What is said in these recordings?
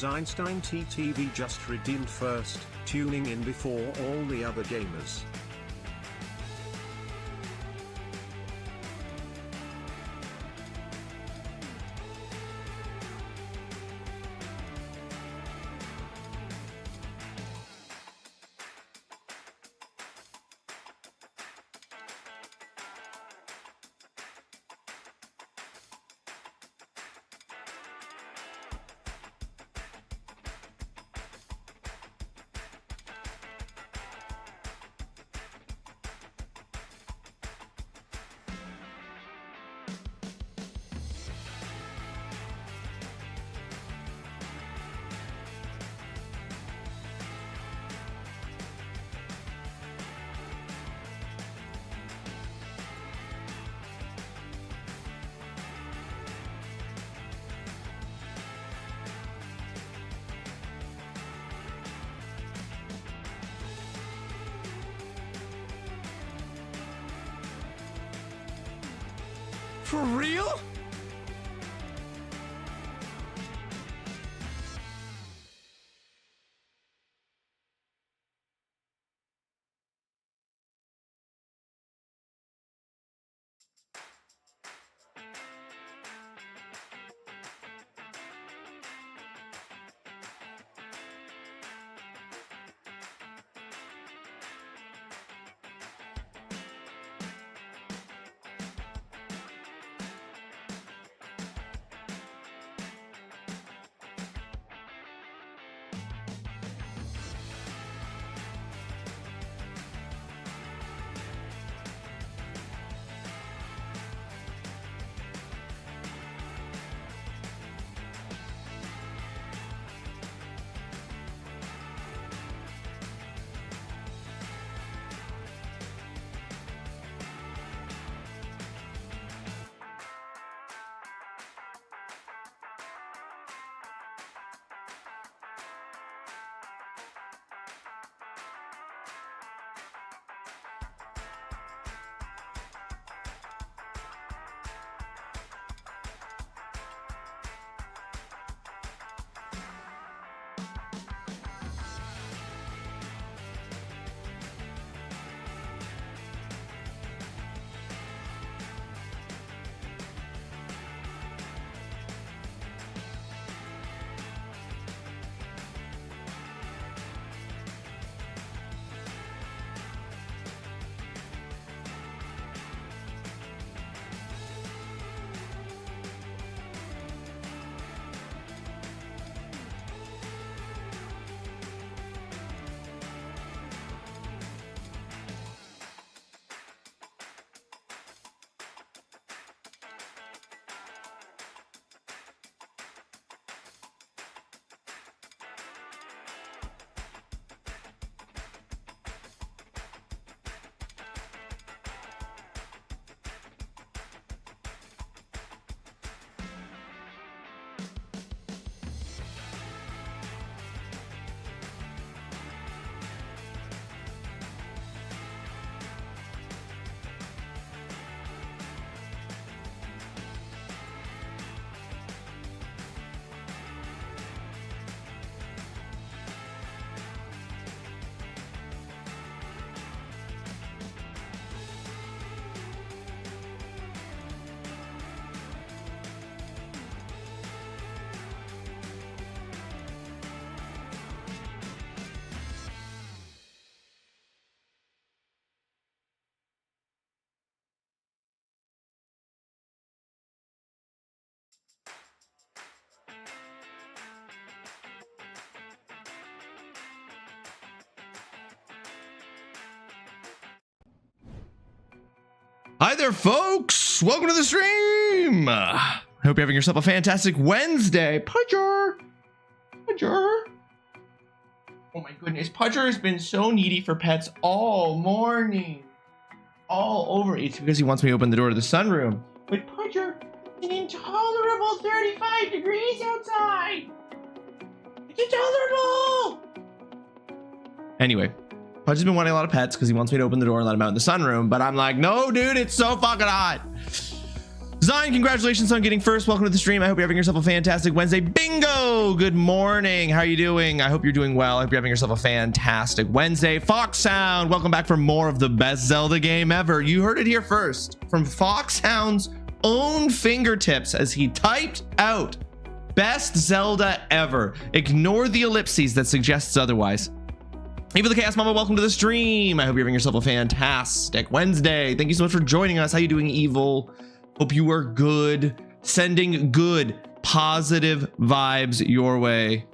Einstein TTV just redeemed first, tuning in before all the other gamers. For real? Hi there, folks. Welcome to the stream. Hope you're having yourself a fantastic Wednesday. Pudger. Oh my goodness. Pudger has been so needy for pets all morning. All over. It's because he wants me to open the door to the sunroom. But Pudger, it's an intolerable 35 degrees outside. It's intolerable. Anyway. Pudge's been wanting a lot of pets because he wants me to open the door and let him out in the sunroom, but I'm like, no, dude, it's so fucking hot. Zion, congratulations on getting first. Welcome to the stream. I hope you're having yourself a fantastic Wednesday. Bingo! Hello, good morning. How are you doing? I hope you're doing well. I hope you're having yourself a fantastic Wednesday. Foxhound, welcome back for more of the best Zelda game ever. You heard it here first from Foxhound's own fingertips as he typed out best Zelda ever. Ignore the ellipses that suggests otherwise. Evil the Chaos Mama, welcome to the stream. I hope you're having yourself a fantastic Wednesday. Thank you so much for joining us. How you doing, Evil? Hope you are good. Sending good, positive vibes your way.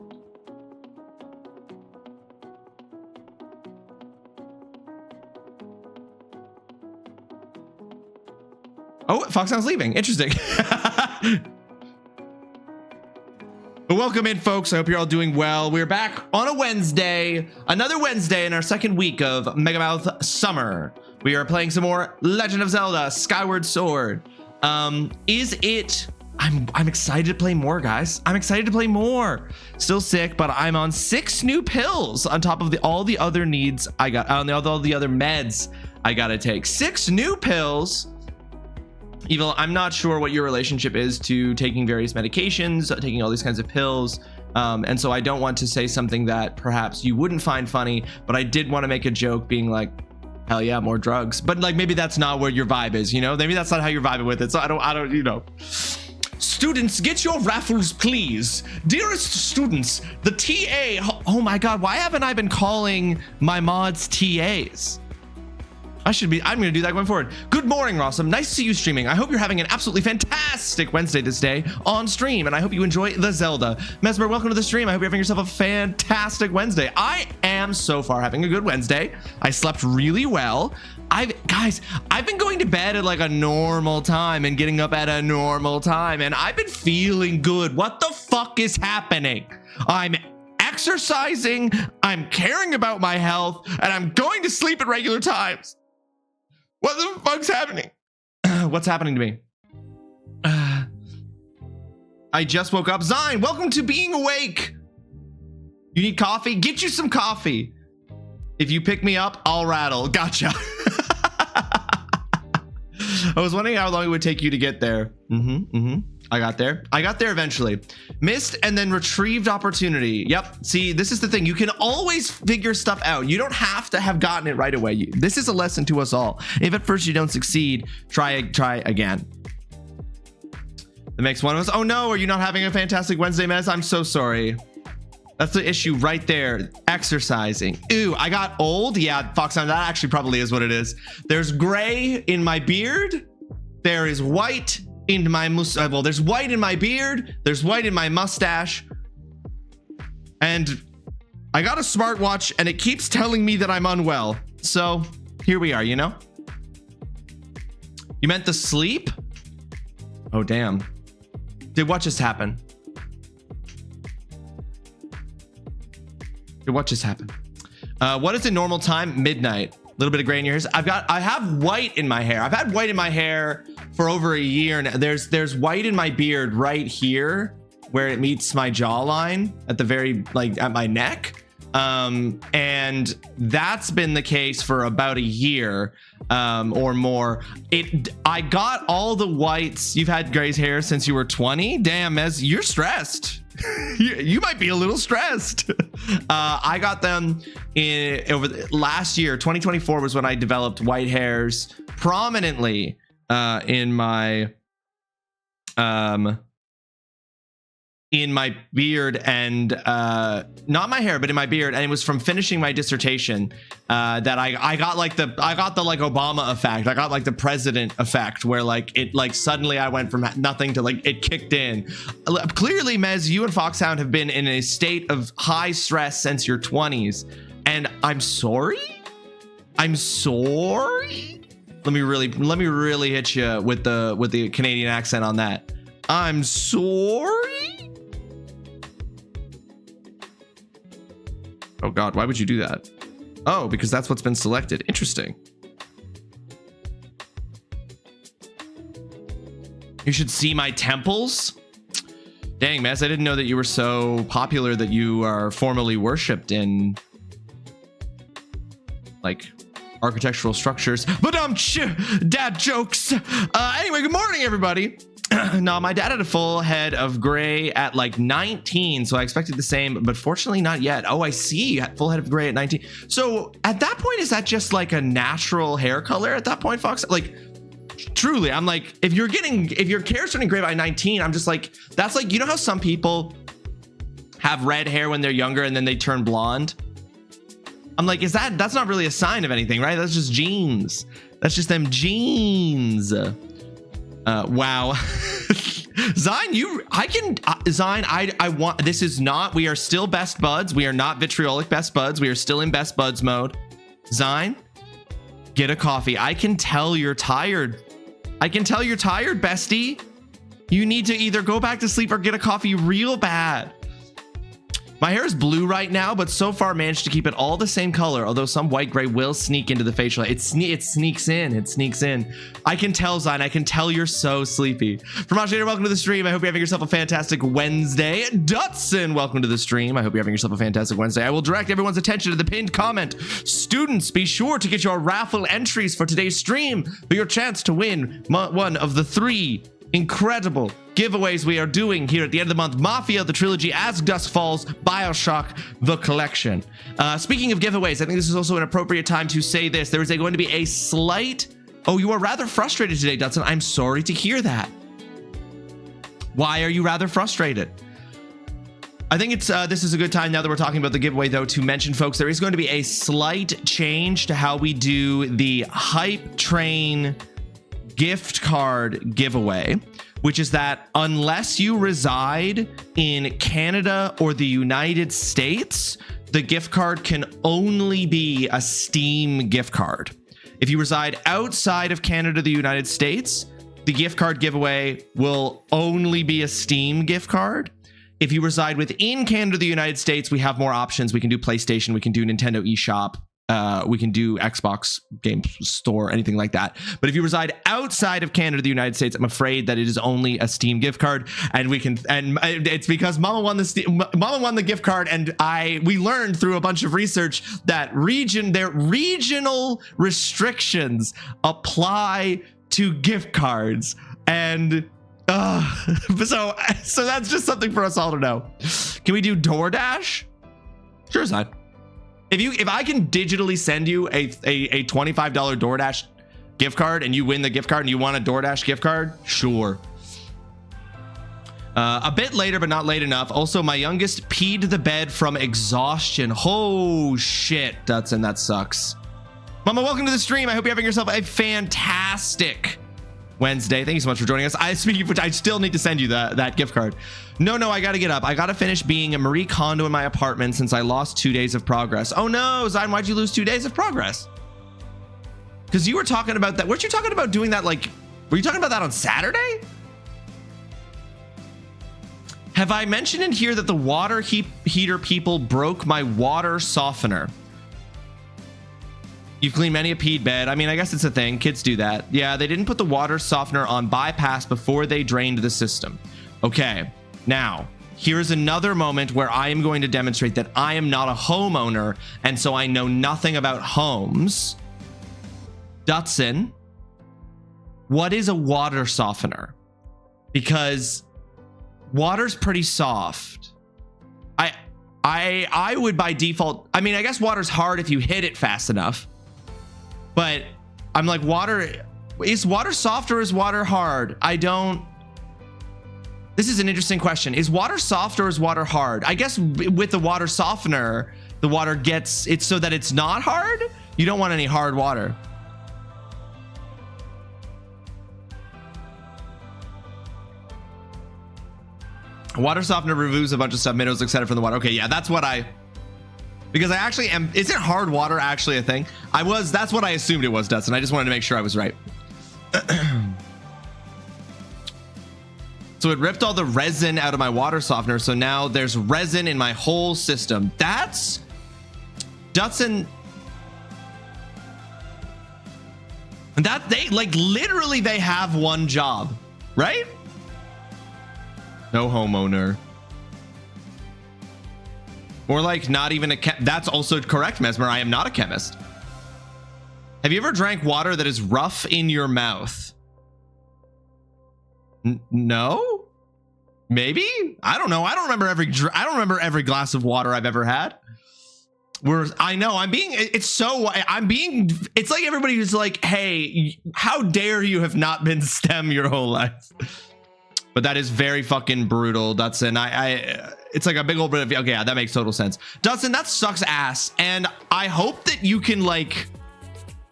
Oh, Foxhound's leaving. Interesting. But welcome in, folks. I hope you're all doing well. We're back on a Wednesday, another Wednesday in our second week of Megamouth Summer. We are playing some more Legend of Zelda Skyward Sword. I'm excited to play more, guys. I'm excited to play more. Still sick, but I'm on 6 new pills on top of all the other needs I got, on all the other meds I gotta take. 6 new pills. Evil, I'm not sure what your relationship is to taking various medications, taking all these kinds of pills. And so I don't want to say something that perhaps you wouldn't find funny, but I did want to make a joke being like, hell yeah, more drugs. But like, maybe that's not where your vibe is, you know? Maybe that's not how you're vibing with it. So I don't, you know. Students, get your raffles, please. Dearest students, the TA. Oh my God, why haven't I been calling my mods TAs? I'm gonna do that going forward. Good morning, Rawesome. Nice to see you streaming. I hope you're having an absolutely fantastic Wednesday this day on stream, and I hope you enjoy the Zelda. Mesmer, welcome to the stream. I hope you're having yourself a fantastic Wednesday. I am so far having a good Wednesday. I slept really well. Guys, I've been going to bed at like a normal time and getting up at a normal time, and I've been feeling good. What the fuck is happening? I'm exercising, I'm caring about my health, and I'm going to sleep at regular times. What the fuck's happening? What's happening to me? I just woke up. Zine, welcome to being awake. You need coffee? Get you some coffee. If you pick me up, I'll rattle. Gotcha. I was wondering how long it would take you to get there. I got there. I got there eventually. Missed and then retrieved opportunity. Yep. See, this is the thing. You can always figure stuff out. You don't have to have gotten it right away. This is a lesson to us all. If at first you don't succeed, try again. That makes one of us. Oh no, are you not having a fantastic Wednesday, Mez? I'm so sorry. That's the issue right there. Exercising. Ooh, I got old. Yeah, Foxhound, that actually probably is what it is. There's gray in my beard. There is white in my well, there's white in my beard, there's white in my mustache, and I got a smartwatch and it keeps telling me that I'm unwell. So here we are, you know. You meant the sleep? Oh damn. Did what just happen? What just happened? What is it normal time? Midnight. A little bit of gray in your hairs. I have white in my hair. I've had white in my hair for over a year now. There's white in my beard right here where it meets my jawline at the very, like, at my neck. And that's been the case for about a year or more. I got all the whites. You've had gray hair since you were 20. Damn, Mez, you're stressed. You might be a little stressed. I got them over last year. 2024 was when I developed white hairs prominently in my beard, and not my hair, but in my beard. And it was from finishing my dissertation that I got the like Obama effect. I got like the president effect, where like it like suddenly I went from nothing to like it kicked in. Clearly, Mez, you and Foxhound have been in a state of high stress since your 20s, and I'm sorry. I'm sorry. Let me really hit you with the Canadian accent on that. I'm sorry. Oh God, why would you do that? Oh, because that's what's been selected. Interesting. You should see my temples. Dang, Mess, I didn't know that you were so popular that you are formally worshipped in like architectural structures. But dad jokes. Anyway, good morning, everybody. No, my dad had a full head of gray at like 19, so I expected the same, but fortunately not yet. Oh, I see. Full head of gray at 19. So at that point, is that just like a natural hair color at that point, Fox? Like, truly, I'm like, if your hair's turning gray by 19, I'm just like, that's like, you know how some people have red hair when they're younger and then they turn blonde? I'm like, that's not really a sign of anything, right? That's just genes. That's just them genes. Wow. Zine, I want, this is not, we are still best buds. We are not vitriolic best buds. We are still in best buds mode. Zine, get a coffee. I can tell you're tired. I can tell you're tired, bestie. You need to either go back to sleep or get a coffee real bad. My hair is blue right now, but so far managed to keep it all the same color, although some white gray will sneak into the facial. It sneaks in. I can tell, Zine. I can tell you're so sleepy. From Ashtader, welcome to the stream. I hope you're having yourself a fantastic Wednesday. Dutson, welcome to the stream. I hope you're having yourself a fantastic Wednesday. I will direct everyone's attention to the pinned comment. Students, be sure to get your raffle entries for today's stream for your chance to win one of the 3 incredible giveaways we are doing here at the end of the month. Mafia, the trilogy, As Dusk Falls, BioShock, the collection. Speaking of giveaways, I think this is also an appropriate time to say this. There is going to be a slight... Oh, you are rather frustrated today, Dutson. I'm sorry to hear that. Why are you rather frustrated? I think this is a good time now that we're talking about the giveaway, though, to mention, folks, there is going to be a slight change to how we do the Hype Train gift card giveaway, which is that unless you reside in Canada or the United States, the gift card can only be a Steam gift card. If you reside outside of Canada, the United States, the gift card giveaway will only be a Steam gift card. If you reside within Canada, the United States, we have more options. We can do PlayStation, we can do Nintendo eShop, we can do Xbox Game Store, anything like that. But if you reside outside of Canada, the United States, I'm afraid that it is only a Steam gift card, and it's because Mama won the gift card, and we learned through a bunch of research that their regional restrictions apply to gift cards, and so that's just something for us all to know. Can we do DoorDash? Sure, it's not. If I can digitally send you a $25 DoorDash gift card and you win the gift card and you want a DoorDash gift card, sure. A bit later, but not late enough. Also, my youngest peed the bed from exhaustion. Oh shit, Dutson, that sucks. Mama, welcome to the stream. I hope you're having yourself a fantastic Wednesday. Thank you so much for joining us. Speaking of which, I still need to send you that gift card. No, I gotta get up. I gotta finish being a Marie Kondo in my apartment since I lost 2 days of progress. Oh no, Zine, why'd you lose 2 days of progress? Because you were talking about that. Weren't you talking about doing that, like, were you talking about that on Saturday? Have I mentioned in here that the water heater people broke my water softener? You've cleaned many a peed bed. I mean, I guess it's a thing. Kids do that. Yeah, they didn't put the water softener on bypass before they drained the system. Okay, now, here's another moment where I am going to demonstrate that I am not a homeowner, and so I know nothing about homes. Dutson, what is a water softener? Because water's pretty soft. I would by default, I mean, I guess water's hard if you hit it fast enough. But I'm like, is water soft or is water hard? This is an interesting question. Is water soft or is water hard? I guess with the water softener, the water gets it so that it's not hard. You don't want any hard water. Water softener removes a bunch of stuff, minnows, etc. from the water. Okay, yeah, that's what because I actually am. Isn't hard water actually a thing? That's what I assumed it was, Dustin. I just wanted to make sure I was right. So it ripped all the resin out of my water softener. So now there's resin in my whole system. That's Dutson. That they like literally they have one job, right? No homeowner. Or like not even that's also correct, Mesmer. I am not a chemist. Have you ever drank water that is rough in your mouth? No, maybe. I don't know. I don't remember every glass of water I've ever had. I know it's like everybody who's like, hey, how dare you have not been STEM your whole life? But that is very fucking brutal, Dutson. It's like a big old bit of, okay, yeah, that makes total sense. Dutson, that sucks ass. And I hope that you can like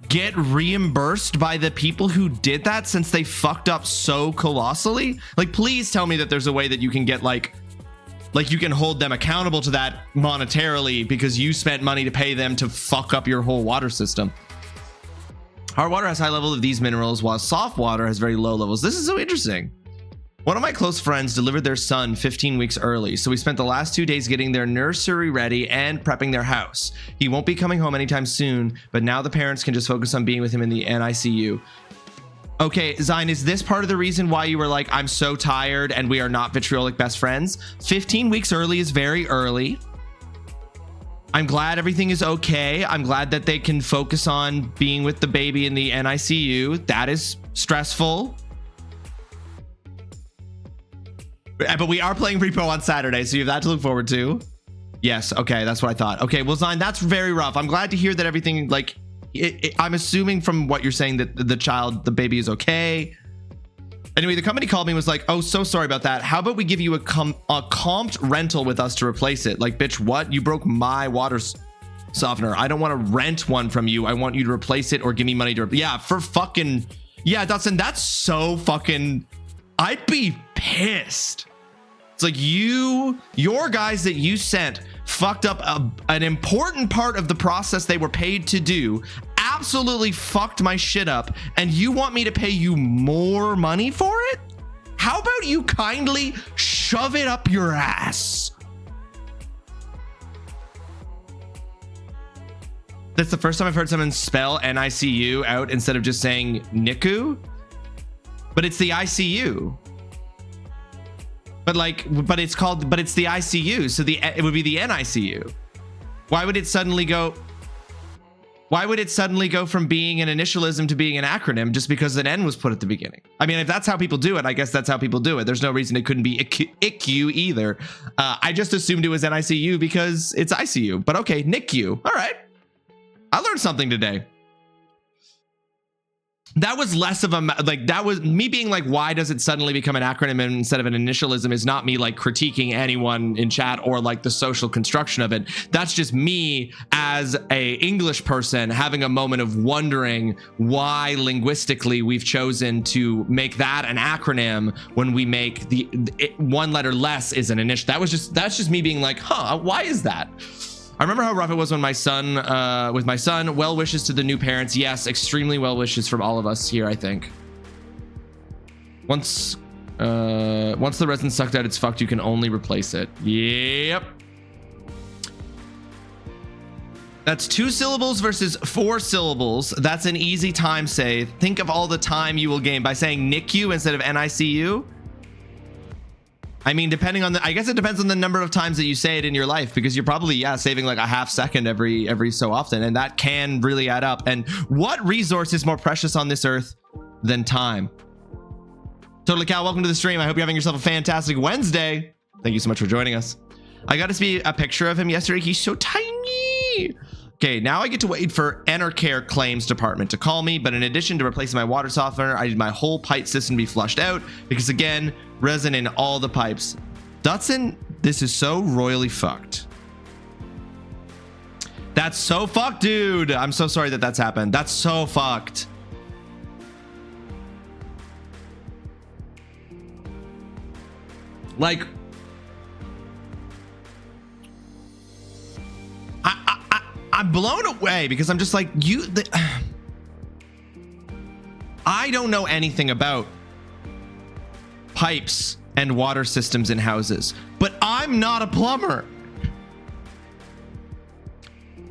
get reimbursed by the people who did that, since they fucked up so colossally. Like, please tell me that there's a way that you can get like you can hold them accountable to that monetarily because you spent money to pay them to fuck up your whole water system. Hard water has high level of these minerals, while soft water has very low levels. This is so interesting. One of my close friends delivered their son 15 weeks early, so we spent the last 2 days getting their nursery ready and prepping their house. He won't be coming home anytime soon, but now the parents can just focus on being with him in the NICU. Okay, Zine, is this part of the reason why you were like, I'm so tired and we are not vitriolic best friends? 15 weeks early is very early. I'm glad everything is okay. I'm glad that they can focus on being with the baby in the NICU. That is stressful. But we are playing repo on Saturday, so you have that to look forward to. Yes, okay, that's what I thought. Okay, well, Zine, that's very rough. I'm glad to hear that everything, like, I'm assuming from what you're saying that the baby is okay. Anyway, the company called me and was like, oh, so sorry about that. How about we give you a comped rental with us to replace it? Like, bitch, what? You broke my water softener. I don't want to rent one from you. I want you to replace it or give me money to, yeah, for fucking, yeah, Dutson, that's so fucking, I'd be pissed. It's like your guys that you sent fucked up an important part of the process they were paid to do, absolutely fucked my shit up, and you want me to pay you more money for it? How about you kindly shove it up your ass? That's the first time I've heard someone spell NICU out instead of just saying NICU, but it's the ICU. But it's the ICU, so it would be the NICU. Why would it suddenly go from being an initialism to being an acronym just because an N was put at the beginning? I mean, if that's how people do it, I guess that's how people do it. There's no reason it couldn't be ICU either. I just assumed it was NICU because it's ICU, but okay, NICU. All right. I learned something today. That was less of a, like, that was me being like, why does it suddenly become an acronym instead of an initialism, is not me like critiquing anyone in chat or like the social construction of it. That's just me as a English person having a moment of wondering why linguistically we've chosen to make that an acronym when we make one letter less is an initial. That's just me being like, huh, why is that? I remember how rough it was when with my son. Well wishes to the new parents. Yes, extremely well wishes from all of us here, I think. Once the resin sucked out, it's fucked. You can only replace it. Yep. That's 2 syllables versus 4 syllables. That's an easy time save. Think of all the time you will gain by saying NICU instead of NICU. I mean, I guess it depends on the number of times that you say it in your life, because you're probably, yeah, saving like a half second every so often, and that can really add up. And what resource is more precious on this earth than time? Totally Cal, welcome to the stream. I hope you're having yourself a fantastic Wednesday. Thank you so much for joining us. I got to see a picture of him yesterday. He's so tiny. Okay, now I get to wait for Enercare claims department to call me, but in addition to replacing my water softener, I need my whole pipe system to be flushed out because, again, resin in all the pipes. Dutson, this is so royally fucked. That's so fucked, dude. I'm so sorry that that's happened. That's so fucked. Like, I'm blown away because I'm just like, I don't know anything about pipes and water systems in houses, but I'm not a plumber.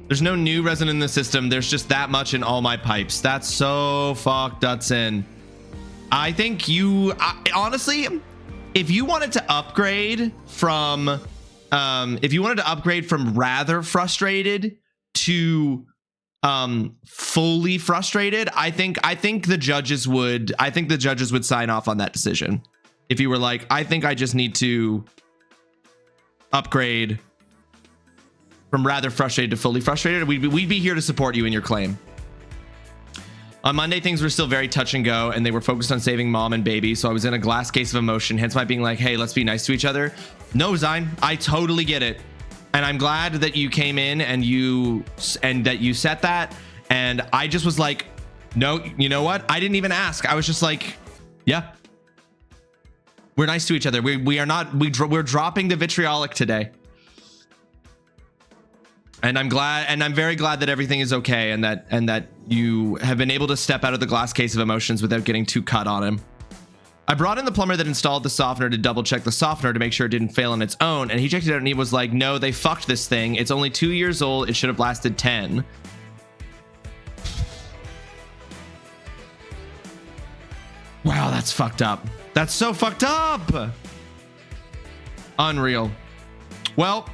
There's no new resin in the system. There's just that much in all my pipes. That's so fucked, Dutson. I think honestly, if you wanted to upgrade from rather frustrated to fully frustrated, I think the judges would sign off on that decision. if you were like, I think I just need to upgrade from rather frustrated to fully frustrated, we'd be here to support you in your claim. On Monday, things were still very touch and go, and they were focused on saving mom and baby, so I was in a glass case of emotion, hence my being like, hey, let's be nice to each other. No, Zine, I totally get it. And I'm glad that you came in and that you set that. And I just was like, no, you know what? I didn't even ask. I was just like, yeah, we're nice to each other. We're dropping the vitriolic today. And I'm glad, and I'm very glad that everything is okay, and that you have been able to step out of the glass case of emotions without getting too cut on him. I brought in the plumber that installed the softener to double check the softener to make sure it didn't fail on its own, and he checked it out and he was like, no, they fucked this thing. It's only 2 years old. It should have lasted 10. Wow, that's fucked up. That's so fucked up. Unreal. Well,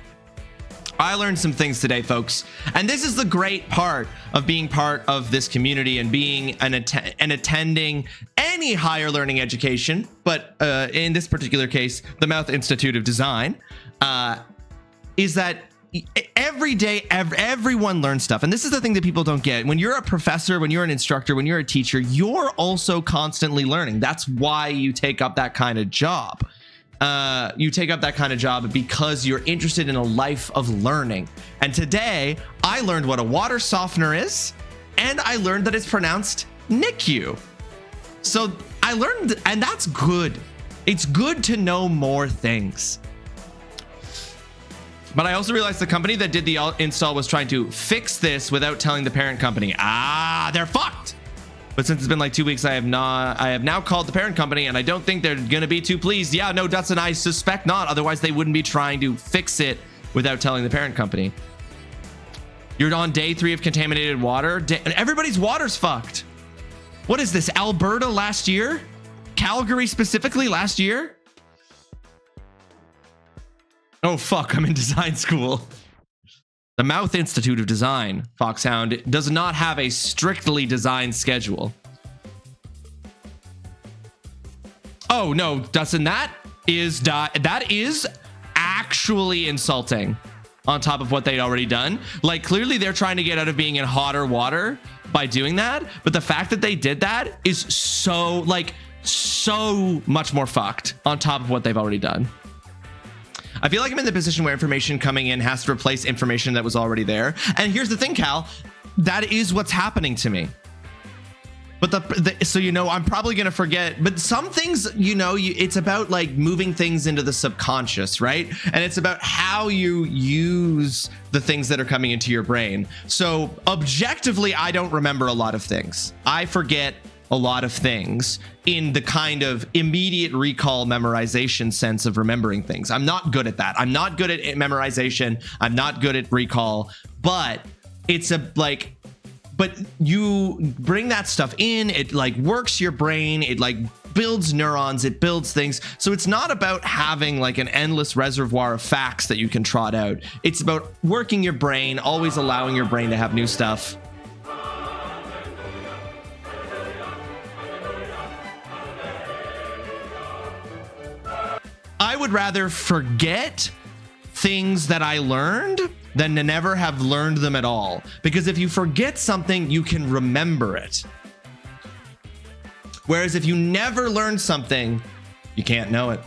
I learned some things today, folks, and this is the great part of being part of this community and being and attending any higher learning education, but in this particular case, the Mouth Institute of Design, is that every day, everyone learns stuff. And this is the thing that people don't get. When you're a professor, when you're an instructor, when you're a teacher, you're also constantly learning. That's why you take up that kind of job. You take up that kind of job because you're interested in a life of learning. And today I learned what a water softener is, and I learned that it's pronounced NICU. So I learned, and that's good. It's good to know more things. But I also realized the company that did the install was trying to fix this without telling the parent company. They're fucked. But since it's been like 2 weeks, I have now called the parent company, and I don't think they're gonna be too pleased. Yeah, no, Dutson, I suspect not. Otherwise, they wouldn't be trying to fix it without telling the parent company. You're on day 3 of contaminated water. Everybody's water's fucked. What is this, Alberta last year? Calgary specifically last year? Oh, fuck, I'm in design school. The Mouth Institute of Design, Foxhound, does not have a strictly designed schedule. Oh no, Dustin, that is actually insulting on top of what they'd already done. Like, clearly they're trying to get out of being in hotter water by doing that, but the fact that they did that is so much more fucked on top of what they've already done. I feel like I'm in the position where information coming in has to replace information that was already there. And here's the thing, Cal, that is what's happening to me. But so, you know, I'm probably going to forget, but some things, you know, it's about like moving things into the subconscious, right? And it's about how you use the things that are coming into your brain. So objectively, I don't remember a lot of things. I forget a lot of things in the kind of immediate recall memorization sense of remembering things. I'm not good at that. I'm not good at memorization. I'm not good at recall, but it's but you bring that stuff in, it like works your brain, it like builds neurons, it builds things. So it's not about having like an endless reservoir of facts that you can trot out. It's about working your brain, always allowing your brain to have new stuff. I would rather forget things that I learned than to never have learned them at all. Because if you forget something, you can remember it. Whereas if you never learn something, you can't know it.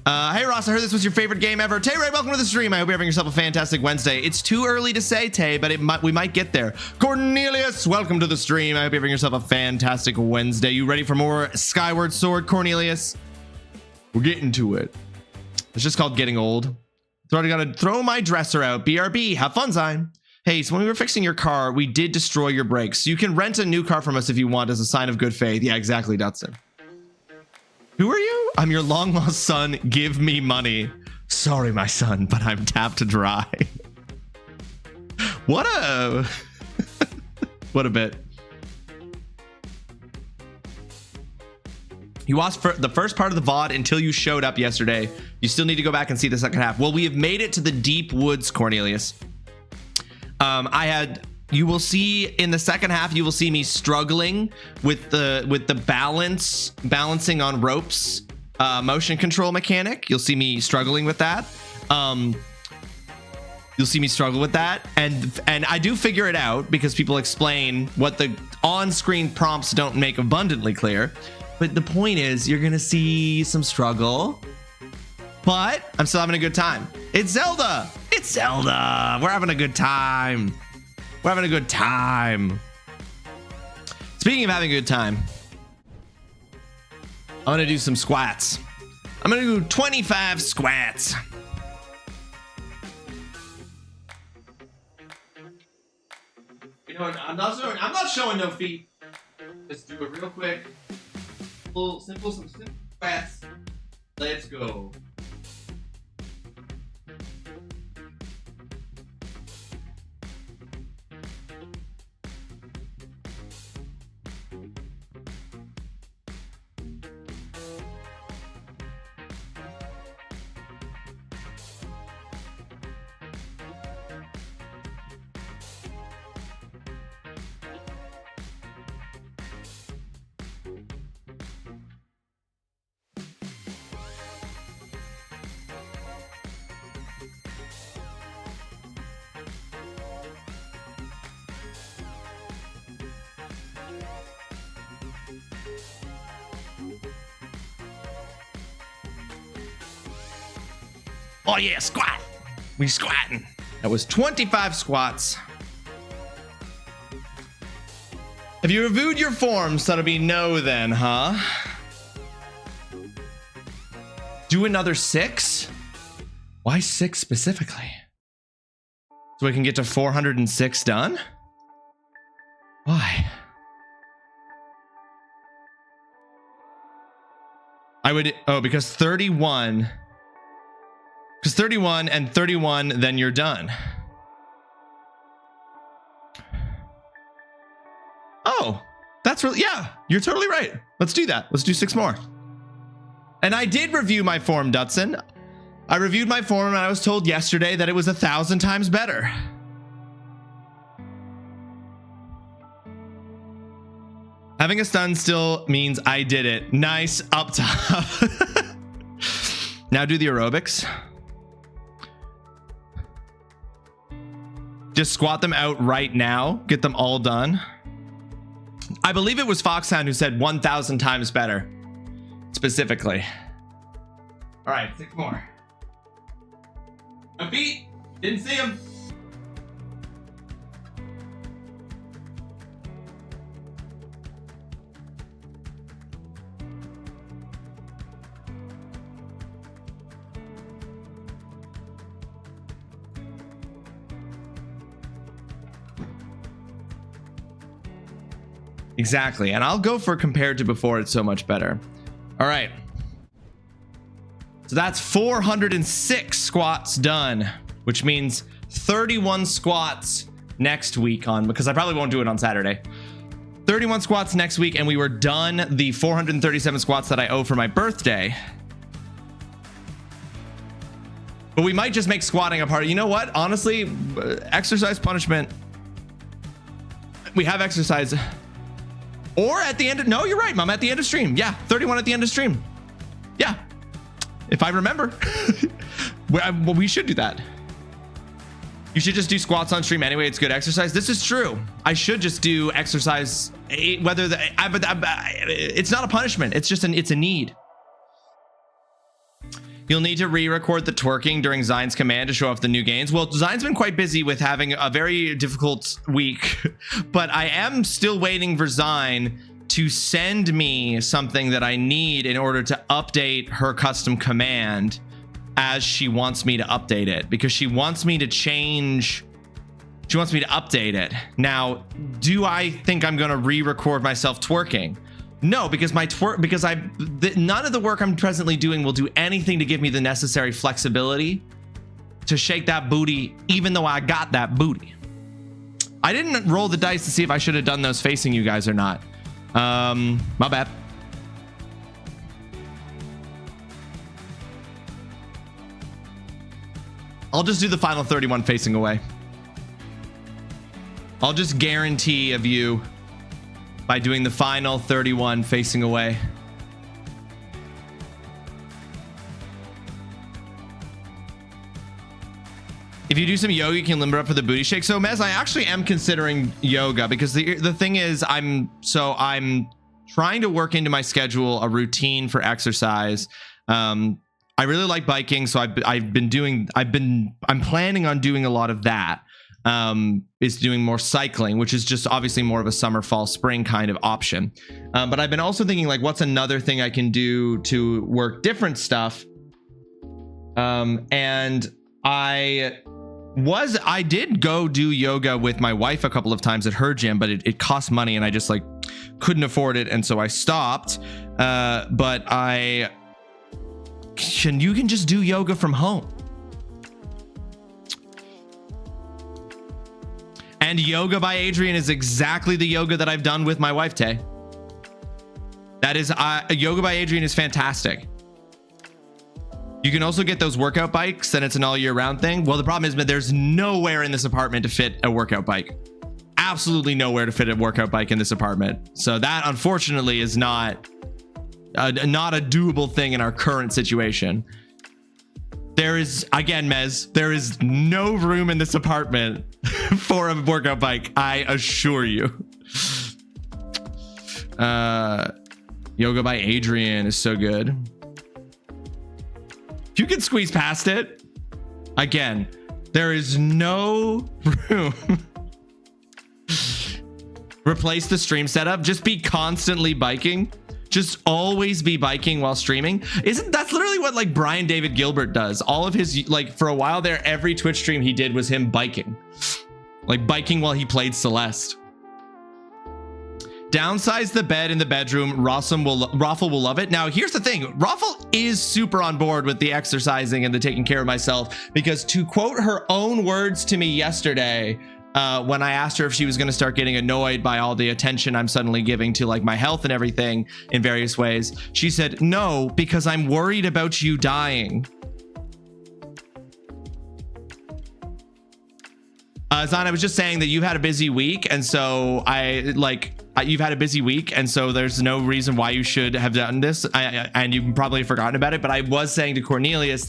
Hey Ross, I heard this was your favorite game ever. Tay Ray, welcome to the stream. I hope you're having yourself a fantastic Wednesday. It's too early to say, Tay, but we might get there. Cornelius, welcome to the stream. I hope you're having yourself a fantastic Wednesday. You ready for more Skyward Sword, Cornelius? We're getting to it. It's just called getting old. So I gotta throw my dresser out. BRB, have fun, Zine. Hey, so when we were fixing your car, we did destroy your brakes. You can rent a new car from us if you want as a sign of good faith. Yeah, exactly, Dutson. Who are you? I'm your long lost son. Give me money. Sorry, my son, but I'm tapped dry. What a... what a bit. You watched for the first part of the VOD until you showed up yesterday. You still need to go back and see the second half. Well, we have made it to the deep woods, Cornelius. You will see in the second half, you will see me struggling with the balancing on ropes motion control mechanic. You'll see me struggling with that. You'll see me struggle with that, and I do figure it out because people explain what the on-screen prompts don't make abundantly clear. But the point is, you're gonna see some struggle, but I'm still having a good time. It's Zelda. It's Zelda. We're having a good time. We're having a good time. Speaking of having a good time, I'm gonna do some squats. I'm gonna do 25 squats. You know what? I'm not showing no feet. Just do it real quick. Some simple squats. Let's go. Oh yeah, squat. We squatting. That was 25 squats. Have you reviewed your forms? That'll be no then, huh? Do another 6? Why 6 specifically? So I can get to 406 done? Why? I would, oh, because 31. Because 31 and 31, then you're done. Oh, that's really, yeah, you're totally right. Let's do that. Let's do 6 more. And I did review my form, Dutson. I reviewed my form and I was told yesterday that it was 1,000 times better. Having a stun still means I did it. Nice, up top. Now do the aerobics. Just squat them out right now. Get them all done. I believe it was Foxhound who said 1,000 times better. Specifically. All right, 6 more. My feet. Didn't see them. Exactly, and I'll go for compared to before, it's so much better. All right. So that's 406 squats done, which means 31 squats next week on, because I probably won't do it on Saturday. 31 squats next week, and we were done the 437 squats that I owe for my birthday. But we might just make squatting a part. You know what? Honestly, exercise punishment. We have exercise. Or at the end of, no, you're right, Mom, at the end of stream. Yeah, 31 at the end of stream. Yeah, if I remember. Well, we should do that. You should just do squats on stream anyway. It's good exercise. This is true. I should just do exercise, whether it's not a punishment. It's just it's a need. You'll need to re-record the twerking during Zion's command to show off the new gains. Well, Zion's been quite busy with having a very difficult week, but I am still waiting for Zion to send me something that I need in order to update her custom command as she wants me to update it, because she wants me to change. She wants me to update it. Now, do I think I'm going to re-record myself twerking? No, because none of the work I'm presently doing will do anything to give me the necessary flexibility to shake that booty, even though I got that booty. I didn't roll the dice to see if I should have done those facing you guys or not. My bad. I'll just do the final 31 facing away. I'll just guarantee a view by doing the final 31 facing away. If you do some yoga, you can limber up for the booty shake. So Mez, I actually am considering yoga because the thing is I'm trying to work into my schedule a routine for exercise. I really like biking, so I'm planning on doing a lot of that. Is doing more cycling, which is just obviously more of a summer, fall, spring kind of option. But I've been also thinking, like, what's another thing I can do to work different stuff? And I did go do yoga with my wife a couple of times at her gym, but it cost money and I just like couldn't afford it, and so I stopped. But you can just do yoga from home. And Yoga by Adrian is exactly the yoga that I've done with my wife, Tay. That is, Yoga by Adrian is fantastic. You can also get those workout bikes, and it's an all year round thing. Well, the problem is that there's nowhere in this apartment to fit a workout bike. Absolutely nowhere to fit a workout bike in this apartment. So that, unfortunately, is not a doable thing in our current situation. There is, again, Mez, there is no room in this apartment for a workout bike, I assure you. Yoga by Adrian is so good. If you can squeeze past it, again, there is no room. Replace the stream setup. Just be constantly biking. Just always be biking while streaming. That's literally what like Brian David Gilbert does. All of his, like, for a while there, every Twitch stream he did was him biking. Like biking while he played Celeste. Downsize the bed in the bedroom. Raffle will love it. Now, here's the thing. Raffle is super on board with the exercising and the taking care of myself, because to quote her own words to me yesterday, when I asked her if she was going to start getting annoyed by all the attention I'm suddenly giving to like my health and everything in various ways, she said, "No, because I'm worried about you dying." Zan, I was just saying that you've had a busy week, and so you've had a busy week, and so there's no reason why you should have done this, and you've probably forgotten about it. But I was saying to Cornelius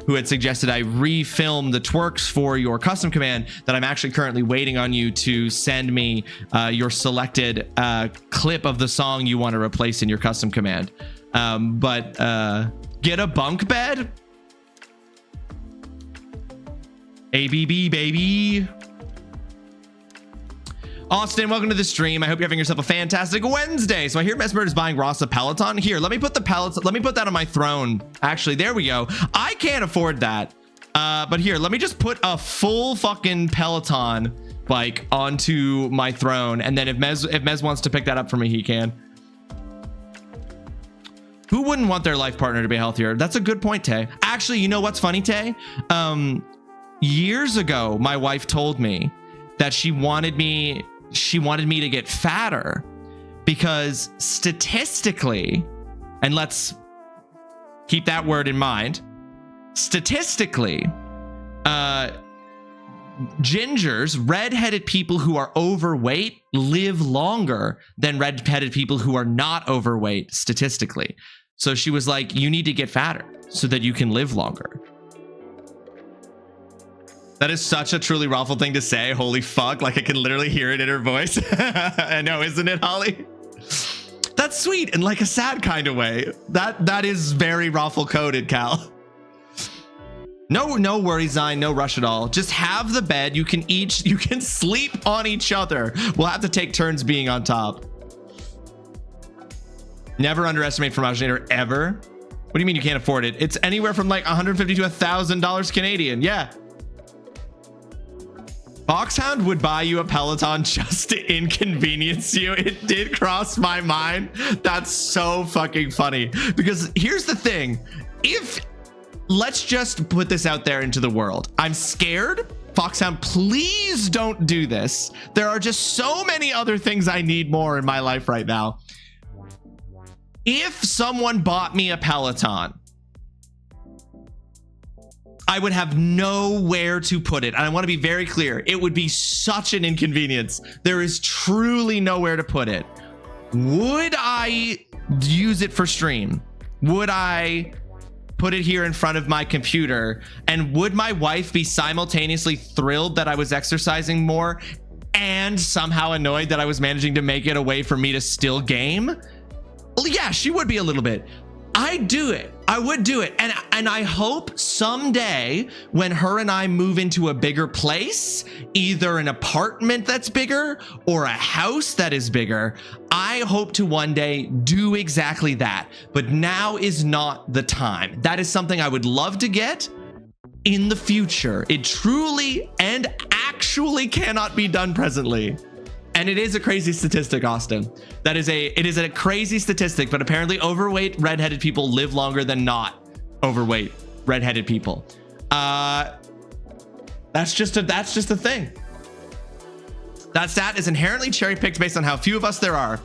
who had suggested I refilm the twerks for your custom command, that I'm actually currently waiting on you to send me your selected clip of the song you want to replace in your custom command. But get a bunk bed. ABB, baby. Austin, welcome to the stream. I hope you're having yourself a fantastic Wednesday. So I hear Mesmer is buying Ross a Peloton. Here, let me put that on my throne. Actually, there we go. I can't afford that. But here, let me just put a full fucking Peloton bike onto my throne. And then if Mez wants to pick that up for me, he can. Who wouldn't want their life partner to be healthier? That's a good point, Tay. Actually, you know what's funny, Tay? Years ago, my wife told me that she wanted me to get fatter because statistically, and let's keep that word in mind, statistically, gingers, redheaded people who are overweight live longer than redheaded people who are not overweight statistically. So she was like, you need to get fatter so that you can live longer. That is such a truly Raffle thing to say. Holy fuck. Like I can literally hear it in her voice. I know, isn't it, Holly? That's sweet in like a sad kind of way. That is very Raffle coded, Cal. No worries, Zine. No rush at all. Just have the bed. You can sleep on each other. We'll have to take turns being on top. Never underestimate Fromaginator ever. What do you mean you can't afford it? It's anywhere from like $150 to $1,000 Canadian. Yeah. Foxhound would buy you a Peloton just to inconvenience you. It did cross my mind. That's so fucking funny. Because here's the thing. Let's just put this out there into the world. I'm scared. Foxhound, please don't do this. There are just so many other things I need more in my life right now. If someone bought me a Peloton, I would have nowhere to put it. And I want to be very clear. It would be such an inconvenience. There is truly nowhere to put it. Would I use it for stream? Would I put it here in front of my computer, and would my wife be simultaneously thrilled that I was exercising more and somehow annoyed that I was managing to make it a way for me to still game? Well, yeah, she would be a little bit. I'd do it. I would do it. And I hope someday when her and I move into a bigger place, either an apartment that's bigger or a house that is bigger, I hope to one day do exactly that. But now is not the time. That is something I would love to get in the future. It truly and actually cannot be done presently. And it is a crazy statistic, Austin. It is a crazy statistic, but apparently overweight redheaded people live longer than not overweight redheaded people. That's just a thing. That stat is inherently cherry picked based on how few of us there are.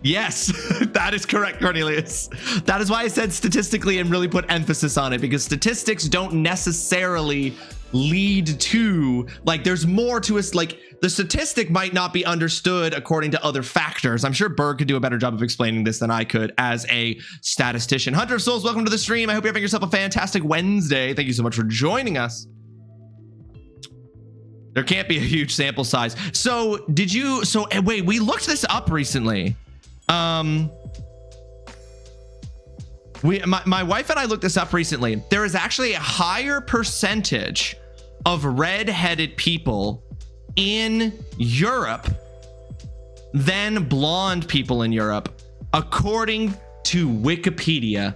Yes, that is correct, Cornelius. That is why I said statistically and really put emphasis on it, because statistics don't necessarily lead to, like, there's more to us. Like, the statistic might not be understood according to other factors. I'm sure Berg could do a better job of explaining this than I could as a statistician. Hunter of Souls, welcome to the stream. I hope you're having yourself a fantastic Wednesday. Thank you so much for joining us. There can't be a huge sample size. So wait, we looked this up recently. My wife and I looked this up recently. There is actually a higher percentage of red-headed people in Europe than blonde people in Europe, according to Wikipedia.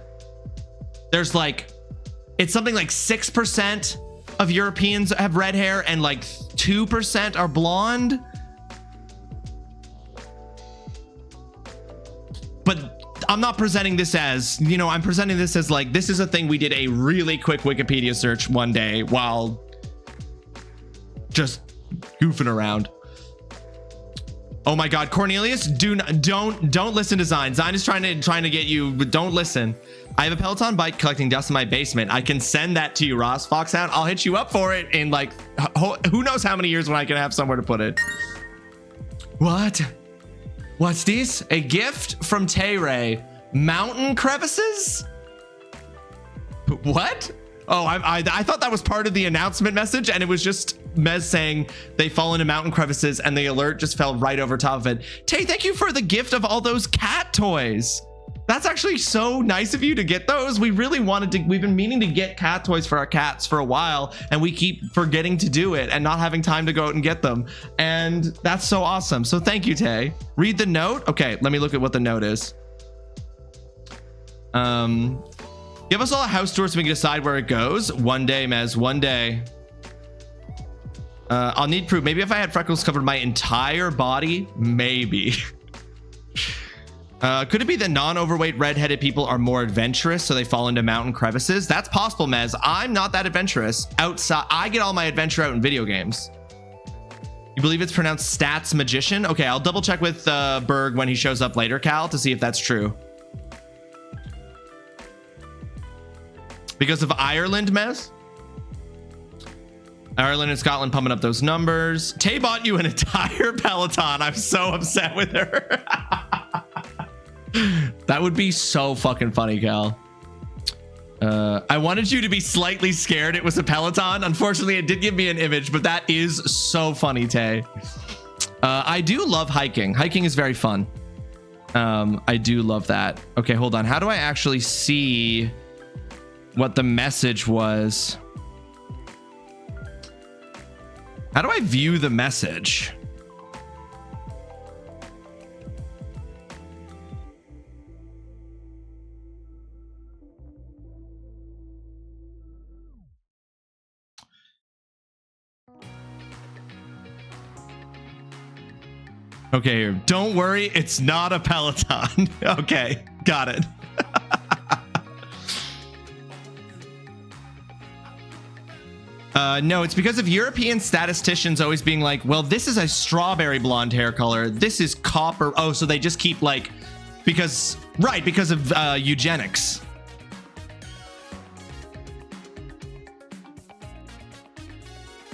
There's like, it's something like 6% of Europeans have red hair and like 2% are blonde. But I'm not presenting this as, you know, I'm presenting this as like, this is a thing we did a really quick Wikipedia search one day while just goofing around. Oh my God, Cornelius, don't listen to Zine. Zine is trying to get you, but don't listen. I have a Peloton bike collecting dust in my basement. I can send that to you, Ross Foxhound. I'll hit you up for it in like, who knows how many years when I can have somewhere to put it. What? What's this? A gift from Tay-Ray. Mountain crevices? What? Oh, I thought that was part of the announcement message, and it was just Mez saying they fall into mountain crevices, and the alert just fell right over top of it. Tay, thank you for the gift of all those cat toys. That's actually so nice of you to get those. We really wanted to, we've been meaning to get cat toys for our cats for a while, and we keep forgetting to do it and not having time to go out and get them. And that's so awesome. So thank you, Tay. Read the note. Okay, let me look at what the note is. Give us all a house tour so we can decide where it goes. One day, Mez, one day. I'll need proof. Maybe if I had freckles covered my entire body, maybe. Could it be that non-overweight redheaded people are more adventurous, so they fall into mountain crevices? That's possible, Mez. I'm not that adventurous. Outside, I get all my adventure out in video games. You believe it's pronounced Stats Magician? Okay, I'll double check with Berg when he shows up later, Cal, to see if that's true. Because of Ireland, Mez? Ireland and Scotland pumping up those numbers. Tay bought you an entire Peloton. I'm so upset with her. That would be so fucking funny, Cal. I wanted you to be slightly scared it was a Peloton. Unfortunately, it did give me an image, but that is so funny, Tay. I do love hiking. Hiking is very fun. I do love that. Okay, hold on. How do I actually see what the message was? How do I view the message? Okay, don't worry, it's not a Peloton. Okay, got it. No, it's because of European statisticians always being like, well, this is a strawberry blonde hair color. This is copper. Oh, so they just keep like, because of eugenics.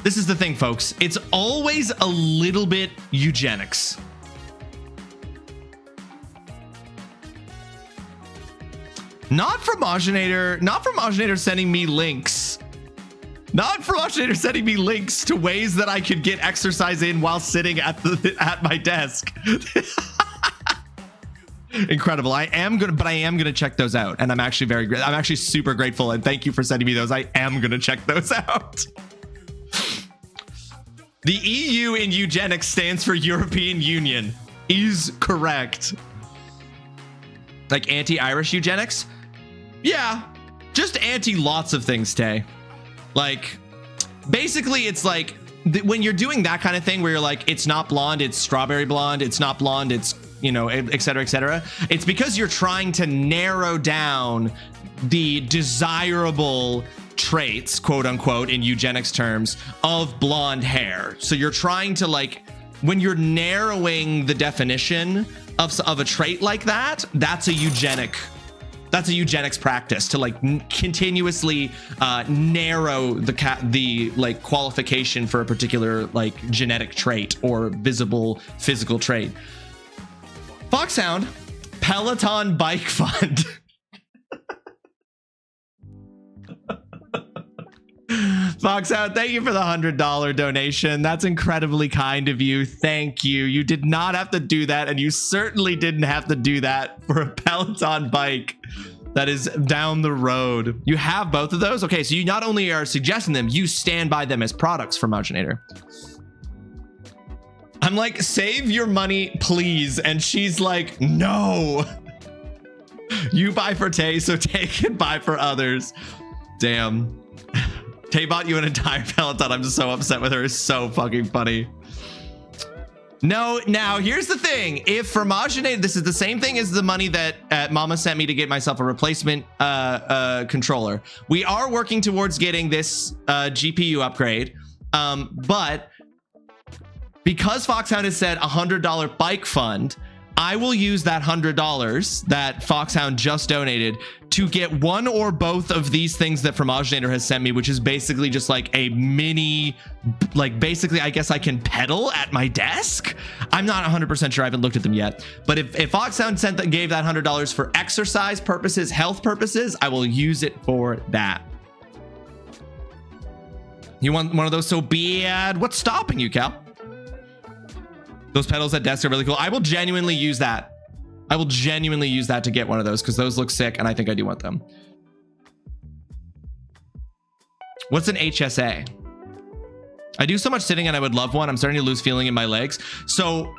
This is the thing, folks. It's always a little bit eugenics. Not from Oginator sending me links. Not from Oginator sending me links to ways that I could get exercise in while sitting at my desk. Incredible. I am gonna check those out, and I'm actually super grateful, and thank you for sending me those. I am gonna check those out. The EU in eugenics stands for European Union. Is correct. Like anti-Irish eugenics? Yeah, just anti lots of things, Tay. Like, basically, it's like when you're doing that kind of thing where you're like, it's not blonde, it's strawberry blonde, it's not blonde, it's, you know, et cetera, et cetera. It's because you're trying to narrow down the desirable traits, quote unquote, in eugenics terms, of blonde hair. So you're trying to, like, when you're narrowing the definition of a trait like that, that's a eugenics practice, to like continuously narrow the like qualification for a particular like genetic trait or visible physical trait. Foxhound, Peloton bike fund. Foxhound, thank you for the $100 donation. That's incredibly kind of you. Thank you. You did not have to do that, and you certainly didn't have to do that for a Peloton bike that is down the road. You have both of those? Okay, so you not only are suggesting them, you stand by them as products from Oginator. I'm like, save your money, please. And she's like, no. You buy for Tay, so Tay can buy for others. Damn. Tay bought you an entire Peloton. I'm just so upset with her. It's so fucking funny. No, now here's the thing. If from Oginator, this is the same thing as the money that Mama sent me to get myself a replacement controller. We are working towards getting this GPU upgrade, but because Foxhound has said $100 bike fund, I will use that $100 that Foxhound just donated to get one or both of these things that From Oginator has sent me, which is basically just like a mini, like basically I guess I can pedal at my desk. I'm not 100% sure. I haven't looked at them yet. But if Foxhound gave that $100 for exercise purposes, health purposes, I will use it for that. You want one of those so bad? What's stopping you, Cal? Those pedals at desk are really cool. I will genuinely use that. I will genuinely use that to get one of those because those look sick and I think I do want them. What's an HSA? I do so much sitting and I would love one. I'm starting to lose feeling in my legs. So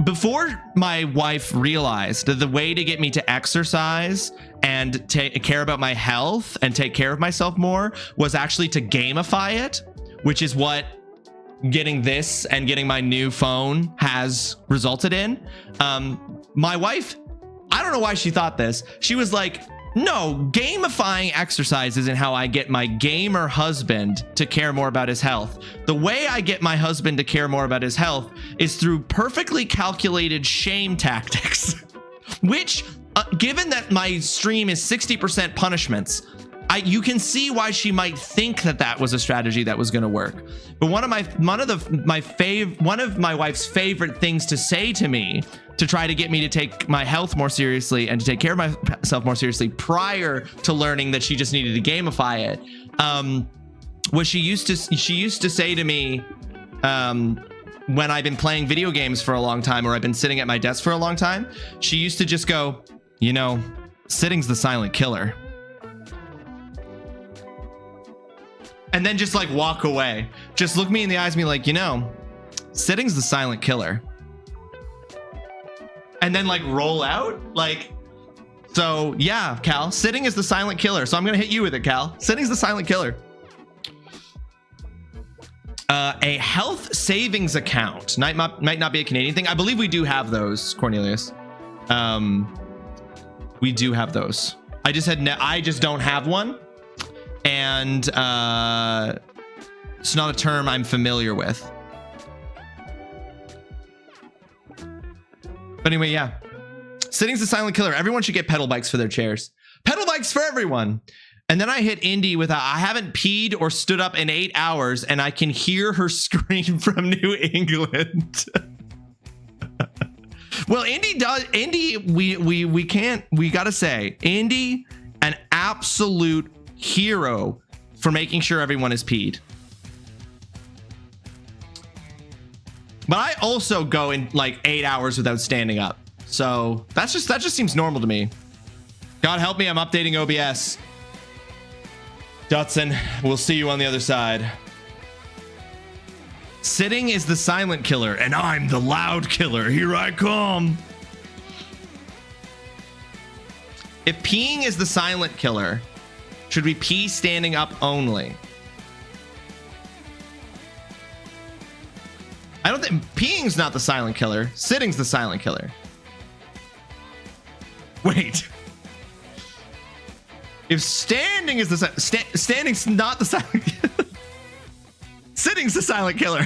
before my wife realized that the way to get me to exercise and care about my health and take care of myself more was actually to gamify it, which is what getting this and getting my new phone has resulted in. My wife, I don't know why she thought this. She was like, no, gamifying exercise isn't how I get my gamer husband to care more about his health. The way I get my husband to care more about his health is through perfectly calculated shame tactics, which, given that my stream is 60% punishments, you can see why she might think that was a strategy that was going to work. But one of my wife's favorite things to say to me to try to get me to take my health more seriously and to take care of myself more seriously prior to learning that she just needed to gamify it, was she used to say to me, when I've been playing video games for a long time or I've been sitting at my desk for a long time, she used to just go, you know, sitting's the silent killer. And then just like walk away. Just look me in the eyes and be like, you know, sitting's the silent killer. And then like roll out. Like, so yeah, Cal, sitting is the silent killer. So I'm going to hit you with it, Cal. Sitting's the silent killer. A health savings account might not be a Canadian thing. I believe we do have those, Cornelius. We do have those. I just don't have one. And it's not a term I'm familiar with. But anyway, yeah. Sitting's the silent killer. Everyone should get pedal bikes for their chairs. Pedal bikes for everyone. And then I hit Indy with I haven't peed or stood up in 8 hours, and I can hear her scream from New England. Well, Indy, we gotta say, Indy absolute hero for making sure everyone is peed. But I also go in like 8 hours without standing up. So that just seems normal to me. God help me, I'm updating OBS. Dutson, we'll see you on the other side. Sitting is the silent killer, and I'm the loud killer. Here I come. If peeing is the silent killer, should we pee standing up only? I don't think peeing's not the silent killer. Sitting's the silent killer. Wait. If standing is the standing's not the silent killer. Sitting's the silent killer.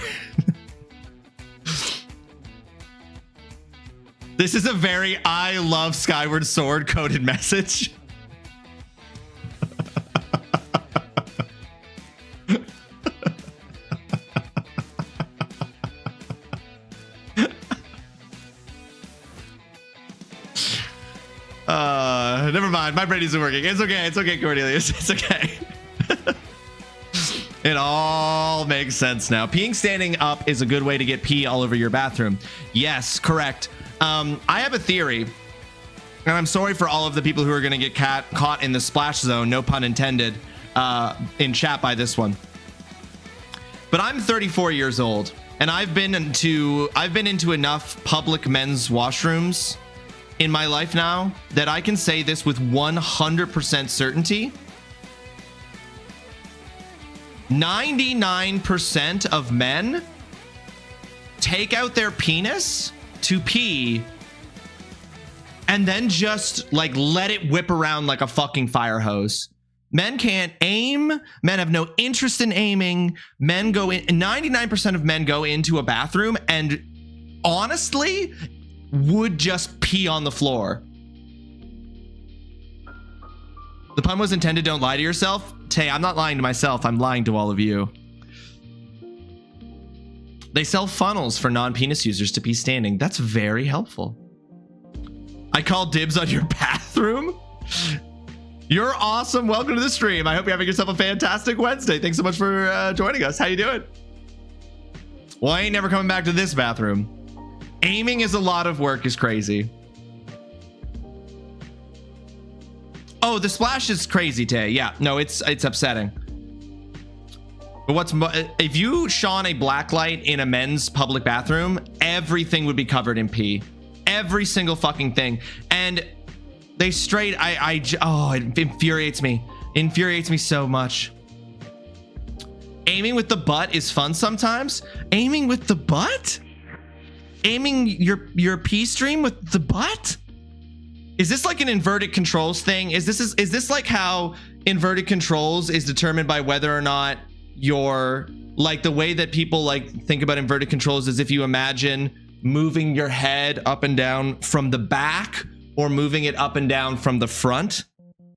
This is a very I love Skyward Sword coded message. Never mind. My brain isn't working. It's okay. It's okay, Cornelius. It's okay. It all makes sense now. Peeing standing up is a good way to get pee all over your bathroom. Yes, correct. I have a theory, and I'm sorry for all of the people who are going to get caught in the splash zone, no pun intended, in chat by this one. But I'm 34 years old, and I've been into enough public men's washrooms in my life now that I can say this with 100% certainty. 99% of men take out their penis to pee and then just like let it whip around like a fucking fire hose. Men can't aim. Men have no interest in aiming. Men go in, 99% of men go into a bathroom and honestly would just pee on the floor. The pun was intended. Don't lie to yourself. Tay, I'm not lying to myself. I'm lying to all of you. They sell funnels for non-penis users to pee standing. That's very helpful. I call dibs on your bathroom. You're awesome. Welcome to the stream. I hope you're having yourself a fantastic Wednesday. Thanks so much for joining us. How you doing? Well, I ain't never coming back to this bathroom. Aiming is a lot of work, is crazy. Oh, the splash is crazy, Tay. Yeah, no, it's upsetting. But if you shone a black light in a men's public bathroom, everything would be covered in pee. Every single fucking thing. And they straight, oh, it infuriates me. It infuriates me so much. Aiming with the butt is fun sometimes. Aiming with the butt? Aiming your pee stream with the butt? Is this like an inverted controls thing? Is this like how inverted controls is determined by whether or not you're like the way that people like think about inverted controls is if you imagine moving your head up and down from the back or moving it up and down from the front?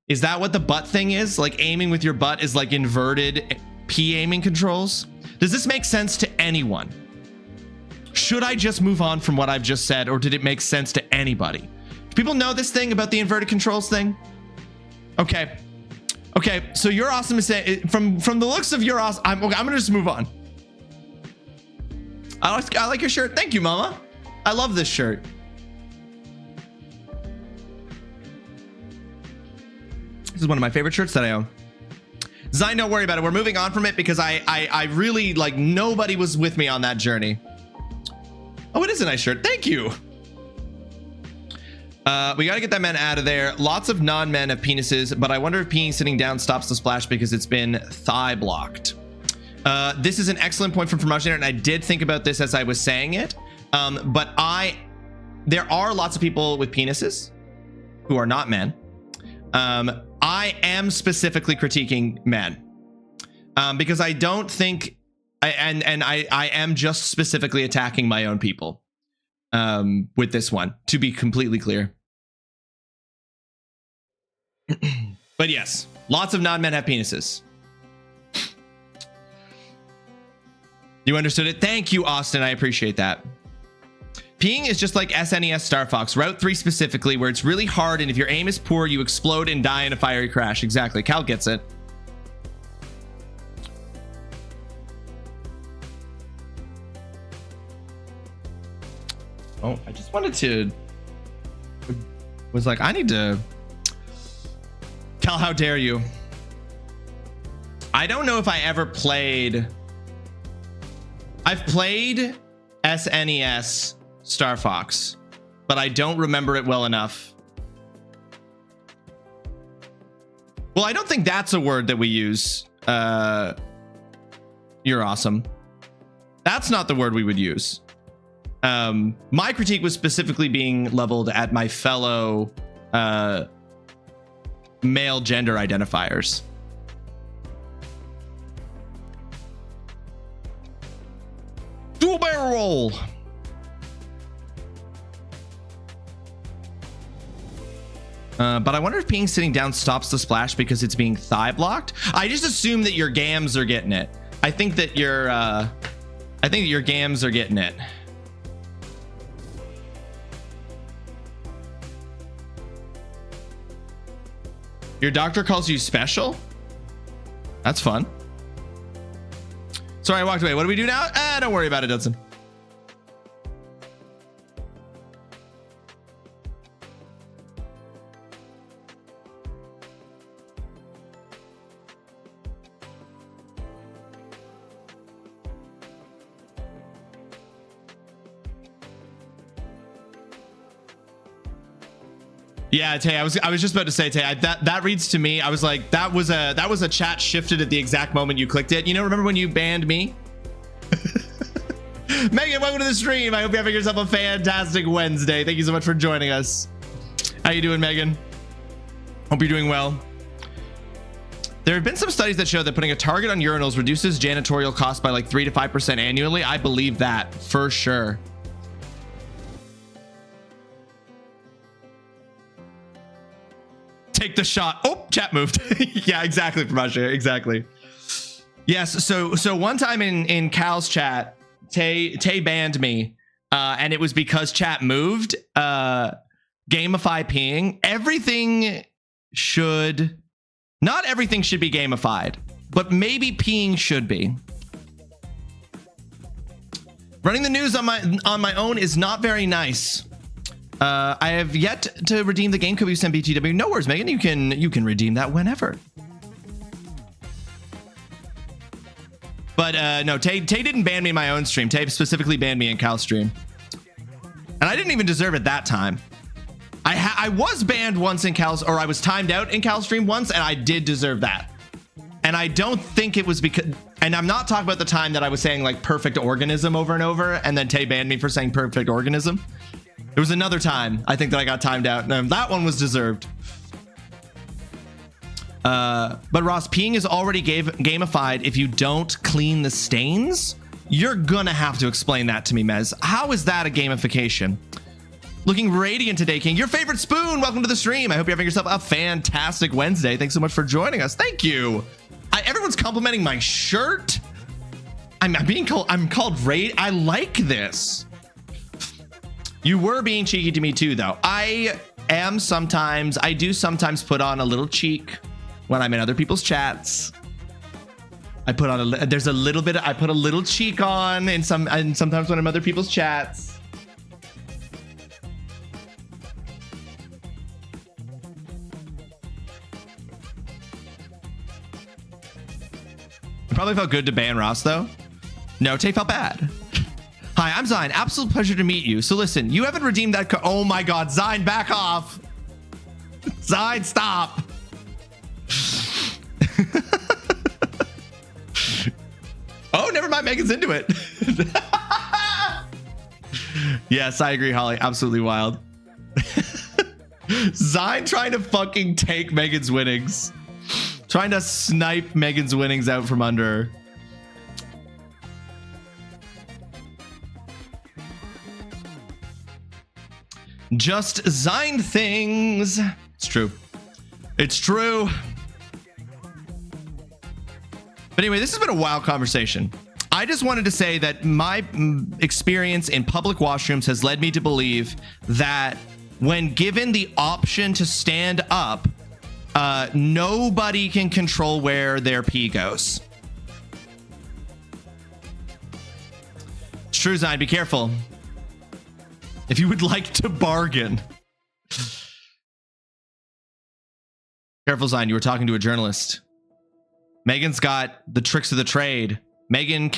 Is that what the butt thing is? Like aiming with your butt is like inverted pee aiming controls? Does this make sense to anyone? Should I just move on from what I've just said, or did it make sense to anybody? Do people know this thing about the inverted controls thing? Okay. Okay, so you're awesome to say from the looks of your awesome. I'm gonna just move on. I like your shirt. Thank you, Mama. I love this shirt. This is one of my favorite shirts that I own. Zine, don't worry about it. We're moving on from it because I really like nobody was with me on that journey. Oh, it is a nice shirt. Thank you. We got to get that man out of there. Lots of non-men have penises, but I wonder if peeing sitting down stops the splash because it's been thigh blocked. This is an excellent point from Promotion, and I did think about this as I was saying it. But there are lots of people with penises who are not men. I am specifically critiquing men because I don't think, I am just specifically attacking my own people with this one, to be completely clear. But yes, lots of non-men have penises. You understood it? Thank you, Austin. I appreciate that. Peeing is just like SNES Star Fox, Route 3 specifically, where it's really hard, and if your aim is poor, you explode and die in a fiery crash. Exactly. Cal gets it. Oh, I just wanted to... Was like, I need to... Cal, how dare you? I don't know if I ever played... I've played SNES Star Fox, but I don't remember it well enough. Well, I don't think that's a word that we use. You're awesome. That's not the word we would use. My critique was specifically being leveled at my fellow male gender identifiers. Dual barrel roll. But I wonder if being sitting down stops the splash because it's being thigh blocked. I just assume that your gams are getting it. I think that your gams are getting it. Your doctor calls you special? That's fun. Sorry, I walked away. What do we do now? Don't worry about it, Dudson. Yeah, Tay, I was just about to say, Tay, that reads to me. I was like, that was a chat shifted at the exact moment you clicked it. You know, remember when you banned me? Megan, welcome to the stream. I hope you're having yourself a fantastic Wednesday. Thank you so much for joining us. How you doing, Megan? Hope you're doing well. There have been some studies that show that putting a target on urinals reduces janitorial costs by like 3 to 5% annually. I believe that for sure. Take the shot. Oh, chat moved. Yeah, exactly, Pramasha. Exactly. Yes. So one time in Cal's chat, Tay banned me, and it was because chat moved. Gamify peeing. Not everything should be gamified, but maybe peeing should be. Running the news on my own is not very nice. I have yet to redeem the game code you sent BTW. No worries, Megan. You can redeem that whenever. But no, Tay didn't ban me in my own stream. Tay specifically banned me in Cal's stream, and I didn't even deserve it that time. I was banned once in Cal's, or I was timed out in Cal's stream once, and I did deserve that. And I don't think it was because, and I'm not talking about the time that I was saying like perfect organism over and over, and then Tay banned me for saying perfect organism. There was another time I think that I got timed out, and that one was deserved. But Ross, peeing is already gamified if you don't clean the stains. You're gonna have to explain that to me, Mez. How is that a gamification? Looking radiant today, King. Your favorite spoon. Welcome to the stream. I hope you're having yourself a fantastic Wednesday. Thanks so much for joining us. Thank you. Everyone's complimenting my shirt. I'm called Raid. I like this. You were being cheeky to me too, though. I do sometimes put on a little cheek when I'm in other people's chats. I put on I put a little cheek on and sometimes when I'm in other people's chats. It probably felt good to ban Ross though. No, Tay felt bad. Hi, I'm Zine. Absolute pleasure to meet you. So listen, you haven't redeemed that oh my god, Zine, back off. Zine, stop. Oh, never mind, Megan's into it. Yes, I agree, Holly. Absolutely wild. Zine trying to fucking take Megan's winnings. Trying to snipe Megan's winnings out from under her. Just Zine things. It's true. It's true. But anyway, this has been a wild conversation. I just wanted to say that my experience in public washrooms has led me to believe that when given the option to stand up, nobody can control where their pee goes. It's true, Zion, be careful. If you would like to bargain. Careful, Zion, you were talking to a journalist. Megan's got the tricks of the trade. Megan's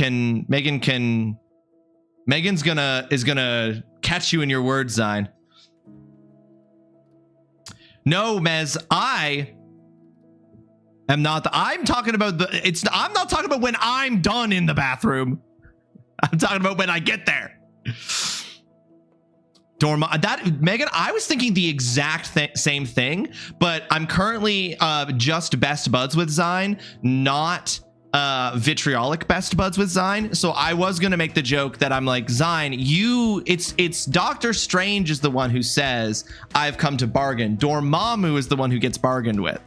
gonna catch you in your words, Zion. No, Mez, I am not I'm talking about I'm not talking about when I'm done in the bathroom. I'm talking about when I get there. Megan, I was thinking the exact same thing, but I'm currently just best buds with Zine, not vitriolic best buds with Zine. So I was gonna make the joke that I'm like, Zine, it's Doctor Strange is the one who says I've come to bargain. Dormammu is the one who gets bargained with.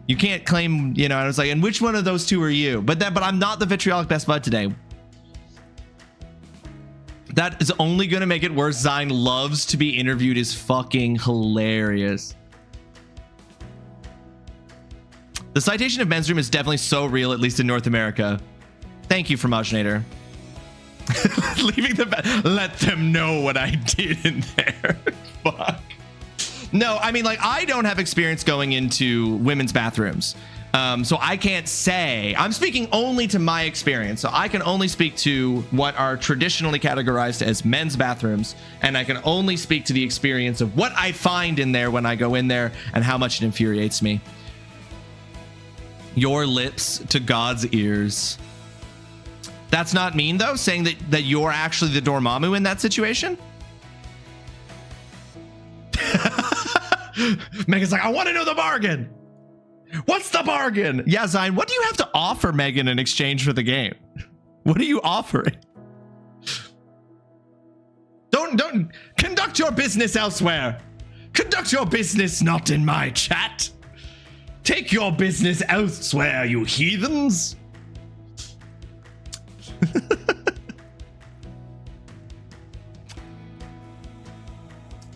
You can't claim, you know. I was like, and which one of those two are you? But I'm not the vitriolic best bud today. That is only going to make it worse. Zine loves to be interviewed is fucking hilarious. The citation of men's room is definitely so real, at least in North America. Thank you, Fromaginator. Leaving the let them know what I did in there. Fuck. No, I mean, like, I don't have experience going into women's bathrooms. So I can't say, I'm speaking only to my experience. So I can only speak to what are traditionally categorized as men's bathrooms. And I can only speak to the experience of what I find in there when I go in there and how much it infuriates me. Your lips to God's ears. That's not mean, though, saying that you're actually the Dormammu in that situation. Megan's like, I want to know the bargain. What's the bargain? Yeah, Zine, what do you have to offer Megan in exchange for the game? What are you offering? Don't conduct your business elsewhere. Conduct your business not in my chat. Take your business elsewhere, you heathens.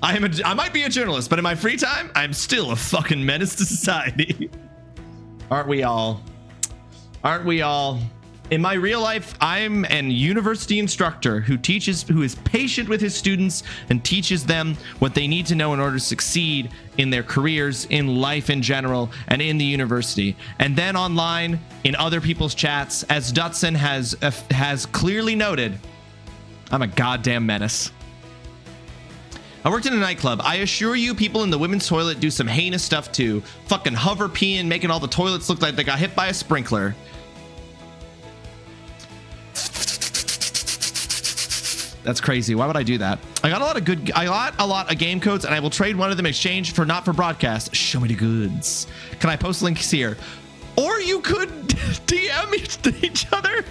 I might be a journalist, but in my free time, I'm still a fucking menace to society. Aren't we all? Aren't we all? In my real life, I'm an university instructor who is patient with his students and teaches them what they need to know in order to succeed in their careers, in life in general, and in the university. And then online, in other people's chats, as Dutson has clearly noted, I'm a goddamn menace. I worked in a nightclub. I assure you, people in the women's toilet do some heinous stuff too. Fucking hover peeing, making all the toilets look like they got hit by a sprinkler. That's crazy. Why would I do that? I got a lot of game codes, and I will trade one of them in exchange for not for broadcast. Show me the goods. Can I post links here? Or you could DM each other.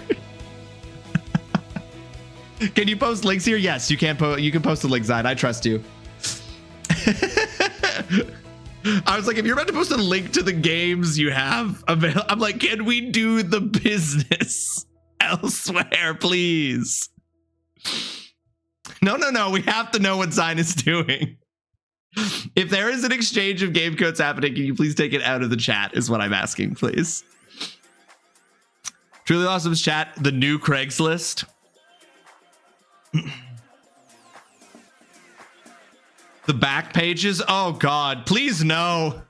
Can you post links here? Yes, you can. You can post a link, Zine. I trust you. I was like, if you're about to post a link to the games you have available, I'm like, can we do the business elsewhere, please? No. We have to know what Zine is doing. If there is an exchange of game codes happening, can you please take it out of the chat? Is what I'm asking, please. TrulyRawesome's chat, the new Craigslist. The back pages. Oh God, please no.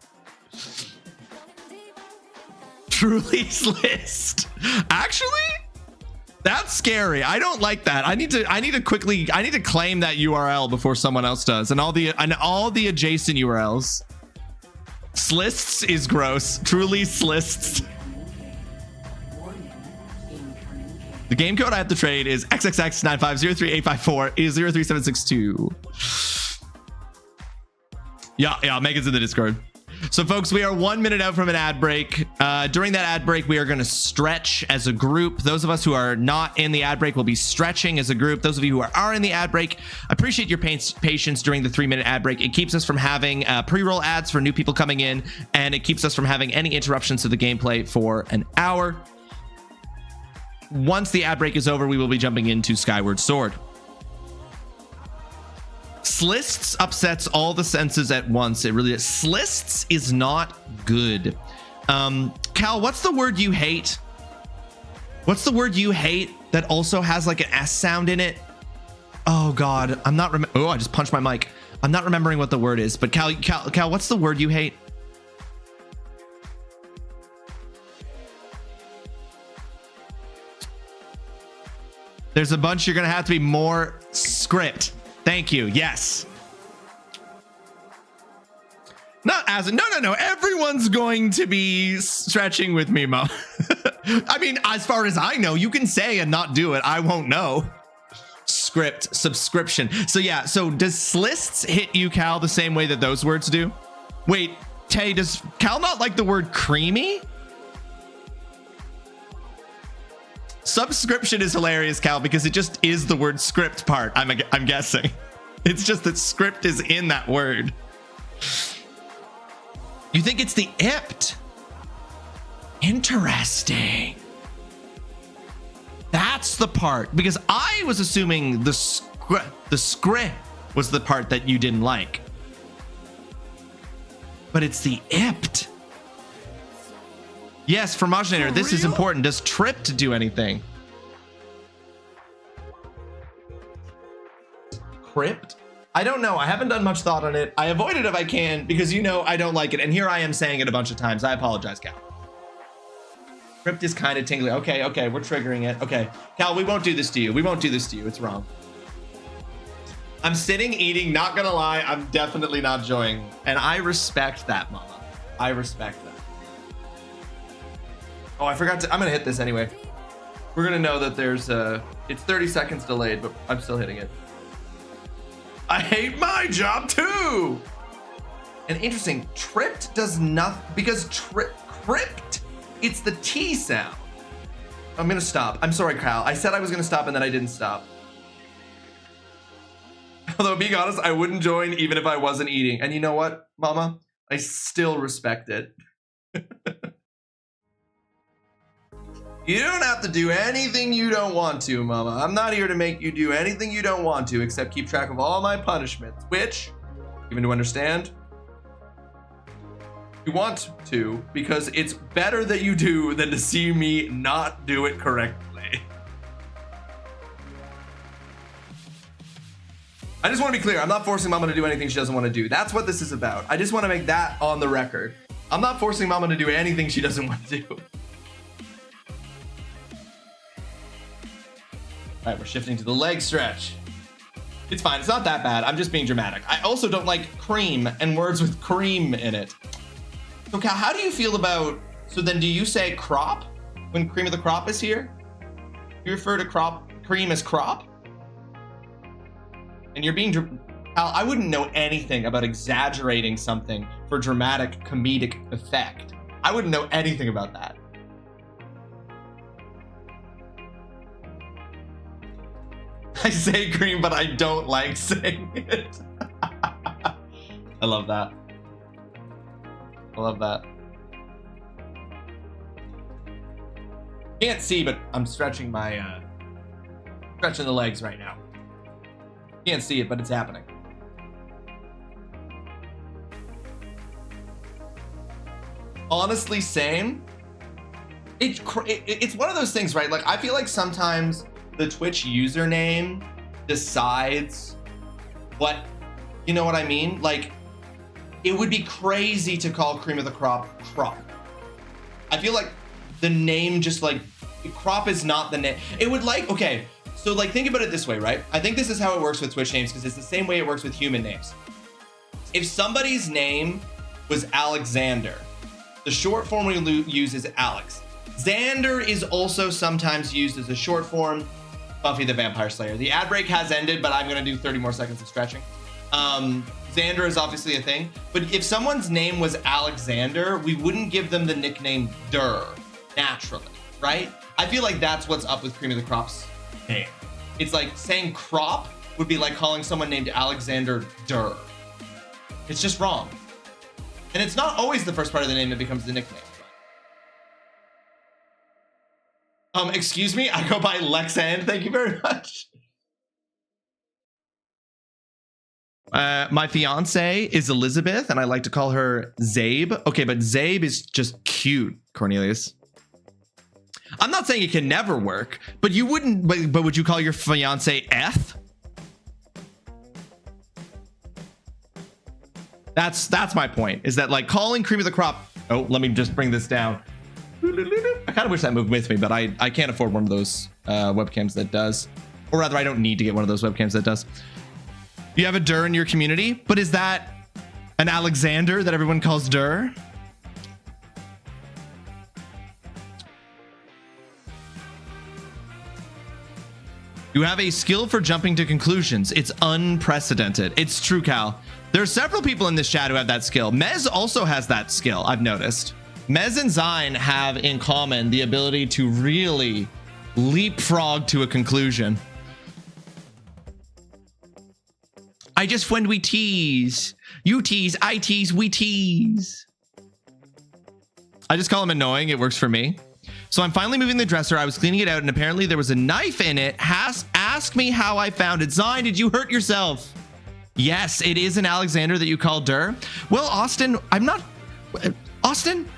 Truly's list. Actually, that's scary. I don't like that. I need to claim that URL before someone else does, and all the adjacent URLs. Slists is gross. Truly's lists. The game code I have to trade is XXX9503854 is 03762. Yeah, Megan's in the Discord. So folks, we are 1 minute out from an ad break. During that ad break, we are going to stretch as a group. Those of us who are not in the ad break will be stretching as a group. Those of you who are in the ad break, I appreciate your patience during the 3-minute ad break. It keeps us from having pre-roll ads for new people coming in, and it keeps us from having any interruptions to the gameplay for an hour. once the ad break is over, we will be jumping into Skyward Sword. Slists upsets all the senses at once. It really is. Slists is not good. Cal, what's the word you hate? What's the word you hate that also has like an S sound in it? Oh God, I'm not oh, I just punched my mic. I'm not remembering what the word is, but Cal, what's the word you hate? There's a bunch. You're gonna have to be more script. Thank you. Yes. Not as no. Everyone's going to be stretching with me, Mo. I mean, as far as I know, you can say and not do it. I won't know. Script subscription. So yeah. So does slists hit you, Cal, the same way that those words do? Wait, Tay, does Cal not like the word creamy? Subscription is hilarious, Cal, because it just is the word script part. I'm guessing. It's just that script is in that word. You think it's the ipt? Interesting. That's the part, because I was assuming the script was the part that you didn't like. But it's the ipt. Yes, Fromaginator, this is important. Does tripped do anything? Crypt? I don't know. I haven't done much thought on it. I avoid it if I can because you know I don't like it. And here I am saying it a bunch of times. I apologize, Cal. Crypt is kind of tingly. Okay, we're triggering it. Okay, Cal, we won't do this to you. We won't do this to you. It's wrong. I'm sitting, eating, not gonna lie. I'm definitely not enjoying. And I respect that, Mama. I respect that. Oh, I forgot to, I'm gonna hit this anyway. We're gonna know that there's it's 30 seconds delayed, but I'm still hitting it. I hate my job too. And interesting, tripped does nothing because crypt, it's the T sound. I'm gonna stop. I'm sorry, Kyle. I said I was gonna stop and then I didn't stop. Although being honest, I wouldn't join even if I wasn't eating. And you know what, Mama? I still respect it. You don't have to do anything you don't want to, Mama. I'm not here to make you do anything you don't want to, except keep track of all my punishments, which, even to understand, you want to, because it's better that you do than to see me not do it correctly. I just want to be clear. I'm not forcing Mama to do anything she doesn't want to do. That's what this is about. I just want to make that on the record. I'm not forcing Mama to do anything she doesn't want to do. All right, we're shifting to the leg stretch. It's fine. It's not that bad. I'm just being dramatic. I also don't like cream and words with cream in it. So, Cal, how do you feel about... So then do you say crop when cream of the crop is here? You refer to cream as crop? And you're being... Cal, I wouldn't know anything about exaggerating something for dramatic comedic effect. I wouldn't know anything about that. I say cream, but I don't like saying it. I love that. I love that. Can't see, but I'm stretching my stretching the legs right now. Can't see it, but it's happening. Honestly, same. It's one of those things, right? Like, I feel like sometimes the Twitch username decides what, you know what I mean? Like, it would be crazy to call cream of the crop. I feel like the name just like, crop is not the name. It would like, okay, so like think about it this way, right? I think this is how it works with Twitch names because it's the same way it works with human names. If somebody's name was Alexander, the short form we use is Alex. Xander is also sometimes used as a short form. Buffy the Vampire Slayer. The ad break has ended, but I'm gonna do 30 more seconds of stretching. Xander is obviously a thing, but if someone's name was Alexander, we wouldn't give them the nickname Durr naturally, right? I feel like that's what's up with cream of the crop's name. It's like saying crop would be like calling someone named Alexander Durr. It's just wrong. And it's not always the first part of the name that becomes the nickname. Excuse me, I go by Lexand. Thank you very much. My fiance is Elizabeth, and I like to call her Zabe. Okay, but Zabe is just cute, Cornelius. I'm not saying it can never work, but you wouldn't. But would you call your fiance Eth? That's my point. Is that like calling cream of the crop? Oh, let me just bring this down. I kind of wish that moved with me, but I can't afford one of those webcams that does. Or rather, I don't need to get one of those webcams that does. You have a Dur in your community, but is that an Alexander that everyone calls Dur? You have a skill for jumping to conclusions. It's unprecedented. It's true, Cal. There are several people in this chat who have that skill. Mez also has that skill, I've noticed. Mez and Zine have in common the ability to really leapfrog to a conclusion. I just when we tease. You tease, I tease, we tease. I just call him annoying. It works for me. So I'm finally moving the dresser. I was cleaning it out and apparently there was a knife in it. Ask me how I found it. Zine, did you hurt yourself? Yes, it is an Alexander that you call Dur. Well, Austin, I'm not... Austin?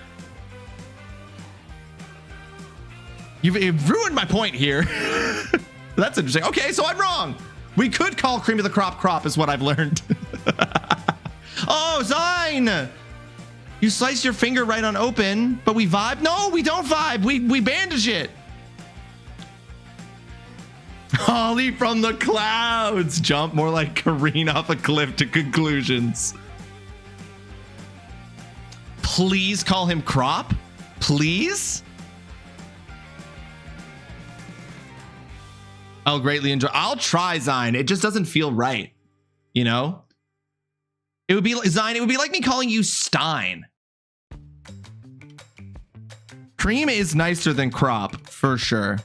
You've ruined my point here. That's interesting. Okay, so I'm wrong. We could call cream of the crop is what I've learned. Oh, Zine! You slice your finger right on open, but we vibe? No, we don't vibe. We bandage it. Holly from the clouds. Jump more like careen off a cliff to conclusions. Please call him Crop. Please? I'll greatly enjoy. I'll try, Zine. It just doesn't feel right. You know? It would be Zine. It would be like me calling you Stein. Cream is nicer than Crop for sure.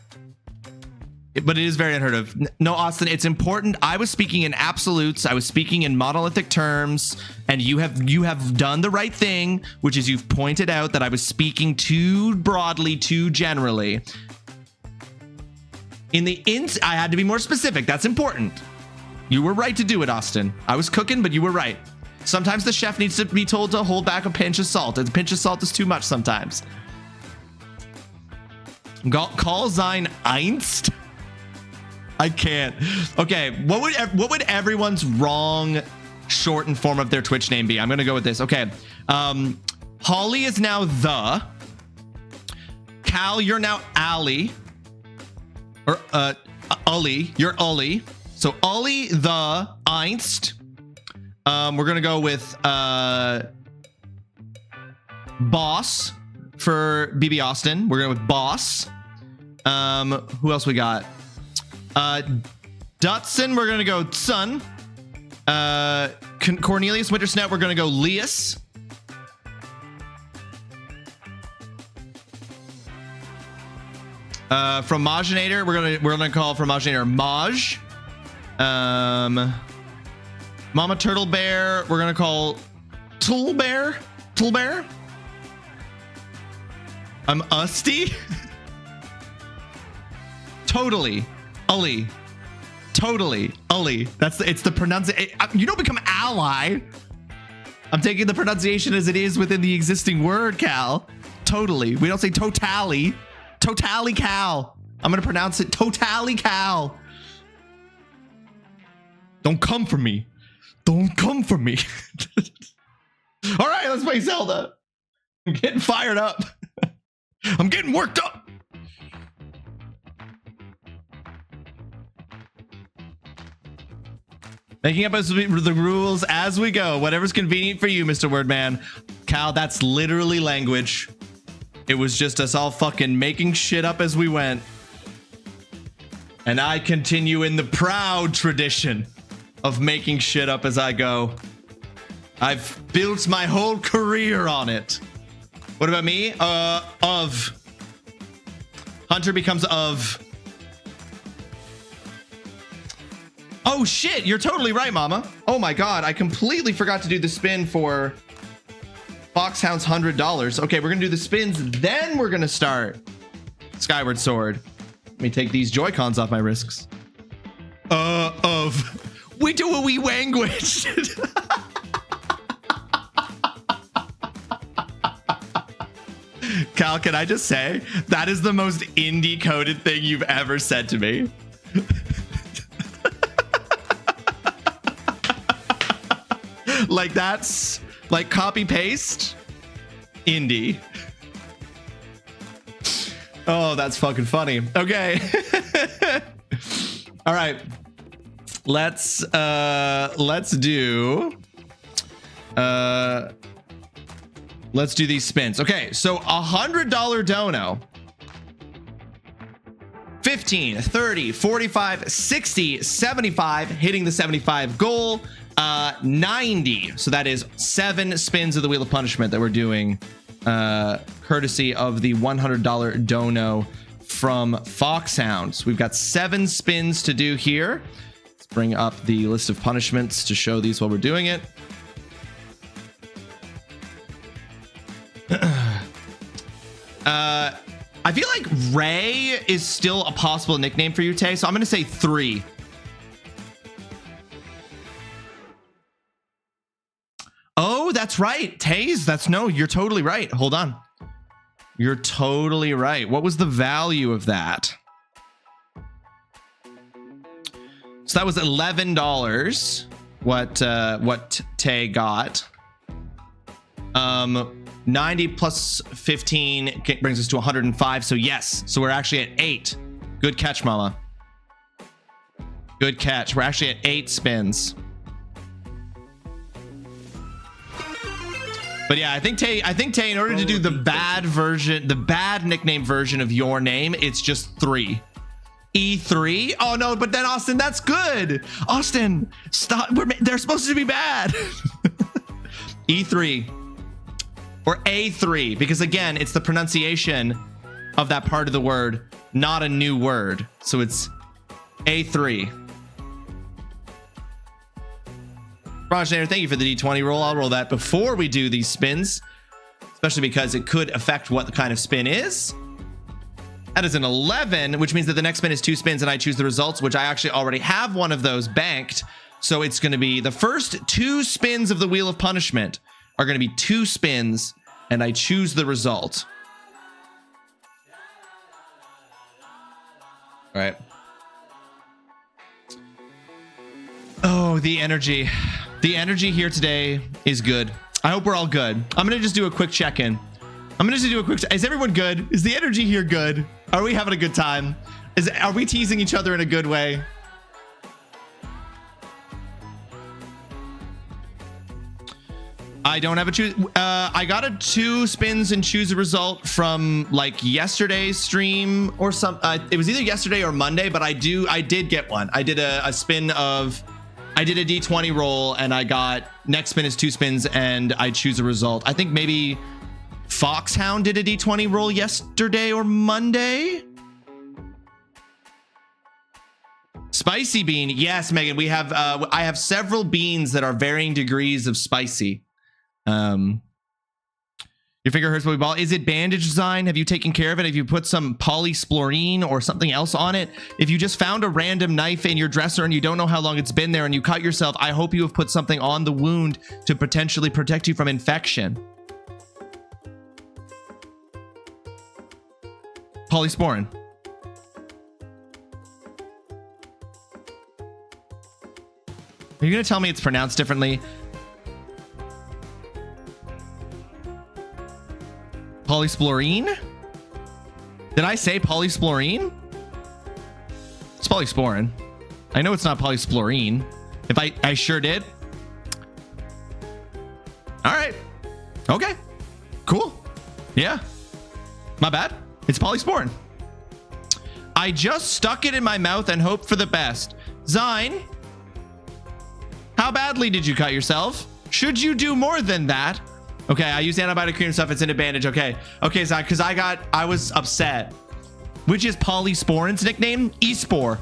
But it is very unheard of. No, Austin, it's important. I was speaking in absolutes. I was speaking in monolithic terms, and you have done the right thing, which is you've pointed out that I was speaking too broadly, too generally. I had to be more specific. That's important. You were right to do it, Austin. I was cooking, but you were right. Sometimes the chef needs to be told to hold back a pinch of salt. A pinch of salt is too much sometimes. Call Zine Einst? I can't. Okay, what would everyone's wrong shortened form of their Twitch name be? I'm gonna go with this. Okay, Holly is now the. Cal, you're now Ali. Or Ully, you're Ully. So Ully the Einst. We're gonna go with Boss for BB Austin. We're going with Boss. Who else we got? Dutson, we're gonna go Sun. Cornelius Wintersnout, we're gonna go Leas. From Majinator, we're gonna call from Majinator Maj. Mama Turtle Bear, we're gonna call Tool Bear. I'm Usty. Totally. Ully. Totally. Ully. It's the pronunciation. You don't become ally. I'm taking the pronunciation as it is within the existing word, Cal. Totally. We don't say totally. Totally Cal. I'm going to pronounce it totally Cal. Don't come for me. Don't come for me. All right, let's play Zelda. I'm getting fired up. I'm getting worked up. Making up the rules as we go. Whatever's convenient for you, Mr. Wordman. Cal, that's literally language. It was just us all fucking making shit up as we went. And I continue in the proud tradition of making shit up as I go. I've built my whole career on it. What about me? Of. Hunter becomes of. Oh shit, you're totally right, Mama. Oh my god, I completely forgot to do the spin for Foxhound's $100. Okay, we're gonna do the spins, then we're gonna start Skyward Sword. Let me take these Joy-Cons off my wrists. We do a wee language. Cal, can I just say that is the most indie coded thing you've ever said to me? Like that's like copy paste indie. Oh, that's fucking funny. Okay. All right. Let's do these spins. Okay, so $100 dono. 15, 30, 45, 60, 75, hitting the 75 goal. 90. So that is 7 spins of the Wheel of Punishment that we're doing, courtesy of the $100 dono from Foxhound. So we've got 7 spins to do here. Let's bring up the list of punishments to show these while we're doing it. I feel like Ray is still a possible nickname for you, Tay, so I'm going to say 3. Oh, that's right. Taze, you're totally right. Hold on. You're totally right. What was the value of that? So that was $11. What Tay got. 90 plus 15 brings us to 105. So yes. So we're actually at 8. Good catch, Mama. Good catch. We're actually at 8 spins. But yeah, I think Tay, in order to do the bad nickname version of your name, it's just 3. E3. Oh no, but then Austin, that's good. Austin, stop. They're supposed to be bad. E3 or A3, because again, it's the pronunciation of that part of the word, not a new word. So it's A3. Progenitor, thank you for the D20 roll. I'll roll that before we do these spins, especially because it could affect what the kind of spin is. That is an 11, which means that the next spin is 2 spins and I choose the results, which I actually already have one of those banked. So it's going to be the first 2 spins of the Wheel of Punishment are going to be 2 spins and I choose the result. All right. Oh, the energy. The energy here today is good. I hope we're all good. I'm going to just do a quick check-in. Is everyone good? Is the energy here good? Are we having a good time? Are we teasing each other in a good way? I don't have a choose. I got a 2 spins and choose a result from like yesterday's stream or some. It was either yesterday or Monday, but I did get one. I did a spin of. I did a D20 roll and I got next spin is 2 spins and I choose a result. I think maybe Foxhound did a D20 roll yesterday or Monday. Spicy bean. Yes, Megan, we have I have several beans that are varying degrees of spicy. Your finger hurts when we ball. Is it bandage design? Have you taken care of it? Have you put some polysplorine or something else on it? If you just found a random knife in your dresser and you don't know how long it's been there and you cut yourself, I hope you have put something on the wound to potentially protect you from infection. Polysporin. Are you going to tell me it's pronounced differently? Polysplorine? Did I say polysplorine? It's polysporin. I know it's not polysporine. If I sure did. All right. Okay. Cool. Yeah. My bad. It's polysporin. I just stuck it in my mouth and hoped for the best. Zine, how badly did you cut yourself? Should you do more than that? Okay, I used antibiotic cream stuff. It's in a bandage. Okay, Zine, because I was upset. Which is polysporin's nickname? E-spore.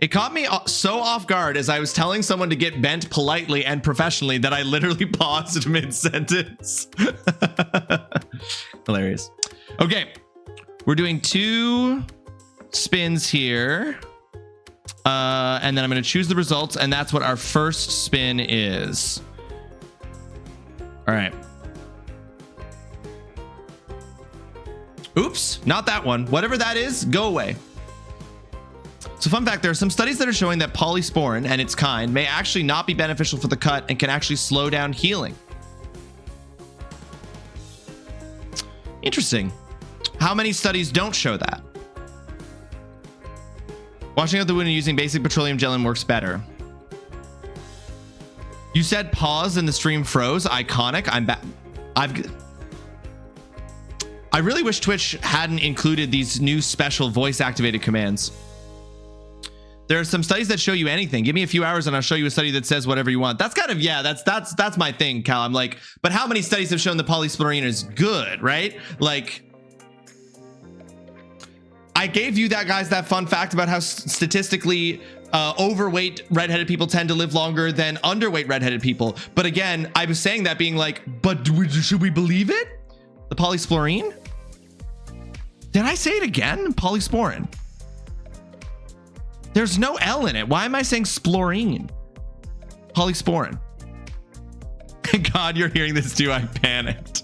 It caught me so off guard as I was telling someone to get bent politely and professionally that I literally paused mid-sentence. Hilarious. Okay, we're doing 2 spins here. And then I'm going to choose the results, and that's what our first spin is. All right. Oops, not that one. Whatever that is, go away. So fun fact, there are some studies that are showing that polysporin and its kind may actually not be beneficial for the cut and can actually slow down healing. Interesting. How many studies don't show that? Washing out the wound and using basic petroleum gelin works better. You said pause and the stream froze. Iconic. I'm back. I really wish Twitch hadn't included these new special voice activated commands. There are some studies that show you anything. Give me a few hours and I'll show you a study that says whatever you want. That's kind of, yeah, that's my thing, Cal. I'm like, but how many studies have shown the polysporin is good, right? Like, I gave you that fun fact about how statistically overweight redheaded people tend to live longer than underweight redheaded people. But again, I was saying that being like, but should we believe it? The polysporin? Did I say it again? Polysporin. There's no L in it. Why am I saying splorine? Polysporin. God, you're hearing this too. I panicked.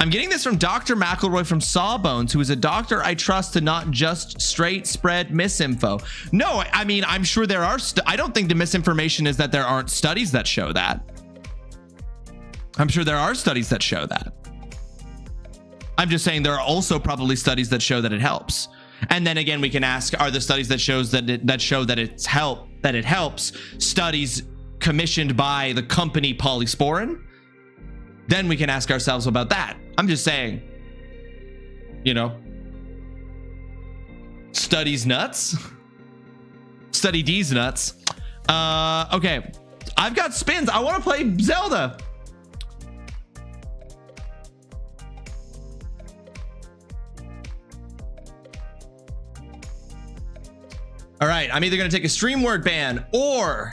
I'm getting this from Dr. McElroy from Sawbones, who is a doctor I trust to not just straight spread misinfo. No, I mean, I'm sure there are. I don't think the misinformation is that there aren't studies that show that. I'm sure there are studies that show that. I'm just saying there are also probably studies that show that it helps. And then again, we can ask, are the studies that show that it helps studies commissioned by the company Polysporin? Then we can ask ourselves about that. I'm just saying, you know, studies nuts. Study D's nuts. Okay, I've got spins. I want to play Zelda. All right, I'm either going to take a stream word ban or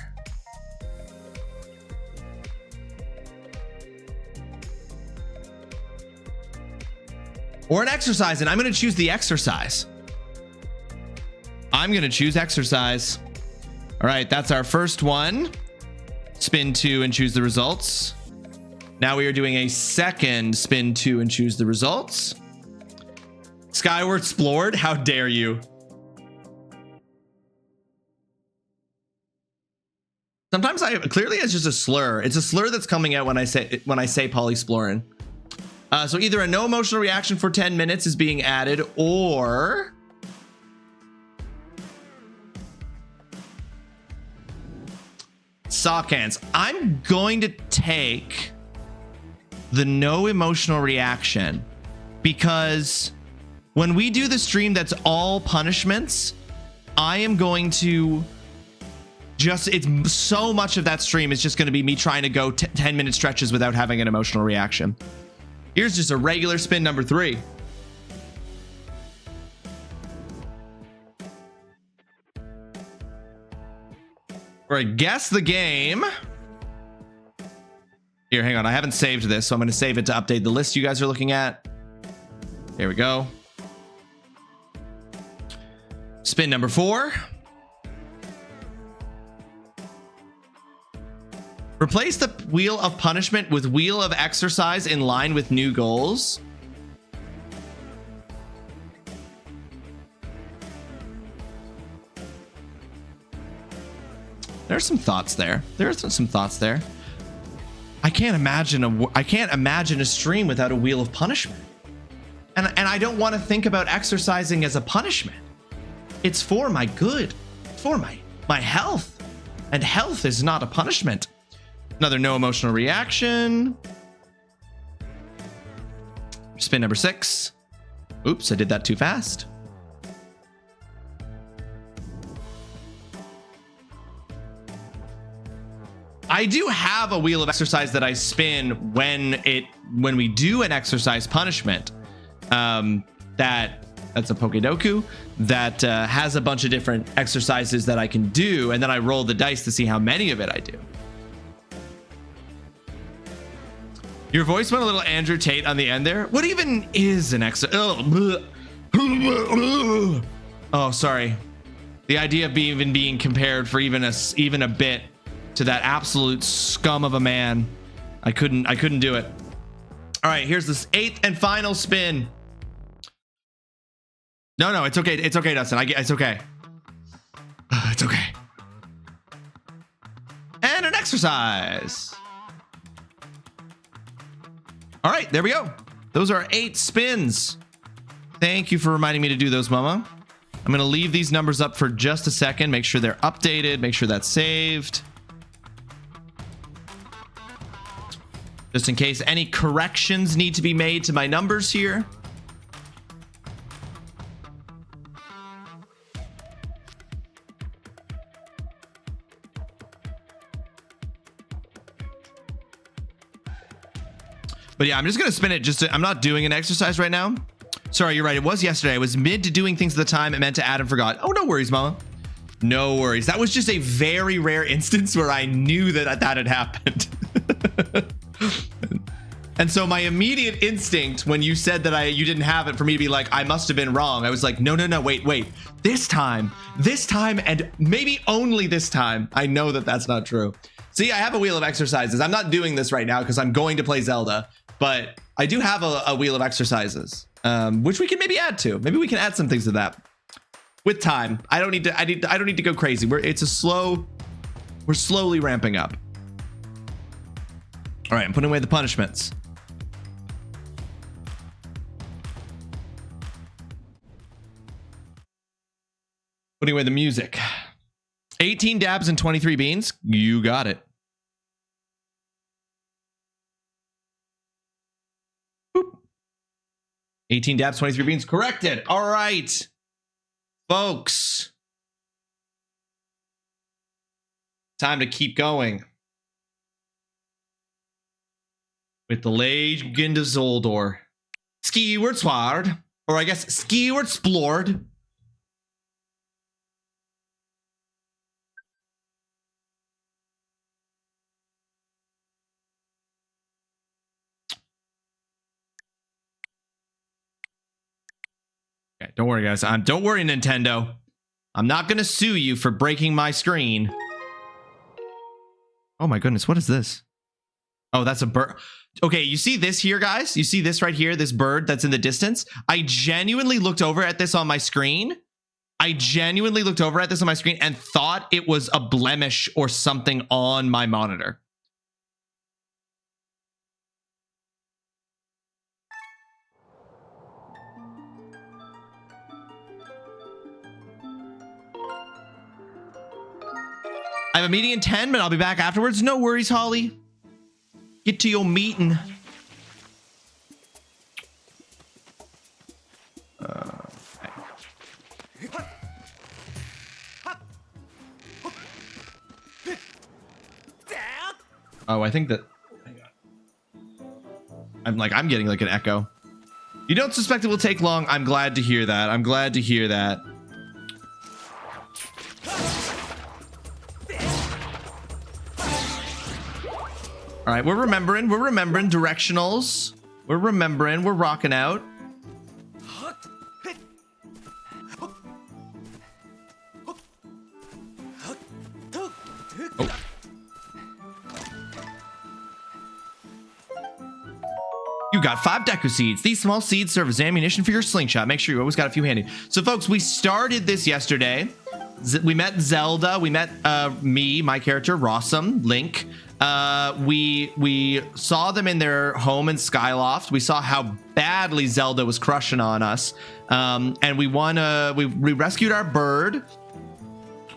an exercise, and I'm going to choose the exercise. I'm going to choose exercise. All right, that's our first one. Spin 2 and choose the results. Now we are doing a second spin 2 and choose the results. Skyward explored. How dare you? Sometimes clearly it's just a slur. It's a slur that's coming out when I say polysporin. So either a no emotional reaction for 10 minutes is being added, or sock hands. I'm going to take the no emotional reaction because when we do the stream that's all punishments, I am going to it's so much of that stream is just going to be me trying to go 10-minute stretches without having an emotional reaction. Here's just a regular spin number 3. All right, guess the game. Here, hang on. I haven't saved this, so I'm going to save it to update the list you guys are looking at. There we go. Spin number 4. Replace the wheel of punishment with wheel of exercise in line with new goals. There's some thoughts there. There's some thoughts there. I can't imagine a stream without a wheel of punishment. And I don't want to think about exercising as a punishment. It's for my good, for my health. And health is not a punishment. Another no emotional reaction. Spin number 6. Oops, I did that too fast. I do have a wheel of exercise that I spin when we do an exercise punishment. That's a Pokedoku that has a bunch of different exercises that I can do, and then I roll the dice to see how many of it I do. Your voice went a little Andrew Tate on the end there. What even is an extra? Oh, sorry. The idea of even being compared for even a bit to that absolute scum of a man. I couldn't do it. All right, here's this 8th and final spin. No, it's okay. It's okay, Dustin. It's okay. It's okay. And an exercise. All right, there we go. Those are 8 spins. Thank you for reminding me to do those, Mama. I'm going to leave these numbers up for just a second. Make sure they're updated. Make sure that's saved. Just in case any corrections need to be made to my numbers here. But yeah, I'm just going to spin it. I'm not doing an exercise right now. Sorry, you're right. It was yesterday. I was mid to doing things at the time. It meant to add and forgot. Oh, no worries, Mama. No worries. That was just a very rare instance where I knew that had happened. And so my immediate instinct when you said that you didn't have it for me to be like, I must have been wrong. I was like, no, wait. This time, and maybe only this time, I know that that's not true. See, I have a wheel of exercises. I'm not doing this right now because I'm going to play Zelda, but I do have a wheel of exercises, which we can maybe add to. Maybe we can add some things to that with time. I don't need to go crazy. We're slowly ramping up. All right, I'm putting away the punishments. Putting away the music. 18 dabs and 23 beans. You got it. Boop. 18 dabs, 23 beans. Corrected. All right, folks. Time to keep going. With the Legend of Zoldor. Skyward Sword. Or I guess Skyward Splord. Okay, don't worry, guys. Don't worry, Nintendo. I'm not going to sue you for breaking my screen. Oh my goodness, what is this? Oh, that's a bird. Okay, you see this here, guys? You see this right here, this bird that's in the distance? I genuinely looked over at this on my screen. And thought it was a blemish or something on my monitor. I have a meeting in 10, but I'll be back afterwards. No worries, Holly. Get to your meeting. Okay. Oh, I think that... I'm getting like an echo. You don't suspect it will take long. I'm glad to hear that. All right, we're remembering directionals. We're rocking out. Oh. You got 5 Deku seeds. These small seeds serve as ammunition for your slingshot. Make sure you always got a few handy. So folks, we started this yesterday. We met Zelda. We met my character, Rawesome, Link. We saw them in their home in Skyloft. We saw how badly Zelda was crushing on us. And we rescued our bird.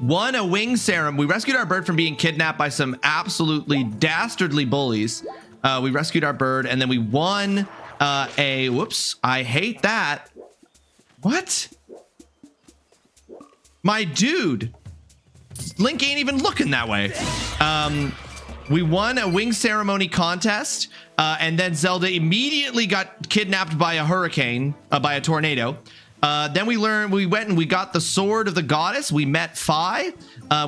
Won a wing serum. We rescued our bird from being kidnapped by some absolutely dastardly bullies. We rescued our bird, and then we won whoops, I hate that. What? My dude. Link ain't even looking that way. We won a wing ceremony contest, and then Zelda immediately got kidnapped by a hurricane, by a tornado. Then we went and we got the sword of the goddess. We met Fi.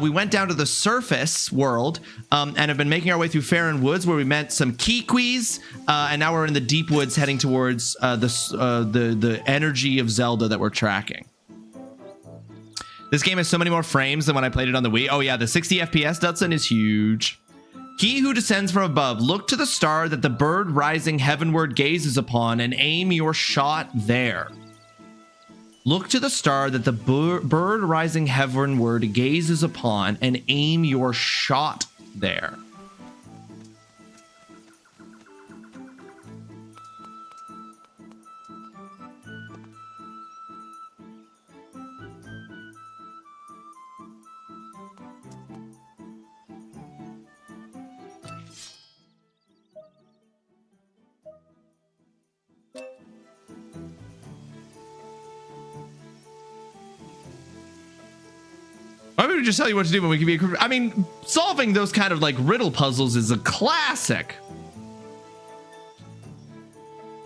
We went down to the surface world and have been making our way through Farron Woods, where we met some Kikwis, and now we're in the deep woods heading towards the energy of Zelda that we're tracking. This game has so many more frames than when I played it on the Wii. Oh yeah, the 60 FPS, Dutson, is huge. He who descends from above, look to the star that the bird rising heavenward gazes upon and aim your shot there. Look to the star that the bird rising heavenward gazes upon and aim your shot there. Why would we just tell you what to do when we can be I mean, solving those kind of like riddle puzzles is a classic.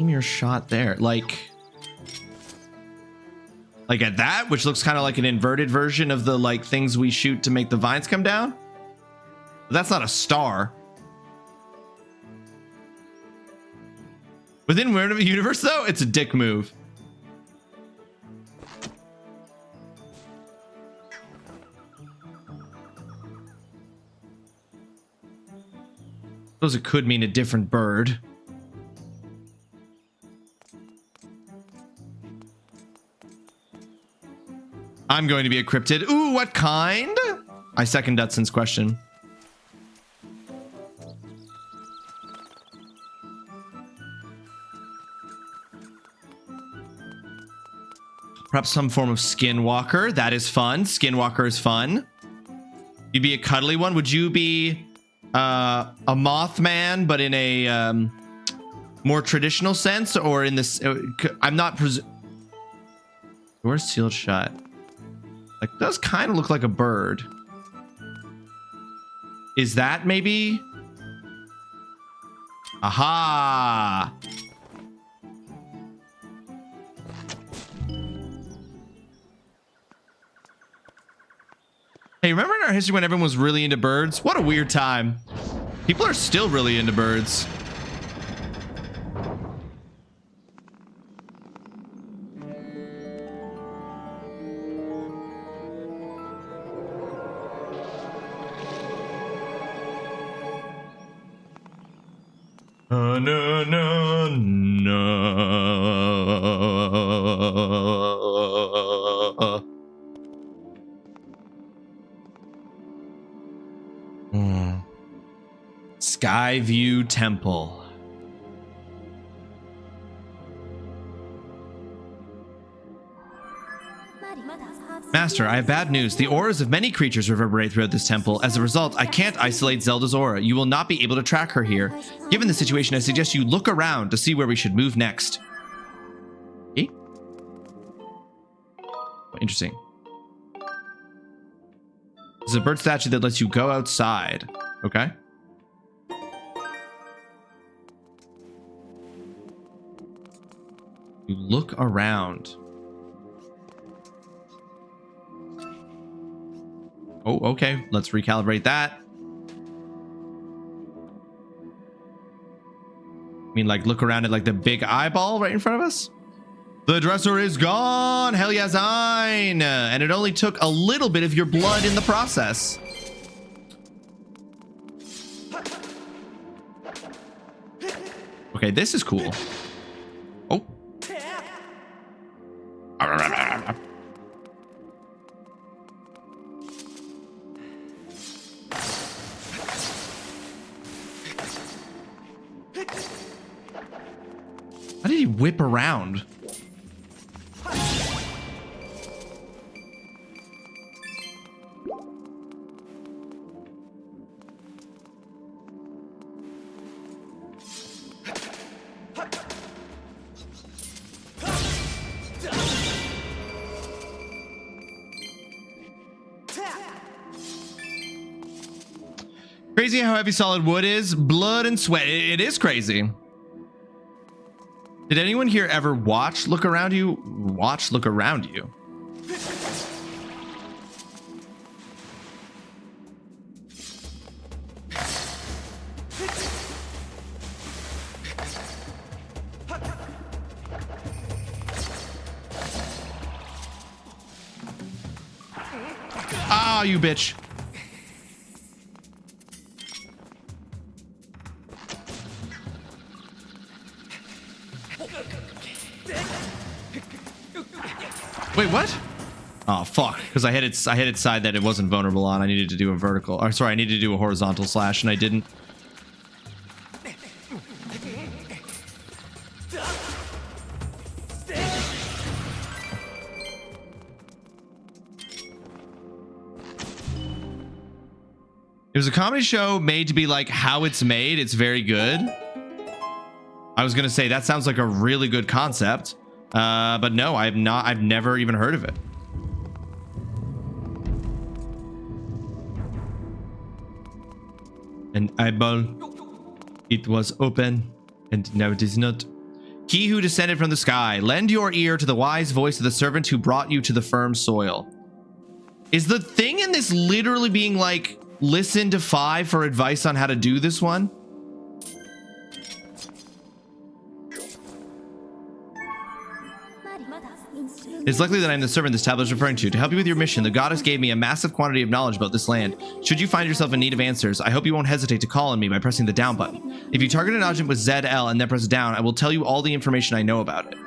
Aim your shot there. Like at that, which looks kind of like an inverted version of the like things we shoot to make the vines come down. That's not a star. Within Word of the Universe, though, it's a dick move. Suppose it could mean a different bird. I'm going to be a cryptid. Ooh, what kind? I second Dutson's question. Perhaps some form of skinwalker. That is fun. Skinwalker is fun. You'd be a cuddly one. Would you be a Mothman, but in a more traditional sense, or in this? I'm not. Door's sealed shut. Like, does kind of look like a bird. Is that maybe? Aha! Hey, remember in our history when everyone was really into birds? What a weird time. People are still really into birds. No, no, no. Skyview Temple. Master, I have bad news. The auras of many creatures reverberate throughout this temple. As a result, I can't isolate Zelda's aura. You will not be able to track her here. Given the situation, I suggest you look around to see where we should move next. Okay. Interesting. There's a bird statue that lets you go outside. Okay. You look around. Oh, okay. Let's recalibrate that. I mean, like, look around at, like, the big eyeball right in front of us. The dresser is gone. Hell yeah, Zine. And it only took a little bit of your blood in the process. Okay, this is cool. Oh. How did he whip around? Crazy how heavy solid wood is. Blood and sweat. It is crazy. Did anyone here ever watch Look Around You? Watch Look Around You. Ah, you bitch. Wait, what? Oh, fuck. Because I hit its side that it wasn't vulnerable on. I needed to do a vertical. Or sorry, I needed to do a horizontal slash, and I didn't. It was a comedy show made to be like how it's made. It's very good. I was gonna say that sounds like a really good concept, but no, I've never even heard of it. An eyeball. It was open, and now it is not. He who descended from the sky, lend your ear to the wise voice of the servant who brought you to the firm soil. Is the thing in this literally being like, listen to 5 for advice on how to do this one? It's likely that I'm the servant this tablet is referring to. To help you with your mission, the goddess gave me a massive quantity of knowledge about this land. Should you find yourself in need of answers, I hope you won't hesitate to call on me by pressing the down button. If you target an object with ZL and then press down, I will tell you all the information I know about it.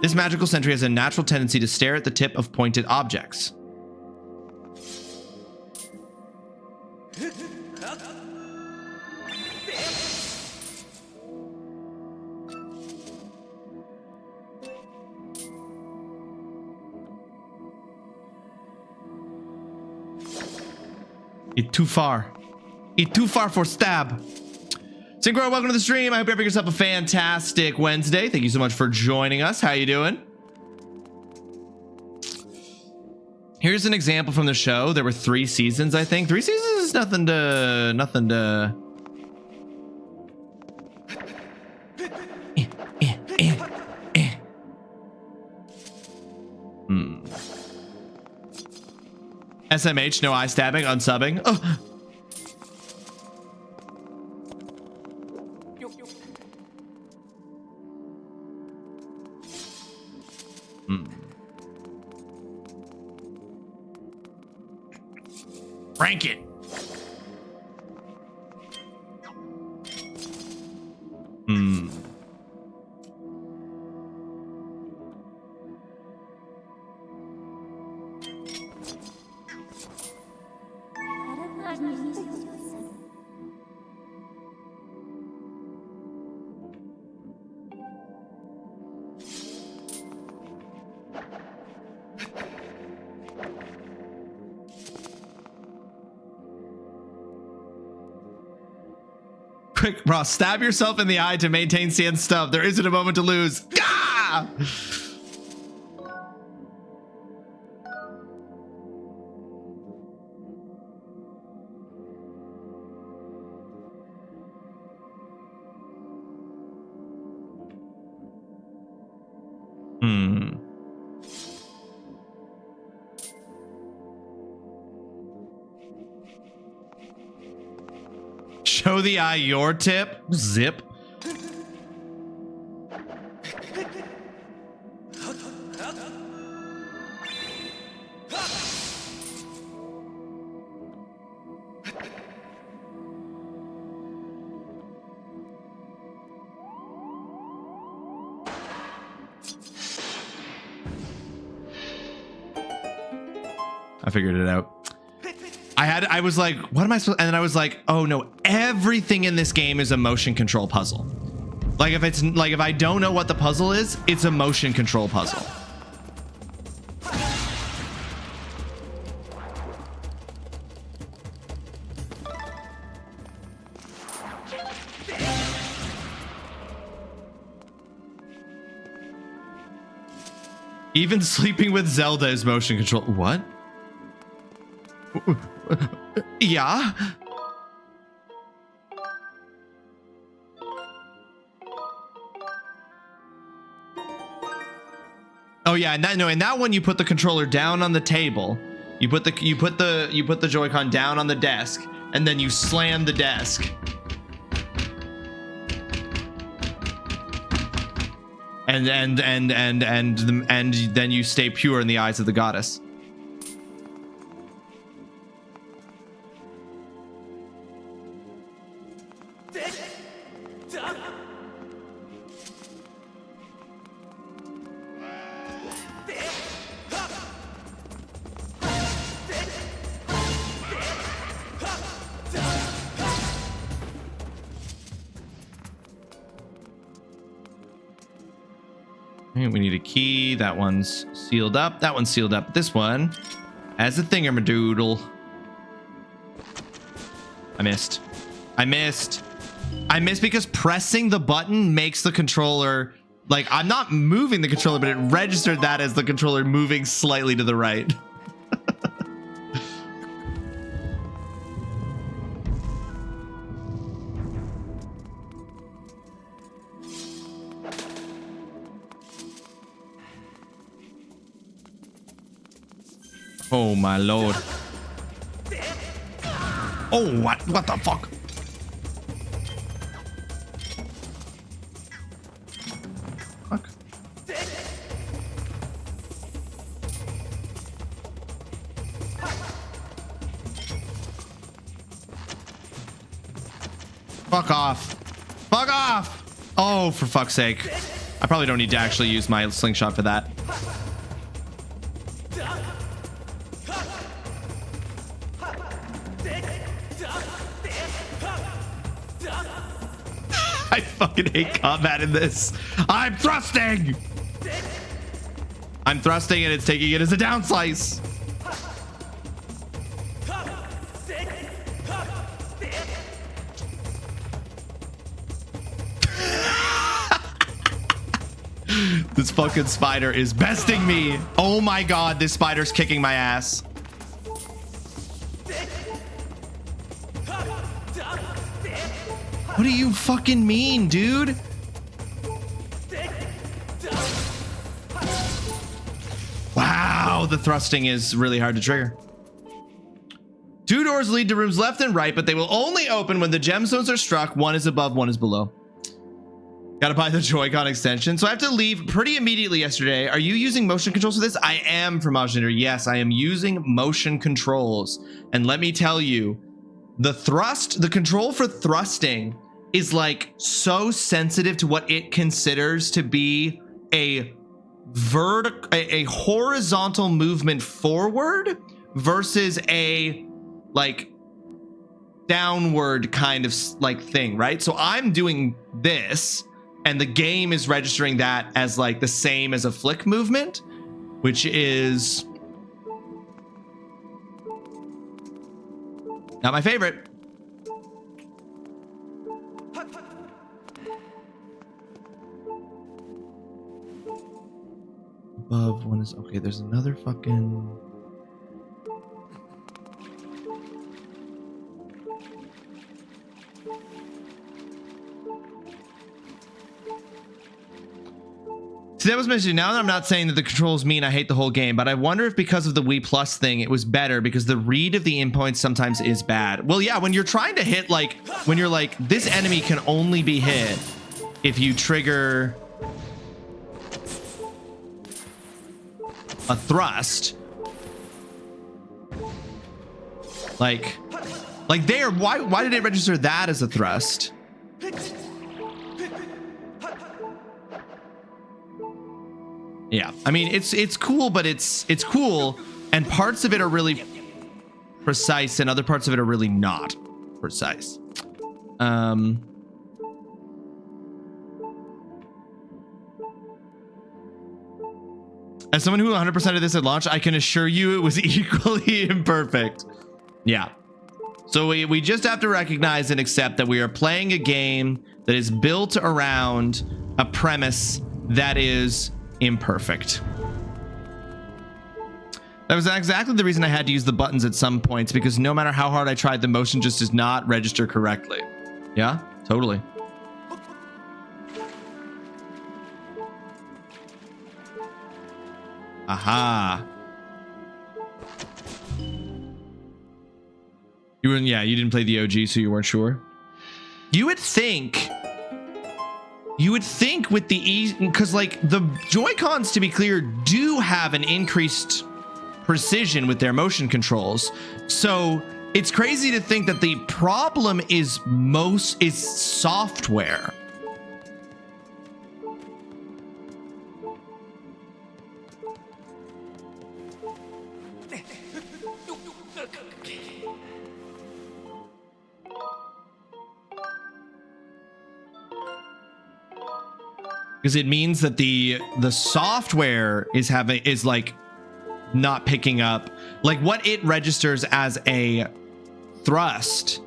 This magical sentry has a natural tendency to stare at the tip of pointed objects. It's too far. It's too far for stab. Synchro, welcome to the stream. I hope you're having yourself a fantastic Wednesday. Thank you so much for joining us. How you doing? Here's an example from the show. There were 3 seasons, I think. 3 seasons is nothing to... SMH, no eye stabbing, unsubbing. Oh. Rank it. Quick, Ross, stab yourself in the eye to maintain sand stub. There isn't a moment to lose. Gah! Show the eye your tip. Zip. I figured it out. I was like, what am I supposed, and then I was like, oh no, everything in this game is a motion control puzzle. Like if I don't know what the puzzle is, it's a motion control puzzle. Even sleeping with Zelda is motion control. What? Yeah. Oh yeah, and that one you put the controller down on the table. You put the Joy-Con down on the desk, and then you slam the desk. And then you stay pure in the eyes of the goddess. We need a key. That one's sealed up. That one's sealed up. This one has a thingamadoodle. I missed because pressing the button makes the controller, like, I'm not moving the controller, but it registered that as the controller moving slightly to the right. Oh my lord. Oh, what the fuck? Fuck. Fuck off. Fuck off. Oh, for fuck's sake. I probably don't need to actually use my slingshot for that. I fucking hate combat in this. I'm thrusting and it's taking it as a down slice. This fucking spider is besting me. Oh my god, this spider's kicking my ass. What do you fucking mean, dude? Wow, the thrusting is really hard to trigger. 2 doors lead to rooms left and right, but they will only open when the gemstones are struck. One is above, one is below. Gotta buy the Joy-Con extension. So I have to leave pretty immediately yesterday. Are you using motion controls for this? I am, for Majinator. Yes, I am using motion controls. And let me tell you, the control for thrusting is like so sensitive to what it considers to be a horizontal movement forward versus a like downward kind of like thing, right? So I'm doing this and the game is registering that as like the same as a flick movement, which is not my favorite. Above one is okay. There's another fucking. See, that was mentioned. Now that I'm not saying that the controls mean I hate the whole game, but I wonder if because of the Wii Plus thing, it was better because the read of the endpoints sometimes is bad. Well, yeah, when you're trying to hit, like, when you're like, this enemy can only be hit if you trigger a thrust. Like there, why did it register that as a thrust? Yeah, I mean, it's cool, but it's cool, and parts of it are really precise, and other parts of it are really not precise. As someone who 100%ed this at launch, I can assure you it was equally imperfect. Yeah. So we just have to recognize and accept that we are playing a game that is built around a premise that is imperfect. That was exactly the reason I had to use the buttons at some points, because no matter how hard I tried, the motion just does not register correctly. Yeah, totally. Aha. Yeah, you didn't play the OG, so you weren't sure. You would think with the ease, because like the Joy-Cons, to be clear, do have an increased precision with their motion controls. So it's crazy to think that the problem is software. Because it means that the software is like not picking up like what it registers as a thrust.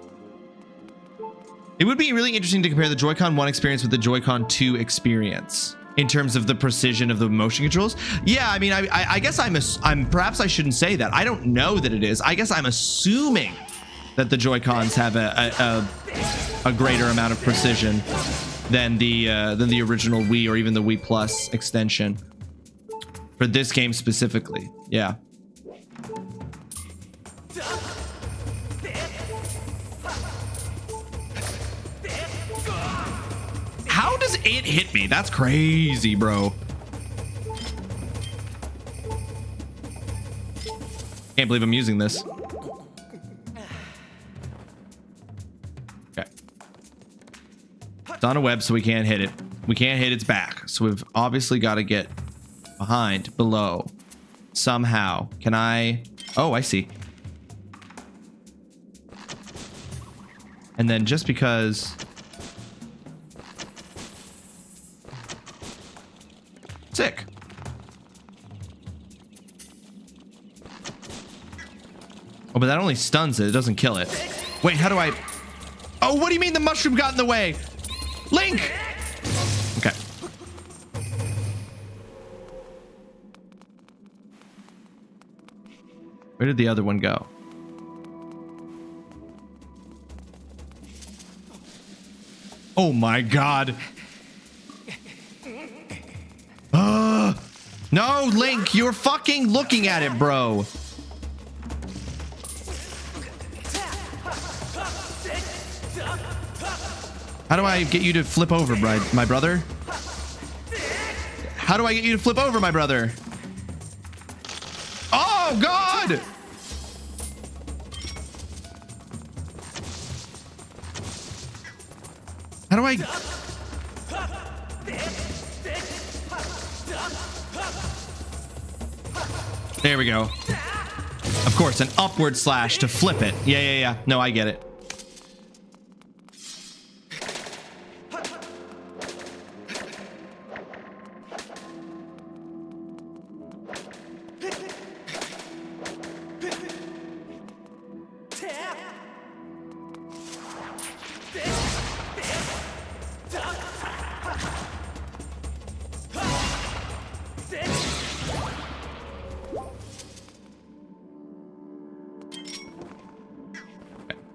It would be really interesting to compare the Joy-Con 1 experience with the Joy-Con 2 experience in terms of the precision of the motion controls. Yeah, I mean, I guess I'm perhaps I shouldn't say that. I don't know that it is. I guess I'm assuming that the Joy-Cons have a greater amount of precision than the original Wii or even the Wii Plus extension for this game specifically. Yeah. How does it hit me? That's crazy, bro. Can't believe I'm using this. Okay. It's on a web, so we can't hit it. We can't hit its back. So we've obviously got to get behind, below. Somehow. Can I? Oh, I see. And then just because... Sick. Oh, but that only stuns it. It doesn't kill it. Wait, how do I... Oh, what do you mean the mushroom got in the way? Link! Okay. Where did the other one go? Oh my god. No, Link, you're fucking looking at it, bro. How do I get you to flip over, my brother? How do I get you to flip over, my brother? Oh, God! How do I... There we go. Of course, an upward slash to flip it. Yeah. No, I get it.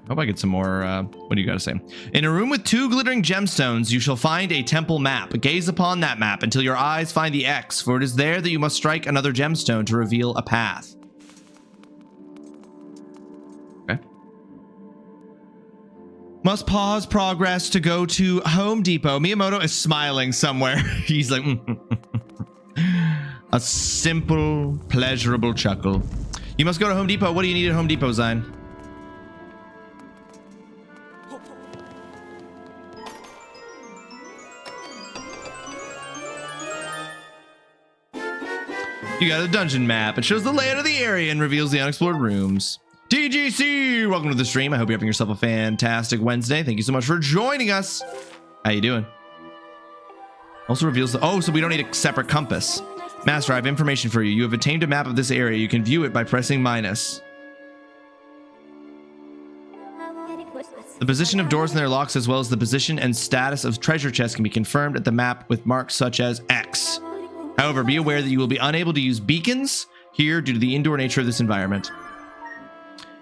Hope I get some more. What do you got to say? In a room with 2 glittering gemstones, you shall find a temple map. Gaze upon that map until your eyes find the X, for it is there that you must strike another gemstone to reveal a path. Okay. Must pause progress to go to Home Depot. Miyamoto is smiling somewhere. He's like, a simple, pleasurable chuckle. You must go to Home Depot. What do you need at Home Depot, Zine? You got a dungeon map. It shows the layout of the area and reveals the unexplored rooms. TGC, welcome to the stream. I hope you're having yourself a fantastic Wednesday. Thank you so much for joining us. How you doing? Also reveals the... Oh, so we don't need a separate compass. Master, I have information for you. You have obtained a map of this area. You can view it by pressing minus. The position of doors and their locks, as well as the position and status of treasure chests, can be confirmed at the map with marks such as X. However, be aware that you will be unable to use beacons here due to the indoor nature of this environment.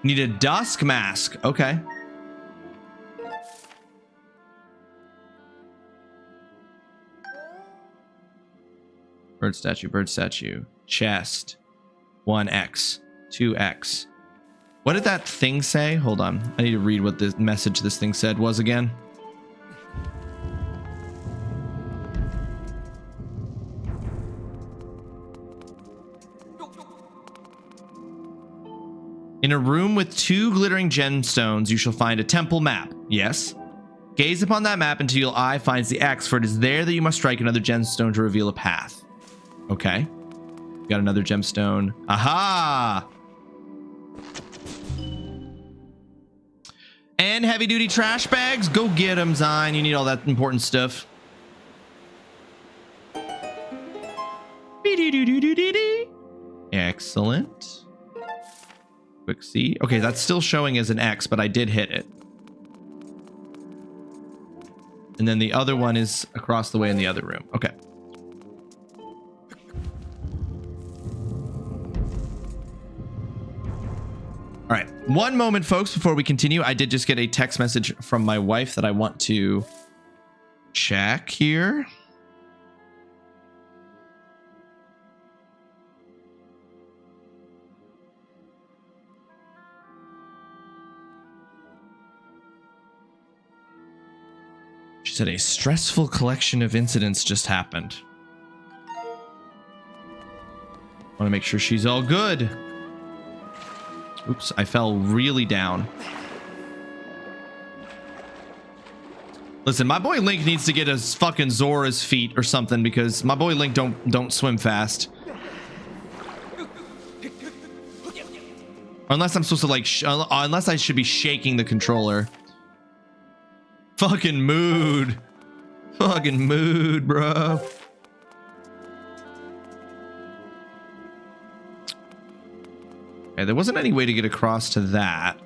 Need a dusk mask. Okay. Bird statue, bird statue. chest. 1x. 2x. What did that thing say? Hold on. I need to read what the message this thing said was again. In a room with 2 glittering gemstones, you shall find a temple map. Yes. Gaze upon that map until your eye finds the X, for it is there that you must strike another gemstone to reveal a path. Okay. Got another gemstone. Aha! And heavy-duty trash bags. Go get them, Zine. You need all that important stuff. Excellent. Quick C. Okay, that's still showing as an X, but I did hit it. And then the other one is across the way in the other room. Okay. All right. One moment, folks, before we continue. I did just get a text message from my wife that I want to check here. She said a stressful collection of incidents just happened. Want to make sure she's all good. Oops, I fell really down. Listen, my boy Link needs to get his fucking Zora's feet or something, because my boy Link don't swim fast. Unless I'm supposed to like, unless I should be shaking the controller. Fucking mood. Fucking mood, bro. Okay, there wasn't any way to get across to that.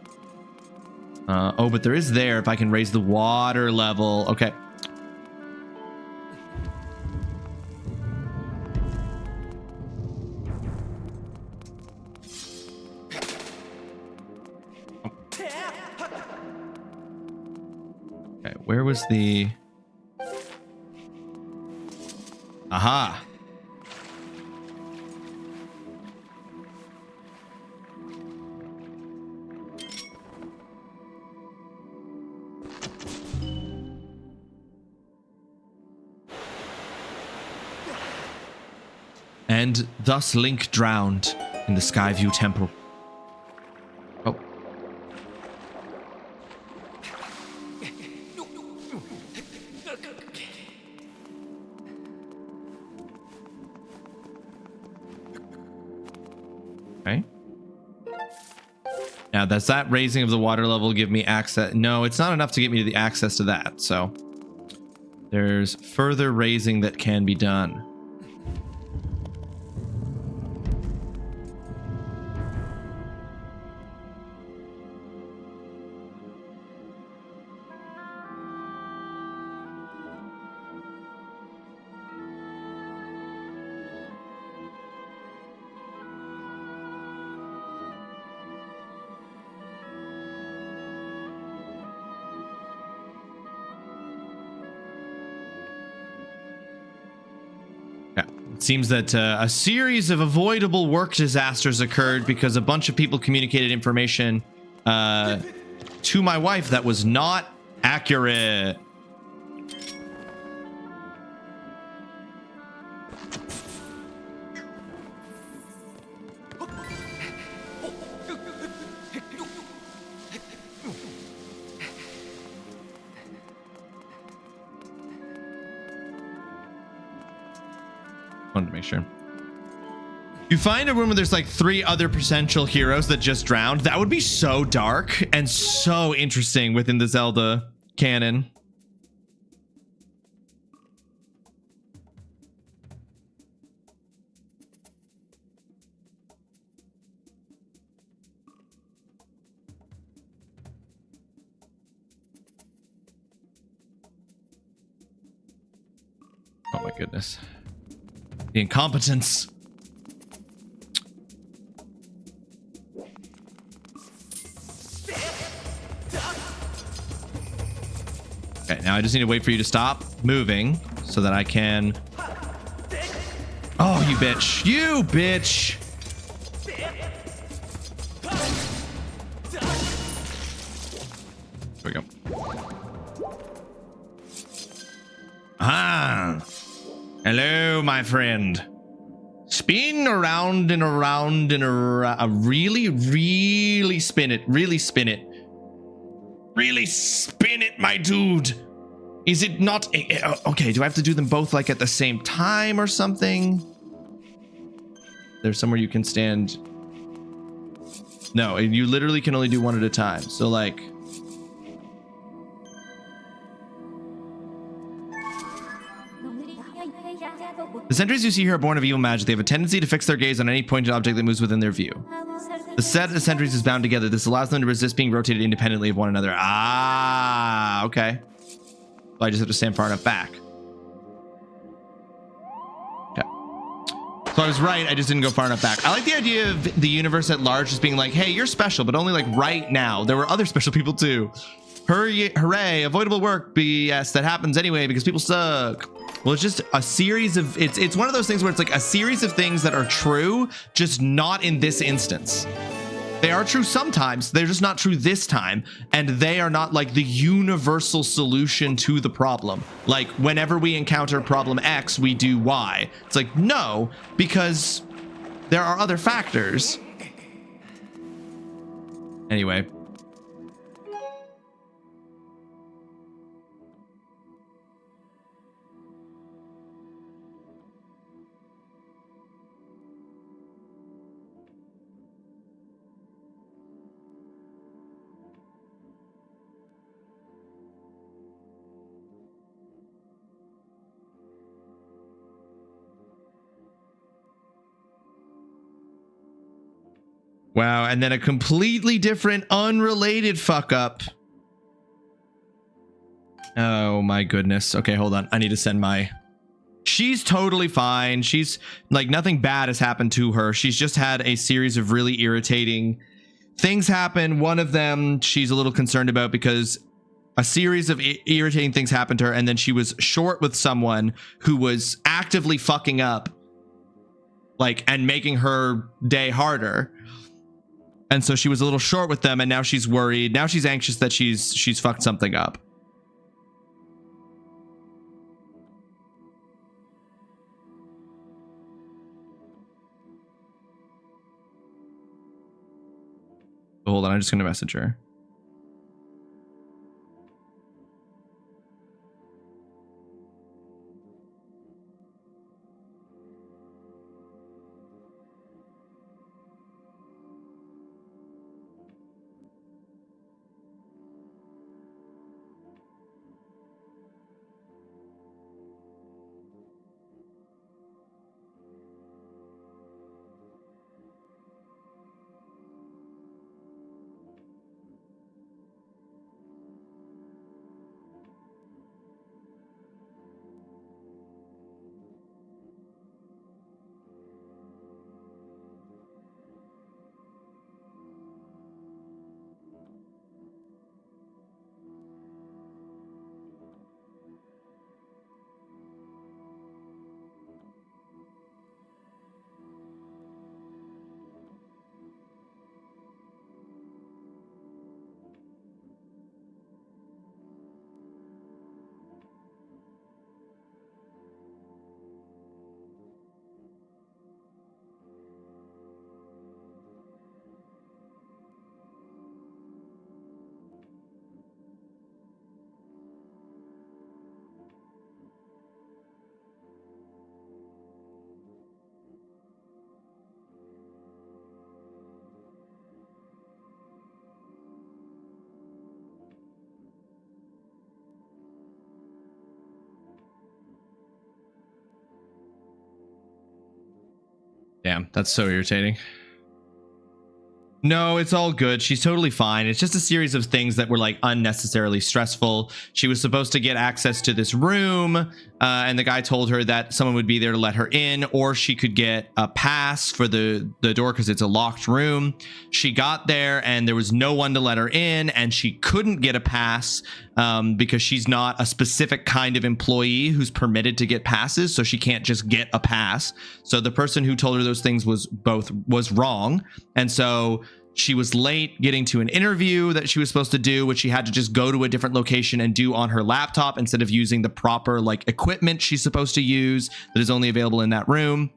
Oh, but there is there if I can raise the water level. Okay. Okay, where was the... Aha. And thus Link drowned in the Skyview Temple. Oh. Okay. Now, does that raising of the water level give me access? No, it's not enough to get me to the access to that. So there's further raising that can be done. Seems that a series of avoidable work disasters occurred because a bunch of people communicated information to my wife that was not accurate. Wanted to make sure. You find a room where there's like 3 other potential heroes that just drowned. That would be so dark and so interesting within the Zelda canon. Oh my goodness. The incompetence. Okay, now I just need to wait for you to stop moving so that I can... Oh, you bitch. You bitch. There we go. Ah. Hello, my friend. Spin around and around and around. Really, really spin it. Really spin it. Really spin it, my dude. Is it not okay? Do I have to do them both like at the same time or something? There's somewhere you can stand. No, you literally can only do one at a time. So like, the sentries you see here are born of evil magic. They have a tendency to fix their gaze on any pointed object that moves within their view. The set of sentries is bound together. This allows them to resist being rotated independently of one another. Ah, okay. I just have to stand far enough back. Okay. So I was right. I just didn't go far enough back. I like the idea of the universe at large just being like, hey, you're special, but only like right now. There were other special people too. Hooray, avoidable work BS that happens anyway because people suck. Well, it's just a series of, it's one of those things where it's like a series of things that are true, just not in this instance. They are true sometimes, they're just not true this time, and they are not like the universal solution to the problem. Like whenever we encounter problem X, we do Y. It's like, no, because there are other factors. Anyway. Wow, and then a completely different, unrelated fuck up. Oh my goodness. Okay, hold on. I need to send my... She's totally fine. She's like, nothing bad has happened to her. She's just had a series of really irritating things happen. One of them she's a little concerned about because a series of irritating things happened to her, and then she was short with someone who was actively fucking up, like, and making her day harder. And so she was a little short with them, and now she's worried. Now she's anxious that she's fucked something up. Hold on, I'm just gonna message her. Damn, that's so irritating. No, it's all good. She's totally fine. It's just a series of things that were like unnecessarily stressful. She was supposed to get access to this room, and the guy told her that someone would be there to let her in, or she could get a pass for the door because it's a locked room. She got there and there was no one to let her in, and she couldn't get a pass because she's not a specific kind of employee who's permitted to get passes, so she can't just get a pass. So the person who told her those things was wrong, and so she was late getting to an interview that she was supposed to do, which she had to just go to a different location and do on her laptop instead of using the proper like equipment she's supposed to use that is only available in that room.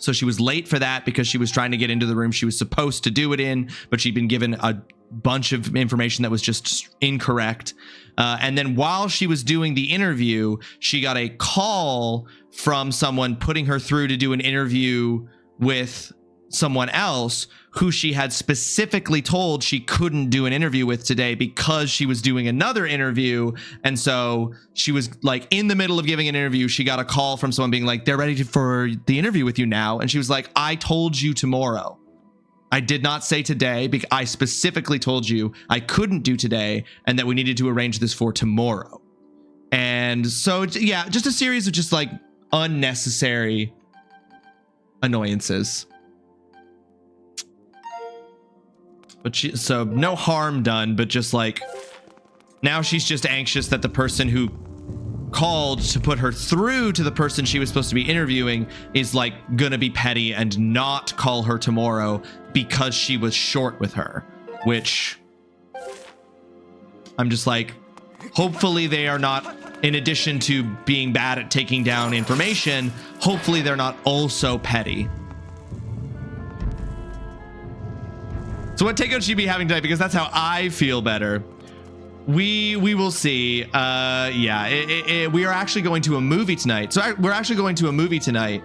So she was late for that because she was trying to get into the room she was supposed to do it in, but she'd been given a bunch of information that was just incorrect. And then while she was doing the interview, she got a call from someone putting her through to do an interview with someone else who she had specifically told she couldn't do an interview with today because she was doing another interview. And so she was like in the middle of giving an interview, she got a call from someone being like, they're ready for the interview with you now. And she was like, I told you tomorrow. I did not say today because I specifically told you I couldn't do today and that we needed to arrange this for tomorrow. And so, yeah, just a series of just like unnecessary annoyances. But so no harm done, but just like now she's just anxious that the person who called to put her through to the person she was supposed to be interviewing is like gonna be petty and not call her tomorrow because she was short with her, which I'm just like, hopefully they are not, in addition to being bad at taking down information, hopefully they're not also petty. So what takeout should you be having tonight? Because that's how I feel better. We will see. Yeah, we are actually going to a movie tonight. So we're actually going to a movie tonight.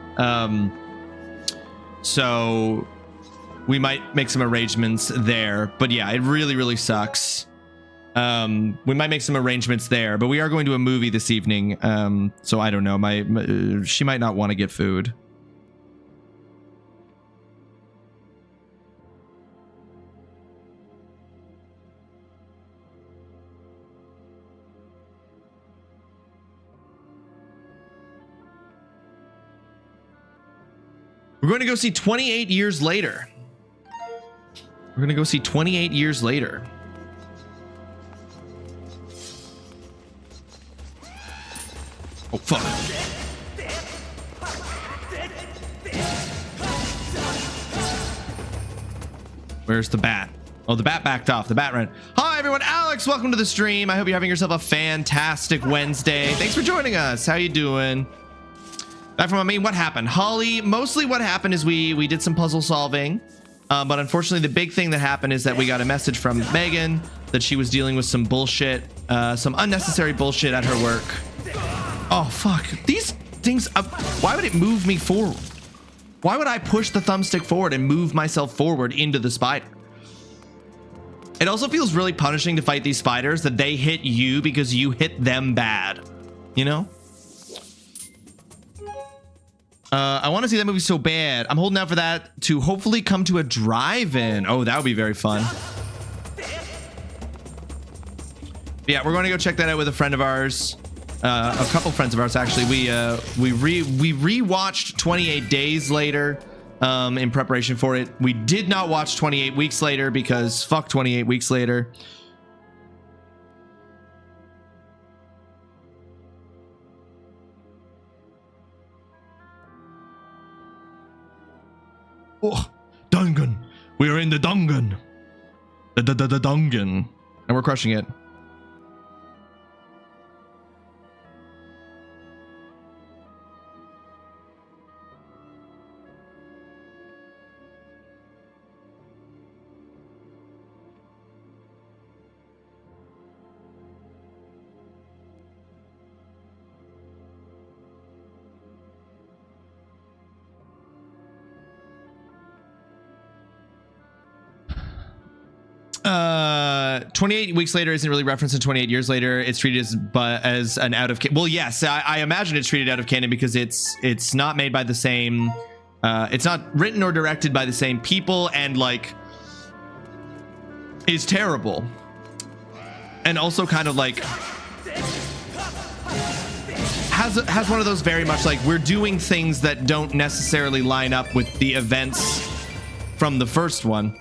So we might make some arrangements there. But yeah, it really, really sucks. We might make some arrangements there. But we are going to a movie this evening. So I don't know. She might not want to get food. We're going to go see 28 Years Later. We're going to go see 28 Years Later. Oh, fuck. Where's the bat? Oh, the bat backed off. The bat ran. Hi, everyone. Alex, welcome to the stream. I hope you're having yourself a fantastic Wednesday. Thanks for joining us. How you doing? Back from me, what happened? Holly, mostly what happened is we did some puzzle solving, but unfortunately the big thing that happened is that we got a message from Megan that she was dealing with some bullshit, some unnecessary bullshit at her work. Oh, fuck. These things, why would it move me forward? Why would I push the thumbstick forward and move myself forward into the spider? It also feels really punishing to fight these spiders that they hit you because you hit them bad, you know? I want to see that movie so bad. I'm holding out for that to hopefully come to a drive-in. Oh, that would be very fun. Yeah, we're going to go check that out with a friend of ours. A couple friends of ours, actually. We rewatched 28 Days Later in preparation for it. We did not watch 28 Weeks Later because fuck 28 Weeks Later. Oh, Dungan. We are in the Dungan. The Dungan. And we're crushing it. Uh, 28 Weeks Later isn't really referenced in 28 Years Later. It's treated as an out of well, yes, I imagine it's treated out of canon because it's not made by the same it's not written or directed by the same people, and like is terrible. And also kind of like has one of those very much like we're doing things that don't necessarily line up with the events from the first one.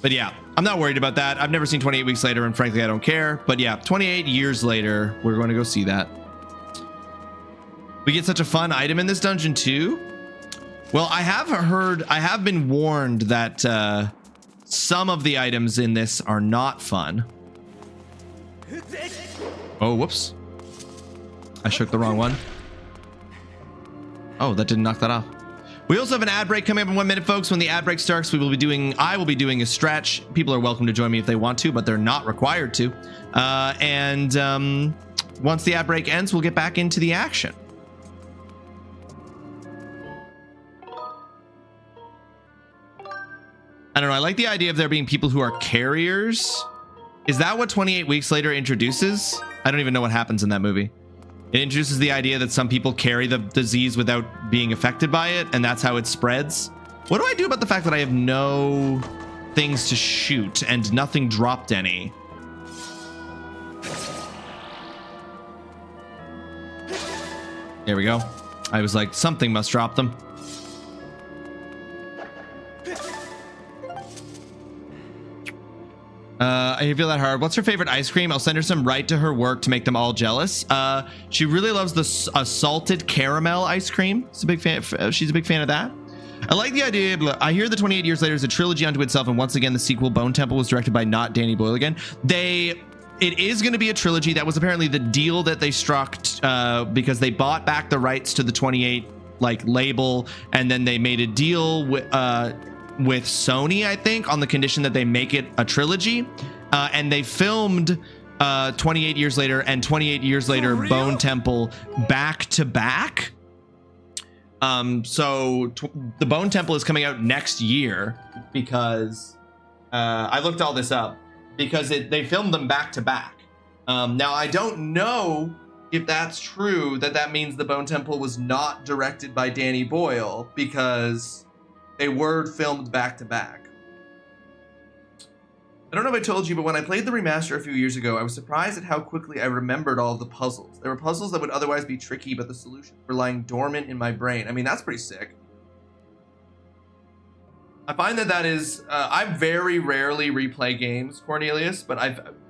But yeah, I'm not worried about that. I've never seen 28 Weeks Later, and frankly, I don't care. But yeah, 28 years later, we're going to go see that. We get such a fun item in this dungeon too. Well, I have been warned that some of the items in this are not fun. Oh, whoops. I shook the wrong one. Oh, that didn't knock that off. We also have an ad break coming up in 1 minute, folks. When the ad break starts, I will be doing a stretch. People are welcome to join me if they want to, but they're not required to. Once the ad break ends, we'll get back into the action. I don't know. I like the idea of there being people who are carriers. Is that what 28 Weeks Later introduces? I don't even know what happens in that movie. It introduces the idea that some people carry the disease without being affected by it, and that's how it spreads. What do I do about the fact that I have no things to shoot and nothing dropped any? There we go. I was like, something must drop them. I feel that hard. What's her favorite ice cream? I'll send her some right to her work to make them all jealous. She really loves the salted caramel ice cream. She's a big fan of that. I like the idea. I hear the 28 Years Later is a trilogy unto itself, and once again, the sequel Bone Temple was directed by not Danny Boyle again. It is going to be a trilogy. That was apparently the deal that they struck because they bought back the rights to the 28 label, and then they made a deal with Sony, I think, on the condition that they make it a trilogy. And they filmed 28 Years Later and 28 Years Later Bone Temple back to back. So the Bone Temple is coming out next year because I looked all this up because they filmed them back to back. Now, I don't know if that's true, that means the Bone Temple was not directed by Danny Boyle because they were filmed back to back. I don't know if I told you, but when I played the remaster a few years ago, I was surprised at how quickly I remembered all of the puzzles. There were puzzles that would otherwise be tricky, but the solutions were lying dormant in my brain. I mean, that's pretty sick. I find that is... I very rarely replay games, Cornelius, but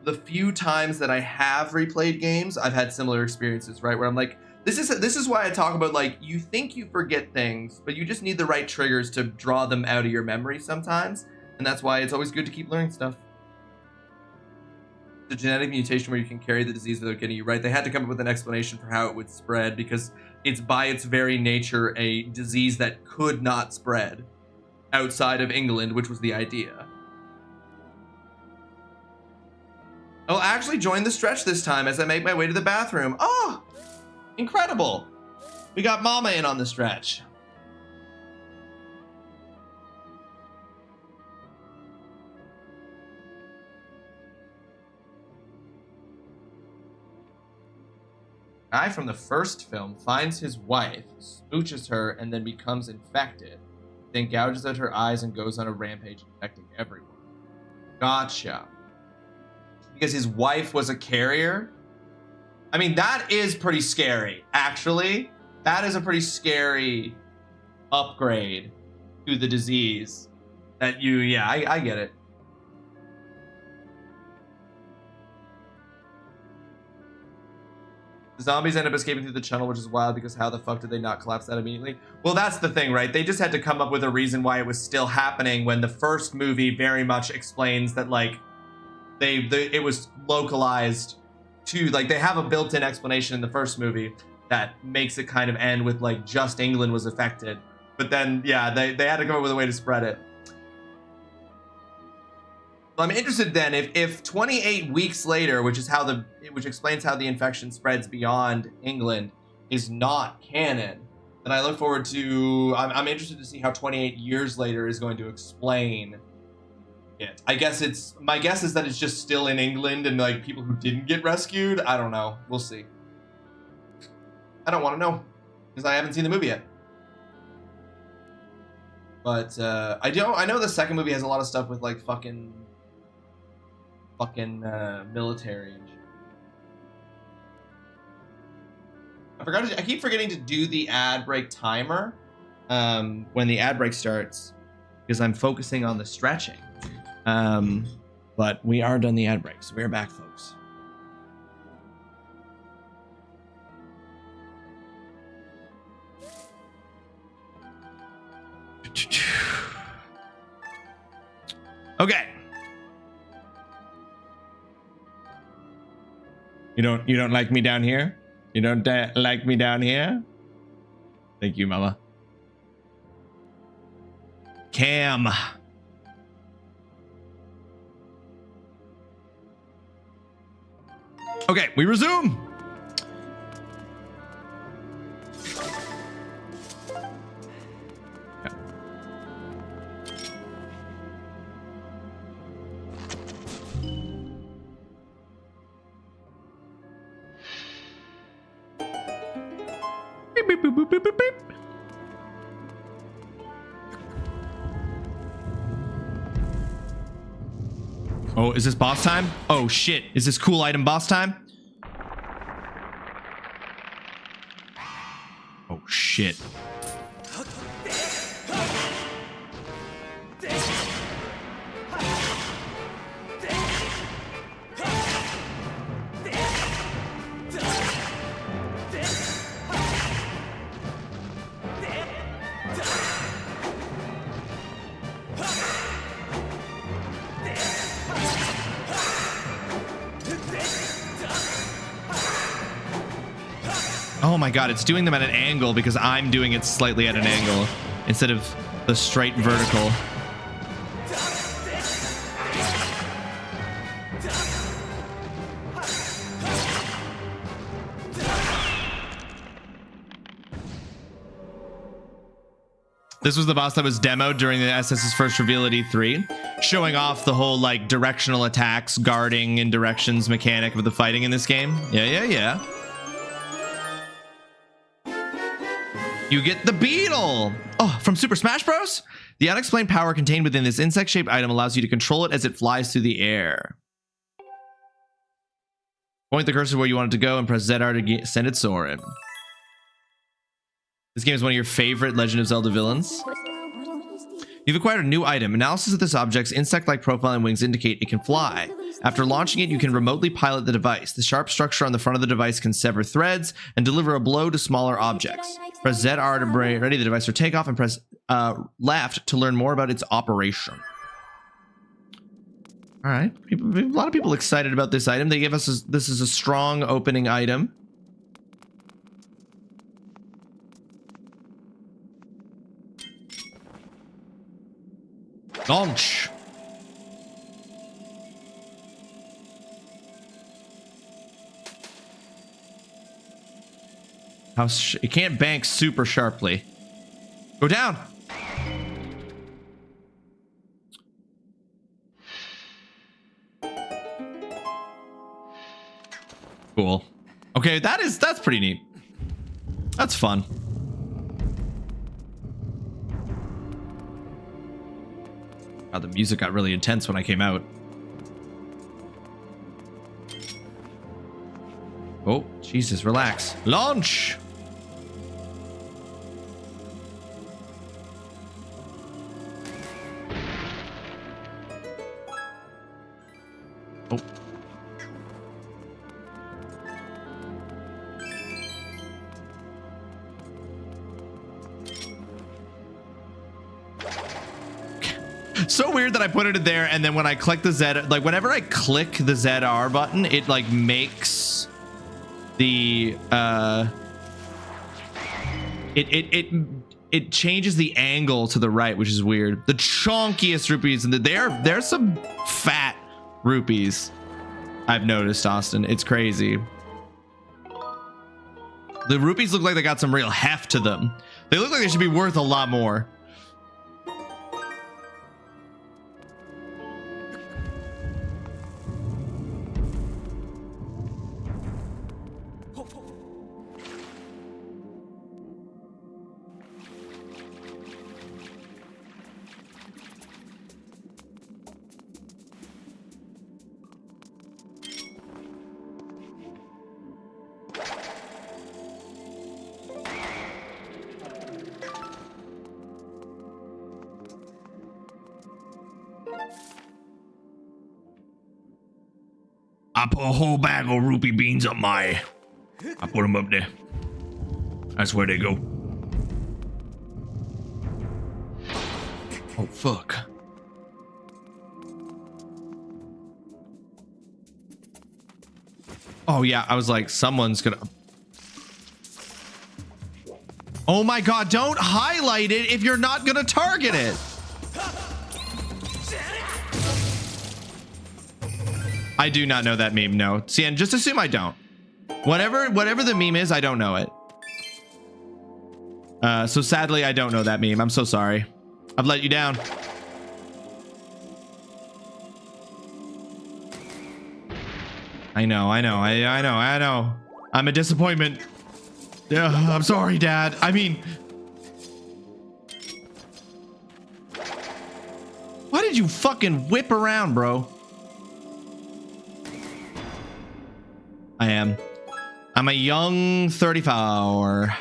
the few times that I have replayed games, I've had similar experiences, right? Where I'm like, this is why I talk about, you think you forget things, but you just need the right triggers to draw them out of your memory sometimes. And that's why it's always good to keep learning stuff. The genetic mutation where you can carry the disease without getting you right. They had to come up with an explanation for how it would spread because it's by its very nature a disease that could not spread outside of England, which was the idea. I'll actually join the stretch this time as I make my way to the bathroom. Oh, incredible. We got Mama in on the stretch. Guy from the first film finds his wife, smooches her, and then becomes infected. Then gouges out her eyes and goes on a rampage, infecting everyone. Gotcha. Because his wife was a carrier? I mean, that is pretty scary, actually. That is a pretty scary upgrade to the disease. That I get it. The zombies end up escaping through the tunnel, which is wild because how the fuck did they not collapse that immediately? Well, that's the thing, right? They just had to come up with a reason why it was still happening when the first movie very much explains that, it was localized to, they have a built-in explanation in the first movie that makes it kind of end with, just England was affected. But then, yeah, they had to come up with a way to spread it. I'm interested then if 28 weeks later, which explains how the infection spreads beyond England, is not canon, then I look forward to. I'm interested to see how 28 years later is going to explain it. My guess is that it's just still in England and people who didn't get rescued. I don't know. We'll see. I don't want to know because I haven't seen the movie yet. But I know the second movie has a lot of stuff with like fucking military and shit. I keep forgetting to do the ad break timer when the ad break starts because I'm focusing on the stretching. But we are done the ad break, so we're back, folks. Okay. You don't like me down here? You don't like me down here? Thank you, Mama. Cam. Okay, we resume. Beep, beep, beep, beep, beep, beep. Oh, is this boss time? Oh shit, is this cool item boss time? Oh shit. Oh my god, it's doing them at an angle because I'm doing it slightly at an angle instead of the straight vertical. This was the boss that was demoed during the SS's first reveal at E3, showing off the whole like directional attacks, guarding in directions mechanic of the fighting in this game. Yeah. You get the beetle! Oh, from Super Smash Bros? The unexplained power contained within this insect-shaped item allows you to control it as it flies through the air. Point the cursor where you want it to go and press ZR to send it soaring. This game is one of your favorite Legend of Zelda villains. You've acquired a new item. Analysis of this object's insect-like profile and wings indicate it can fly. After launching it, you can remotely pilot the device. The sharp structure on the front of the device can sever threads and deliver a blow to smaller objects. Press ZR to ready the device for takeoff and press left to learn more about its operation. All right, a lot of people excited about this item. They give us this is a strong opening item. Launch. It can't bank super sharply. Go down. Cool. Okay, that's pretty neat. That's fun. God, the music got really intense when I came out. Oh, Jesus, relax. Launch! Oh. So weird that I put it in there, and then when I click the Z, like whenever I click the ZR button, it like makes the it changes the angle to the right, which is weird. The chonkiest rupees, and there's some fat rupees I've noticed, Austin. It's crazy. The rupees look like they got some real heft to them. They look like they should be worth a lot more. I put a whole bag of rupee beans up my... I put them up there. That's where they go. Oh, fuck. Oh, yeah, I was like, someone's gonna... Oh my god, don't highlight it if you're not gonna target it! I do not know that meme, no. See, and just assume I don't. Whatever the meme is, I don't know it. So sadly, I don't know that meme. I'm so sorry. I've let you down. I know. I'm a disappointment. Yeah, I'm sorry, Dad. I mean... Why did you fucking whip around, bro? I'm a young 34.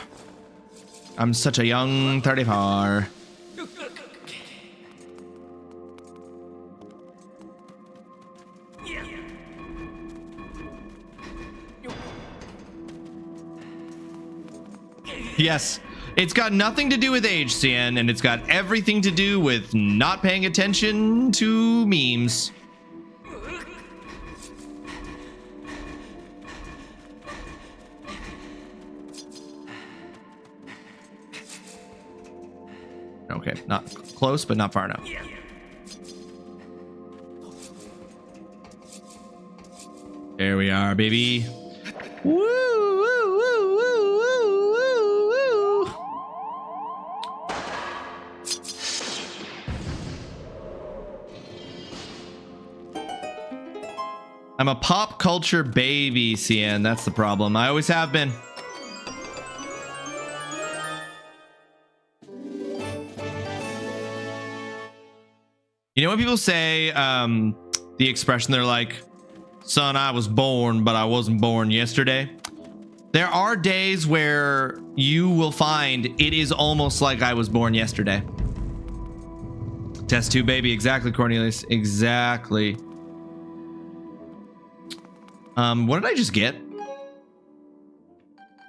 I'm such a young 34. Yes, it's got nothing to do with age, CN, and it's got everything to do with not paying attention to memes. Okay, not close, but not far enough. There we are, baby. Woo, woo, woo, woo, woo, woo, woo. I'm a pop culture baby, CN. That's the problem. I always have been. You know when people say the expression, they're like, son, I was born, but I wasn't born yesterday. There are days where you will find it is almost like I was born yesterday. Test tube baby. Exactly, Cornelius. Exactly. What did I just get?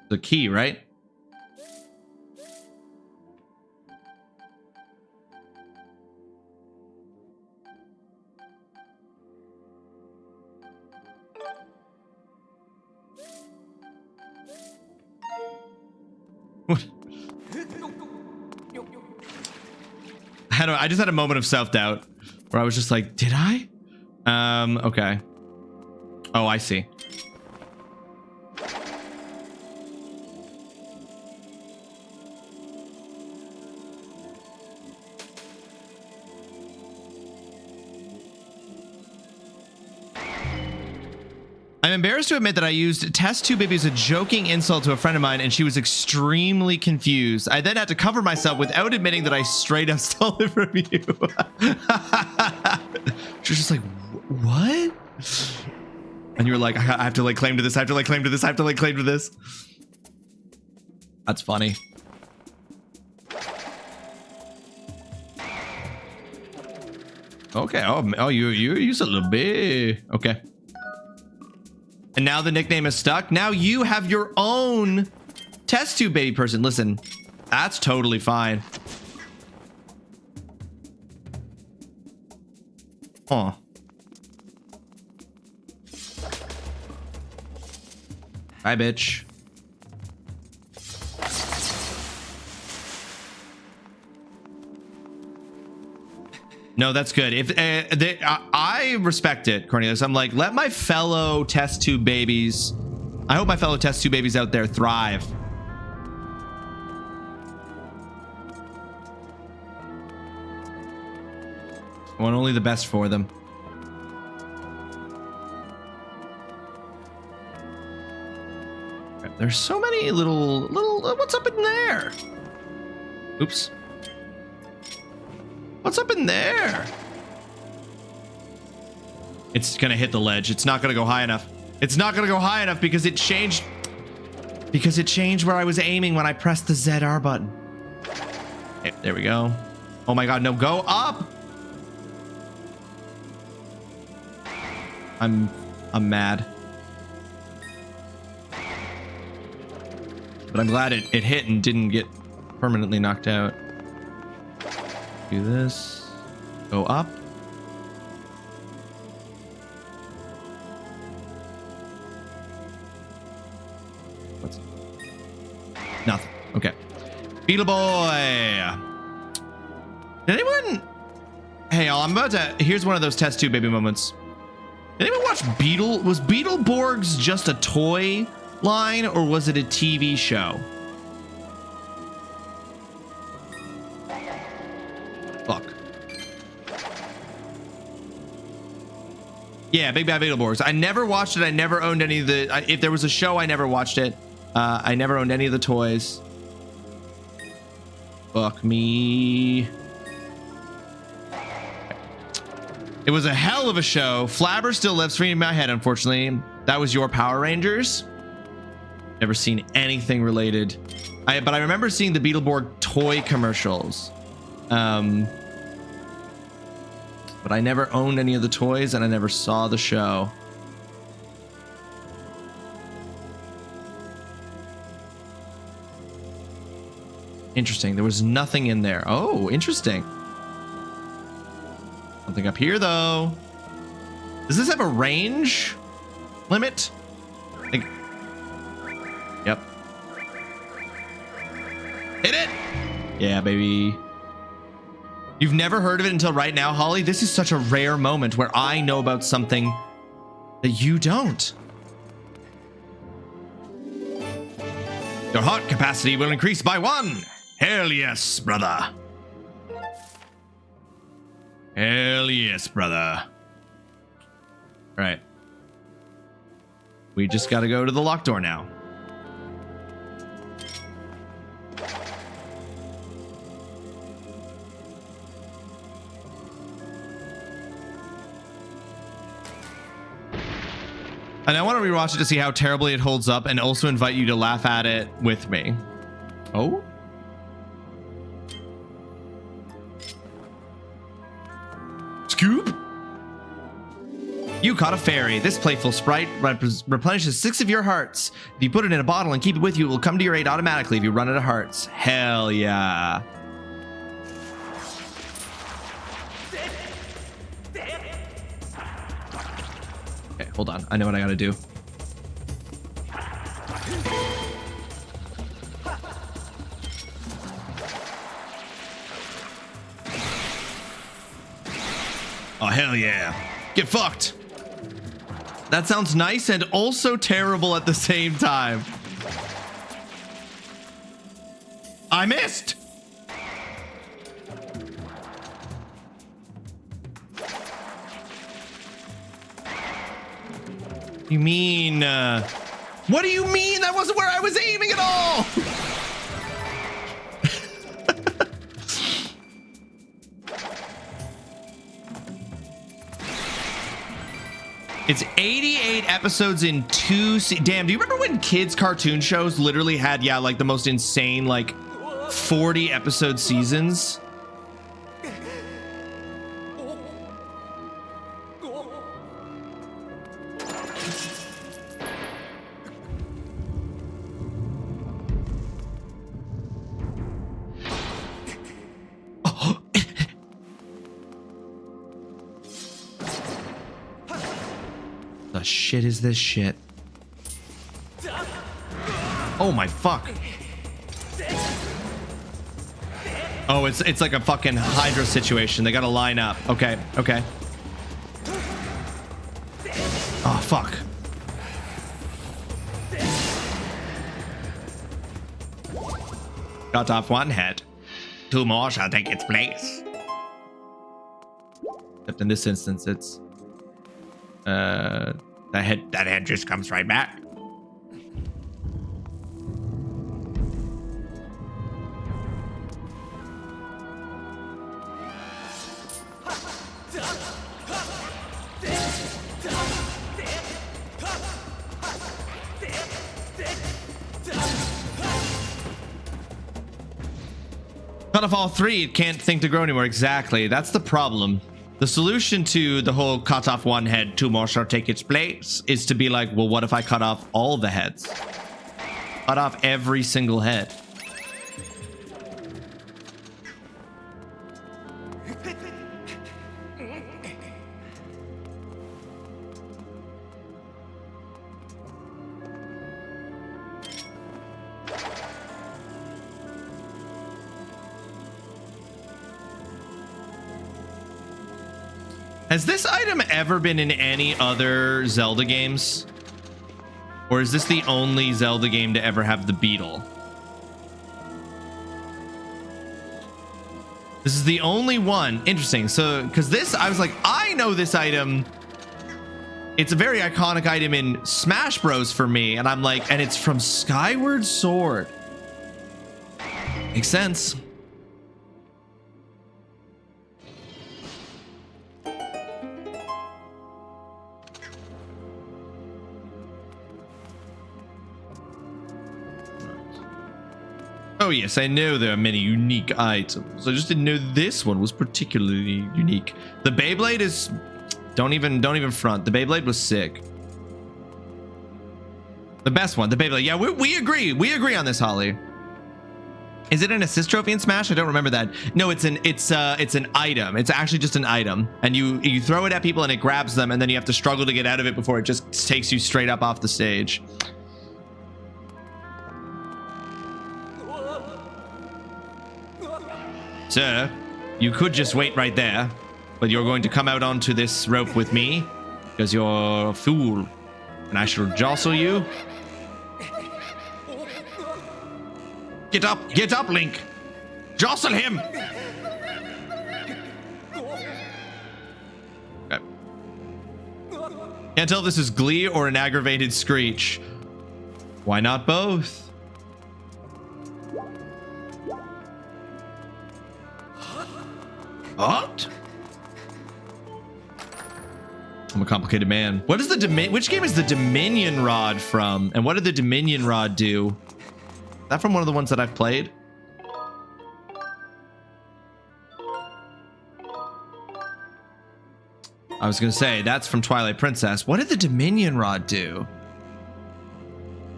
The key, right? What? I just had a moment of self-doubt where I was just like, did I? Okay. Oh, I see. I'm embarrassed to admit that I used test tube baby as a joking insult to a friend of mine, and she was extremely confused. I then had to cover myself without admitting that I straight up stole it from you. She was just like, what? And you were like, I have to lay claim to this. I have to lay claim to this. I have to lay claim to this. That's funny. Okay. Oh, you use a little bit. Okay. And now the nickname is stuck. Now you have your own test tube baby person. Listen, that's totally fine. Huh. Bye, bitch. No, that's good. If I respect it, Cornelius. I'm like, let my fellow test tube babies. I hope my fellow test tube babies out there thrive. I want only the best for them. There's so many little. What's up in there? Oops. What's up in there? It's gonna hit the ledge. It's not gonna go high enough. It's not gonna go high enough because it changed. Because it changed where I was aiming when I pressed the ZR button. Okay, there we go. Oh my god, no, go up. I'm mad. But I'm glad it hit and didn't get permanently knocked out. Do this. Go up. What's nothing? Okay. Beetle Boy. Did anyone? Hey, y'all, I'm about to. Here's one of those test tube baby moments. Did anyone watch Beetle? Was Beetleborgs just a toy line or was it a TV show? Fuck. Yeah, Big Bad Beetleborgs. I never watched it. I never owned any of the. If there was a show, I never watched it. I never owned any of the toys. Fuck me. It was a hell of a show. Flabber still lives free in my head, unfortunately. That was your Power Rangers. Never seen anything related. But I remember seeing the Beetleborg toy commercials. But I never owned any of the toys and I never saw the show. Interesting. There was nothing in there. Oh, interesting. Something up here, though. Does this have a range limit? Like, yep. Hit it! Yeah, baby. You've never heard of it until right now, Holly? This is such a rare moment where I know about something that you don't. Your heart capacity will increase by 1. Hell yes, brother. Hell yes, brother. All right. We just got to go to the locked door now. And I want to rewatch it to see how terribly it holds up and also invite you to laugh at it with me. Oh? Scoop? You caught a fairy. This playful sprite replenishes 6 of your hearts. If you put it in a bottle and keep it with you, it will come to your aid automatically if you run out of hearts. Hell yeah. Okay, hold on. I know what I gotta do. Oh, hell yeah. Get fucked. That sounds nice and also terrible at the same time. I missed. You mean, what do you mean? That wasn't where I was aiming at all. It's 88 episodes in 2 Damn, do you remember when kids cartoon shows literally had, yeah, like the most insane, like 40 episode seasons? The shit is this shit? Oh my fuck. Oh, it's like a fucking Hydra situation. They gotta line up. Okay, okay. Oh fuck. Got off one head. 2 more shall take its place. Except in this instance, it's that head just comes right back. Cut off all 3, it can't think to grow anymore. Exactly. That's the problem. The solution to the whole cut off one head, two more shall take its place is to be like, well, what if I cut off all the heads? Cut off every single head. Has this item ever been in any other Zelda games? Or is this the only Zelda game to ever have the beetle? This is the only one. Interesting. So, because this, I was like, I know this item. It's a very iconic item in Smash Bros. For me. And I'm like, and it's from Skyward Sword. Makes sense. Oh yes, I know there are many unique items. I just didn't know this one was particularly unique. The Beyblade is... Don't even front. The Beyblade was sick. The best one, the Beyblade. Yeah, we agree. We agree on this, Holly. Is it an assist trophy in Smash? I don't remember that. No, it's an item. It's actually just an item. And you throw it at people and it grabs them, and then you have to struggle to get out of it before it just takes you straight up off the stage. Sir, you could just wait right there, but you're going to come out onto this rope with me because you're a fool, and I shall jostle you. Get up, Link. Jostle him. Okay. Can't tell if this is glee or an aggravated screech. Why not both? What? I'm a complicated man. What is the which game is the Dominion Rod from? And what did the Dominion Rod do? Is that from one of the ones that I've played? I was gonna say that's from Twilight Princess. What did the Dominion Rod do?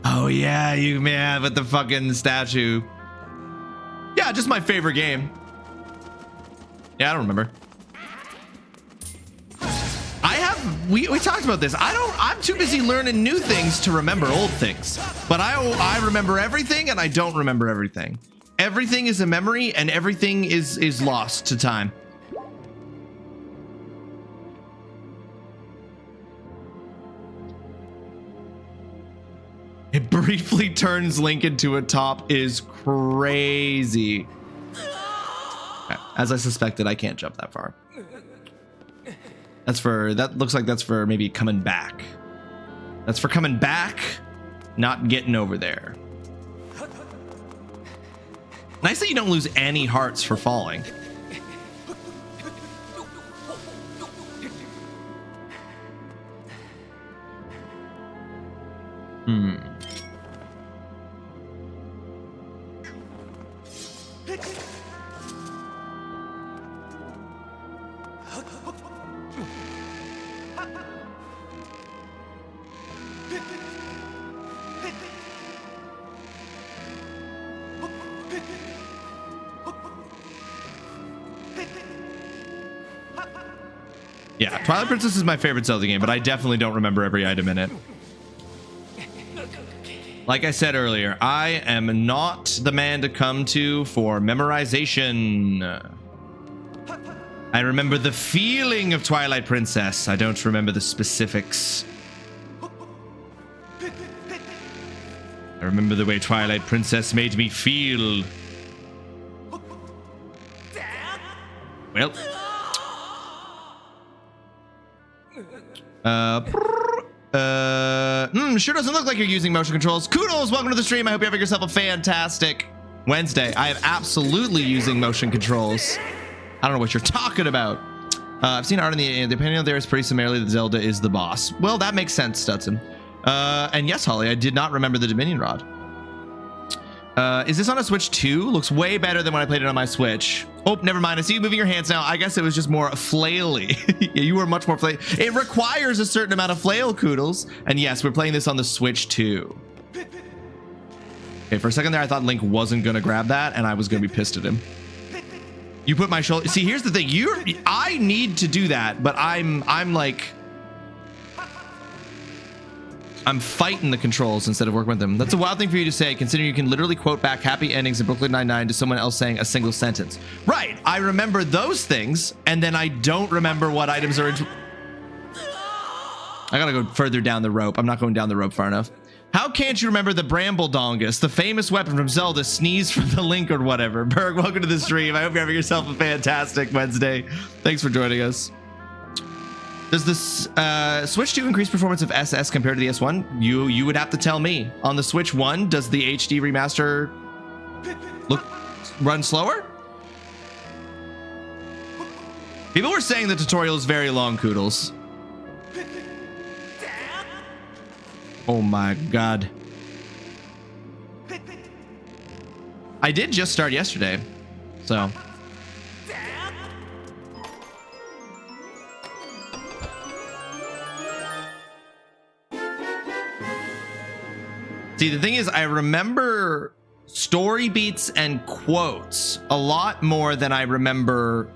Oh yeah, you man with the fucking statue. Yeah, just my favorite game. Yeah, I don't remember. We talked about this. I'm too busy learning new things to remember old things. But I remember everything and I don't remember everything. Everything is a memory and everything is lost to time. It briefly turns Link into a top is crazy. As I suspected, I can't jump that far. That looks like that's for maybe coming back. That's for coming back, not getting over there. Nice that you don't lose any hearts for falling. Yeah, Twilight Princess is my favorite Zelda game, but I definitely don't remember every item in it. Like I said earlier, I am not the man to come to for memorization. I remember the feeling of Twilight Princess. I don't remember the specifics. I remember the way Twilight Princess made me feel. Well. Sure doesn't look like you're using motion controls. Kudos, welcome to the stream. I hope you're having yourself a fantastic Wednesday. I am absolutely using motion controls. I don't know what you're talking about. I've seen art in the opinion there is pretty summarily that Zelda is the boss. Well, that makes sense, Stutson. And yes, Holly, I did not remember the Dominion Rod. Is this on a Switch 2? Looks way better than when I played it on my Switch. Oh, never mind. I see you moving your hands now. I guess it was just more flaily. Yeah, you were much more flail. It requires a certain amount of flail, Koodles. And yes, we're playing this on the Switch too. Okay, for a second there, I thought Link wasn't going to grab that, and I was going to be pissed at him. You put my shoulder. See, here's the thing. I need to do that, but I'm like, I'm fighting the controls instead of working with them. That's a wild thing for you to say, considering you can literally quote back happy endings in Brooklyn Nine-Nine to someone else saying a single sentence. Right. I remember those things, and then I don't remember what items are in. I gotta go further down the rope. I'm not going down the rope far enough. How can't you remember the Bramble Dongus, the famous weapon from Zelda, sneeze from the Link or whatever? Berg, welcome to the stream. I hope you're having yourself a fantastic Wednesday. Thanks for joining us. Does this Switch 2 increase performance of SS compared to the S1? You would have to tell me. On the Switch 1, does the HD remaster run slower? People were saying the tutorial is very long, Koodles. Oh my god. I did just start yesterday, so. See, the thing is, I remember story beats and quotes a lot more than I remember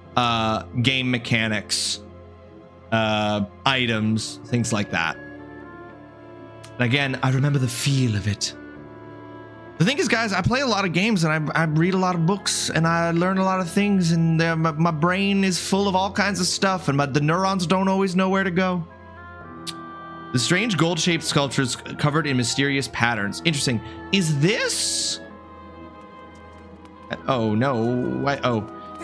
game mechanics, items, things like that. And again, I remember the feel of it. The thing is, guys, I play a lot of games and I read a lot of books and I learn a lot of things, and my brain is full of all kinds of stuff, and the neurons don't always know where to go. The strange gold-shaped sculptures covered in mysterious patterns. Interesting. Is this... Oh, no.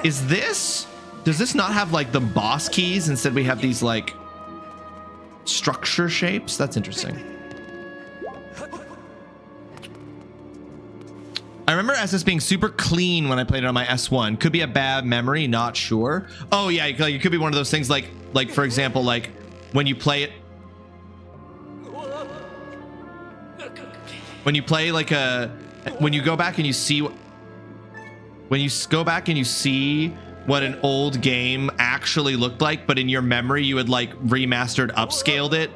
Is this... Does this not have, like, the boss keys? Instead, we have these, like, structure shapes? That's interesting. I remember SS being super clean when I played it on my S1. Could be a bad memory, not sure. Oh yeah, it could be one of those things like for example, like when you play it, when you play like when you go back and you see what an old game actually looked like, but in your memory you had like remastered, upscaled it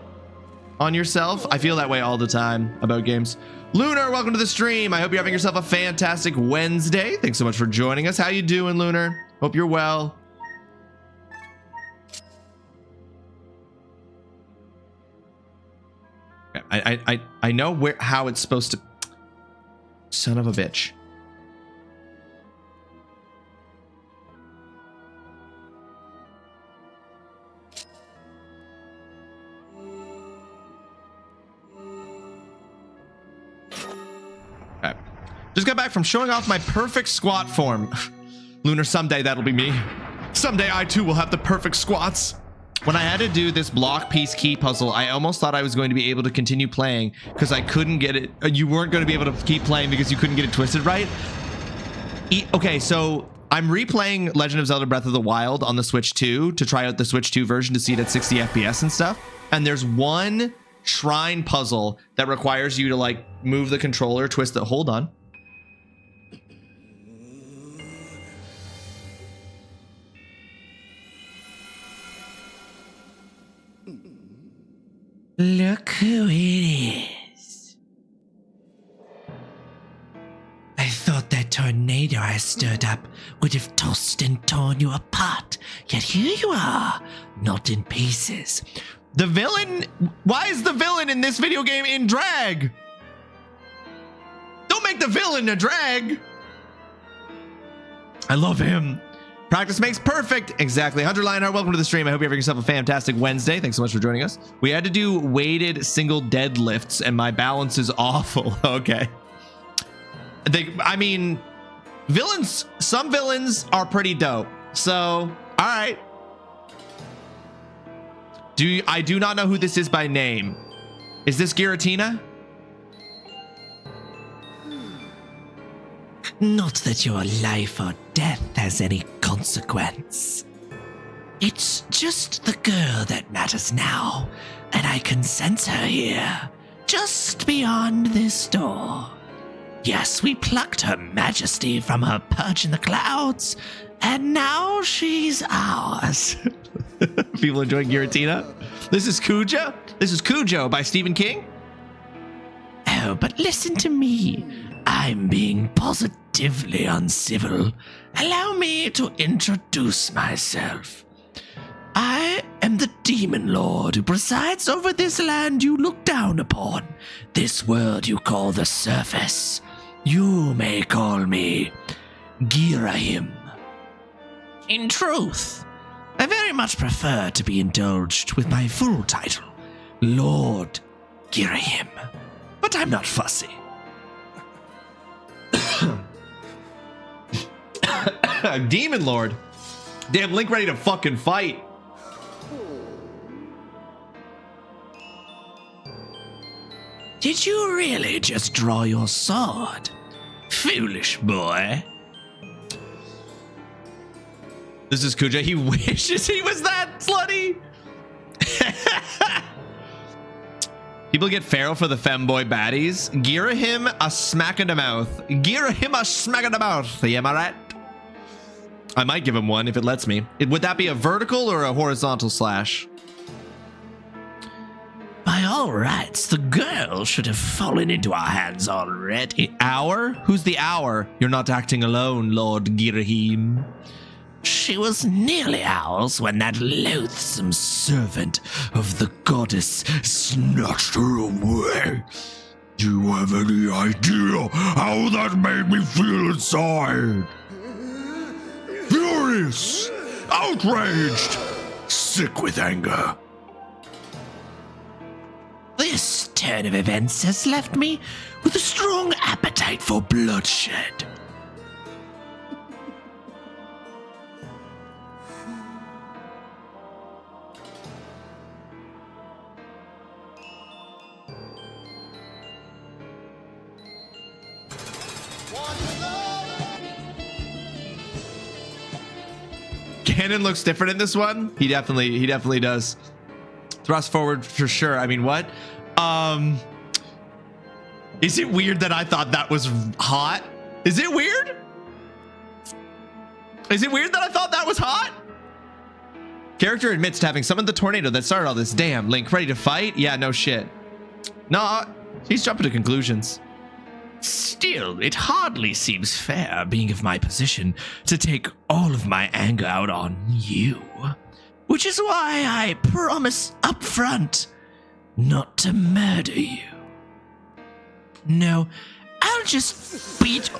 on yourself. I feel that way all the time about games. Lunar, welcome to the stream. I hope you're having yourself a fantastic Wednesday. Thanks so much for joining us. How you doing, Lunar? Hope you're well. I know how it's supposed to. Son of a bitch. Just got back from showing off my perfect squat form. Lunar, someday that'll be me. Someday I too will have the perfect squats. When I had to do this block piece key puzzle, I almost thought I was going to be able to continue playing because I couldn't get it. You weren't going to be able to keep playing because you couldn't get it twisted right. Okay, so I'm replaying Legend of Zelda Breath of the Wild on the Switch 2 to try out the Switch 2 version to see it at 60 FPS and stuff. And there's one shrine puzzle that requires you to like move the controller, twist it. Hold on. Look who it is. I thought that tornado I stirred up would have tossed and torn you apart, yet here you are, not in pieces. The villain? Why is the villain in this video game in drag? Don't make the villain a drag. I love him. Practice makes perfect. Exactly. Hunter Lionheart, welcome to the stream. I hope you're having yourself a fantastic Wednesday. Thanks so much for joining us. We had to do weighted single deadlifts and my balance is awful. Okay. I mean, villains, some villains are pretty dope. So, all right. I do not know who this is by name. Is this Giratina? Not that your life or death has any consequence. It's just the girl that matters now, and I can sense her here, just beyond this door. Yes, we plucked Her Majesty from her perch in the clouds, and now she's ours. People enjoying Giratina? This is Cujo? This is Cujo by Stephen King? Oh, but listen to me. I'm being positively uncivil. Allow me to introduce myself. I am the Demon Lord who presides over this land you look down upon, this world you call the surface. You may call me Ghirahim. In truth, I very much prefer to be indulged with my full title, Lord Ghirahim, but I'm not fussy. Demon Lord. Damn, Link ready to fucking fight. Did you really just draw your sword? Foolish boy. This is Cujo. He wishes he was that slutty. People get feral for the femboy baddies. Ghirahim a smack in the mouth. Ghirahim a smack in the mouth. Am I right? I might give him one if it lets me. Would that be a vertical or a horizontal slash? By all rights, the girl should have fallen into our hands already. Our? Who's the our? You're not acting alone, Lord Ghirahim. She was nearly ours when that loathsome servant of the goddess snatched her away. Do you have any idea how that made me feel inside? Furious, outraged, sick with anger. This turn of events has left me with a strong appetite for bloodshed. Ganon looks different in this one. He definitely does. Thrust forward for sure. I mean, what? Is it weird that I thought that was hot? Is it weird? Is it weird that I thought that was hot? Character admits to having summoned the tornado that started all this. Damn, Link ready to fight? Yeah, no shit. Nah, he's jumping to conclusions. Still, it hardly seems fair, being of my position, to take all of my anger out on you. Which is why I promise up front not to murder you. No, I'll just beat...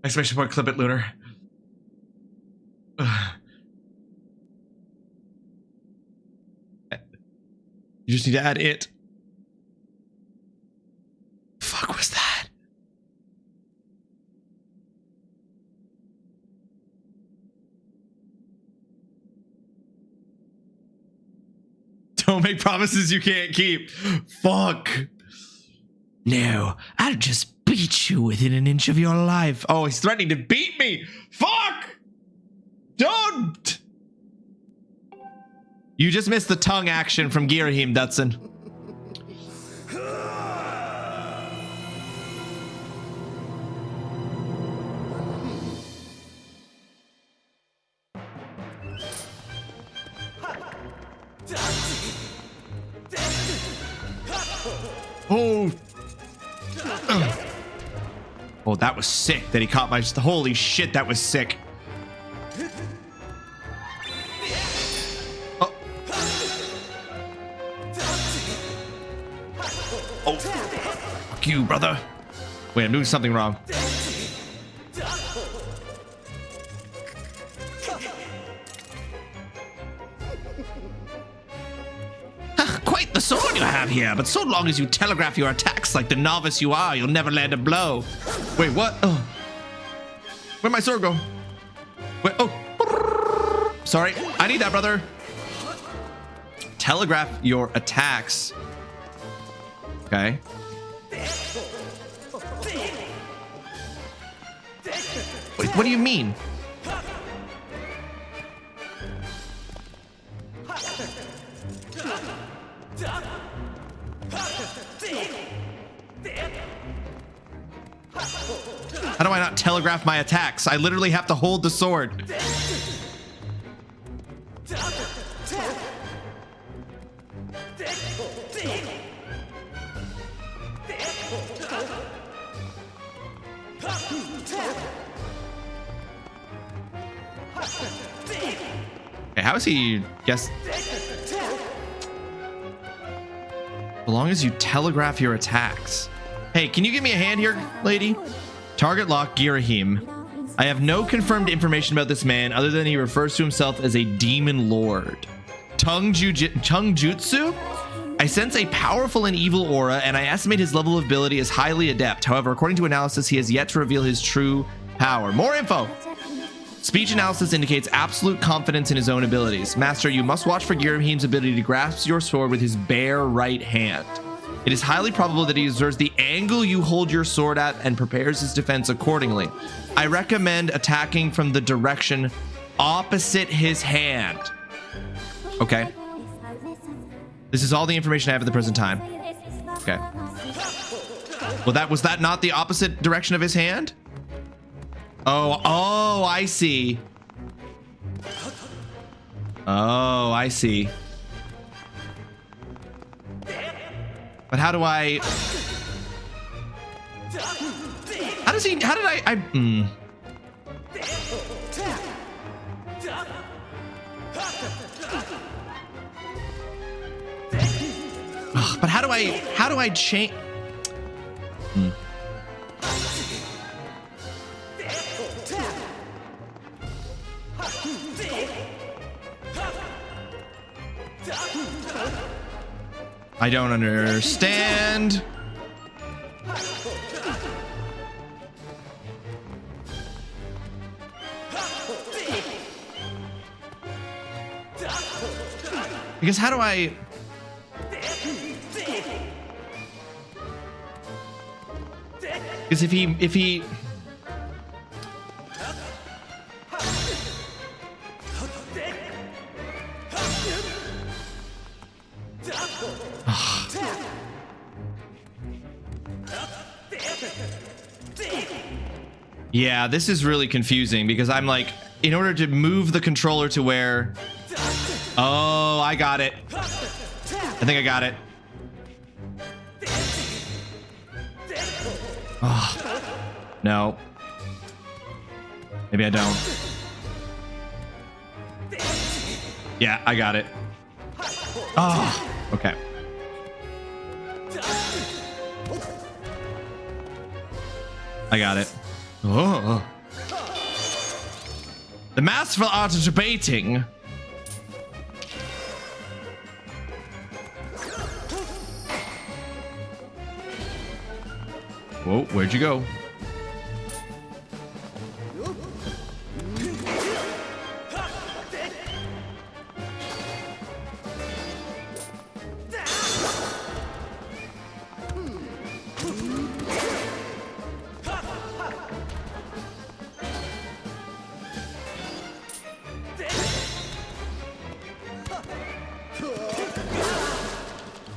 Exclamation point, clip it, Lunar. You just need to add it. Fuck was that? Don't make promises you can't keep. Fuck. No, I'll just beat you within an inch of your life. Oh, he's threatening to beat me. Fuck. Don't. You just missed the tongue action from Ghirahim, Dutson. Oh. Oh, that was sick that he caught my... Holy shit, that was sick. Oh. Oh. Fuck you, brother. Wait, I'm doing something wrong. Quite the sword you have here, but so long as you telegraph your attacks like the novice you are, you'll never land a blow. Wait, what? Oh. Where'd my sword go? Wait, oh. Sorry, I need that, brother. telegraph your attacks. Okay. Wait, what do you mean? How do I not telegraph my attacks? I literally have to hold the sword. Okay, how is he? Yes. As long as you telegraph your attacks. Hey, can you give me a hand here, lady? Target lock Ghirahim. I have no confirmed information about this man other than he refers to himself as a demon lord. Tongue Jutsu? I sense a powerful and evil aura, and I estimate his level of ability as highly adept. However, according to analysis, he has yet to reveal his true power. More info! Speech analysis indicates absolute confidence in his own abilities. Master, you must watch for Ghirahim's ability to grasp your sword with his bare right hand. It is highly probable that he observes the angle you hold your sword at and prepares his defense accordingly. I recommend attacking from the direction opposite his hand. Okay. This is all the information I have at the present time. Okay. Well, was that not the opposite direction of his hand? Oh, I see. Oh, I see. But how do I... How does he... How did I... Ugh, but how do I change... I don't understand. Because how do I... Because if he... Yeah, this is really confusing because I'm like, in order to move the controller to where... Oh, I got it. I think I got it. Oh, no. Maybe I don't. Yeah, I got it. Oh, okay. I got it. Oh. The masterful art of debating. Whoa, where'd you go?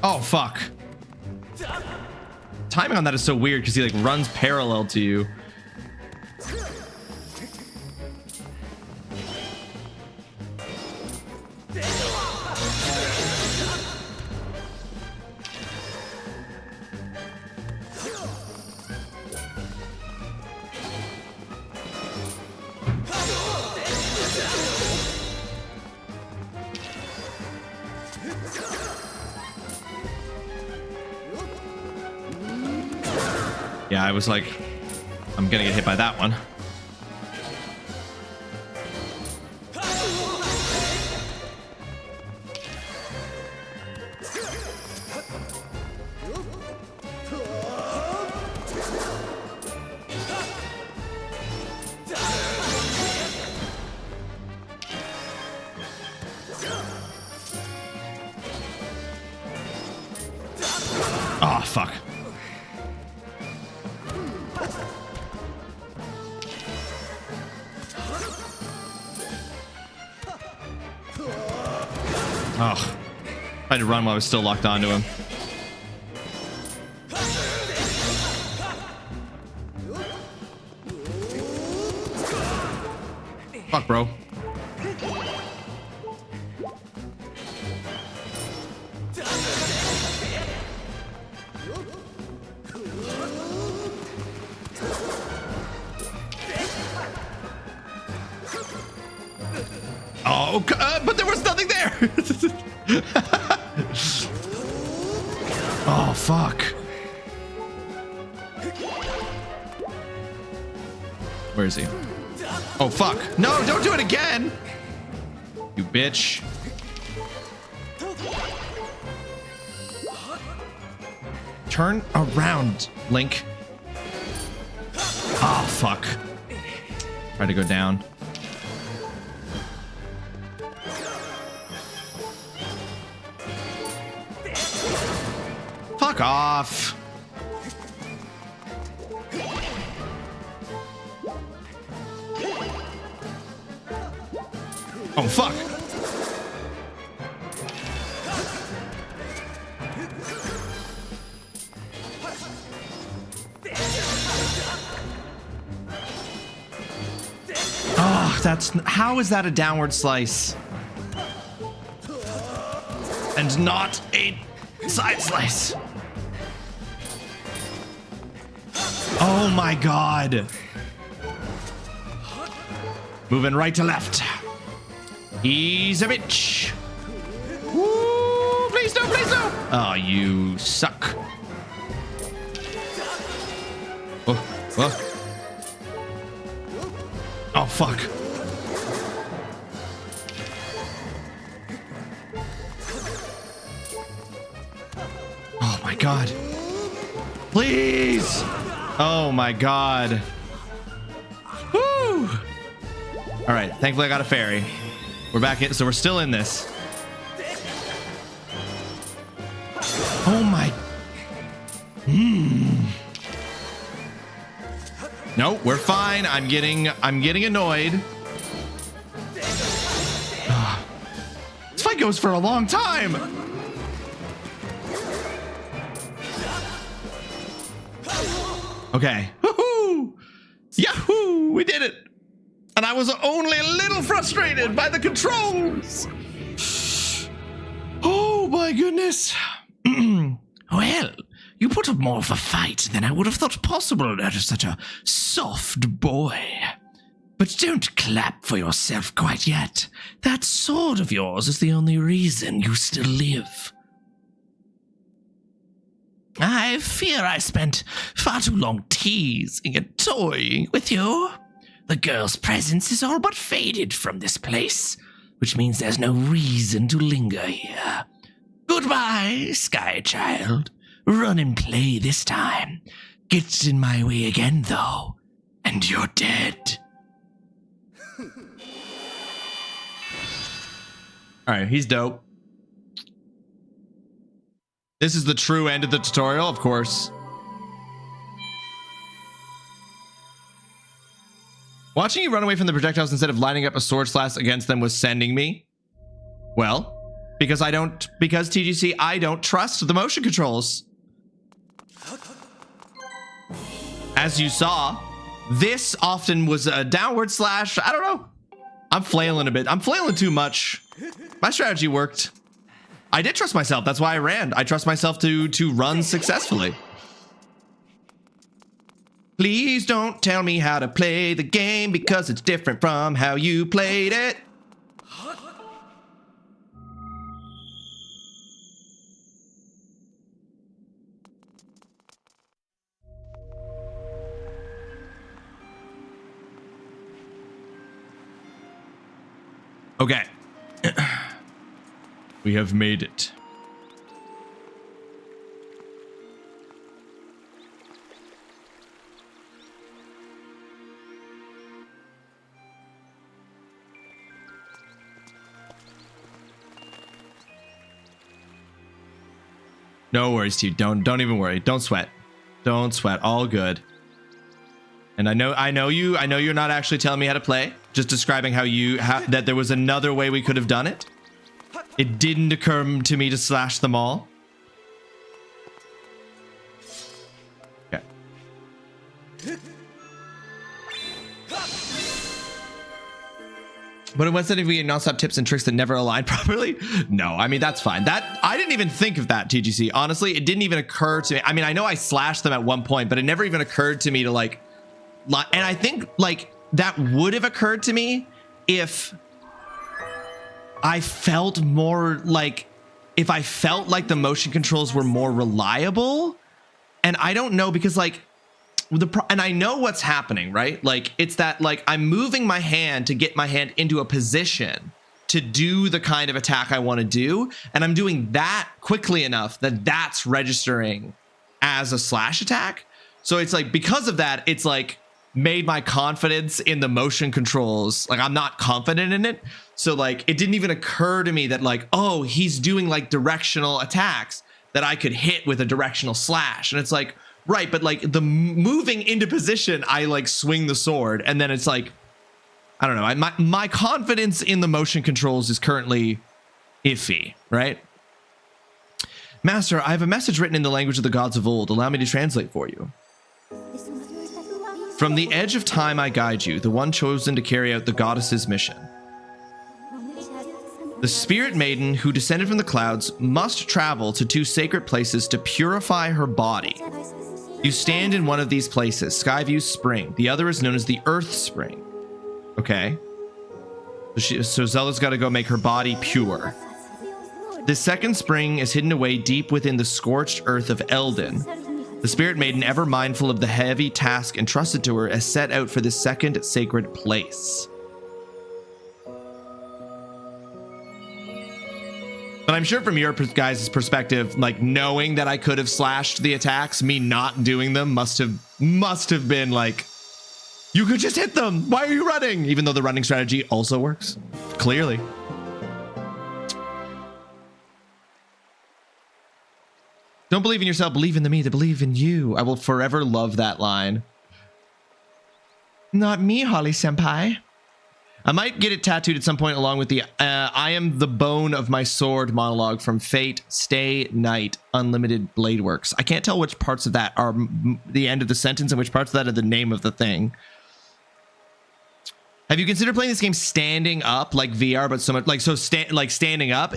Oh, fuck. Timing on that is so weird because he like runs parallel to you. Yeah, I was like, I'm gonna get hit by that one. Oh, I had to run while I was still locked onto him. Fuck, bro. Oh, but there was nothing there. Oh, fuck. Where is he? Oh, fuck. No, don't do it again. You bitch. Turn around, Link. Oh, fuck. Try to go down. Fuck off. Oh, fuck. Oh, that's... How is that a downward slice? And not a side slice. Oh my god. Moving right to left. He's a bitch. Woo, please no, please no. Oh, you suck. Oh, oh. Oh, fuck. Oh my god. Please. Oh my god. Woo. All right, thankfully I got a fairy. We're back in, so we're still in this. Oh my. No, we're fine. I'm getting annoyed. This fight goes for a long time. Okay. Woohoo! Yahoo! We did it. And I was only a little frustrated by the controls. Oh my goodness. Well, you put up more of a fight than I would have thought possible out of such a soft boy. But don't clap for yourself quite yet. That sword of yours is the only reason you still live. I fear I spent far too long teasing and toying with you. The girl's presence is all but faded from this place, which means there's no reason to linger here. Goodbye, Sky Child. Run and play this time. Get in my way again, though, and you're dead. All right, he's dope. This is the true end of the tutorial, of course. Watching you run away from the projectiles instead of lining up a sword slash against them was sending me. Well, because TGC, I don't trust the motion controls. As you saw, this often was a downward slash. I don't know. I'm flailing a bit. I'm flailing too much. My strategy worked. I did trust myself. That's why I ran. I trust myself to run successfully. Please don't tell me how to play the game because it's different from how you played it. Okay. We have made it. No worries, T. Don't even worry. Don't sweat. Don't sweat. All good. And I know you're not actually telling me how to play. Just describing how that there was another way we could have done it. It didn't occur to me to slash them all. Okay. But instead of we non-stop tips and tricks that never align properly, no, I mean, that's fine. That I didn't even think of that, TGC. Honestly, it didn't even occur to me. I mean, I know I slashed them at one point, but it never even occurred to me to like, and I think like that would have occurred to me if I felt more like, if I felt like the motion controls were more reliable. And I don't know, because like, and I know what's happening, right? Like, it's that like I'm moving my hand to get my hand into a position to do the kind of attack I want to do, and I'm doing that quickly enough that that's registering as a slash attack. So it's like, because of that, it's like made my confidence in the motion controls, like I'm not confident in it. So like it didn't even occur to me that like, oh, he's doing like directional attacks that I could hit with a directional slash. And it's like, right, but like the moving into position, I like swing the sword, and then it's like, I don't know. My confidence in the motion controls is currently iffy, right? Master, I have a message written in the language of the gods of old. Allow me to translate for you. From the edge of time I guide you, the one chosen to carry out the goddess's mission. The spirit maiden who descended from the clouds must travel to 2 sacred places to purify her body. You stand in one of these places, Skyview Spring. The other is known as the Earth Spring. Okay. So Zelda's got to go make her body pure. The second spring is hidden away deep within the scorched earth of Eldin. The spirit maiden, ever mindful of the heavy task entrusted to her, has set out for the second sacred place. But I'm sure from your guys' perspective, like knowing that I could have slashed the attacks, me not doing them must have been like, you could just hit them. Why are you running? Even though the running strategy also works. Clearly. Don't believe in yourself, believe in the me that believe in you. I will forever love that line. Not me, Holly Senpai. I might get it tattooed at some point along with the I am the bone of my sword monologue from Fate, Stay Night, Unlimited Blade Works. I can't tell which parts of that are the end of the sentence and which parts of that are the name of the thing. Have you considered playing this game standing up like VR, but so much like standing up?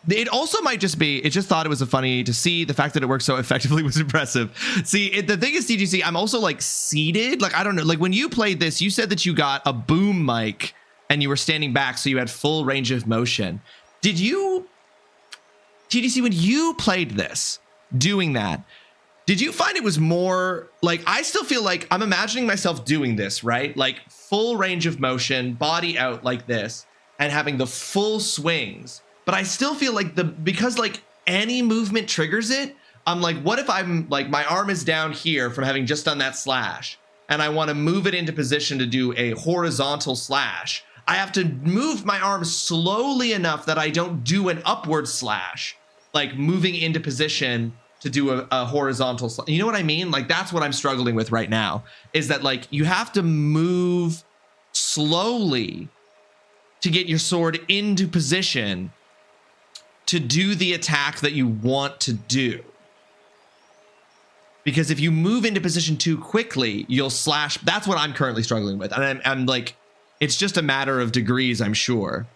It also might just be, it just thought it was funny to see the fact that it works so effectively was impressive. See, the thing is, TGC, I'm also like seated. Like, I don't know, like when you played this, you said that you got a boom mic and you were standing back, so you had full range of motion. Did you, TGC, when you played this, doing that, did you find it was more like, I still feel like I'm imagining myself doing this, right? Like full range of motion, body out like this, and having the full swings. But I still feel like because like any movement triggers it, I'm like, what if I'm like, my arm is down here from having just done that slash, and I want to move it into position to do a horizontal slash. I have to move my arm slowly enough that I don't do an upward slash, like moving into position to do a horizontal slash. You know what I mean? Like that's what I'm struggling with right now, is that like you have to move slowly to get your sword into position to do the attack that you want to do. Because if you move into position too quickly, you'll slash. That's what I'm currently struggling with. And I'm like, it's just a matter of degrees, I'm sure.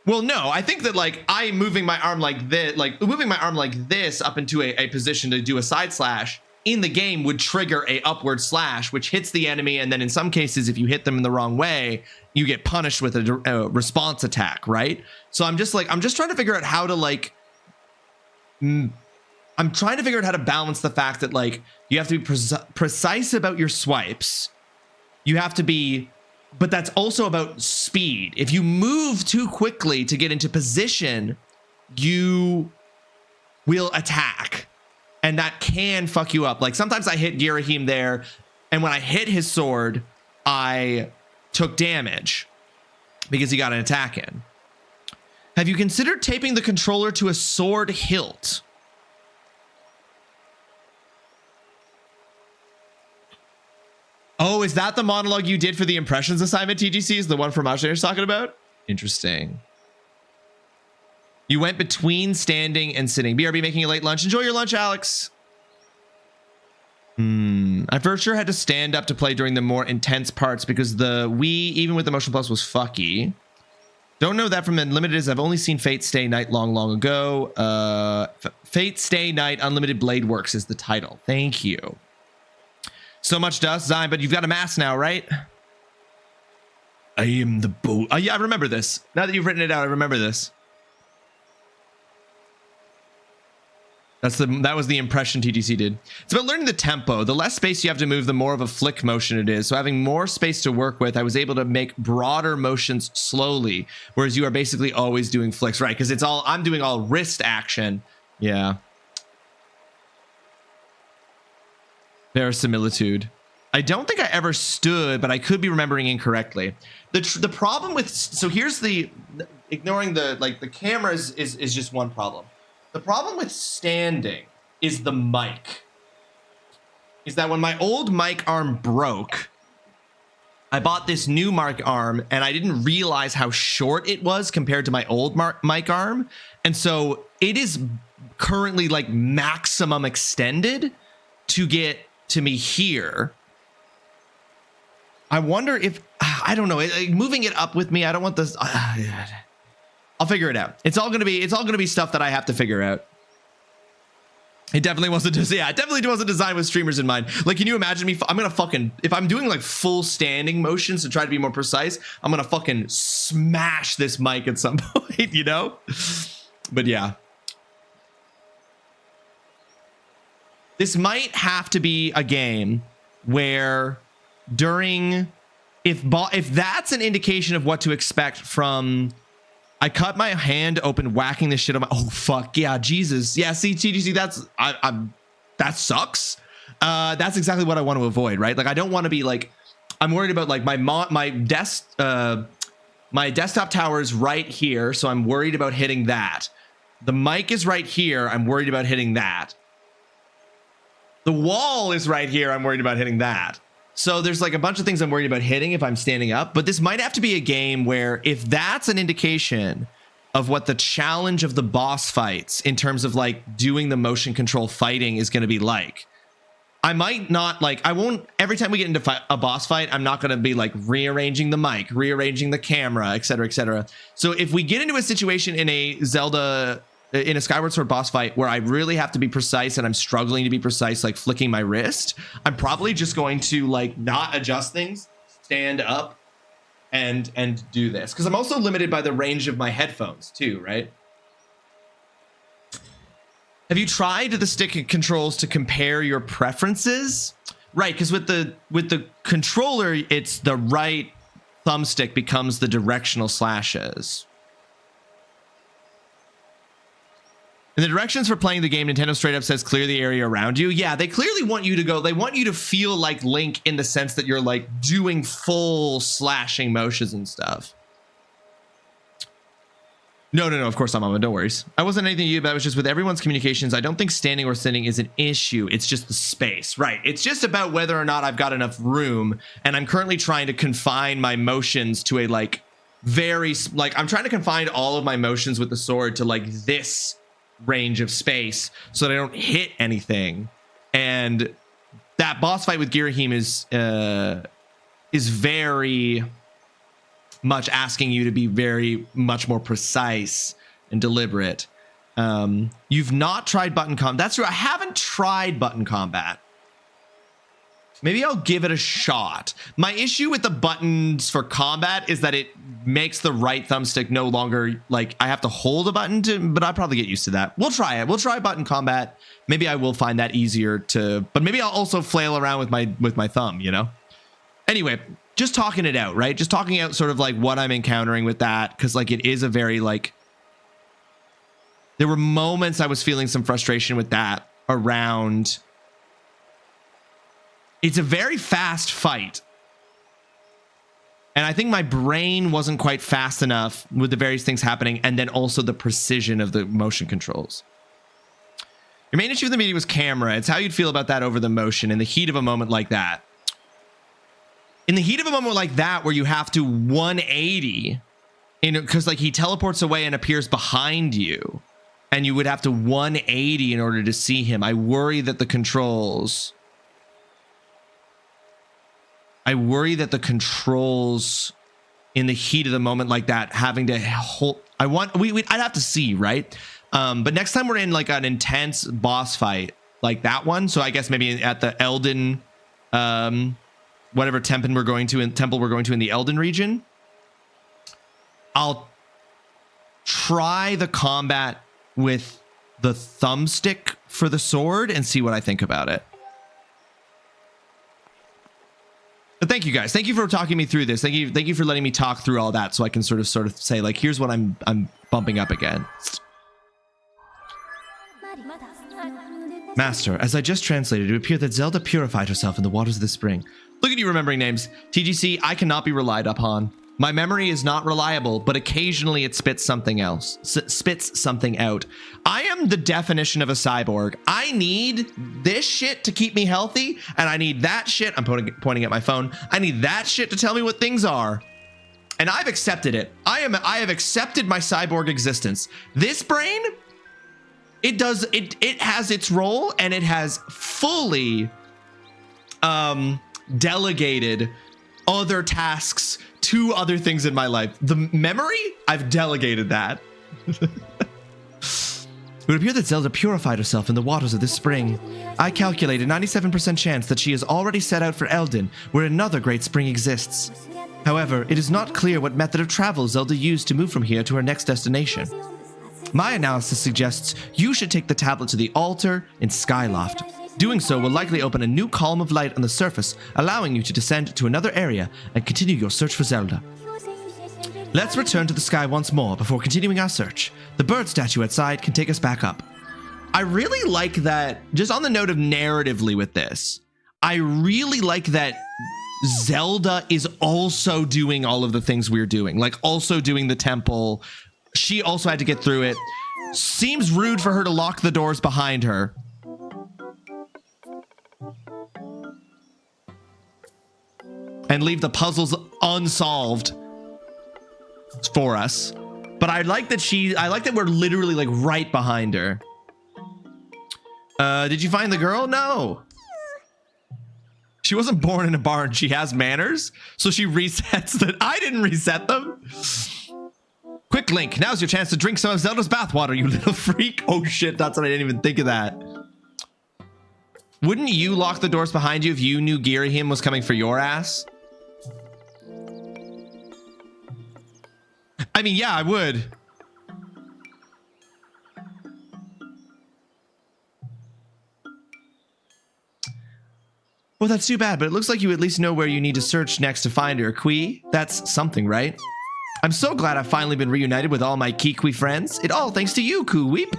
Well, no, I think that like I'm moving my arm like this, up into a position to do a side slash in the game would trigger a upward slash, which hits the enemy. And then in some cases, if you hit them in the wrong way, you get punished with a response attack, right? So I'm just trying to figure out how to like, I'm trying to figure out how to balance the fact that like, you have to be precise about your swipes. You have to be, but that's also about speed. If you move too quickly to get into position, you will attack. And that can fuck you up. Like sometimes I hit Ghirahim there, and when I hit his sword, I took damage because he got an attack in. Have you considered taping the controller to a sword hilt? Oh, is that the monologue you did for the impressions assignment, TGC? Is the one from Ashler's talking about? Interesting. You went between standing and sitting. BRB making a late lunch. Enjoy your lunch, Alex. I for sure had to stand up to play during the more intense parts because the Wii, even with the Motion Plus, was fucky. Don't know that from Unlimited as I've only seen Fate Stay Night long ago. Fate Stay Night Unlimited Blade Works is the title. Thank you. So much dust, Zion, but you've got a mask now, right? I am the boat. Oh, yeah, I remember this. Now that you've written it out, I remember this. That was the impression TGC did. It's about learning the tempo. The less space you have to move, the more of a flick motion it is. So having more space to work with, I was able to make broader motions slowly, whereas you are basically always doing flicks, right? Because I'm doing all wrist action. Yeah. Verisimilitude. I don't think I ever stood, but I could be remembering incorrectly. The problem with, so here's ignoring the cameras is just one problem. The problem with standing is the mic. Is that when my old mic arm broke, I bought this new mic arm and I didn't realize how short it was compared to my old mic arm. And so it is currently like maximum extended to get to me here. I wonder if, I don't know, moving it up with me, I don't want this. I'll figure it out. It's all gonna be stuff that I have to figure out. It definitely wasn't designed with streamers in mind. Like, can you imagine me? I'm gonna fucking, if I'm doing like full standing motions to try to be more precise, I'm gonna fucking smash this mic at some point, you know? But yeah. This might have to be a game where during, if that's an indication of what to expect from, I cut my hand open whacking this shit on my, oh fuck yeah, Jesus. Yeah, see, TGC, that sucks. That's exactly what I want to avoid, right? Like, I don't want to be like, I'm worried about like my desktop tower is right here, so I'm worried about hitting that. The mic is right here, I'm worried about hitting that. The wall is right here, I'm worried about hitting that. So there's like a bunch of things I'm worried about hitting if I'm standing up, but this might have to be a game where if that's an indication of what the challenge of the boss fights in terms of like doing the motion control fighting is going to be like, I might not like, I won't, every time we get into a boss fight, I'm not going to be like rearranging the mic, rearranging the camera, etc., etc. So if we get into a situation in a Skyward Sword boss fight where I really have to be precise and I'm struggling to be precise, like flicking my wrist, I'm probably just going to like not adjust things, stand up and do this. Because I'm also limited by the range of my headphones too, right? Have you tried the stick controls to compare your preferences? Right, because with the controller, it's the right thumbstick becomes the directional slashes. In the directions for playing the game, Nintendo straight up says clear the area around you. Yeah, they clearly want you to go. They want you to feel like Link in the sense that you're like doing full slashing motions and stuff. No, of course not, Mama. No worries. I wasn't anything to you about. It was just with everyone's communications. I don't think standing or sitting is an issue. It's just the space, right? It's just about whether or not I've got enough room. And I'm currently trying to confine my motions to a like I'm trying to confine all of my motions with the sword to like this range of space so that I don't hit anything. And that boss fight with Ghirahim is very much asking you to be very much more precise and deliberate. You've not tried button combat. That's true. I haven't tried button combat. Maybe I'll give it a shot. My issue with the buttons for combat is that it makes the right thumbstick no longer like I have to hold a button to, but I'll probably get used to that. We'll try it. We'll try button combat. Maybe I will find that easier to, but maybe I'll also flail around with my thumb, you know? Anyway, just talking it out, right? Just talking out sort of like what I'm encountering with that. Cause like it is a very like, there were moments I was feeling some frustration with that around. It's a very fast fight. And I think my brain wasn't quite fast enough with the various things happening, and then also the precision of the motion controls. Your main issue with the meeting was camera. It's how you'd feel about that over the motion in the heat of a moment like that. in the heat of a moment like that, where you have to 180, because like he teleports away and appears behind you, and you would have to 180 in order to see him. I worry that the controls in the heat of the moment like that, having to hold, I'd have to see, right? But next time we're in like an intense boss fight like that one, so I guess maybe at the Elden, whatever temple we're going to in the Elden region, I'll try the combat with the thumbstick for the sword and see what I think about it. But thank you guys. Thank you for talking me through this. Thank you for letting me talk through all that, so I can sort of say like, here's what I'm bumping up against. Master, as I just translated, it would appear that Zelda purified herself in the waters of the spring. Look at you remembering names. TGC, I cannot be relied upon. My memory is not reliable, but occasionally it spits something else. Spits something out. I am the definition of a cyborg. I need this shit to keep me healthy, and I need that shit. I'm pointing at my phone. I need that shit to tell me what things are. And I've accepted it. I have accepted my cyborg existence. This brain, it has its role, and it has fully delegated other tasks to other things in my life. The memory, I've delegated that. It would appear that Zelda purified herself in the waters of this spring. I calculate a 97% chance that she has already set out for Eldin, where another great spring exists. However, it is not clear what method of travel Zelda used to move from here to her next destination. My analysis suggests you should take the tablet to the altar in Skyloft. Doing so will likely open a new column of light on the surface, allowing you to descend to another area and continue your search for Zelda. Let's return to the sky once more before continuing our search. The bird statue outside can take us back up. I really like that, just on the note of narratively with this, I really like that Zelda is also doing all of the things we're doing, like also doing the temple. She also had to get through it. Seems rude for her to lock the doors behind her. And leave the puzzles unsolved for us. But I like that we're literally like right behind her. Did you find the girl? No. She wasn't born in a barn. She has manners. So she resets that. I didn't reset them. Quick, Link. Now's your chance to drink some of Zelda's bathwater, you little freak. Oh shit, that's what I didn't even think of that. Wouldn't you lock the doors behind you if you knew Ghirahim was coming for your ass? I mean, yeah, I would. Well, that's too bad, but it looks like you at least know where you need to search next to find her. Kui, that's something, right? I'm so glad I've finally been reunited with all my Kikwi friends. It all thanks to you, Kuweep.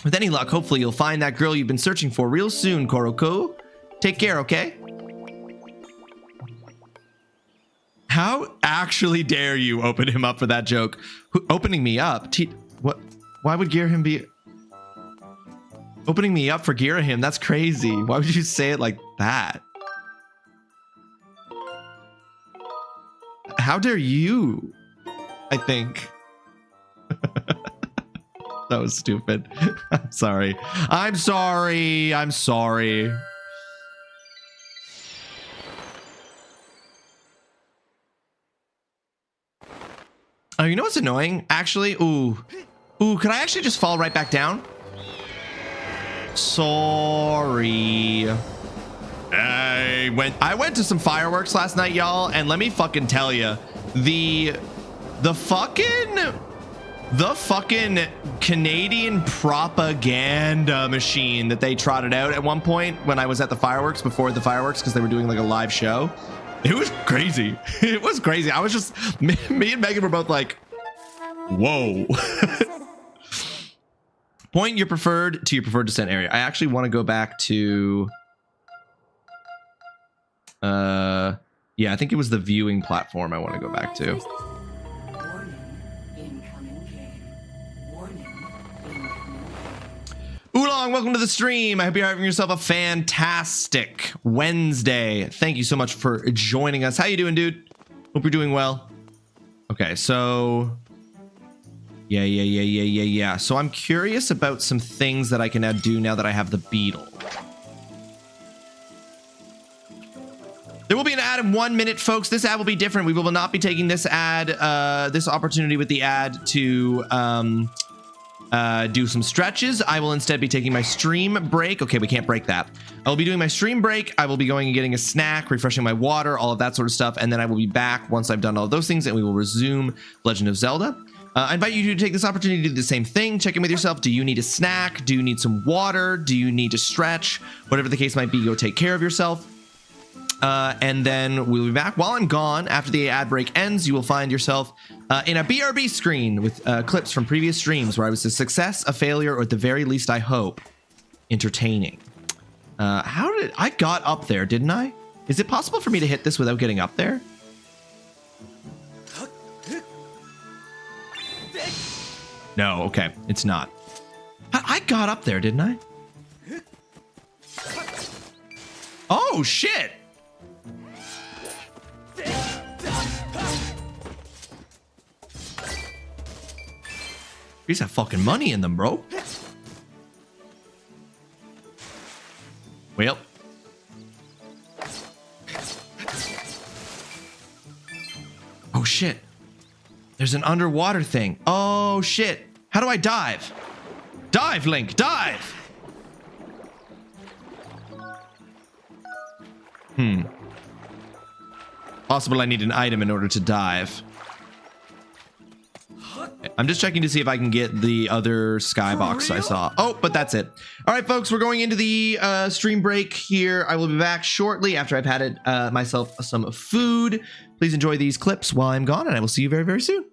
With any luck, hopefully you'll find that girl you've been searching for real soon, Koroko. Take care, okay? How actually dare you open him up for that joke? Opening me up? What? Why would Ghirahim be opening me up for Ghirahim? That's crazy. Why would you say it like that? How dare you? I think. That was stupid. I'm sorry. I'm sorry. I'm sorry. Oh, you know what's annoying? Actually, ooh, could I actually just fall right back down? Sorry. I went to some fireworks last night, y'all, and let me fucking tell you, the fucking Canadian propaganda machine that they trotted out at one point when I was at the fireworks, before the fireworks, because they were doing like a live show. It was crazy. It was crazy. I was just, me and Megan were both like, whoa. Point your preferred to your preferred descent area. I actually want to go back to, yeah, I think it was the viewing platform I want to go back to. Oolong along? Welcome to the stream. I hope you're having yourself a fantastic Wednesday. Thank you so much for joining us. How you doing, dude? Hope you're doing well. Okay, so yeah. So I'm curious about some things that I can now do now that I have the beetle. There will be an ad in 1 minute, folks. This ad will be different. We will not be taking this ad, this opportunity with the ad to do some stretches. I will instead be taking my stream break. Okay, we can't break that. I will be doing my stream break. I will be going and getting a snack, refreshing my water, all of that sort of stuff. And then I will be back once I've done all of those things, and we will resume Legend of Zelda. I invite you to take this opportunity to do the same thing. Check in with yourself. Do you need a snack? Do you need some water? Do you need to stretch? Whatever the case might be, go take care of yourself. And then we'll be back. While I'm gone, after the ad break ends, you will find yourself in a BRB screen with clips from previous streams where I was a success, a failure, or at the very least, I hope, entertaining. How did I got up there, didn't I? Is it possible for me to hit this without getting up there? No, okay, it's not. I got up there, didn't I? Oh, shit! These have fucking money in them, bro. Well. Oh, shit. There's an underwater thing. Oh, shit. How do I dive? Dive, Link, dive! Possible I need an item in order to dive. I'm just checking to see if I can get the other skybox I saw. Oh, but that's it. All right, folks, we're going into the stream break here. I will be back shortly after I've had myself some food. Please enjoy these clips while I'm gone, and I will see you very, very soon.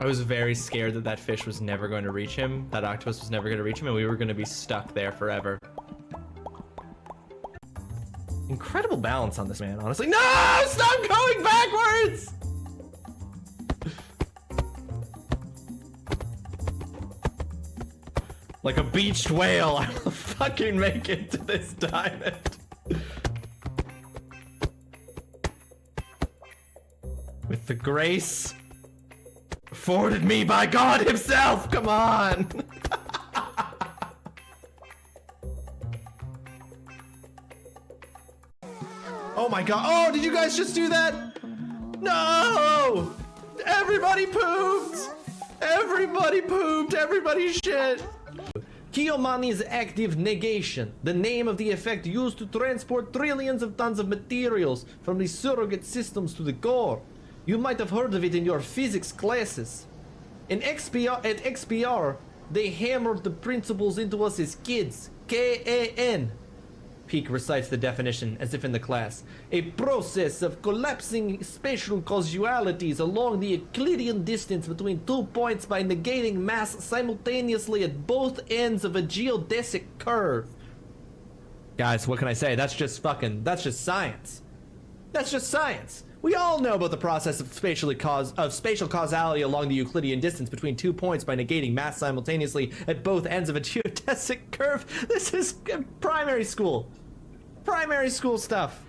I was very scared that that fish was never going to reach him, that octopus was never going to reach him, and we were going to be stuck there forever. Incredible balance on this man, honestly. No! Stop going backwards! Like a beached whale, I will fucking make it to this diamond. With the grace afforded me by God himself, come on! Oh my God, oh, did you guys just do that? No! Everybody pooped! Everybody pooped, everybody shit! Kiyomani's active negation, the name of the effect used to transport trillions of tons of materials from the surrogate systems to the core. You might have heard of it in your physics classes. At XPR, they hammered the principles into us as kids. K-A-N. Peak recites the definition as if in the class. A process of collapsing spatial causalities along the Euclidean distance between 2 points by negating mass simultaneously at both ends of a geodesic curve. Guys, what can I say? That's just science. That's just science. We all know about the process of spatial causality along the Euclidean distance between 2 points by negating mass simultaneously at both ends of a geodesic curve. This is primary school. Primary school stuff.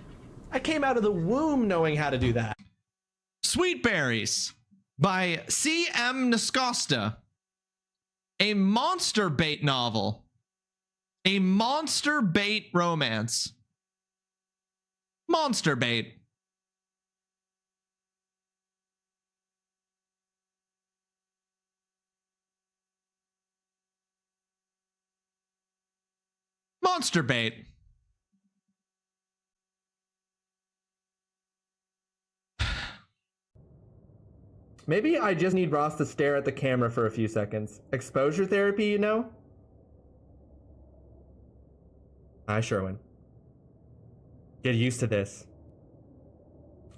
I came out of the womb knowing how to do that. Sweet Berries by C.M. Nascosta. A monster bait novel. A monster bait romance. Monster bait. Monster bait. Maybe I just need Ross to stare at the camera for a few seconds. Exposure therapy, you know? Hi, Sherwin. Get used to this.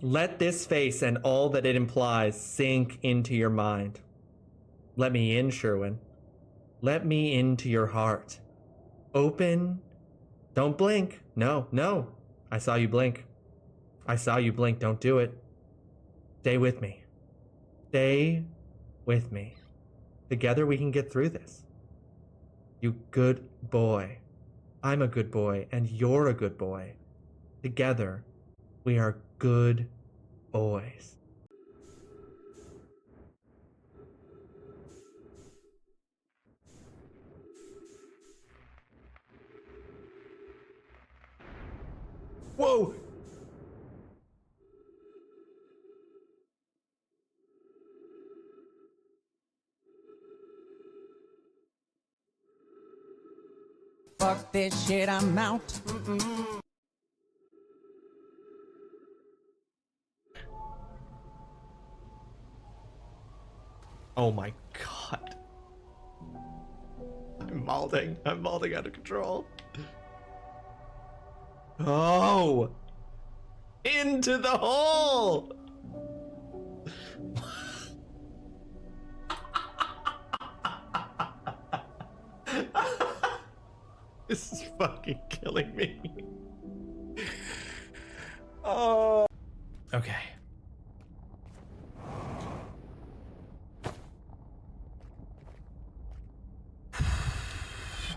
Let this face and all that it implies sink into your mind. Let me in, Sherwin. Let me into your heart. Open. Don't blink. No, no. I saw you blink. I saw you blink. Don't do it. Stay with me. Stay with me. Together we can get through this. You good boy. I'm a good boy, and you're a good boy. Together, we are good boys. Whoa! Fuck this shit, I'm out. Oh my god. I'm malding. I'm malding out of control. Oh! Into the hole! This is fucking killing me. Oh. Okay.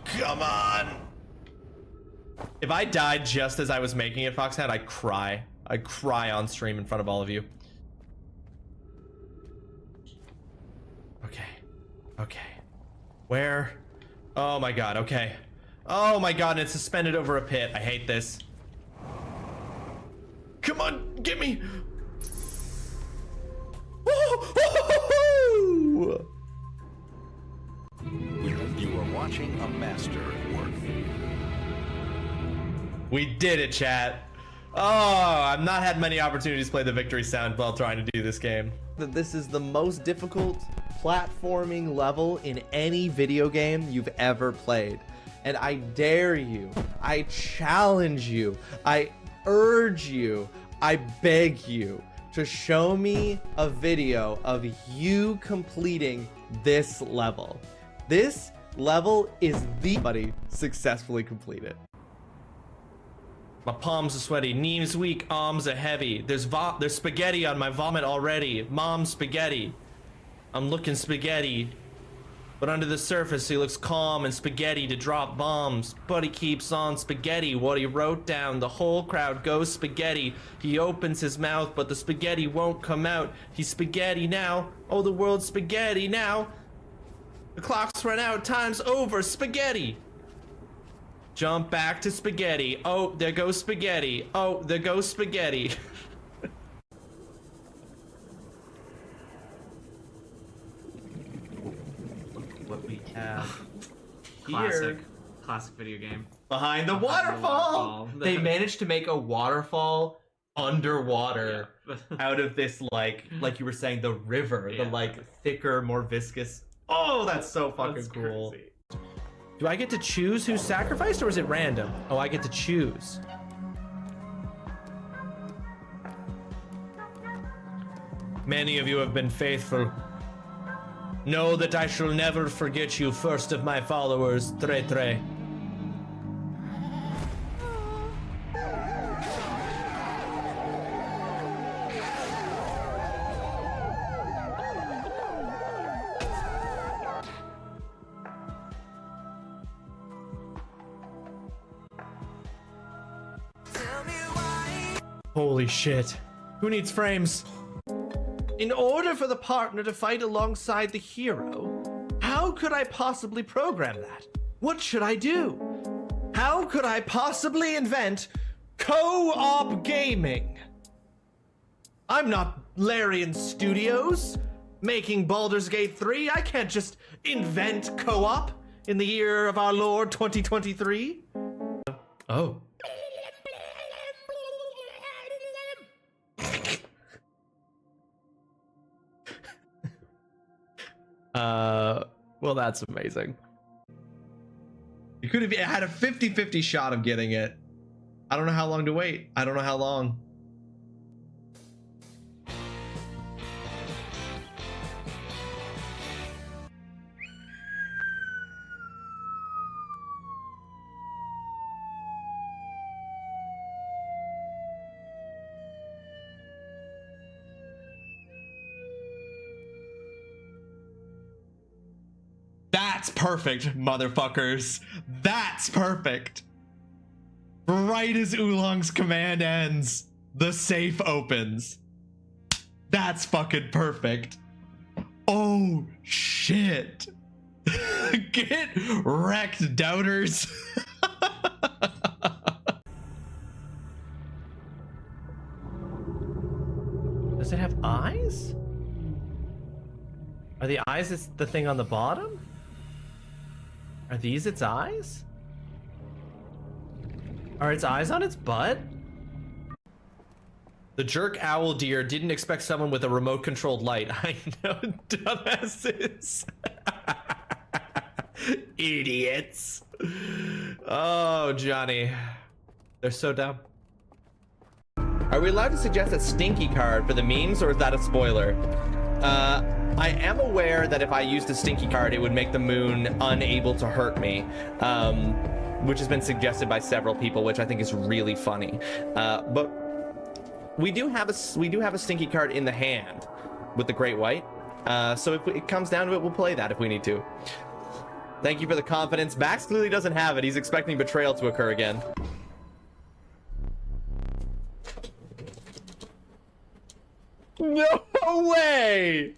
Come on! If I died just as I was making it, Foxhead, I'd cry. I'd cry on stream in front of all of you. Okay. Okay. Where? Oh my god, okay. Oh my god, and it's suspended over a pit. I hate this. Come on, get me! You are watching a master at work. We did it, chat. Oh, I've not had many opportunities to play the victory sound while trying to do this game. This is the most difficult platforming level in any video game you've ever played. And I dare you, I challenge you, I urge you, I beg you to show me a video of you completing this level. This level is the buddy successfully completed. My palms are sweaty, knees weak, arms are heavy. There's spaghetti on my vomit already. Mom spaghetti. I'm looking spaghetti. But under the surface, he looks calm and spaghetti to drop bombs. But he keeps on spaghetti. What he wrote down, the whole crowd goes spaghetti. He opens his mouth, but the spaghetti won't come out. He's spaghetti now. Oh, the world's spaghetti now. The clock's run out, time's over, spaghetti. Jump back to spaghetti. Oh, there goes spaghetti. Oh, there goes spaghetti. What we have Here, classic video game. behind the waterfall. They managed to make a waterfall underwater out of this like you were saying, the river, the like thicker, more viscous. Oh, that's so fucking cool. Crazy. Do I get to choose who's sacrificed or is it random? Oh, I get to choose. Many of you have been faithful. Know that I shall never forget you, first of my followers, Tre Tre. Holy shit. Who needs frames? In order for the partner to fight alongside the hero, how could I possibly program that? What should I do? How could I possibly invent co-op gaming? I'm not Larian Studios making Baldur's Gate 3. I can't just invent co-op in the year of our Lord 2023. Oh. Well, that's amazing. You could have had a 50-50 shot of getting it. I don't know how long to wait. I don't know how long. That's perfect, motherfuckers. That's perfect. Right as Oolong's command ends, the safe opens. That's fucking perfect. Oh, shit. Get wrecked, doubters. Does it have eyes? Are the eyes the thing on the bottom? Are these its eyes? Are its eyes on its butt? The jerk owl deer didn't expect someone with a remote controlled light. I know, dumbasses. Idiots. Oh, Johnny. They're so dumb. Are we allowed to suggest a stinky card for the memes, or is that a spoiler? I am aware that if I used a stinky card, it would make the moon unable to hurt me, which has been suggested by several people, which I think is really funny. But we do have a stinky card in the hand with the Great White. So if it comes down to it, we'll play that if we need to. Thank you for the confidence. Max clearly doesn't have it. He's expecting betrayal to occur again. No way!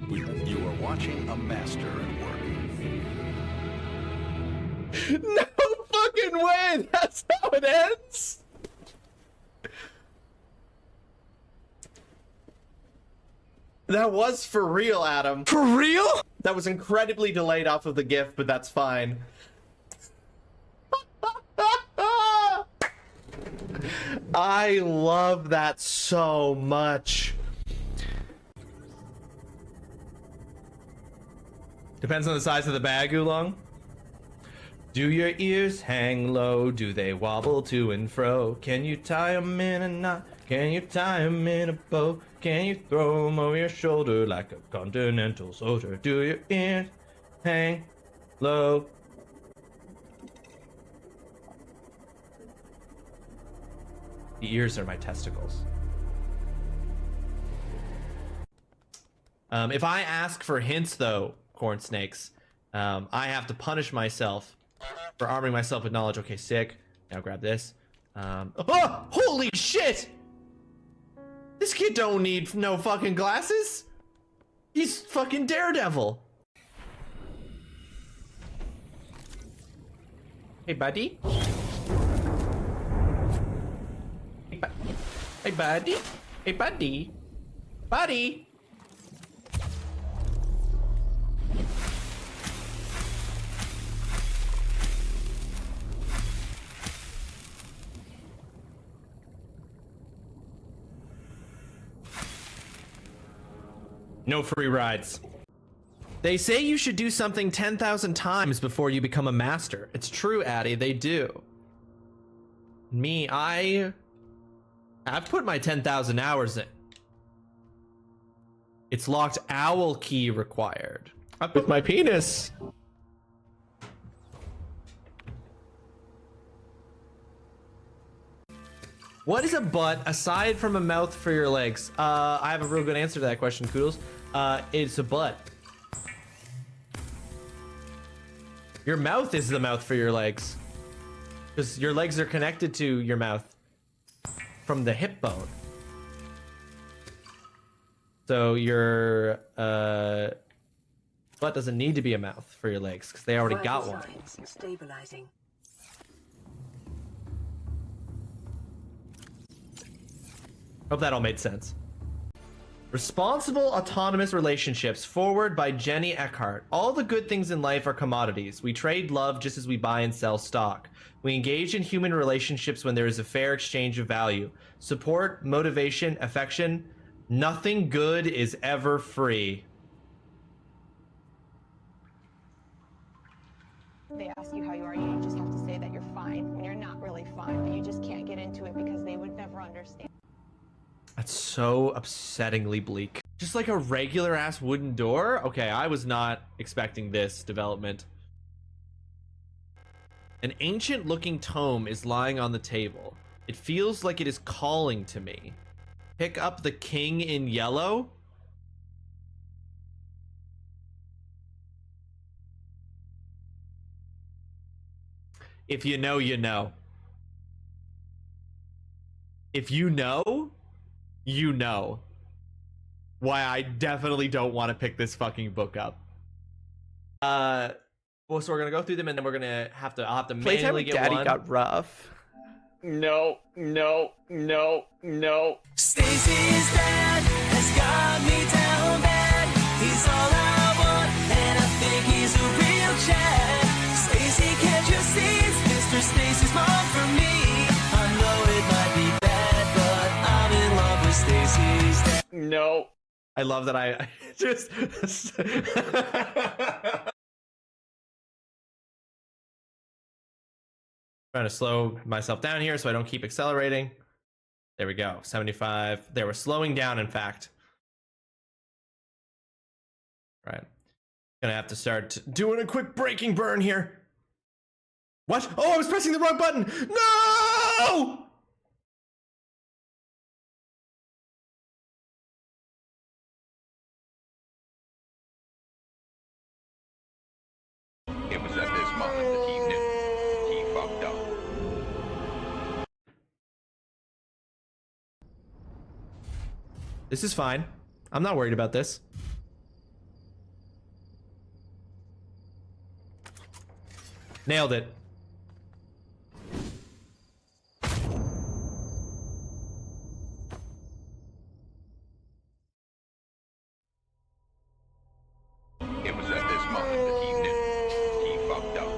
You are watching a master at work. No fucking way! That's how it ends? That was for real, Adam. For real? That was incredibly delayed off of the GIF, but that's fine. I love that so much. Depends on the size of the bag, Oolong. Do your ears hang low? Do they wobble to and fro? Can you tie 'em in a knot? Can you tie 'em in a bow? Can you throw 'em over your shoulder like a continental soldier? Do your ears hang low? The ears are my testicles. If I ask for hints, though, corn snakes, I have to punish myself for arming myself with knowledge. Okay, sick. Now grab this. Oh, holy shit! This kid don't need no fucking glasses. He's fucking Daredevil. Hey, buddy. Hey, buddy. Hey, buddy. Buddy. No free rides. They say you should do something 10,000 times before you become a master. It's true, Addy, they do. Me, I've put my 10,000 hours in. It's locked owl key required. I put my penis. What is a butt aside from a mouth for your legs? I have a real good answer to that question, Koodles. It's a butt. Your mouth is the mouth for your legs. Because your legs are connected to your mouth from the hip bone. So your butt doesn't need to be a mouth for your legs because they already got one. Stabilizing. Hope that all made sense. Responsible Autonomous Relationships, forward by Jenny Eckhart. All the good things in life are commodities. We trade love just as we buy and sell stock. We engage in human relationships when there is a fair exchange of value. Support, motivation, affection. Nothing good is ever free. They ask you how you are, you just have to say that you're fine when you're not really fine, but you just can't get into it because they would never understand. That's so upsettingly bleak. Just like a regular ass wooden door? Okay, I was not expecting this development. An ancient looking tome is lying on the table. It feels like it is calling to me. Pick up the king in yellow? If you know, you know. If you know, you know why I definitely don't want to pick this fucking book up. Well, so we're gonna go through them, and then we're gonna have to. I'll have to Playtime manually with get Daddy one. got rough. No. Stacy's dad has got me down bad. He's all I want, and I think he's a real Chad. Stacy, can't you see it's Mr. Stacy's mom for me? I know it might be bad, but I'm in love with Stacy's dad. No. I love that I just. Trying to slow myself down here so I don't keep accelerating. There we go. 75. There, we're slowing down, in fact. Right. Gonna have to start doing a quick braking burn here. What? Oh, I was pressing the wrong button. No! It was at this moment that he knew he fucked up. This is fine. I'm not worried about this. Nailed it. It was at this moment that he knew he fucked up.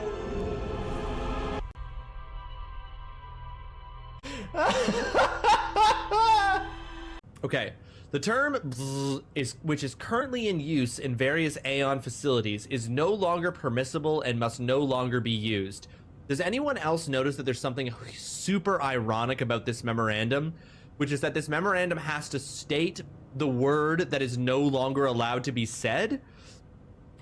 Okay. The term bzz which is currently in use in various Aeon facilities is no longer permissible and must no longer be used. Does anyone else notice that there's something super ironic about this memorandum, which is that this memorandum has to state the word that is no longer allowed to be said,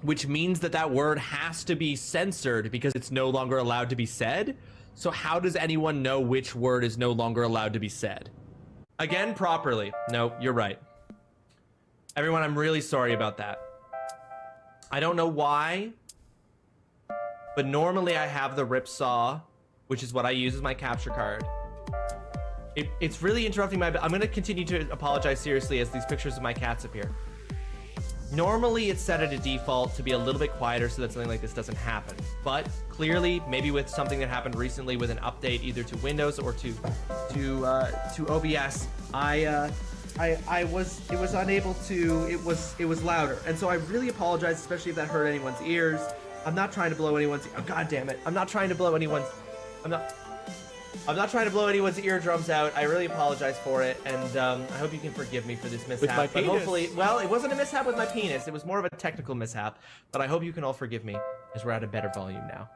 which means that that word has to be censored because it's no longer allowed to be said? So how does anyone know which word is no longer allowed to be said? Again, properly. No, you're right. Everyone, I'm really sorry about that. I don't know why, but normally I have the ripsaw, which is what I use as my capture card. It's really interrupting my... I'm going to continue to apologize seriously as these pictures of my cats appear. Normally it's set at a default to be a little bit quieter so that something like this doesn't happen. But clearly, maybe with something that happened recently with an update either to Windows or to OBS, it was unable to, it was louder. And so I really apologize, especially if that hurt anyone's ears. I'm not trying to blow anyone's, oh god damn it. I'm not trying to blow anyone's eardrums out. I really apologize for it, and I hope you can forgive me for this mishap. With my but penis. hopefully, well, it wasn't a mishap with my penis. It was more of a technical mishap. But I hope you can all forgive me, as we're at a better volume now.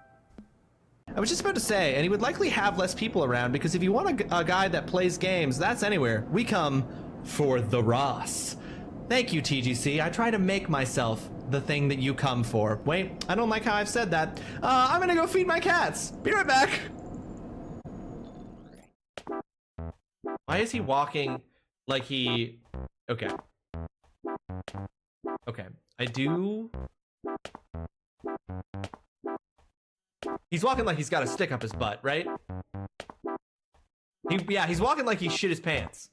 I was just about to say, and he would likely have less people around, because if you want a guy that plays games, that's anywhere. We come for the Ross. Thank you, TGC. I try to make myself the thing that you come for. Wait, I don't like how I've said that. I'm gonna go feed my cats. Be right back. Why is he walking like he... Okay. Okay. I do... He's walking like he's got a stick up his butt, right? Yeah, he's walking like he shit his pants.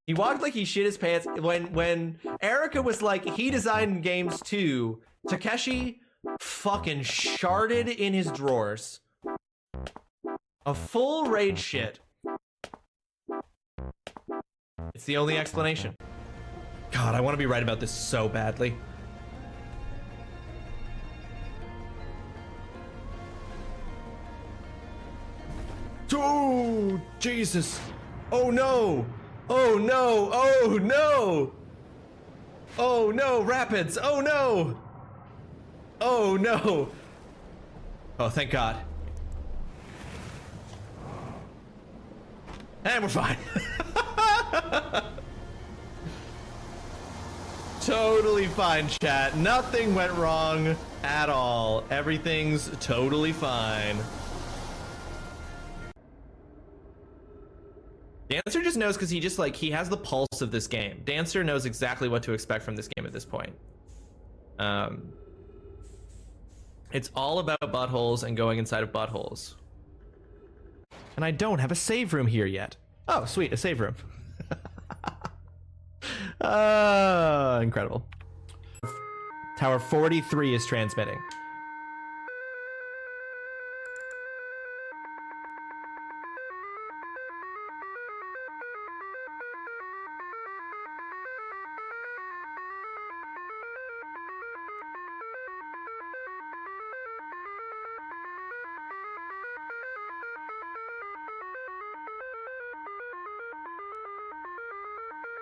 He walked like he shit his pants. When Erica was like, he designed games too, Takeshi fucking sharded in his drawers. A full raid shit. It's the only explanation. God, I want to be right about this so badly. Oh, Jesus. Oh, no. Oh, no. Oh, no. Oh, no. Rapids. Oh, no. Oh, no. Oh, thank God. And we're fine. Totally fine, chat. Nothing went wrong at all. Everything's totally fine. Dancer just knows because he has the pulse of this game. Dancer knows exactly what to expect from this game at this point. It's all about buttholes and going inside of buttholes. And I don't have a save room here yet. Oh, sweet, a save room. Incredible. Tower 43 is transmitting.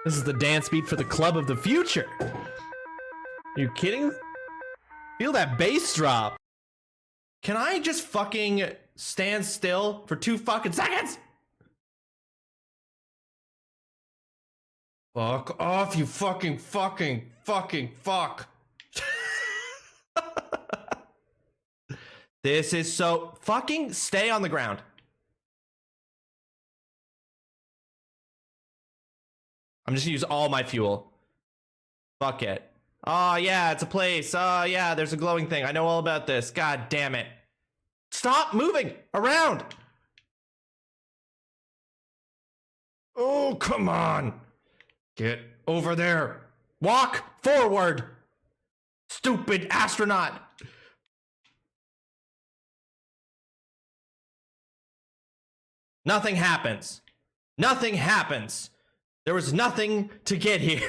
This is the dance beat for the club of the future. Are you kidding? Feel that bass drop. Can I just fucking stand still for 2 fucking seconds? Fuck off, you fucking fuck. This is so fucking stay on the ground. I'm just gonna use all my fuel. Fuck it. Oh yeah, it's a place. Oh yeah, there's a glowing thing. I know all about this. God damn it. Stop moving around. Oh, come on. Get over there. Walk forward. Stupid astronaut. Nothing happens. Nothing happens. There was nothing to get here.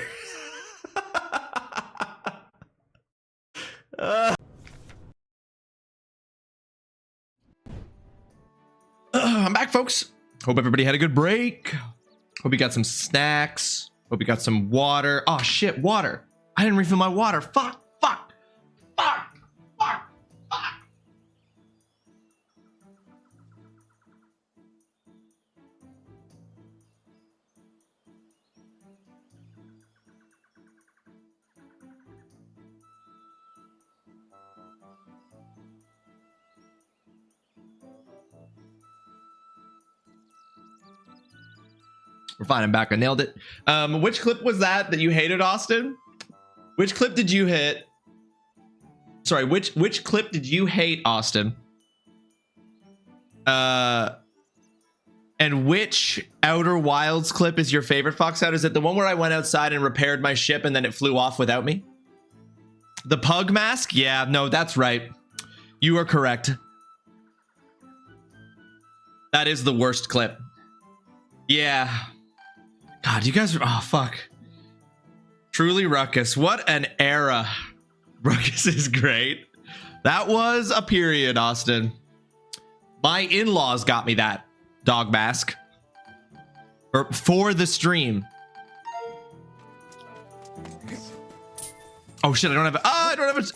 I'm back, folks. Hope everybody had a good break. Hope you got some snacks. Hope you got some water. Oh shit, water. I didn't refill my water. Fuck. We're fine. I'm back. I nailed it. Which clip was that you hated, Austin? Which clip did you hit? Sorry, which clip did you hate, Austin? And which Outer Wilds clip is your favorite, Foxout? Is it the one where I went outside and repaired my ship and then it flew off without me? The pug mask? Yeah, no, that's right. You are correct. That is the worst clip. Yeah. God, you guys are... Oh, fuck. Truly Ruckus. What an era. Ruckus is great. That was a period, Austin. My in-laws got me that dog mask. For the stream. Oh, shit, I don't have... I don't have...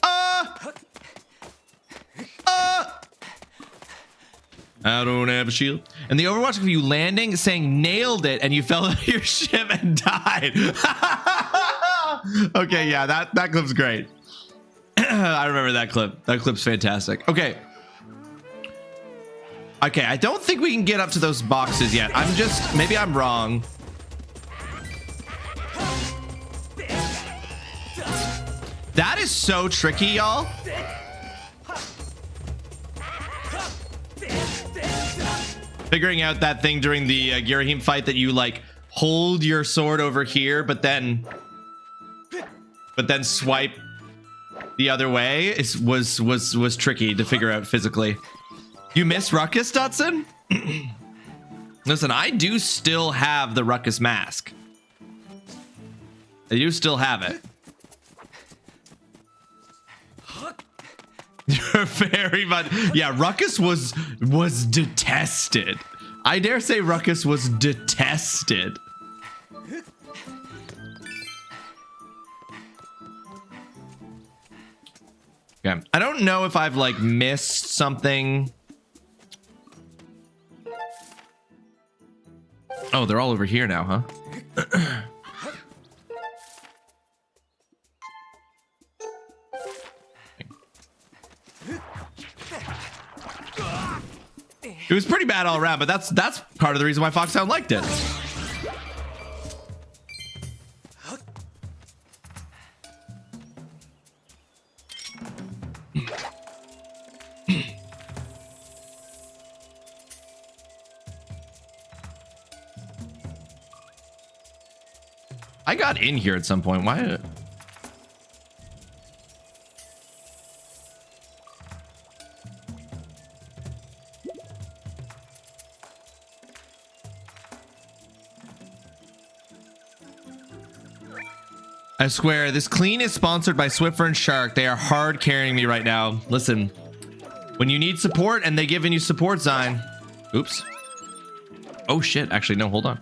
I don't have a shield. And the Overwatch of you landing, saying nailed it, and you fell out of your ship and died. Okay, yeah, that clip's great. I remember that clip. That clip's fantastic. Okay. Okay, I don't think we can get up to those boxes yet. Maybe I'm wrong. That is so tricky, y'all. Figuring out that thing during the Ghirahim fight that you like hold your sword over here, but then swipe the other way was tricky to figure out physically. You miss Ruckus, Dutson? Listen, I do still have the Ruckus mask. I do still have it. You're very much... Yeah, Ruckus was detested. I dare say Ruckus was detested. Okay. I don't know if I've like missed something. Oh, they're all over here now, huh? It was pretty bad all around, but that's part of the reason why Foxhound liked it. I got in here at some point. Why? I swear, this clean is sponsored by Swiffer and Shark. They are hard carrying me right now. Listen, when you need support and they giving you support sign. Oops. Oh shit, actually, no, hold on.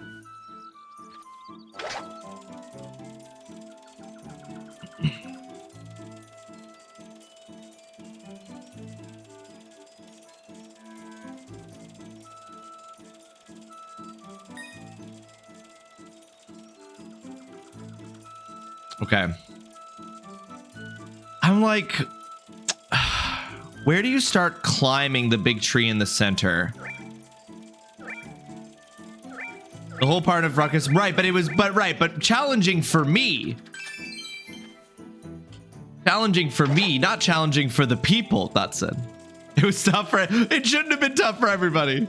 Okay. I'm like, where do you start climbing the big tree in the center? The whole part of Ruckus, right? But challenging for me. Challenging for me, not challenging for the people. That's it. It was tough for. It shouldn't have been tough for everybody.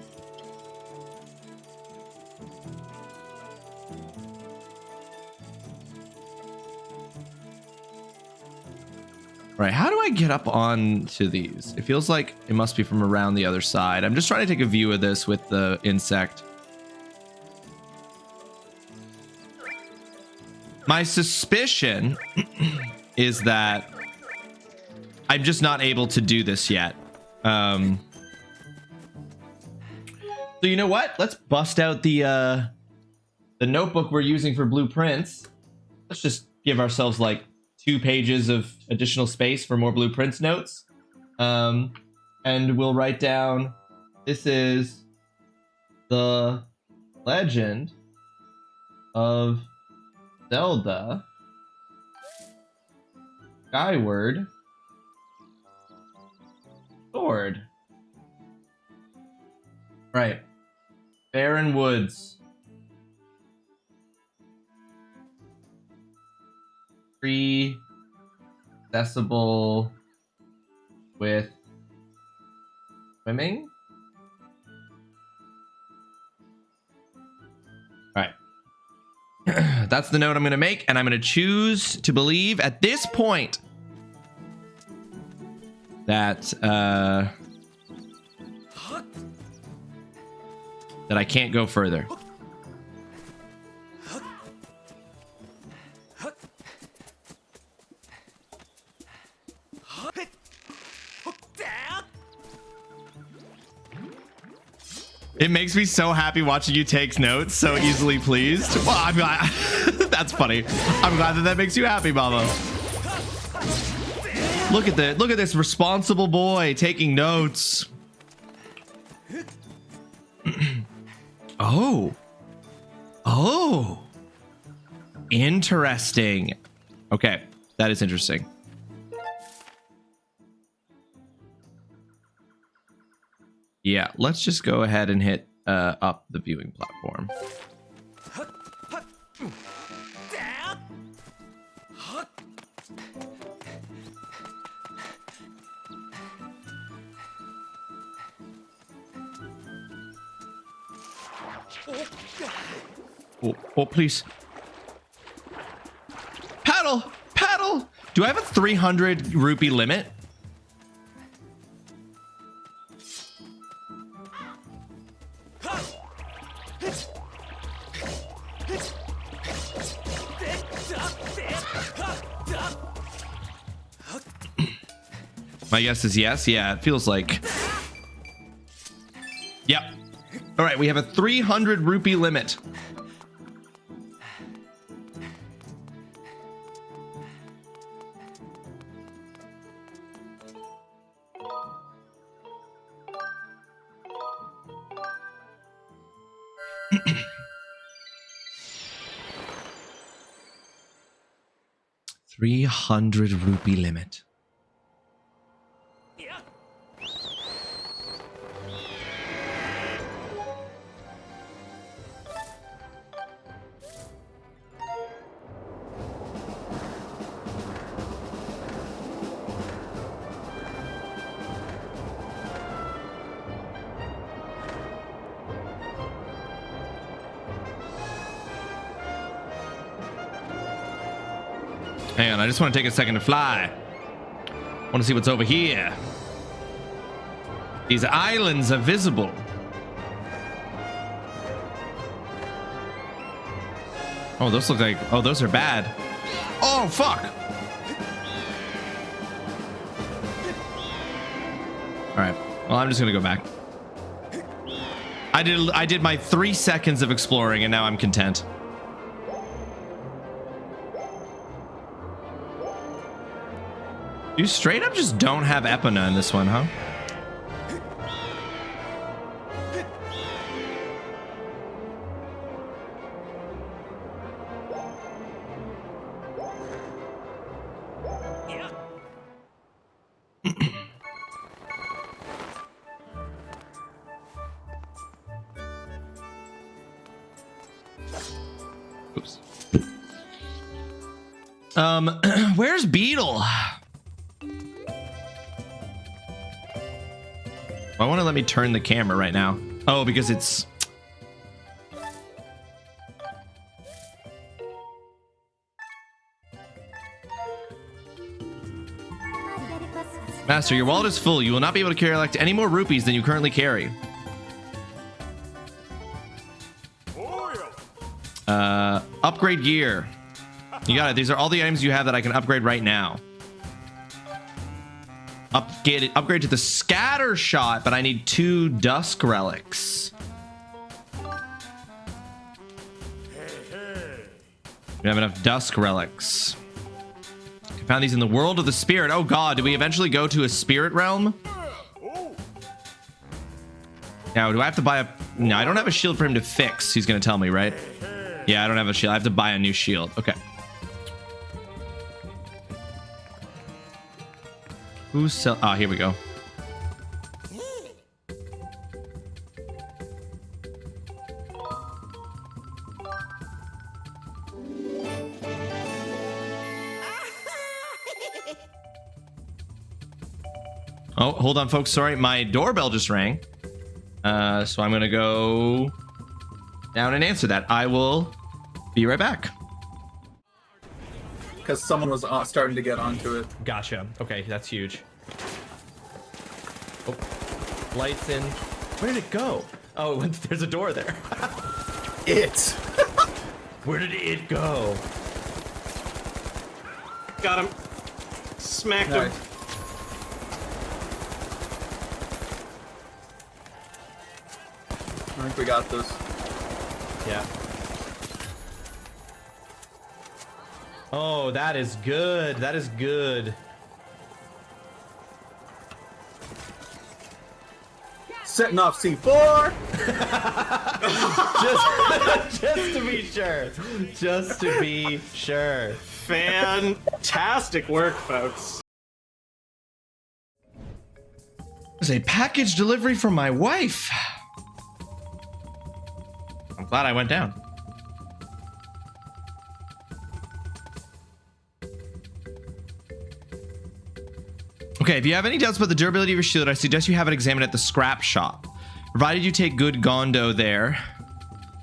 Right, how do I get up onto these? It feels like it must be from around the other side. I'm just trying to take a view of this with the insect. My suspicion is that I'm just not able to do this yet. So you know what? Let's bust out the notebook we're using for blueprints. Let's just give ourselves like 2 pages of additional space for more blueprints notes. And we'll write down, this is the legend of Zelda Skyward Sword. Right. Barren Woods. Free, accessible with swimming. All right. That's the note I'm going to make, and I'm going to choose to believe at this point that that I can't go further. It makes me so happy watching you take notes so easily pleased. Well, I'm glad. That's funny. I'm glad that that makes you happy, Mama. Look at that. Look at this responsible boy taking notes. Oh. Oh. Interesting. Okay. That is interesting. Yeah, let's just go ahead and hit up the viewing platform. Oh, please. Paddle! Paddle! Do I have a 300 rupee limit? My guess is yes. Yeah, it feels like. Yep. All right, we have a 300 rupee limit. $300 limit. Hang on, I just want to take a second to fly. I want to see what's over here. These islands are visible. Oh, those look like... Oh, those are bad. Oh, fuck! Alright. Well, I'm just gonna go back. I did my 3 seconds of exploring, and now I'm content. You straight up just don't have Epona in this one, huh? Oops. Where's Beetle? I want to let me turn the camera right now. Oh, because it's... Master, your wallet is full. You will not be able to collect any more rupees than you currently carry. Upgrade gear. You got it. These are all the items you have that I can upgrade right now. Upgrade to the scatter shot, but I need 2 dusk relics. We have enough dusk relics. I found these in the world of the spirit. Oh god, do we eventually go to a spirit realm? Now, do I have to buy a... No, I don't have a shield for him to fix. He's gonna tell me, right? Yeah, I don't have a shield. I have to buy a new shield. Okay. Who's sell? Ah, here we go. Oh, hold on, folks. Sorry, my doorbell just rang. So I'm gonna go down and answer that. I will be right back. Because someone was starting to get onto it. Gotcha. Okay, that's huge. Oh, lights in. Where did it go? Oh, there's a door there. It. Where did it go? Got him. Smacked him. I think we got this. Yeah. Oh, that is good. That is good. Setting off C4. just to be sure. Just to be sure. Fantastic work, folks. There's a package delivery from my wife. I'm glad I went down. Okay, if you have any doubts about the durability of your shield, I suggest you have it examined at the scrap shop. Provided you take good Gondo there,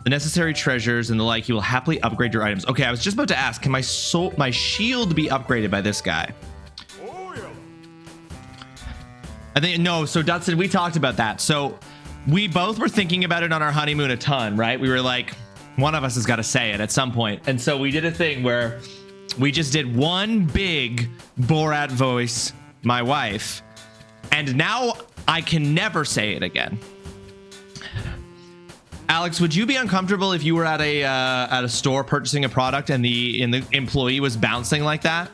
the necessary treasures and the like, you will happily upgrade your items. Okay, I was just about to ask, can my shield be upgraded by this guy? I think, no, so Dutson, we talked about that. So we both were thinking about it on our honeymoon a ton, right? We were like, one of us has got to say it at some point. And so we did a thing where we just did one big Borat voice, my wife, and now I can never say it again. Alex, would you be uncomfortable if you were at a store purchasing a product and the employee was bouncing like that?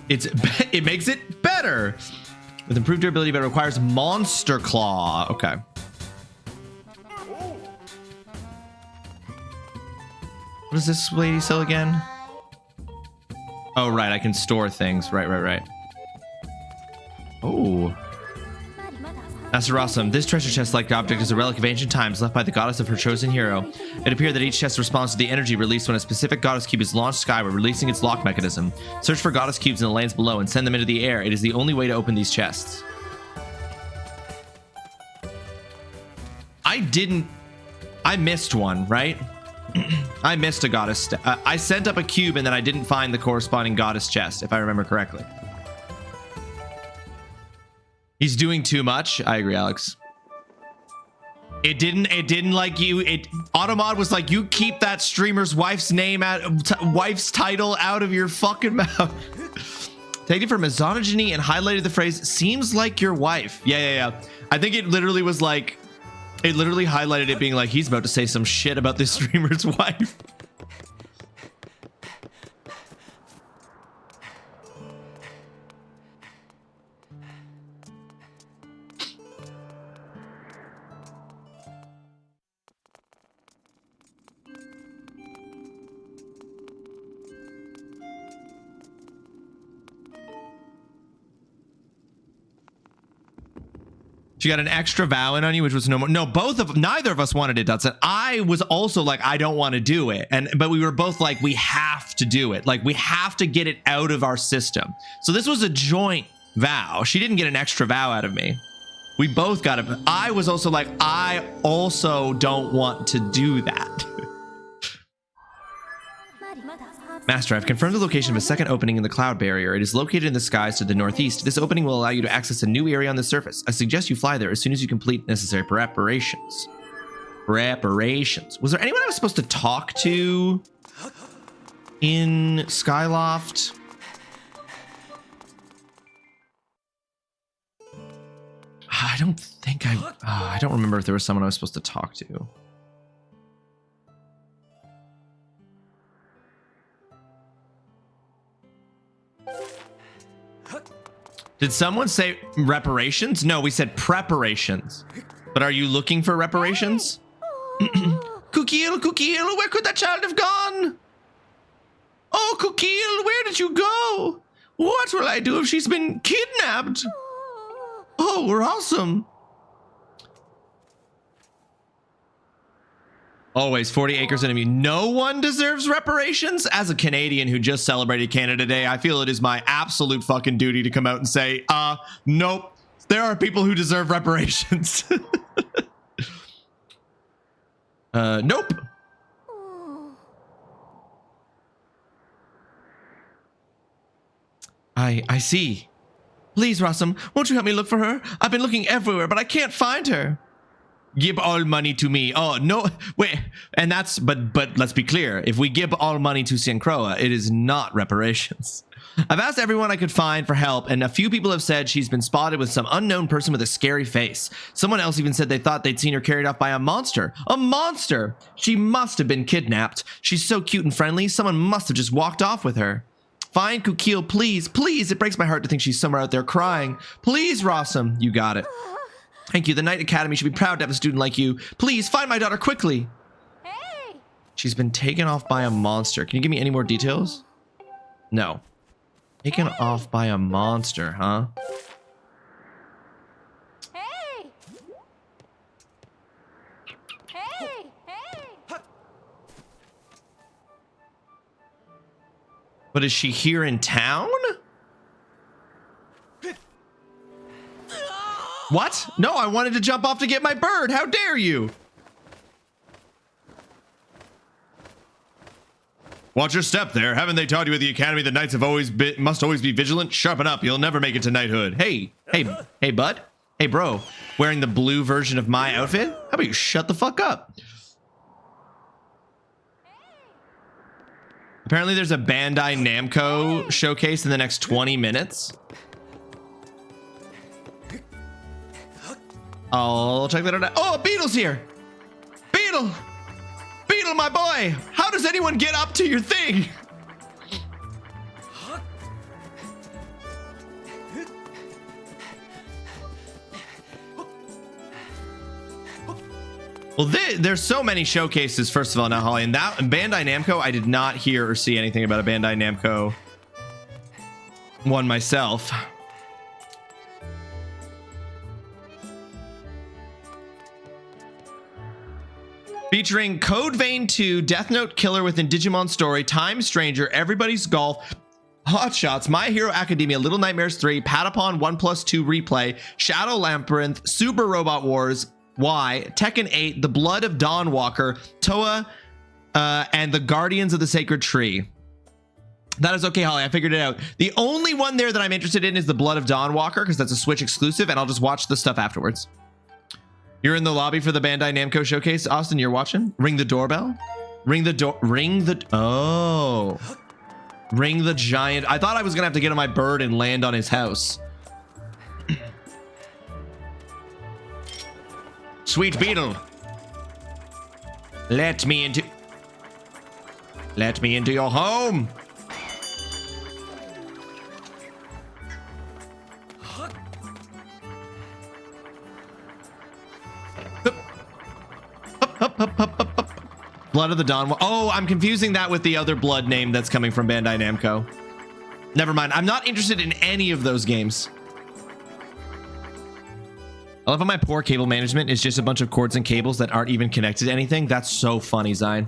It makes it better with improved durability, but it requires Monster Claw. Okay. What does this lady sell again? Oh, right. I can store things. Right. Oh. Master Rawesome, this treasure chest-like object is a relic of ancient times left by the goddess of her chosen hero. It appeared that each chest responds to the energy released when a specific goddess cube is launched skyward, releasing its lock mechanism. Search for goddess cubes in the lands below and send them into the air. It is the only way to open these chests. I missed one, right? I missed a goddess. I sent up a cube and then I didn't find the corresponding goddess chest, if I remember correctly. He's doing too much. I agree, Alex. It didn't like you. Automod was like, you keep that streamer's wife's name wife's title out of your fucking mouth. Thank you for misogyny and highlighted the phrase, seems like your wife. Yeah. I think it literally was like, it literally highlighted it being like, he's about to say some shit about this streamer's wife. She got an extra vow in on you, which was no more. No, neither of us wanted it, Dutson. I was also like, I don't want to do it. But we were both like, we have to do it. Like, we have to get it out of our system. So this was a joint vow. She didn't get an extra vow out of me. We both got it. I was also like, I also don't want to do that. Master, I've confirmed the location of a second opening in the cloud barrier. It is located in the skies to the northeast. This opening will allow you to access a new area on the surface. I suggest you fly there as soon as you complete necessary preparations. Was there anyone I was supposed to talk to in Skyloft? I don't think I don't remember if there was someone I was supposed to talk to. Did someone say reparations? No, we said preparations. But are you looking for reparations? Kukil, where could that child have gone? Oh, Kukil, where did you go? What will I do if she's been kidnapped? Oh, Rawesome. Always 40 acres enemy. No one deserves reparations. As a Canadian who just celebrated Canada Day, I feel it is my absolute fucking duty to come out and say, nope, there are people who deserve reparations. Nope. I see. Please, Rawesome, won't you help me look for her? I've been looking everywhere, but I can't find her. Give all money to me. Oh, no, wait. And that's, but let's be clear. If we give all money to Siancroa, it is not reparations. I've asked everyone I could find for help, and a few people have said she's been spotted with some unknown person with a scary face. Someone else even said they thought they'd seen her carried off by a monster. A monster! She must have been kidnapped. She's so cute and friendly. Someone must have just walked off with her. Find Kukil, please, please. It breaks my heart to think she's somewhere out there crying. Please, Rawesome. You got it. Thank you. The Knight Academy should be proud to have a student like you. Please, find my daughter quickly. Hey. She's been taken off by a monster. Can you give me any more details? No. Taken off by a monster, huh? Hey. Hey. But is she here in town? What? No, I wanted to jump off to get my bird. How dare you? Watch your step there. Haven't they taught you at the academy that knights must always be vigilant? Sharpen up. You'll never make it to knighthood. Hey, bud. Hey, bro. Wearing the blue version of my outfit? How about you shut the fuck up? Apparently there's a Bandai Namco showcase in the next 20 minutes. I'll check that out. Oh, Beetle's here. Beetle, my boy. How does anyone get up to your thing? Well, there's so many showcases, first of all, now, Holly. And that Bandai Namco, I did not hear or see anything about a Bandai Namco one myself. Featuring Code Vein 2, Death Note Killer within Digimon Story, Time Stranger, Everybody's Golf, Hot Shots, My Hero Academia, Little Nightmares 3, Patapon 1+2 Replay, Shadow Labyrinth, Super Robot Wars, Y, Tekken 8, The Blood of Dawnwalker, Toa, and the Guardians of the Sacred Tree. That is okay, Holly. I figured it out. The only one there that I'm interested in is The Blood of Dawnwalker, because that's a Switch exclusive, and I'll just watch the stuff afterwards. You're in the lobby for the Bandai Namco showcase, Austin. You're watching. Ring the doorbell. Ring the door. Ring the. Oh. Ring the giant. I thought I was gonna have to get on my bird and land on his house. Sweet Beetle. Let me into your home. Blood of the Dawn. Oh, I'm confusing that with the other blood name that's coming from Bandai Namco. Never mind. I'm not interested in any of those games. I love how my poor cable management is just a bunch of cords and cables that aren't even connected to anything. That's so funny, Zine.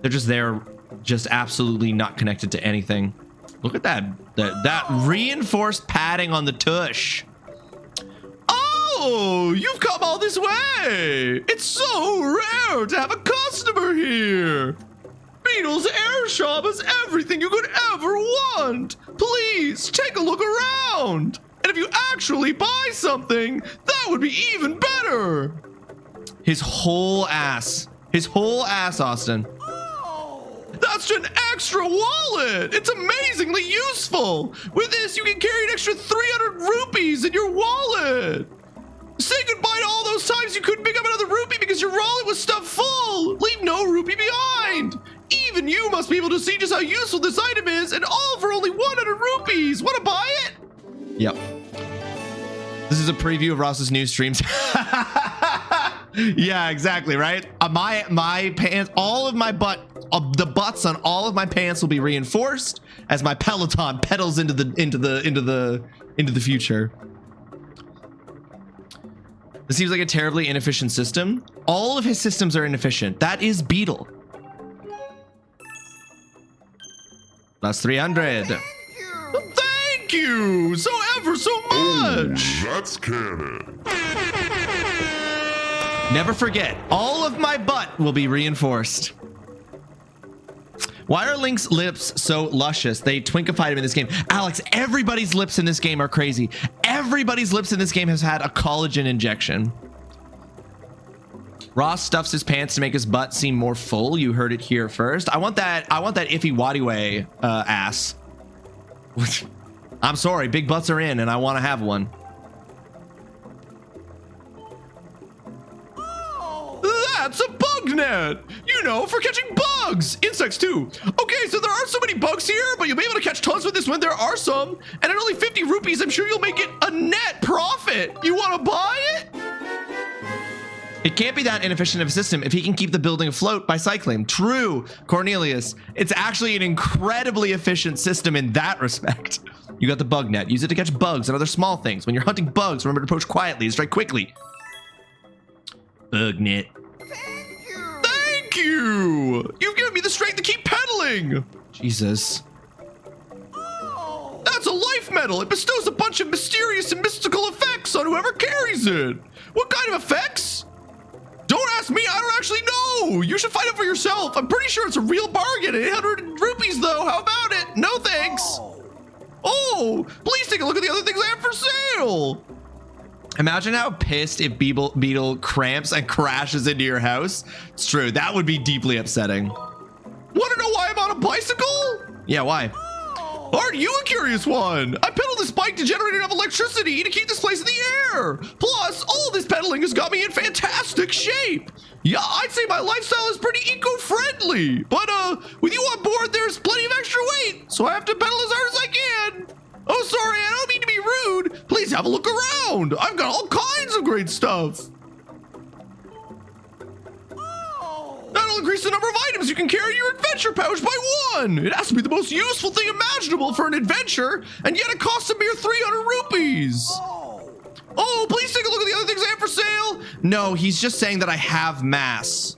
They're just there, just absolutely not connected to anything. Look at that. That reinforced padding on the tush. Oh, you've come all this way. It's so rare to have a customer here. Beetle's Air Shop has everything you could ever want. Please take a look around. And if you actually buy something, that would be even better. His whole ass, Austin. That's an extra wallet. It's amazingly useful. With this, you can carry an extra 300 rupees in your wallet. Say goodbye to all those times you couldn't pick up another rupee because your wallet was stuffed full. Leave no rupee behind. Even you must be able to see just how useful this item is, and all for only 100 rupees. Want to buy it? Yep. This is a preview of Ross's new streams. Yeah, exactly, right? My pants, all of my the butts on all of my pants will be reinforced as my Peloton pedals into the future. This seems like a terribly inefficient system. All of his systems are inefficient. That is Beetle. Plus 300. Thank you so ever so much. That's canon. Never forget, all of my butt will be reinforced. Why are Link's lips so luscious? They twinkified him in this game. Alex, everybody's lips in this game are crazy. Everybody's lips in this game has had a collagen injection. Ross stuffs his pants to make his butt seem more full. You heard it here first. I want that Iffy Wadiway ass. I'm sorry, big butts are in and I want to have one. That's a bug net! You know, for catching bugs! Insects too. Okay, so there aren't so many bugs here, but you'll be able to catch tons with this when there are some. And at only 50 rupees, I'm sure you'll make it a net profit. You want to buy it? It can't be that inefficient of a system if he can keep the building afloat by cycling. True, Cornelius. It's actually an incredibly efficient system in that respect. You got the bug net. Use it to catch bugs and other small things. When you're hunting bugs, remember to approach quietly and strike quickly. Bug net. Thank you! You've given me the strength to keep pedaling! Jesus. That's a life medal! It bestows a bunch of mysterious and mystical effects on whoever carries it! What kind of effects? Don't ask me, I don't actually know! You should find out for yourself! I'm pretty sure it's a real bargain! 800 rupees though, how about it? No thanks! Oh! Please take a look at the other things I have for sale! Imagine how pissed if Beetle cramps and crashes into your house. It's true. That would be deeply upsetting. Want to know why I'm on a bicycle? Yeah, why? Aren't you a curious one? I pedal this bike to generate enough electricity to keep this place in the air. Plus, all this pedaling has got me in fantastic shape. Yeah, I'd say my lifestyle is pretty eco-friendly. But with you on board, there's plenty of extra weight. So I have to pedal as hard as I can. Oh, sorry, I don't mean to be rude. Please have a look around. I've got all kinds of great stuff. That'll increase the number of items you can carry in your adventure pouch by 1. It has to be the most useful thing imaginable for an adventure, and yet it costs a mere 300 rupees. Oh, please take a look at the other things I have for sale. No, he's just saying that I have mass.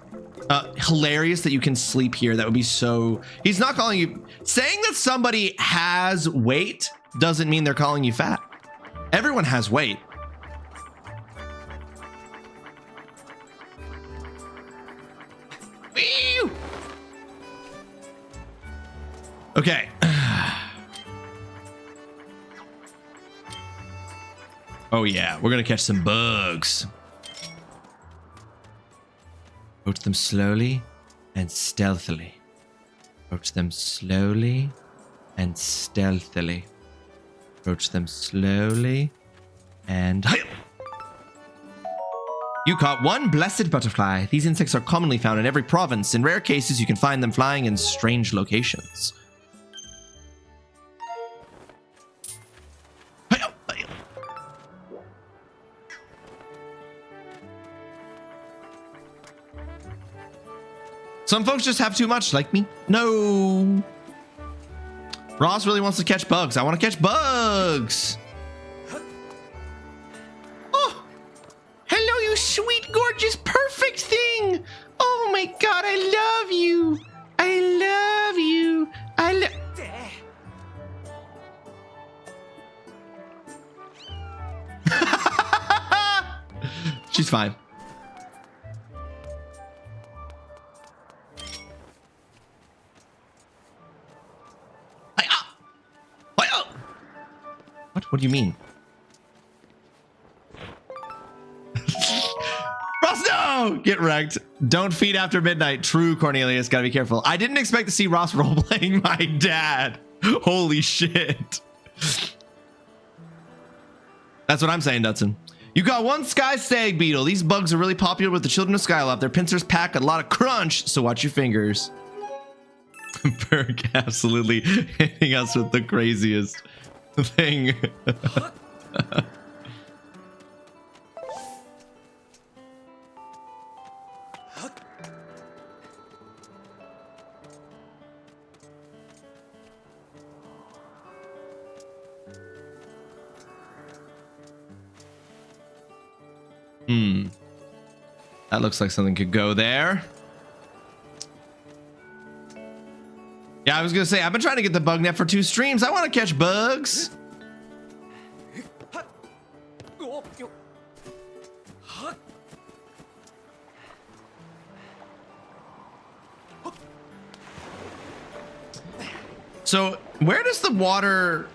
Hilarious that you can sleep here. That would be so... He's not calling you... Saying that somebody has weight doesn't mean they're calling you fat. Everyone has weight. Okay. Oh yeah, we're gonna catch some bugs. Approach them slowly and stealthily. Approach them slowly and stealthily. Approach them slowly and... You caught one blessed butterfly. These insects are commonly found in every province. In rare cases, you can find them flying in strange locations. Some folks just have too much, like me. No. Ross really wants to catch bugs. I want to catch bugs. Oh, hello, you sweet, gorgeous, perfect thing. Oh my God, I love you. I love you. She's fine. What do you mean? Ross, no! Get wrecked. Don't feed after midnight. True, Cornelius. Gotta be careful. I didn't expect to see Ross roleplaying my dad. Holy shit. That's what I'm saying, Dutson. You got one sky stag beetle. These bugs are really popular with the children of Skyloft. Their pincers pack a lot of crunch, so watch your fingers. Berg absolutely hitting us with the craziest thing. That looks like something could go there. Yeah, I was gonna say, I've been trying to get the bug net for 2 streams. I want to catch bugs. So where does the water...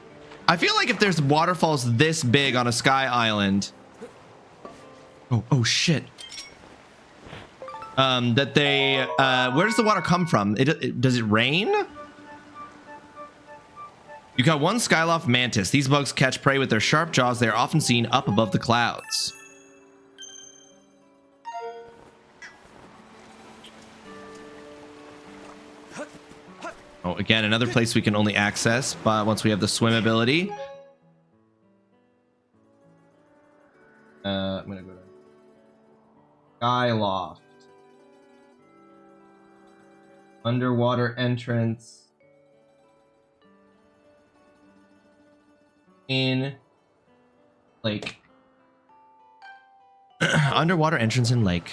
I feel like if there's waterfalls this big on a sky island... Oh shit. That they... where does the water come from? Does it rain? You got one Skyloft mantis. These bugs catch prey with their sharp jaws. They are often seen up above the clouds. Oh, again, another place we can only access but once we have the swim ability. I'm gonna go to Skyloft. Underwater entrance in lake. Underwater entrance in lake.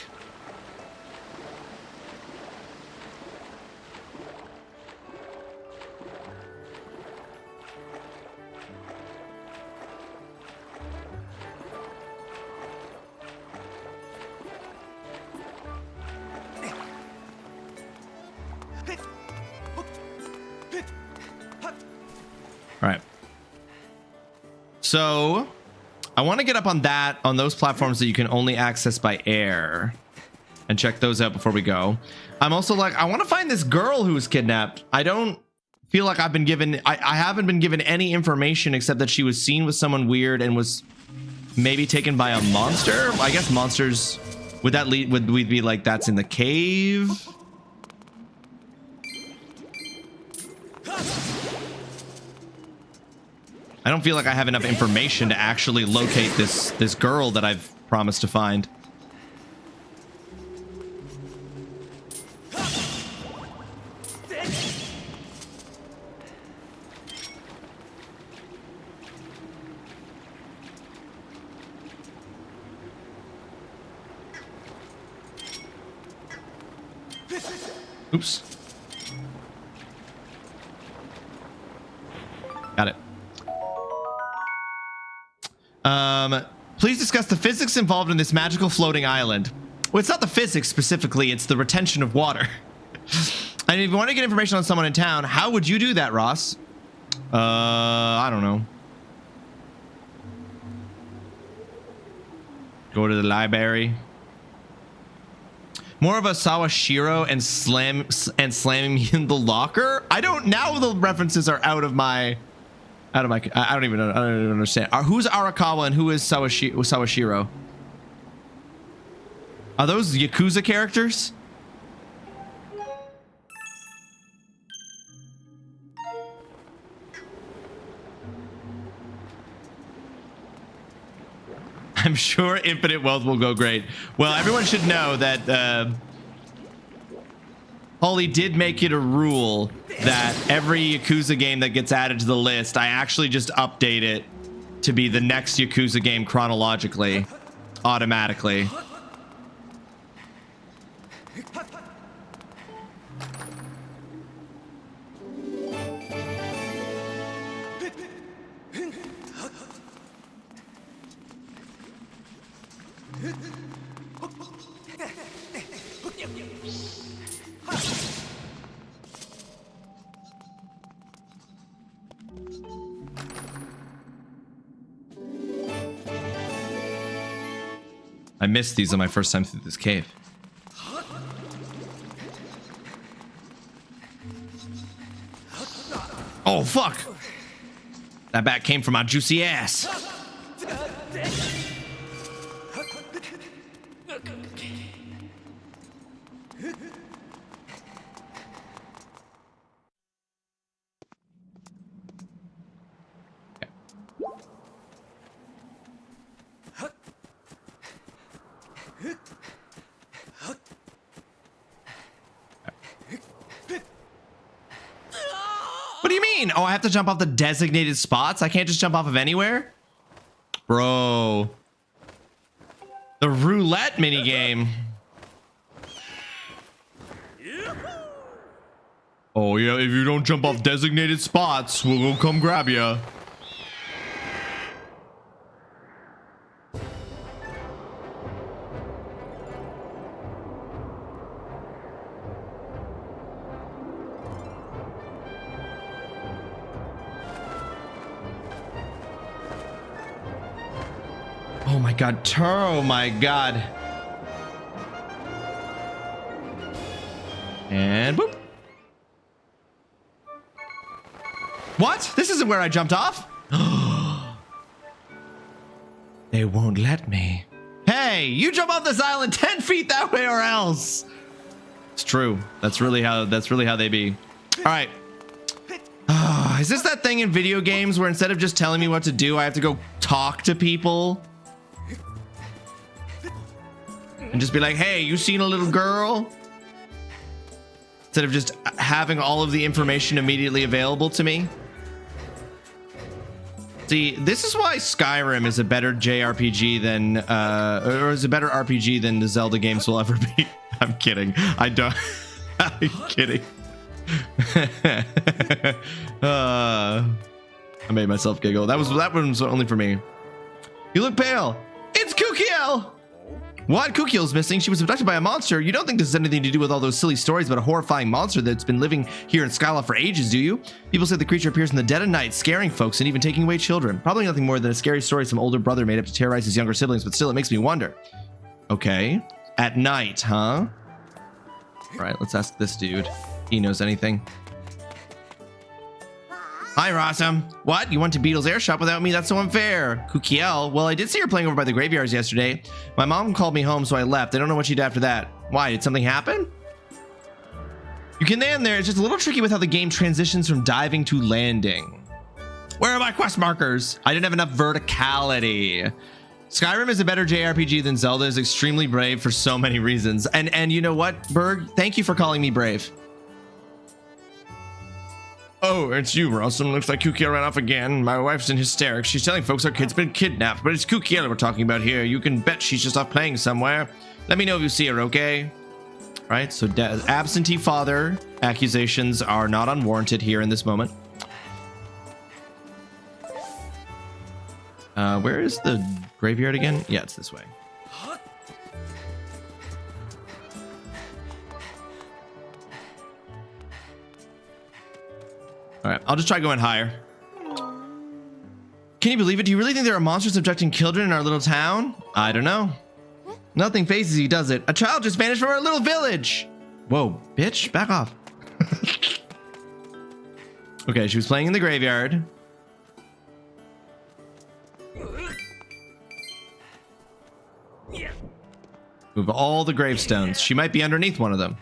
All right. So I want to get up on those platforms that you can only access by air and check those out before we go. I'm also like, I want to find this girl who was kidnapped. I don't feel like I've been given, I haven't been given any information except that she was seen with someone weird and was maybe taken by a monster. I guess monsters, would that lead, would we be like, that's in the cave? I don't feel like I have enough information to actually locate this girl that I've promised to find. Oops. Got it. Please discuss the physics involved in this magical floating island. Well, it's not the physics specifically, it's the retention of water. And if you want to get information on someone in town, how would you do that, Ross? I don't know. Go to the library. More of a Sawashiro and slamming me in the locker. I don't. Now the references are out of my. I don't even understand. Who's Arakawa and who is Sawashiro? Are those Yakuza characters? I'm sure infinite wealth will go great. Well, everyone should know that Holly did make it a rule that every Yakuza game that gets added to the list, I actually just update it to be the next Yakuza game chronologically, automatically. I missed these on my first time through this cave. Oh, fuck! That bat came from my juicy ass. What do you mean? Oh, I have to jump off the designated spots? I can't just jump off of anywhere? Bro. The roulette minigame. Oh, yeah, if you don't jump off designated spots, we'll come grab you. Oh my god, oh my god. And boop. What? This isn't where I jumped off? They won't let me. Hey, you jump off this island 10 feet that way or else. It's true. That's really how they be. All right. Is this that thing in video games where instead of just telling me what to do, I have to go talk to people? And just be like, hey, you seen a little girl? Instead of just having all of the information immediately available to me. See, this is why Skyrim is a better JRPG than, or is a better RPG than the Zelda games will ever be. I'm kidding. I don't. I'm kidding. I made myself giggle. That one was only for me. You look pale. It's Kukiel. What? Kukiel's missing. She was abducted by a monster. You don't think this has anything to do with all those silly stories about a horrifying monster that's been living here in Skyloft for ages, do you? People say the creature appears in the dead of night, scaring folks and even taking away children. Probably nothing more than a scary story some older brother made up to terrorize his younger siblings, but still, it makes me wonder. Okay. At night, huh? All right, let's ask this dude. He knows anything. Hi, Rawesome. What? You went to Beetle's air shop without me? That's so unfair. Kukiel. Well, I did see her playing over by the graveyards yesterday. My mom called me home, so I left. I don't know what she did after that. Why? Did something happen? You can land there. It's just a little tricky with how the game transitions from diving to landing. Where are my quest markers? I didn't have enough verticality. Skyrim is a better JRPG than Zelda is extremely brave for so many reasons. And you know what, Berg? Thank you for calling me brave. Oh, it's you, Rawesome. Looks like Kukiel ran off again. My wife's in hysterics. She's telling folks our kid's been kidnapped, but it's Kukiel we're talking about here. You can bet she's just off playing somewhere. Let me know if you see her, okay? Right, so absentee father accusations are not unwarranted here in this moment. Where is the graveyard again? Yeah, it's this way. right, I'll just try going higher. Can you believe it? Do you really think there are monsters abducting children in our little town? I don't know. Nothing phases you, does it? A child just vanished from our little village. Whoa, bitch, back off. Okay, she was playing in the graveyard. Move all the gravestones. She might be underneath one of them.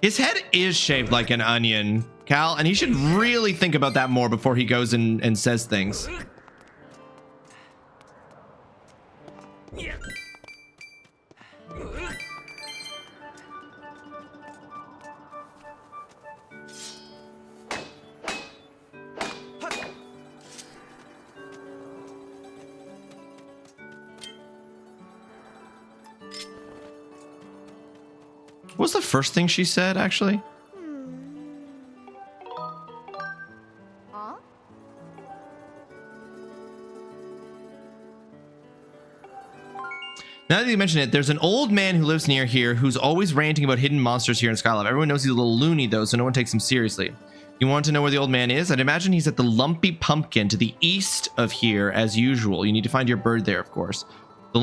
His head is shaped like an onion, Cal, and he should really think about that more before he goes and says things. What was the first thing she said, actually? Huh? Now that you mention it, there's an old man who lives near here who's always ranting about hidden monsters here in Skylab. Everyone knows he's a little loony, though, so no one takes him seriously. You want to know where the old man is? I'd imagine he's at the Lumpy Pumpkin to the east of here, as usual. You need to find your bird there, of course. The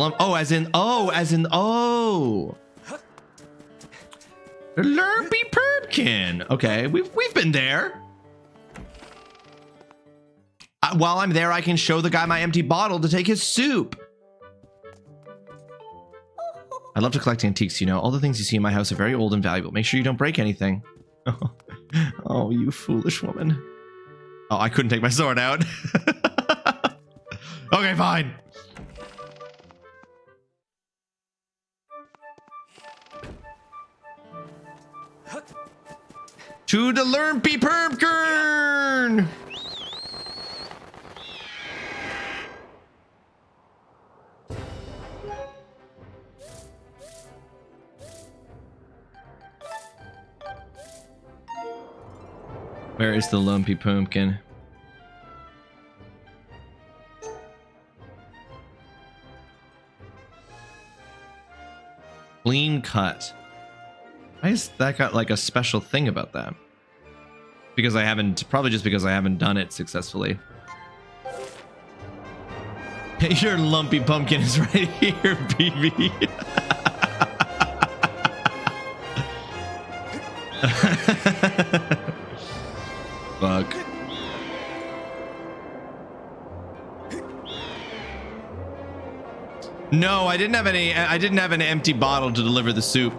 The Lumpy Pumpkin. Okay, we've been there. While I'm there, I can show the guy my empty bottle to take his soup. I love to collect antiques, you know. All the things you see in my house are very old and valuable. Make sure you don't break anything. Oh, you foolish woman. Oh, I couldn't take my sword out. Okay, fine. To the Lumpy Pumpkin! Where is the Lumpy Pumpkin? Clean cut. Why is that got like a special thing about that? Because I haven't, probably just because I haven't done it successfully. Your Lumpy Pumpkin is right here, BB. Fuck. No, I didn't have an empty bottle to deliver the soup.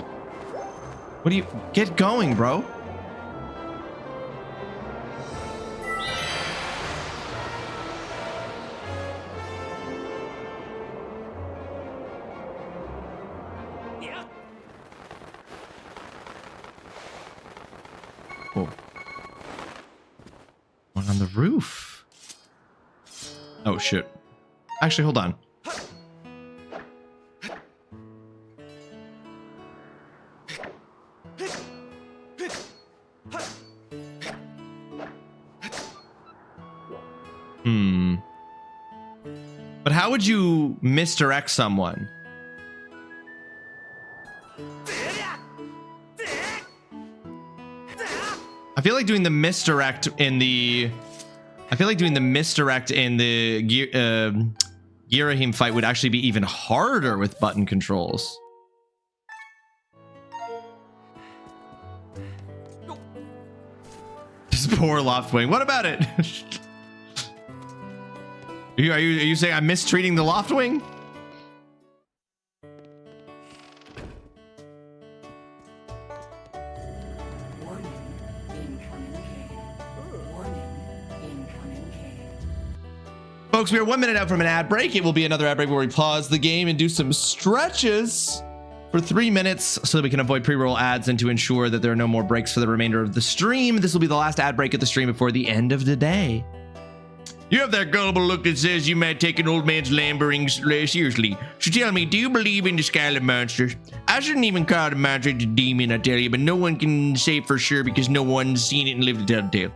What do you get going, bro? Oh. One on the roof. Oh shit. Actually, hold on. But how would you misdirect someone? I feel like doing the misdirect in the Ghirahim fight would actually be even harder with button controls. Just poor Loftwing. What about it? Are you saying I'm mistreating the Loftwing? Folks, we are 1 minute out from an ad break. It will be another ad break where we pause the game and do some stretches for 3 minutes so that we can avoid pre-roll ads and to ensure that there are no more breaks for the remainder of the stream. This will be the last ad break of the stream before the end of the day. You have that gullible look that says you might take an old man's lambering seriously. So tell me, do you believe in the Skylab monsters? I shouldn't even call the monster the demon, I tell you, but no one can say for sure because no one's seen it and lived to tell the tale.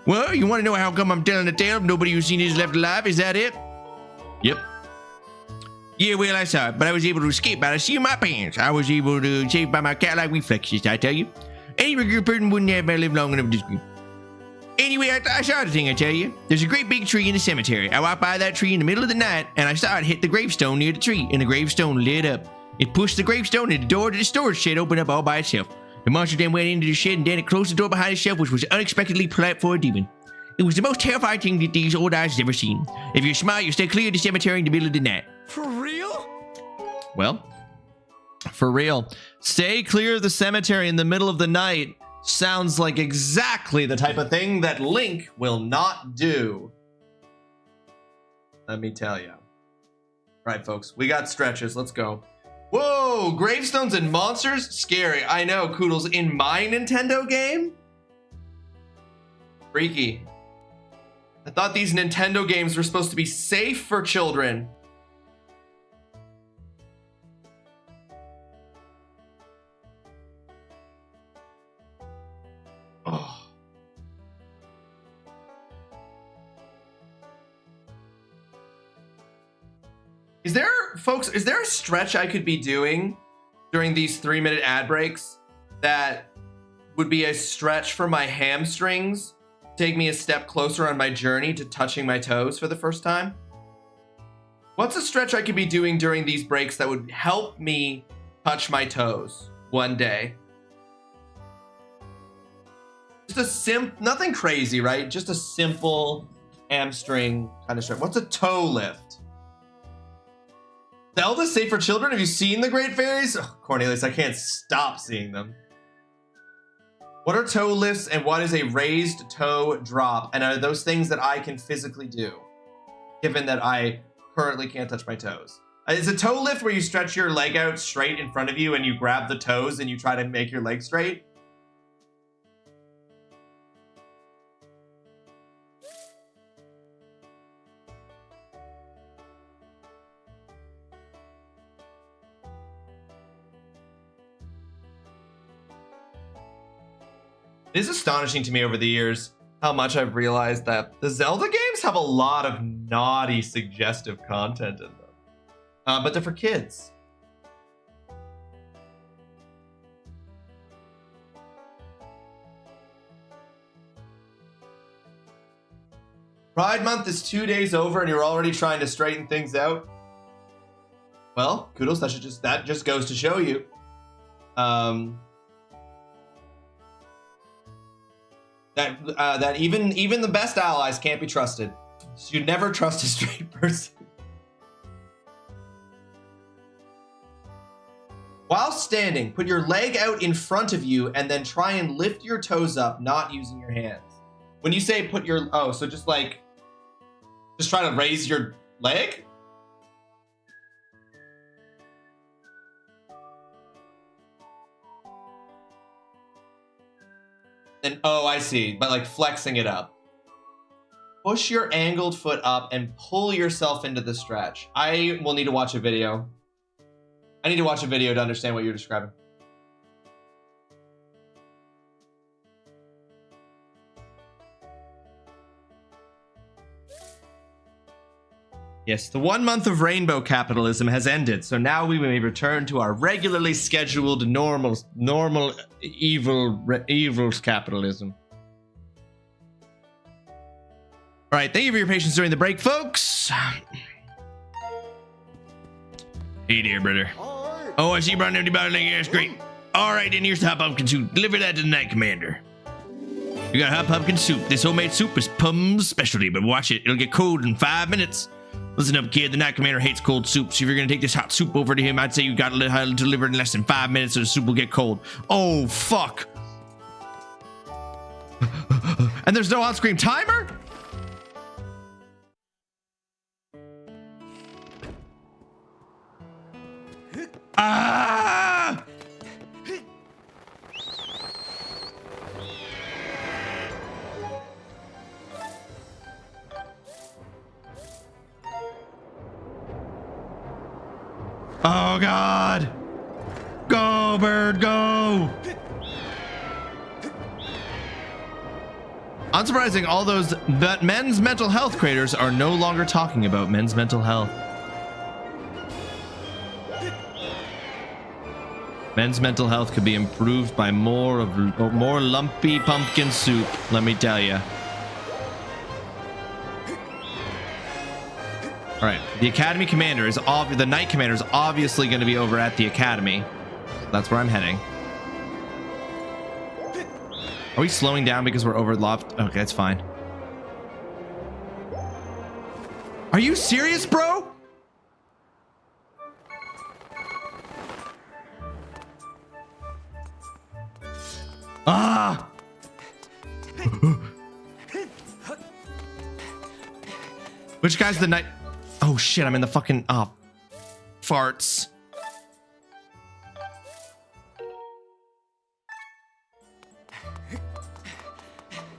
Well, you want to know how come I'm telling the tale if nobody who's seen it is left alive? Is that it? Yep. Yeah, well, I saw it, but I was able to escape by the seat of my pants. I was able to save by my cat-like reflexes, I tell you. Any regular person wouldn't have lived long enough to... Anyway, I saw the thing I tell you. There's a great big tree in the cemetery. I walked by that tree in the middle of the night, and I saw it hit the gravestone near the tree, and the gravestone lit up. It pushed the gravestone, and the door to the storage shed opened up all by itself. The monster then went into the shed, and then it closed the door behind itself, which was unexpectedly polite for a demon. It was the most terrifying thing that these old eyes have ever seen. If you're smart, you'll stay clear of the cemetery in the middle of the night. For real? Well, for real. Stay clear of the cemetery in the middle of the night sounds like exactly the type of thing that Link will not do. Let me tell you. All right, folks, we got stretches. Let's go. Whoa, gravestones and monsters? Scary. I know, Koodles. In my Nintendo game? Freaky. I thought these Nintendo games were supposed to be safe for children. Oh. Is there, folks, is there a stretch I could be doing during these 3-minute ad breaks that would be a stretch for my hamstrings, take me a step closer on my journey to touching my toes for the first time? What's a stretch I could be doing during these breaks that would help me touch my toes one day? Just a nothing crazy, right? Just a simple hamstring kind of stretch. What's a toe lift? Zelda safe for children? Have you seen the Great Fairies? Oh, Cornelius, I can't stop seeing them. What are toe lifts and what is a raised toe drop? And are those things that I can physically do, given that I currently can't touch my toes? Is a toe lift where you stretch your leg out straight in front of you and you grab the toes and you try to make your leg straight? It is astonishing to me over the years how much I've realized that the Zelda games have a lot of naughty, suggestive content in them. But they're for kids. Pride Month is 2 days over and you're already trying to straighten things out? Well, kudos, that just goes to show you. That even the best allies can't be trusted. So you never trust a straight person. While standing, put your leg out in front of you and then try and lift your toes up, not using your hands. When you say put your, so just try to raise your leg? And oh, I see, but like flexing it up. Push your angled foot up and pull yourself into the stretch. I will need to watch a video. I need to watch a video to understand what you're describing. Yes, the 1 month of rainbow capitalism has ended, so now we may return to our regularly scheduled normal evil capitalism. All right, thank you for your patience during the break, folks. Hey there, brother. Oh, I see you brought an empty bottle. Yes, great. All right, then here's the hot pumpkin soup. Deliver that to the Knight Commander. You got hot pumpkin soup. This homemade soup is Pum's specialty, but watch it. It'll get cold in 5 minutes. Listen up, kid. The Knight Commander hates cold soup, so if you're gonna take this hot soup over to him, I'd say you gotta let her deliver it in less than 5 minutes, so the soup will get cold. Oh, fuck. And there's no on-screen timer? Ah! Oh God! Go, bird, go! Unsurprising, all those men's mental health creators are no longer talking about men's mental health. Men's mental health could be improved by more lumpy pumpkin soup, let me tell you. All right, the Academy Commander is the Knight Commander is obviously going to be over at the Academy. That's where I'm heading. Are we slowing down because we're over loft? Okay, that's fine. Are you serious, bro? Ah! Which guy's the Knight? Oh shit, I'm in the fucking farts.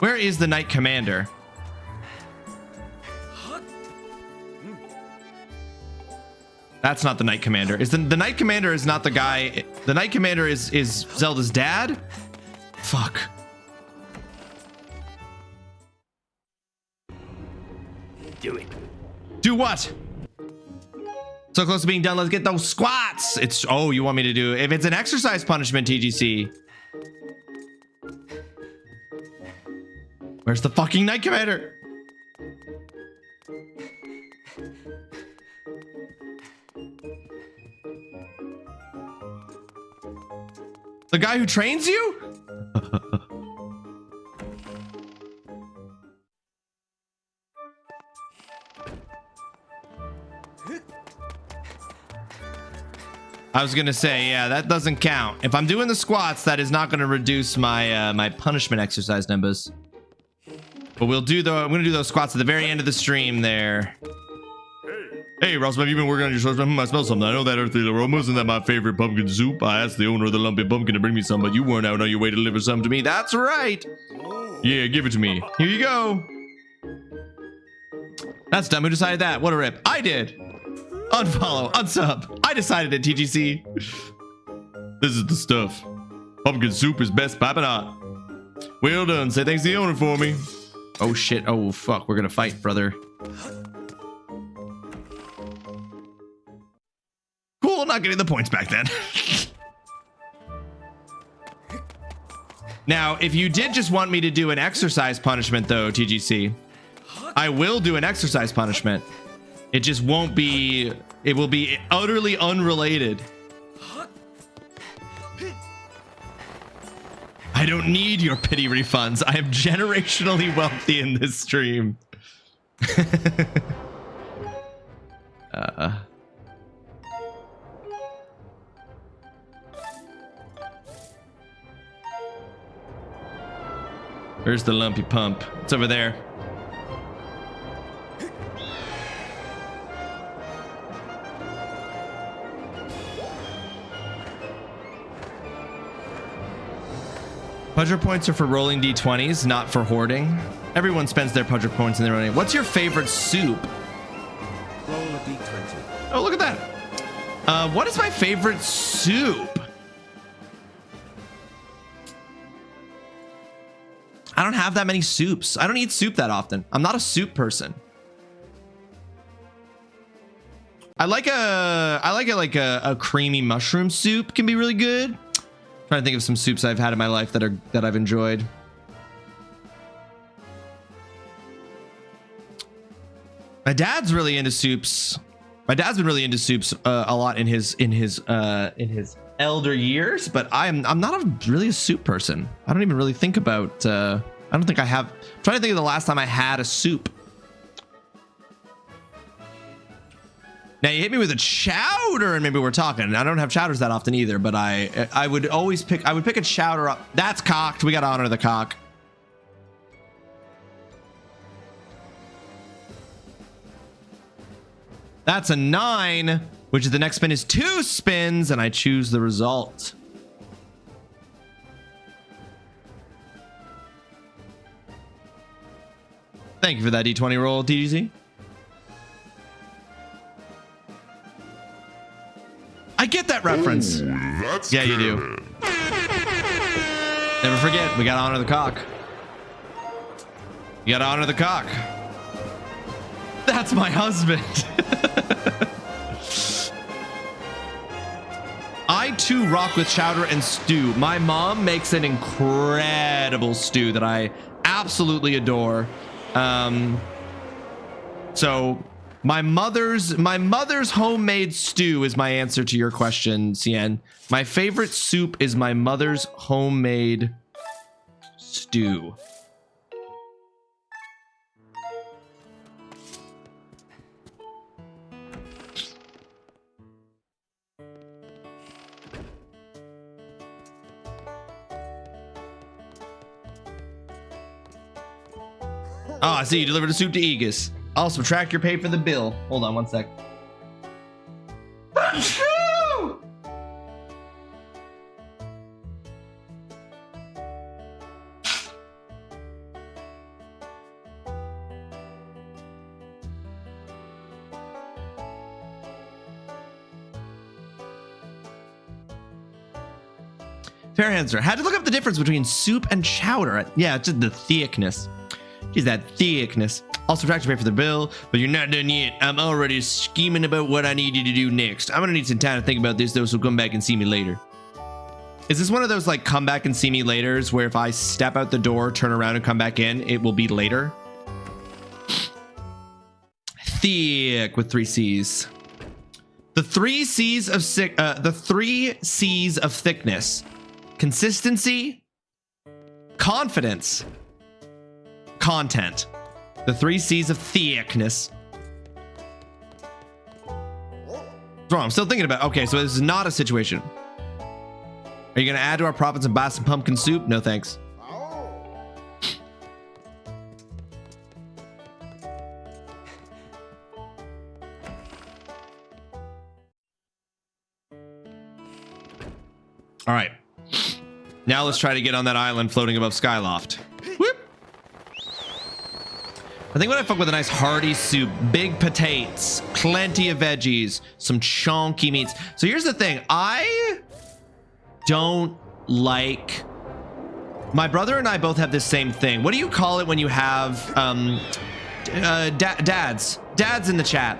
Where is the Knight Commander? That's not the Knight Commander. Is the Knight Commander is not the guy. The Knight Commander is Zelda's dad? Fuck. Do it. Do what? So close to being done. Let's get those squats. It's, oh, you want me to do, if it's an exercise punishment, TGC. Where's the fucking Knight Commander? The guy who trains you? I was gonna say, yeah, that doesn't count. If I'm doing the squats, that is not gonna reduce my my punishment exercise numbers. But we'll do I'm gonna do those squats at the very end of the stream there. Hey, Ross, have you been working on your shorts? I smell something. I know that earthly aroma. Isn't that my favorite pumpkin soup? I asked the owner of the lumpy pumpkin to bring me some, but you weren't out on your way to deliver some to me. That's right. Yeah, give it to me. Here you go. That's dumb. Who decided that? What a rip. I did. Unfollow, unsub. I decided it, TGC. This is the stuff. Pumpkin soup is best popping hot. Well done. Say thanks to the owner for me. Oh, shit. Oh, fuck. We're going to fight, brother. Cool, not getting the points back then. Now, if you did just want me to do an exercise punishment, though, TGC, I will do an exercise punishment. It just won't be, it will be utterly unrelated. I don't need your pity refunds. I am generationally wealthy in this stream. Where's the lumpy pump? It's over there. Pudger points are for rolling d20s, not for hoarding. Everyone spends their Pudger points in their own. What's your favorite soup? Roll a d20. Oh, look at that. What is my favorite soup? I don't have that many soups. I don't eat soup that often. I'm not a soup person. I like a creamy mushroom soup can be really good. Trying to think of some soups I've had in my life that I've enjoyed. My dad's really into soups. My dad's been really into soups a lot in his elder years, but I'm not really a soup person. I don't even really think about I don't think I have. I'm trying to think of the last time I had a soup. Now you hit me with a chowder and maybe we're talking. I don't have chowders that often either, but I would always pick a chowder up. That's cocked. We got to honor the cock. That's a 9, which is the next spin is 2 spins, and I choose the result. Thank you for that D20 roll, TGC. I get that reference. Ooh, that's yeah, you do. Never forget, we gotta honor the cock. You gotta honor the cock. That's my husband. I too rock with chowder and stew. My mom makes an incredible stew that I absolutely adore. So My mother's homemade stew is my answer to your question, Cien. My favorite soup is my mother's homemade stew. Oh, I see you delivered a soup to Aegis. I'll subtract your pay for the bill. Hold on one sec. Fair answer. Had to look up the difference between soup and chowder. Yeah, it's just the thickness. Is that thickness. I'll subtract your pay for the bill, but you're not done yet. I'm already scheming about what I need you to do next. I'm gonna need some time to think about this though, so come back and see me later. Is this one of those like come back and see me laters where if I step out the door, turn around and come back in, it will be later? Thick with 3 C's. The 3 C's of thickness. Consistency, confidence, content. The 3 C's of thickness. What's wrong? I'm still thinking about. Okay, so this is not a situation. Are you gonna add to our profits and buy some pumpkin soup? No thanks. All right. Now let's try to get on that island floating above Skyloft. Whoop. I think when I fuck with a nice hearty soup, big potatoes, plenty of veggies, some chunky meats. So here's the thing. I don't like... My brother and I both have this same thing. What do you call it when you have dads? Dads in the chat.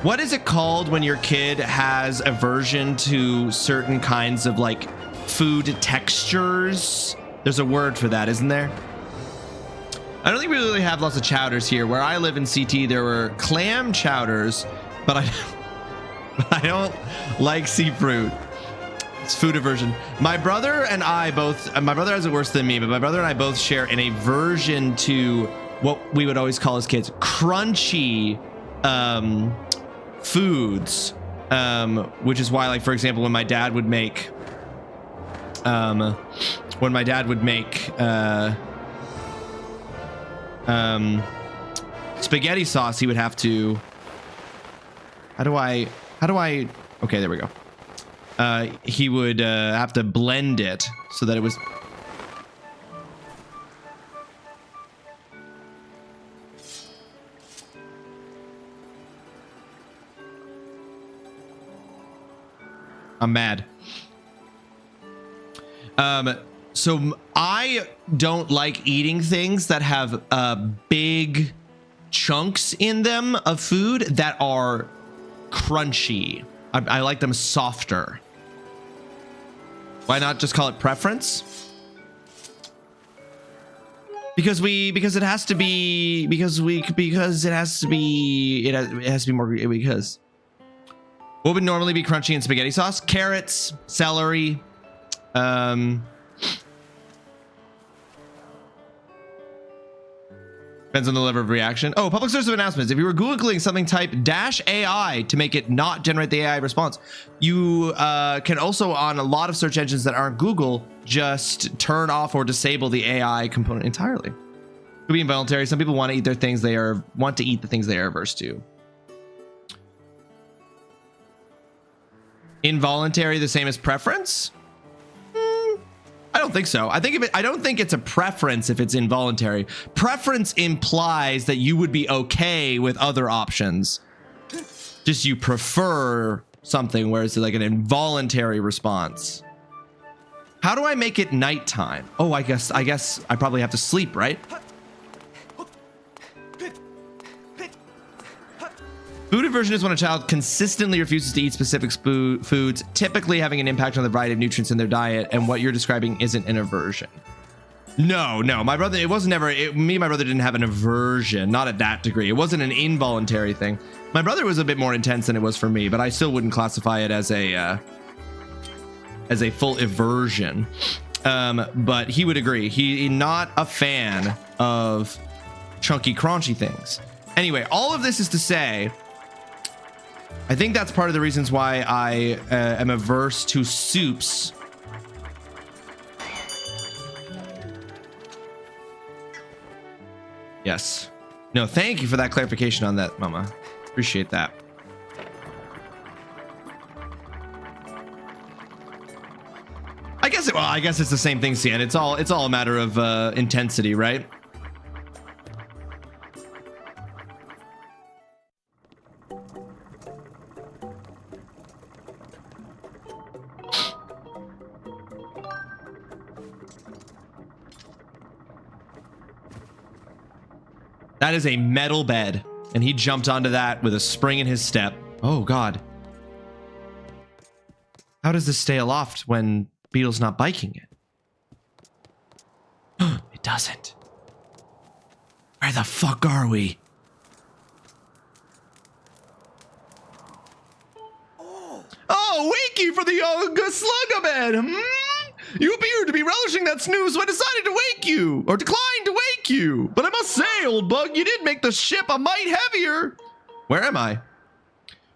What is it called when your kid has aversion to certain kinds of like food textures? There's a word for that, isn't there? I don't think we really have lots of chowders here. Where I live in CT, there were clam chowders, but I don't like seafood. It's food aversion. My brother and I both, my brother has it worse than me, but my brother and I both share an aversion to what we would always call as kids crunchy foods, which is why, like, for example, when my dad would make spaghetti sauce, he would have to, how do I, okay, there we go. He would have to blend it so that it was, I'm mad. So I don't like eating things that have big chunks in them of food that are crunchy. I like them softer. Why not just call it preference? Because it has to be more, because what would normally be crunchy in spaghetti sauce? Carrots, celery, depends on the level of reaction. Oh, public source of announcements. If you were Googling something, type -AI to make it not generate the AI response. You can also, on a lot of search engines that aren't Google, just turn off or disable the AI component entirely. Could be involuntary. Some people want to eat the things they are averse to. Involuntary, the same as preference? I don't think so. I don't think it's a preference if it's involuntary. Preference implies that you would be okay with other options. Just you prefer something, whereas like an involuntary response. How do I make it nighttime? Oh, I guess I probably have to sleep, right? Food aversion is when a child consistently refuses to eat specific foods, typically having an impact on the variety of nutrients in their diet, and what you're describing isn't an aversion. No, my brother, it wasn't ever, me and my brother didn't have an aversion, not at that degree. It wasn't an involuntary thing. My brother was a bit more intense than it was for me, but I still wouldn't classify it as a full aversion. But he would agree. He not a fan of chunky, crunchy things. Anyway, all of this is to say, I think that's part of the reasons why I am averse to soups. Yes. No, thank you for that clarification on that, Mama. Appreciate that. I guess it's the same thing, Cian. It's all a matter of intensity, right? That is a metal bed, and he jumped onto that with a spring in his step. Oh, God. How does this stay aloft when Beetle's not biking it? It doesn't. Where the fuck are we? Oh, wakey for the young slugabed. You appear to be relishing that snooze, so I decided to wake you, or declined to wake you. But I must say, old bug, you did make the ship a mite heavier. Where am I?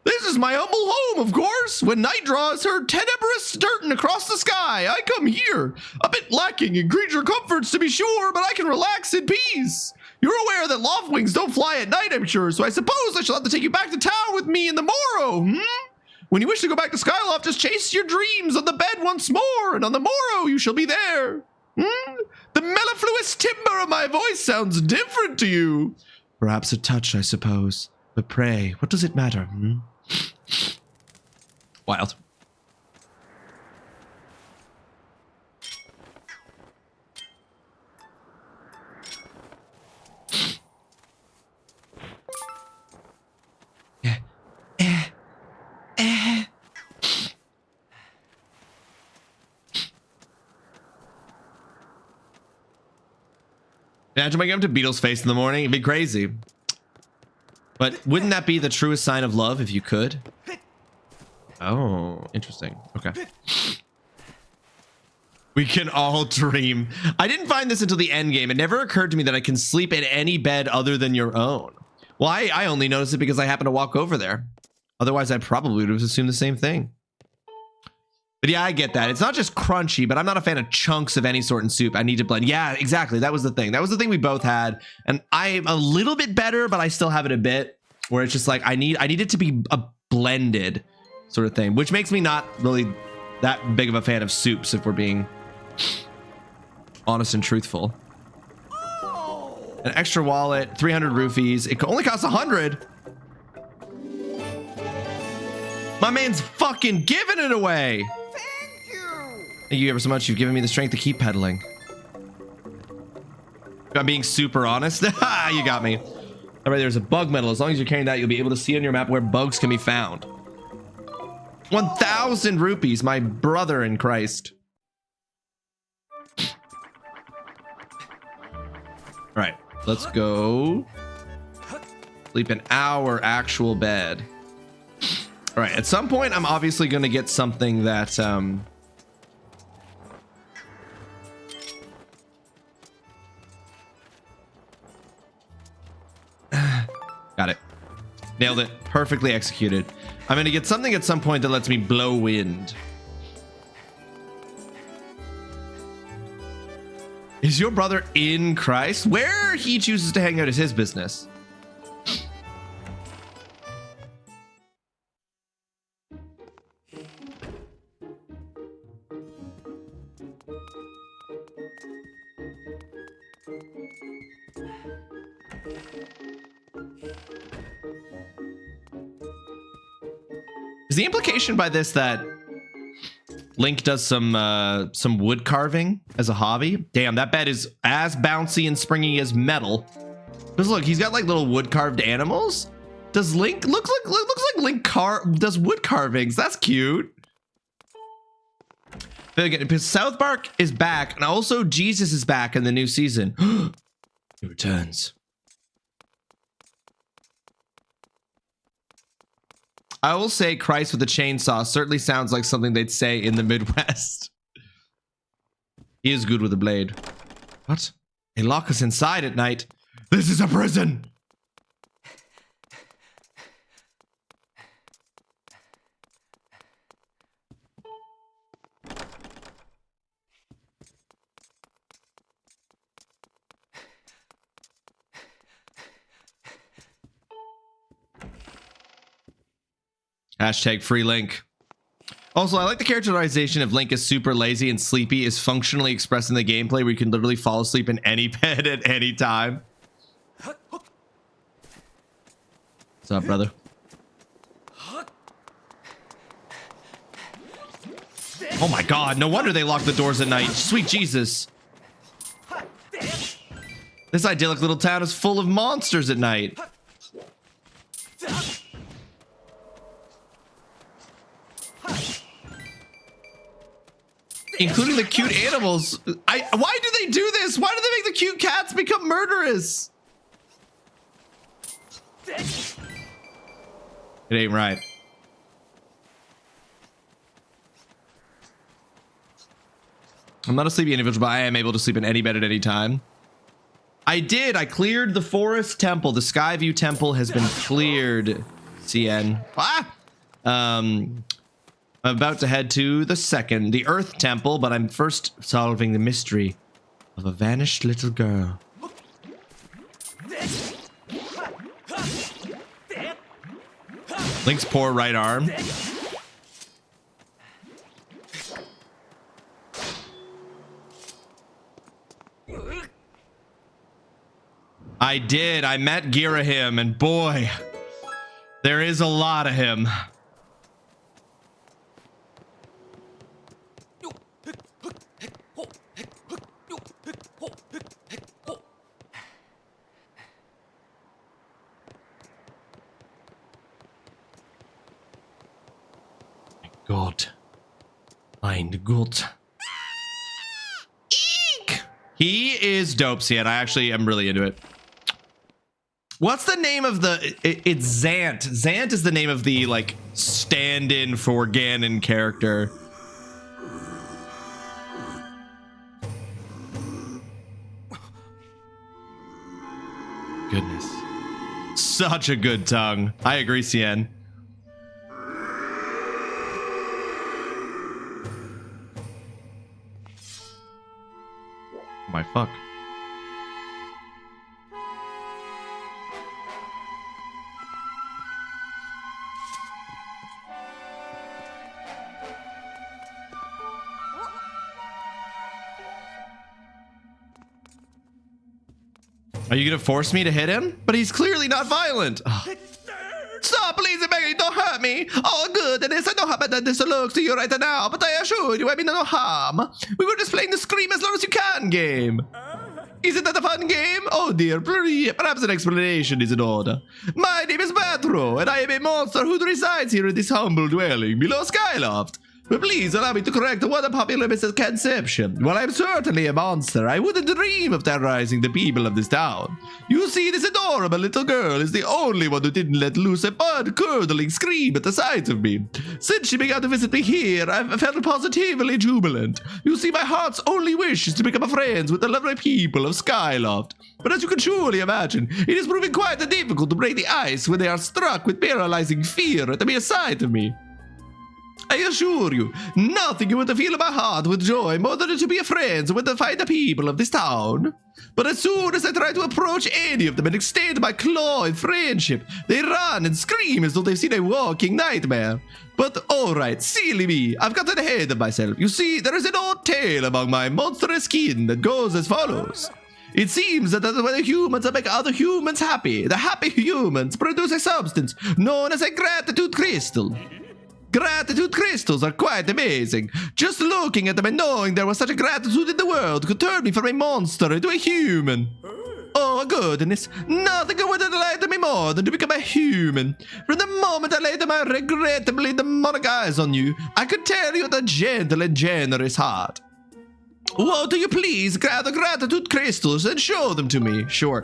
This is my humble home, of course. When night draws her tenebrous curtain across the sky, I come here. A bit lacking in creature comforts, to be sure, but I can relax in peace. You're aware that loftwings don't fly at night, I'm sure, so I suppose I shall have to take you back to town with me in the morrow, When you wish to go back to Skyloft, just chase your dreams on the bed once more, and on the morrow you shall be there. The mellifluous timbre of my voice sounds different to you. Perhaps a touch, I suppose. But pray, what does it matter, Wild. Imagine waking up to Beetle's face in the morning. It'd be crazy. But wouldn't that be the truest sign of love if you could? Oh, interesting. Okay. We can all dream. I didn't find this until the end game. It never occurred to me that I can sleep in any bed other than your own. Well, I only noticed it because I happened to walk over there. Otherwise, I probably would have assumed the same thing. But yeah, I get that. It's not just crunchy, but I'm not a fan of chunks of any sort in soup. I need to blend. Yeah, exactly. That was the thing. That was the thing we both had. And I'm a little bit better, but I still have it a bit where it's just like I need it to be a blended sort of thing, which makes me not really that big of a fan of soups, if we're being honest and truthful. An extra wallet, 300 rupees. It only costs 100. My man's fucking giving it away. Thank you ever so much. You've given me the strength to keep pedaling. I'm being super honest. You got me. All right, there's a bug medal. As long as you're carrying that, you'll be able to see on your map where bugs can be found. 1,000 rupees, my brother in Christ. All right, let's go sleep in our actual bed. All right, at some point, I'm obviously going to get something that... Got it. Nailed it. Perfectly executed. I'm going to get something at some point that lets me blow wind. Is your brother in Christ? Where he chooses to hang out is his business. Is the implication by this that Link does some wood carving as a hobby? Damn, that bed is as bouncy and springy as metal. Because look, he's got like little wood carved animals. Does Link looks like Link does wood carvings? That's cute. But again, because South Park is back, and also Jesus is back in the new season. He returns. I will say Christ with a chainsaw certainly sounds like something they'd say in the Midwest. He is good with a blade. What? They lock us inside at night. This is a prison! Hashtag free Link. Also, I like the characterization of Link as super lazy and sleepy is functionally expressed in the gameplay where you can literally fall asleep in any bed at any time. What's up, brother? Oh my god, no wonder they lock the doors at night. Sweet Jesus. This idyllic little town is full of monsters at night. Including the cute animals. Why do they do this? Why do they make the cute cats become murderous? It ain't right. I'm not a sleepy individual, but I am able to sleep in any bed at any time. I cleared the forest temple. The Skyview temple has been cleared. CN. I'm about to head to the Earth Temple, but I'm first solving the mystery of a vanished little girl. Link's poor right arm. I met Ghirahim, and boy, there is a lot of him. God. Mein Gott. Eek! He is dope, Cian. I actually am really into it. What's the name of the... It's Zant. Zant is the name of the, like, stand-in for Ganon character. Goodness. Such a good tongue. I agree, Cian. Oh my fuck. Are you gonna force me to hit him? But he's clearly not violent. Ugh. Stop, please, begging, don't hurt me. Oh, goodness, I know how bad this looks to you right now, but I assure you, I mean no harm. We were just playing the scream as loud as you can game. Isn't that a fun game? Oh dear, perhaps an explanation is in order. My name is Matro, and I am a monster who resides here in this humble dwelling below Skyloft. But please allow me to correct one popular misconception. While I'm certainly a monster, I wouldn't dream of terrorizing the people of this town. You see, this adorable little girl is the only one who didn't let loose a blood-curdling scream at the sight of me. Since she began to visit me here, I've felt positively jubilant. You see, my heart's only wish is to become friends with the lovely people of Skyloft. But as you can surely imagine, it is proving quite difficult to break the ice when they are struck with paralyzing fear at the mere sight of me. I assure you, nothing you would feel in my heart with joy more than to be friends with the fine people of this town. But as soon as I try to approach any of them and extend my claw in friendship, they run and scream as though they've seen a walking nightmare. But alright, silly me, I've gotten ahead of myself. You see, there is an old tale among my monstrous kin that goes as follows. It seems that when the humans make other humans happy, the happy humans produce a substance known as a gratitude crystal. Gratitude crystals are quite amazing. Just looking at them and knowing there was such a gratitude in the world could turn me from a monster into a human. Oh goodness, nothing would delight me more than to become a human. From the moment I laid my regrettably demonic eyes on you, I could tell you had a gentle and generous heart. Won't you please grab the gratitude crystals and show them to me? Sure.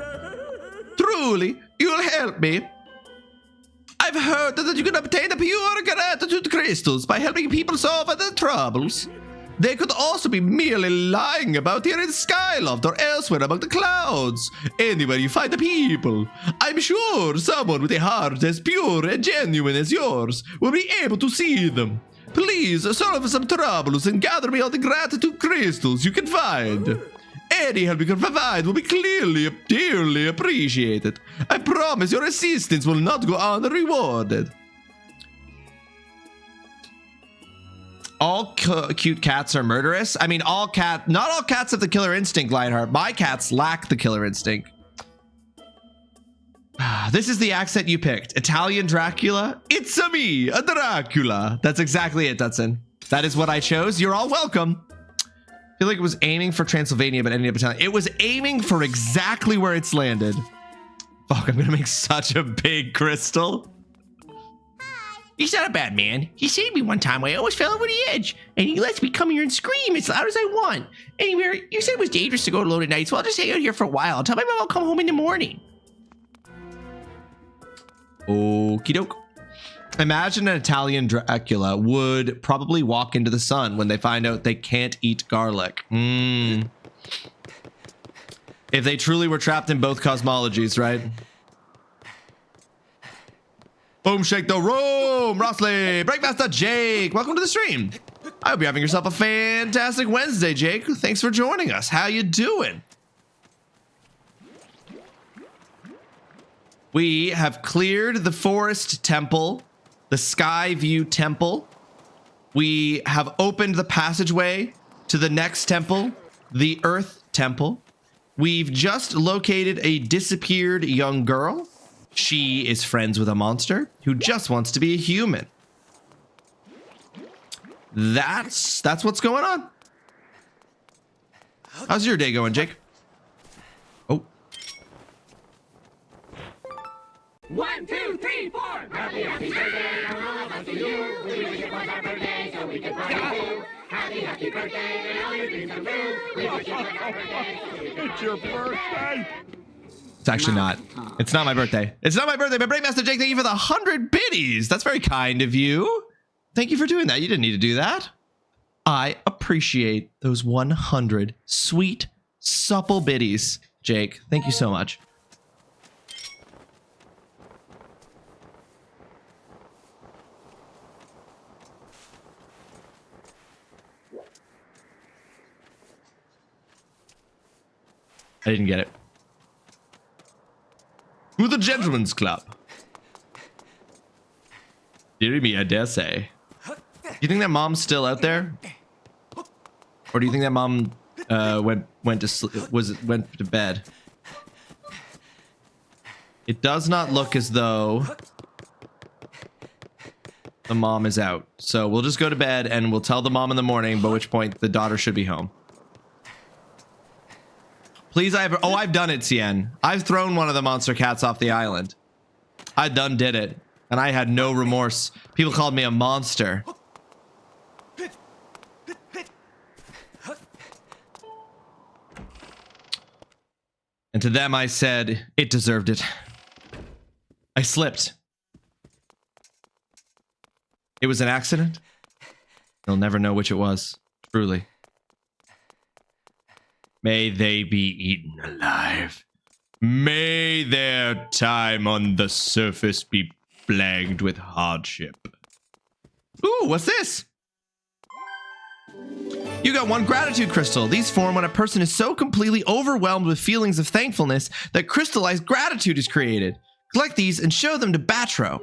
Truly, you'll help me. I've heard that you can obtain the pure gratitude crystals by helping people solve their troubles. They could also be merely lying about here in Skyloft or elsewhere among the clouds. Anywhere you find the people, I'm sure someone with a heart as pure and genuine as yours will be able to see them. Please solve some troubles and gather me all the gratitude crystals you can find. Any help you can provide will be dearly appreciated. I promise your assistance will not go unrewarded. All cute cats are murderous. I mean, not all cats have the killer instinct, Lionheart. My cats lack the killer instinct. This is the accent you picked. Italian Dracula? It's a me, a Dracula. That's exactly it, Dutson. That is what I chose. You're all welcome. I feel like it was aiming for Transylvania, but ended up Italian. It was aiming for exactly where it's landed. Fuck, I'm gonna make such a big crystal. He's not a bad man. He saved me one time when I almost fell over the edge, and he lets me come here and scream as loud as I want. Anyway, you said it was dangerous to go alone at night, so I'll just hang out here for a while until my mom will come home in the morning. Okie doke. Imagine an Italian Dracula would probably walk into the sun when they find out they can't eat garlic. If they truly were trapped in both cosmologies, right? Boom, shake the room. Rossley, Breakmaster Jake, welcome to the stream. I hope you're having yourself a fantastic Wednesday, Jake. Thanks for joining us. How you doing? We have cleared the Forest Temple, the Skyview Temple. We have opened the passageway to the next temple, the Earth Temple. We've just located a disappeared young girl. She is friends with a monster who just wants to be a human. That's what's going on. How's your day going, Jake? Oh. 1, 2, 3, 4. Happy birthday to all of us to you. We wish it was our birthday so we could party too. Happy birthday and all your dreams come true. We wish it was our birthday so we could It's your birthday. It's actually not. It's not my birthday. It's not my birthday, but Breakmaster Jake, thank you for the 100 biddies. That's very kind of you. Thank you for doing that. You didn't need to do that. I appreciate those 100 sweet, supple biddies, Jake. Thank you so much. I didn't get it. To the Gentleman's Club. Dear me, I dare say. Do you think that mom's still out there? Or do you think that mom went to bed? It does not look as though the mom is out. So we'll just go to bed and we'll tell the mom in the morning, by which point the daughter should be home. Please, I've done it, Cien. I've thrown one of the monster cats off the island. I did it. And I had no remorse. People called me a monster. And to them I said, it deserved it. I slipped. It was an accident. They'll never know which it was. Truly. May they be eaten alive. May their time on the surface be plagued with hardship. Ooh, what's this? You got 1 gratitude crystal. These form when a person is so completely overwhelmed with feelings of thankfulness that crystallized gratitude is created. Collect these and show them to Batro.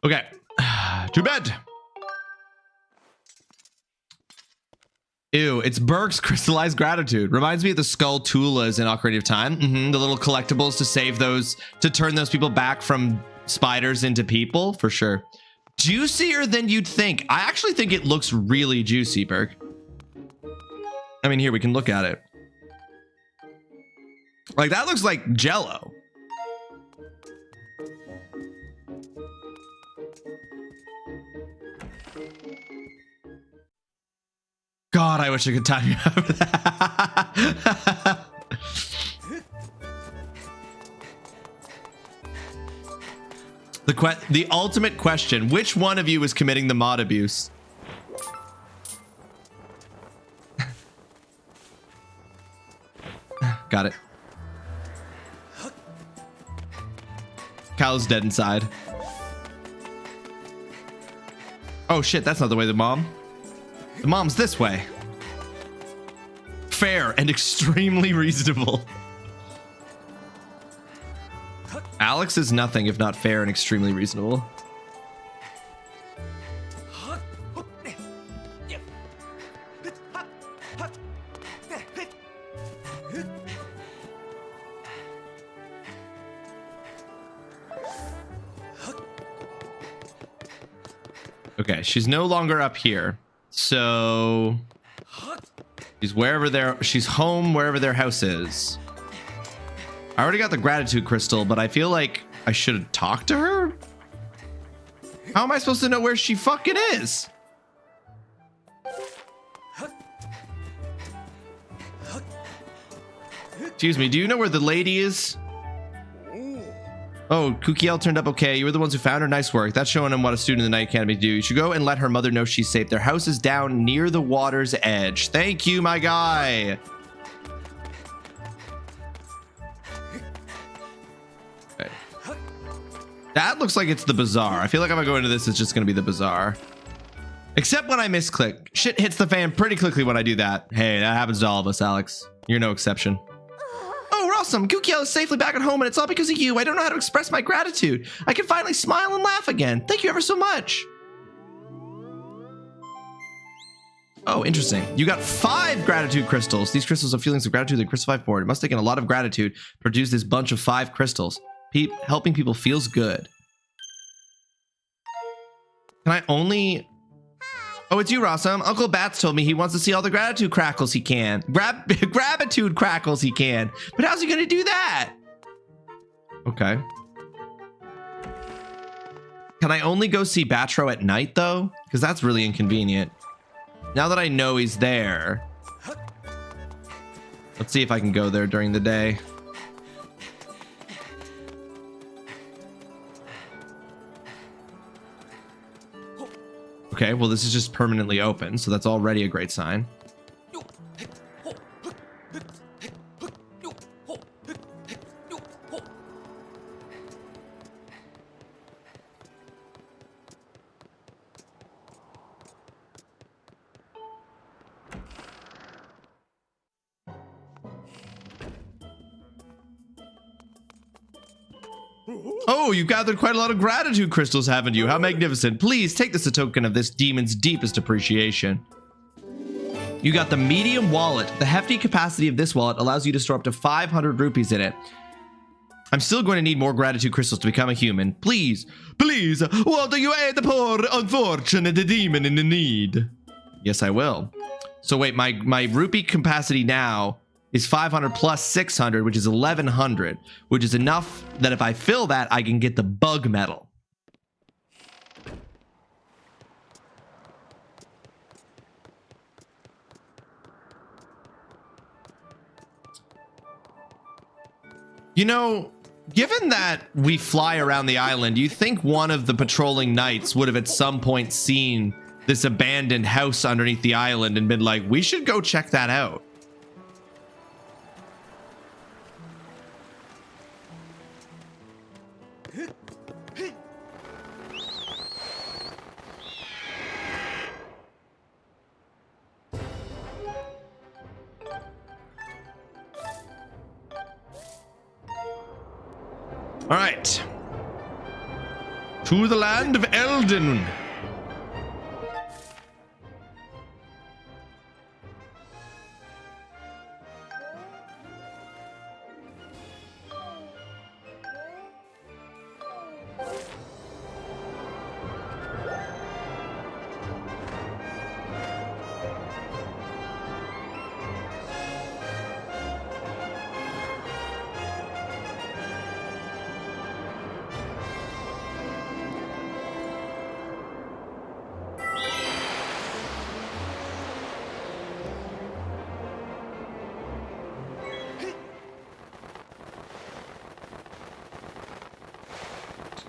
Okay, to bed. Ew, it's Burke's crystallized gratitude. Reminds me of the skull Tulas in Ocarina of Time. The little collectibles to save those, to turn those people back from spiders into people, for sure. juicier than you'd think. I actually think it looks really juicy, Berg. I mean, here, we can look at it. Like, that looks like Jell-O. God, I wish I could time you out for that. The ultimate question, which one of you is committing the mod abuse? Got it. Cal's dead inside. Oh shit, that's not the way the mom. The mom's this way. Fair and extremely reasonable. Alex is nothing if not fair and extremely reasonable. Okay, she's no longer up here. So she's home wherever their house is. I already got the gratitude crystal, but I feel like I should talk to her. How am I supposed to know where she fucking is? Excuse me, do you know where the lady is? Oh, Kukiel turned up okay. You were the ones who found her. Nice work. That's showing him what a student in the night academy do. You should go and let her mother know she's safe. Their house is down near the water's edge. Thank you, my guy. Okay. That looks like it's the bazaar. I feel like if I go into this, it's just going to be the bazaar. Except when I misclick. Shit hits the fan pretty quickly when I do that. Hey, that happens to all of us, Alex. You're no exception. Awesome. Kukiel is safely back at home, and it's all because of you. I don't know how to express my gratitude. I can finally smile and laugh again. Thank you ever so much. Oh, interesting. You got 5 gratitude crystals. These crystals have feelings of gratitude that crystal 5 forward. It must have taken a lot of gratitude to produce this bunch of 5 crystals. Helping people feels good. Can I only... Oh, it's you, Rawesome. Uncle Bats told me he wants to see all the gratitude crackles he can. Gratitude crackles he can. But how's he gonna do that? Okay. Can I only go see Batro at night, though? Because that's really inconvenient. Now that I know he's there. Let's see if I can go there during the day. Okay, well, this is just permanently open, so that's already a great sign. Oh, you've gathered quite a lot of gratitude crystals, haven't you? How magnificent. Please take this as a token of this demon's deepest appreciation. You got the medium wallet. The hefty capacity of this wallet allows you to store up to 500 rupees in it. I'm still going to need more gratitude crystals to become a human. Please, please, why do you aid the poor, unfortunate demon in the need? Yes, I will. So wait, my rupee capacity now is 500 plus 600, which is 1100, which is enough that if I fill that, I can get the bug medal. You know, given that we fly around the island, you think one of the patrolling knights would have at some point seen this abandoned house underneath the island and been like, we should go check that out. All right. To the land of Elden.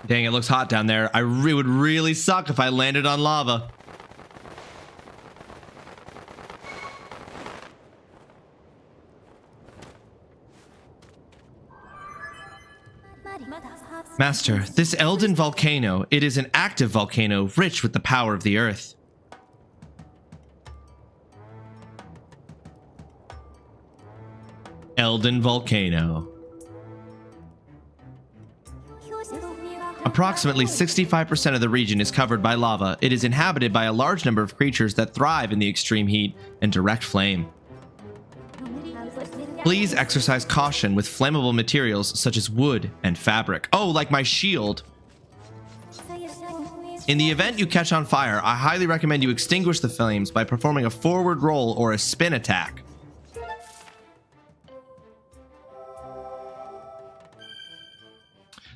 Dang, it looks hot down there. It would really suck if I landed on lava. Master, this Elden volcano, it is an active volcano rich with the power of the earth. Elden volcano. Approximately 65% of the region is covered by lava. It is inhabited by a large number of creatures that thrive in the extreme heat and direct flame. Please exercise caution with flammable materials such as wood and fabric. Oh, like my shield. In the event you catch on fire, I highly recommend you extinguish the flames by performing a forward roll or a spin attack.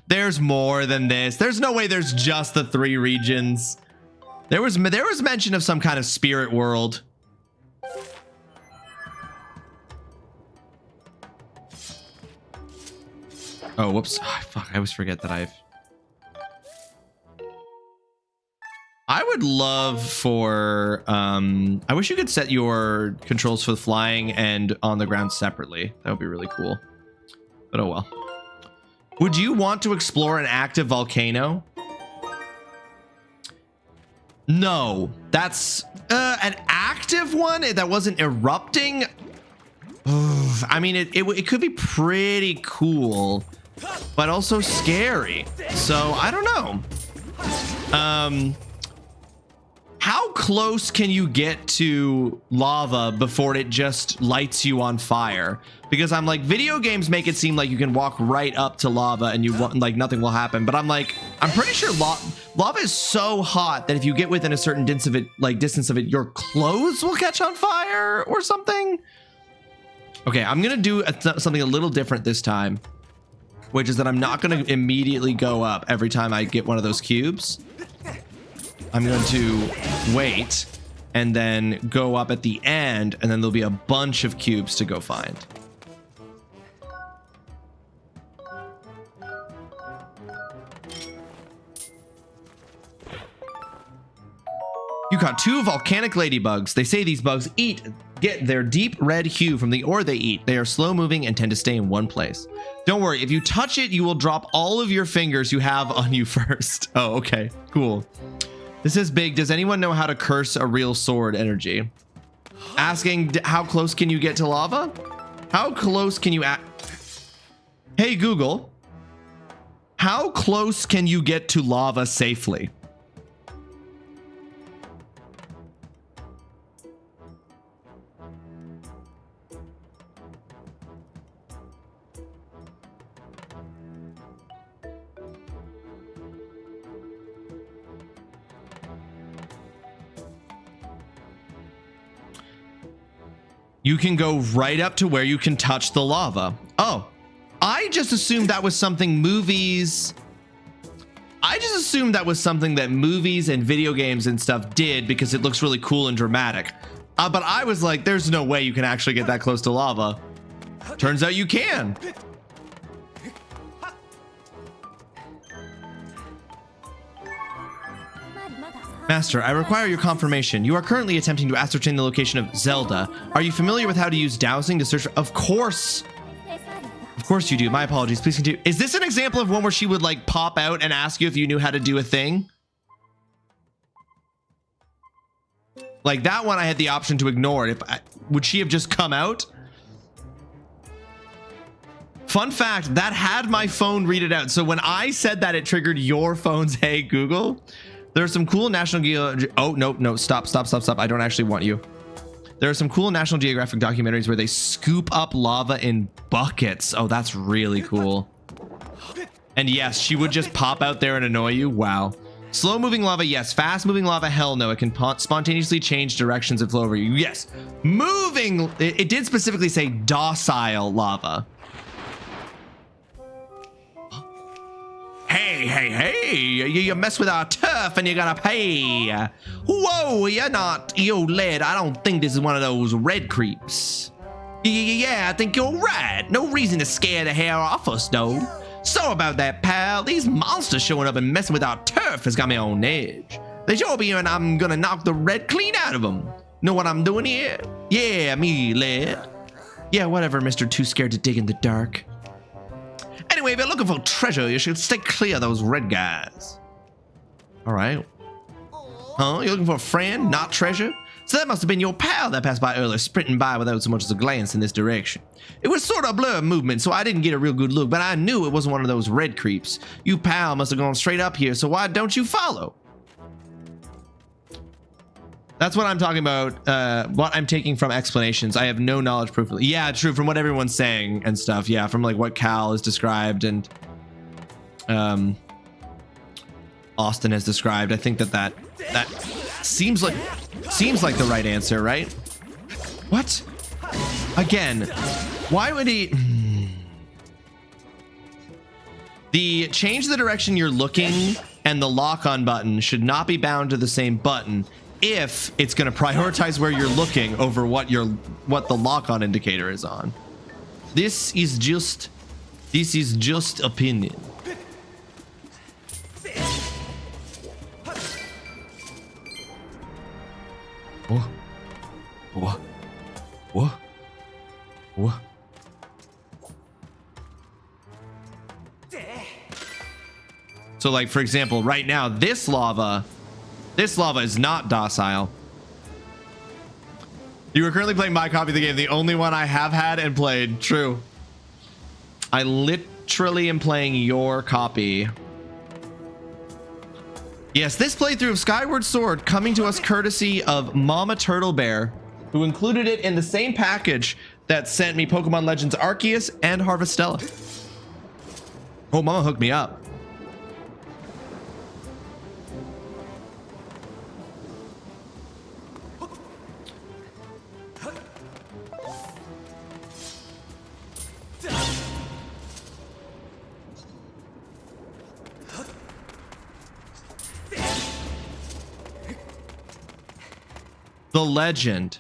There's more than this. There's no way there's just the 3 regions. There was mention of some kind of spirit world. Oh, whoops. Oh, fuck, I always forget that I would love for... I wish you could set your controls for the flying and on the ground separately. That would be really cool. But oh well. Would you want to explore an active volcano? No. That's... an active one that wasn't erupting? I mean, it could be pretty cool, but also scary. So, I don't know. How close can you get to lava before it just lights you on fire? Because I'm like, video games make it seem like you can walk right up to lava and like nothing will happen. But I'm like, I'm pretty sure lava is so hot that if you get within a certain distance of it, your clothes will catch on fire or something. Okay, I'm gonna do something a little different this time, which is that I'm not gonna immediately go up every time I get one of those cubes. I'm going to wait and then go up at the end, and then there'll be a bunch of cubes to go find. You caught 2 volcanic ladybugs. They say these bugs get their deep red hue from the ore they eat. They are slow moving and tend to stay in one place. Don't worry, if you touch it, you will drop all of your fingers you have on you first. Oh, okay, cool. This is big. Does anyone know how to curse a real sword energy? Asking how close can you get to lava? How close can you Hey Google, how close can you get to lava safely? You can go right up to where you can touch the lava. Oh, I just assumed that was something movies. I just assumed that was something that movies and video games and stuff did because it looks really cool and dramatic. But I was like, there's no way you can actually get that close to lava. Turns out you can. Master, I require your confirmation. You are currently attempting to ascertain the location of Zelda. Are you familiar with how to use dowsing to search? Of course. Of course you do. My apologies. Please continue. Is this an example of one where she would like pop out and ask you if you knew how to do a thing? Like that one I had the option to ignore it. Would she have just come out? Fun fact, that had my phone read it out. So when I said that, it triggered your phone's Hey Google. There are some cool National Geographic... Oh, no, stop. I don't actually want you. There are some cool National Geographic documentaries where they scoop up lava in buckets. Oh, that's really cool. And yes, she would just pop out there and annoy you. Wow. Slow-moving lava, yes. Fast-moving lava, hell no. It can spontaneously change directions and flow over you. Yes. Moving... It did specifically say docile lava. Hey, you mess with our turf and you're gonna pay. Whoa, you're not, yo lad, I don't think this is one of those red creeps. Yeah, I think you're right. No reason to scare the hair off us, though. So about that, pal, these monsters showing up and messing with our turf has got me on edge. They show up here and I'm gonna knock the red clean out of them. Know what I'm doing here? Yeah, me, lad. Yeah, whatever, Mr. Too Scared to Dig in the Dark. Anyway, if you're looking for treasure, you should stay clear of those red guys. All right. Huh? You're looking for a friend, not treasure? So that must have been your pal that passed by earlier, sprinting by without so much as a glance in this direction. It was sort of a blur movement, so I didn't get a real good look, but I knew it wasn't one of those red creeps. You pal must have gone straight up here, so why don't you follow? That's what I'm talking about, what I'm taking from explanations. I have no knowledge proof. Yeah, true, from what everyone's saying and stuff. Yeah, from like what Cal has described and Austin has described. I think that seems like the right answer, right? What? Again, why would he? The change the direction you're looking and the lock-on button should not be bound to the same button if it's going to prioritize where you're looking over what the lock-on indicator is on. This is just opinion. What? So like, for example, right now, this lava is not docile. You are currently playing my copy of the game, the only one I have had and played. True. I literally am playing your copy. Yes, this playthrough of Skyward Sword coming to us courtesy of Mama Turtle Bear, who included it in the same package that sent me Pokemon Legends Arceus and Harvestella. Oh, Mama hooked me up. The legend.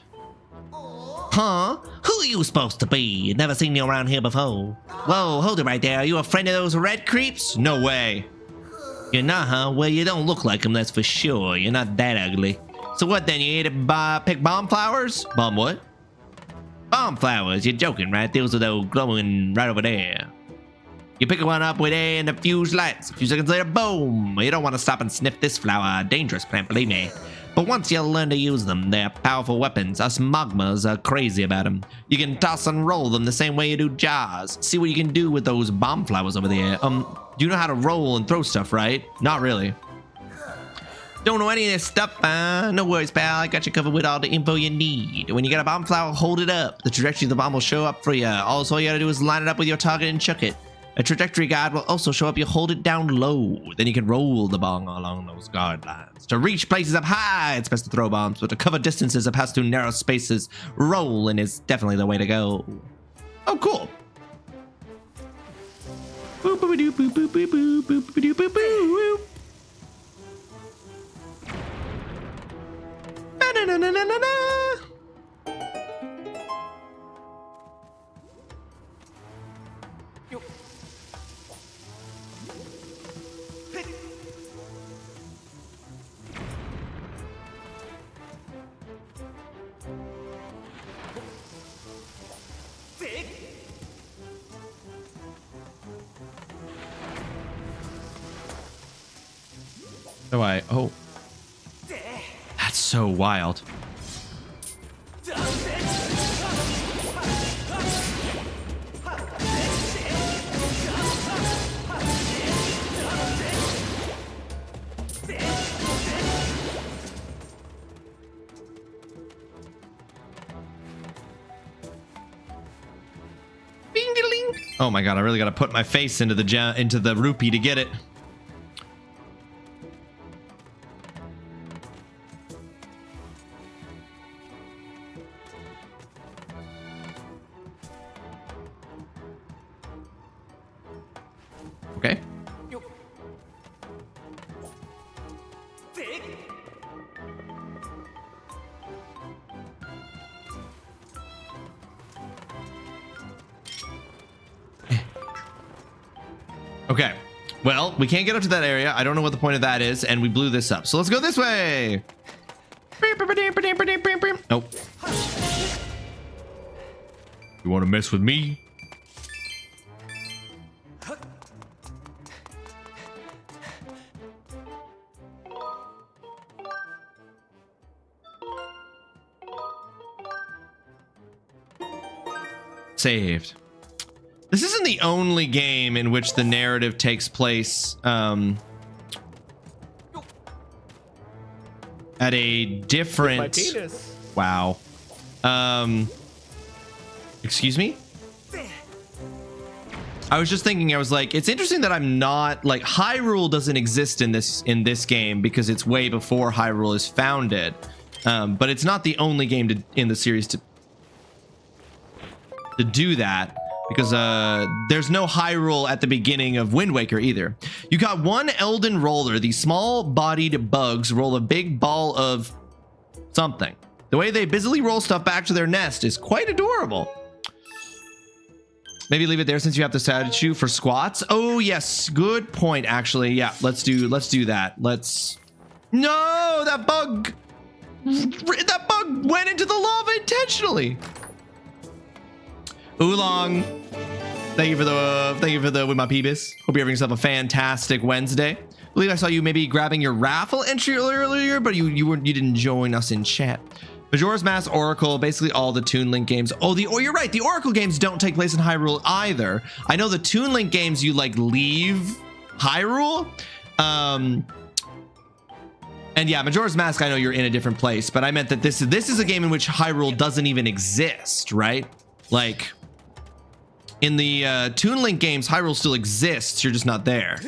Huh? Who are you supposed to be? Never seen you around here before. Whoa, hold it right there. Are you a friend of those red creeps? No way. You're not, huh? Well, you don't look like them, that's for sure. You're not that ugly. So what then? You here to pick bomb flowers? Bomb what? Bomb flowers. You're joking, right? Those are those glowing right over there. You pick one up with air and the fuse lights. A few seconds later, boom. You don't want to stop and sniff this flower. Dangerous plant, believe me. But once you learn to use them, they're powerful weapons. Us magmas are crazy about them. You can toss and roll them the same way you do jars. See what you can do with those bomb flowers over there. You know how to roll and throw stuff, right? Not really. Don't know any of this stuff? No worries, pal. I got you covered with all the info you need. When you get a bomb flower, hold it up. The trajectory of the bomb will show up for you. Also, all you gotta do is line it up with your target and chuck it. A trajectory guide will also show up. You hold it down low. Then you can roll the bomb along those guard lines. To reach places up high, it's best to throw bombs, but to cover distances that pass through narrow spaces, rolling is definitely the way to go. Oh, cool. Boop, boop, boop, boop, boop, boop, boop, boop, boop, boop. Ba-na-na-na-na-na. Oh, that's so wild. Oh my god, I really gotta put my face into the rupee to get it. Okay. Okay. Well, we can't get up to that area. I don't know what the point of that is, and we blew this up. So let's go this way. Nope. You want to mess with me? Saved. This isn't the only game in which the narrative takes place at a different... Wow. Excuse me? I was just thinking, I was like, it's interesting that I'm not like Hyrule doesn't exist in this game because it's way before Hyrule is founded. But it's not the only game in the series to do that, because there's no Hyrule at the beginning of Wind Waker either. You got one Elden Roller. These small-bodied bugs roll a big ball of something. The way they busily roll stuff back to their nest is quite adorable. Maybe leave it there since you have the statue for squats. Oh yes, good point. Actually, yeah, let's do that. No, that bug went into the lava intentionally. Oolong, thank you for the with my peebus. Hope you're having yourself a fantastic Wednesday. I believe I saw you maybe grabbing your raffle entry earlier, but you didn't join us in chat. Majora's Mask, Oracle, basically all the Toon Link games. Oh, you're right. The Oracle games don't take place in Hyrule either. I know the Toon Link games you like leave Hyrule. And yeah, Majora's Mask, I know you're in a different place, but I meant that this is a game in which Hyrule doesn't even exist, right? Like in the Toon Link games, Hyrule still exists. You're just not there.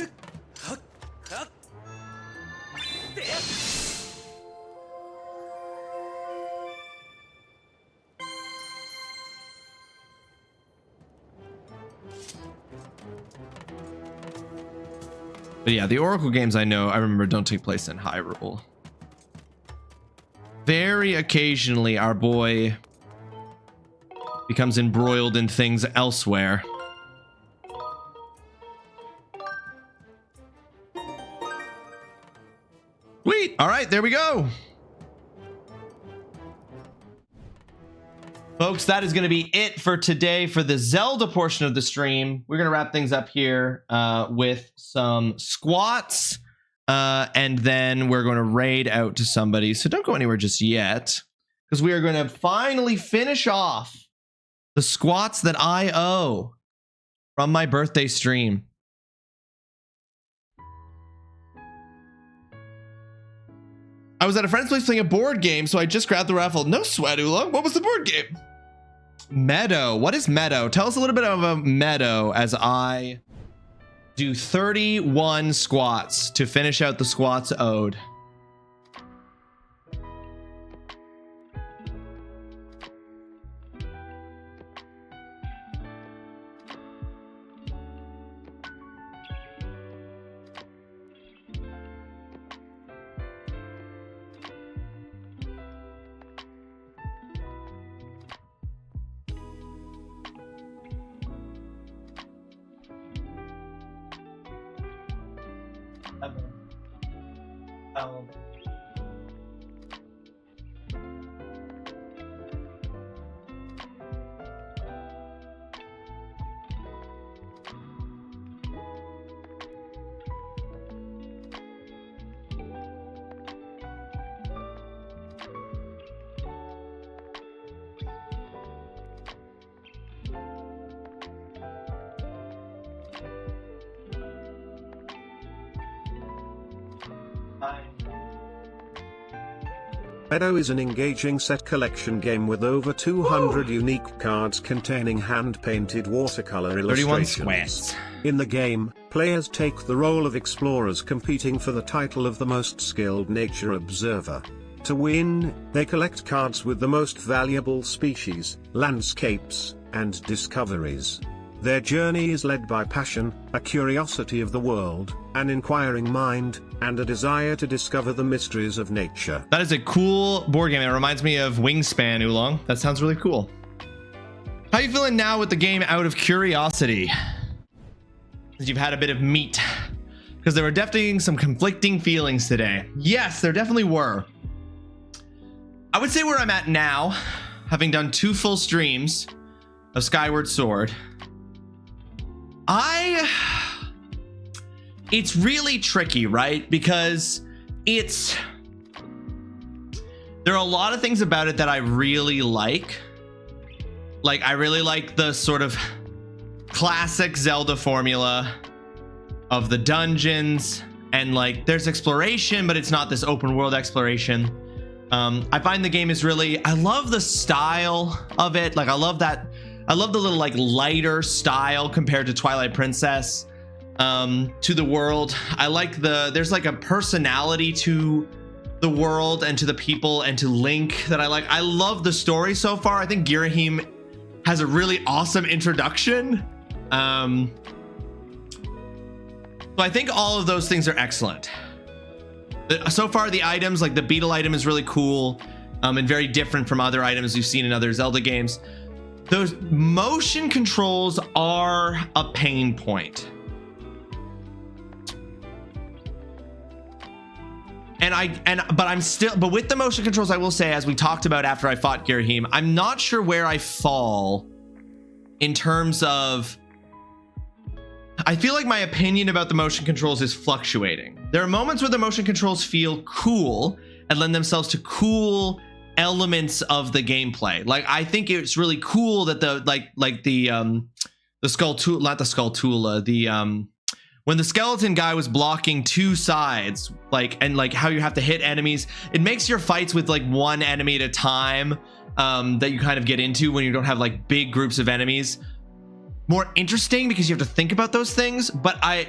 But yeah, the Oracle games I remember don't take place in Hyrule. Very occasionally, our boy becomes embroiled in things elsewhere. Sweet. All right, there we go. Folks, that is going to be it for today for the Zelda portion of the stream. We're going to wrap things up here with some squats, and then we're going to raid out to somebody. So don't go anywhere just yet, because we are going to finally finish off the squats that I owe from my birthday stream. I was at a friend's place playing a board game, so I just grabbed the raffle. No sweat, Oolong. What was the board game? Meadow. What is Meadow? Tell us a little bit about Meadow as I do 31 squats to finish out the squats owed. Meadow is an engaging set collection game with over 200 unique cards containing hand-painted watercolor illustrations. 31 squats. In the game, players take the role of explorers competing for the title of the most skilled nature observer. To win, they collect cards with the most valuable species, landscapes, and discoveries. Their journey is led by passion, a curiosity of the world, an inquiring mind, and a desire to discover the mysteries of nature. That is a cool board game. It reminds me of Wingspan, Oolong. That sounds really cool. How you feeling now with the game out of curiosity? since you've had a bit of meat, because there were definitely some conflicting feelings today. Yes, there definitely were. I would say where I'm at now, having done 2 full streams of Skyward Sword, it's really tricky, right? Because there are a lot of things about it that I really like. Like, I really like the sort of classic Zelda formula of the dungeons, and like there's exploration, but it's not this open world exploration. I find the game is really, I love the style of it. Like, I love the little like lighter style compared to Twilight Princess, to the world. I like there's like a personality to the world and to the people and to Link that I like. I love the story so far. I think Ghirahim has a really awesome introduction. So I think all of those things are excellent. So far, the items, like the beetle item, is really cool, and very different from other items you've seen in other Zelda games. Those motion controls are a pain point. But with the motion controls, I will say, as we talked about after I fought Ghirahim, I'm not sure where I fall in terms of, I feel like my opinion about the motion controls is fluctuating. There are moments where the motion controls feel cool and lend themselves to cool elements of the gameplay. Like, I think it's really cool that the Skulltula, not the Skulltula, when the skeleton guy was blocking 2 sides, and how you have to hit enemies, it makes your fights with like one enemy at a time, that you kind of get into when you don't have like big groups of enemies, more interesting because you have to think about those things. But I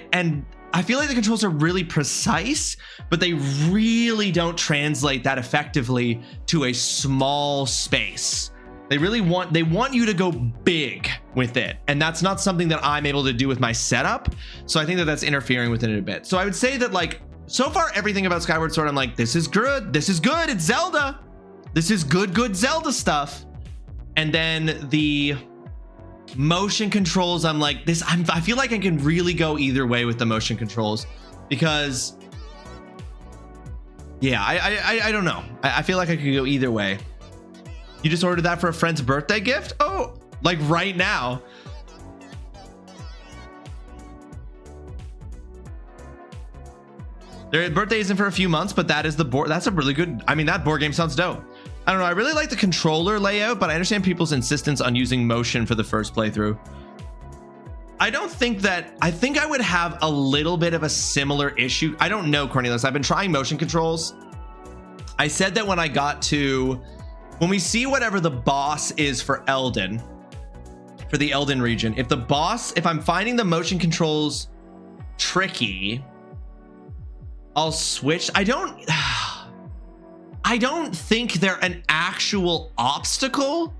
feel like the controls are really precise, but they really don't translate that effectively to a small space. They want you to go big with it, and that's not something that I'm able to do with my setup. So I think that that's interfering with it a bit. So I would say that, like, so far everything about Skyward Sword, I'm like, this is good, it's Zelda, this is good Zelda stuff. And then the motion controls, I'm like, I feel like I can really go either way with the motion controls, because yeah, I don't know, I feel like I could go either way. You just ordered that for a friend's birthday gift? Oh, like right now. Their birthday isn't for a few months, but that is the board. That's a really good, I mean, that board game sounds dope. I don't know, I really like the controller layout, but I understand people's insistence on using motion for the first playthrough. I think I would have a little bit of a similar issue. I don't know, Cornelius, I've been trying motion controls. I said that when we see whatever the boss is for Elden, for the Elden region, if I'm finding the motion controls tricky, I'll switch. I don't think they're an actual obstacle.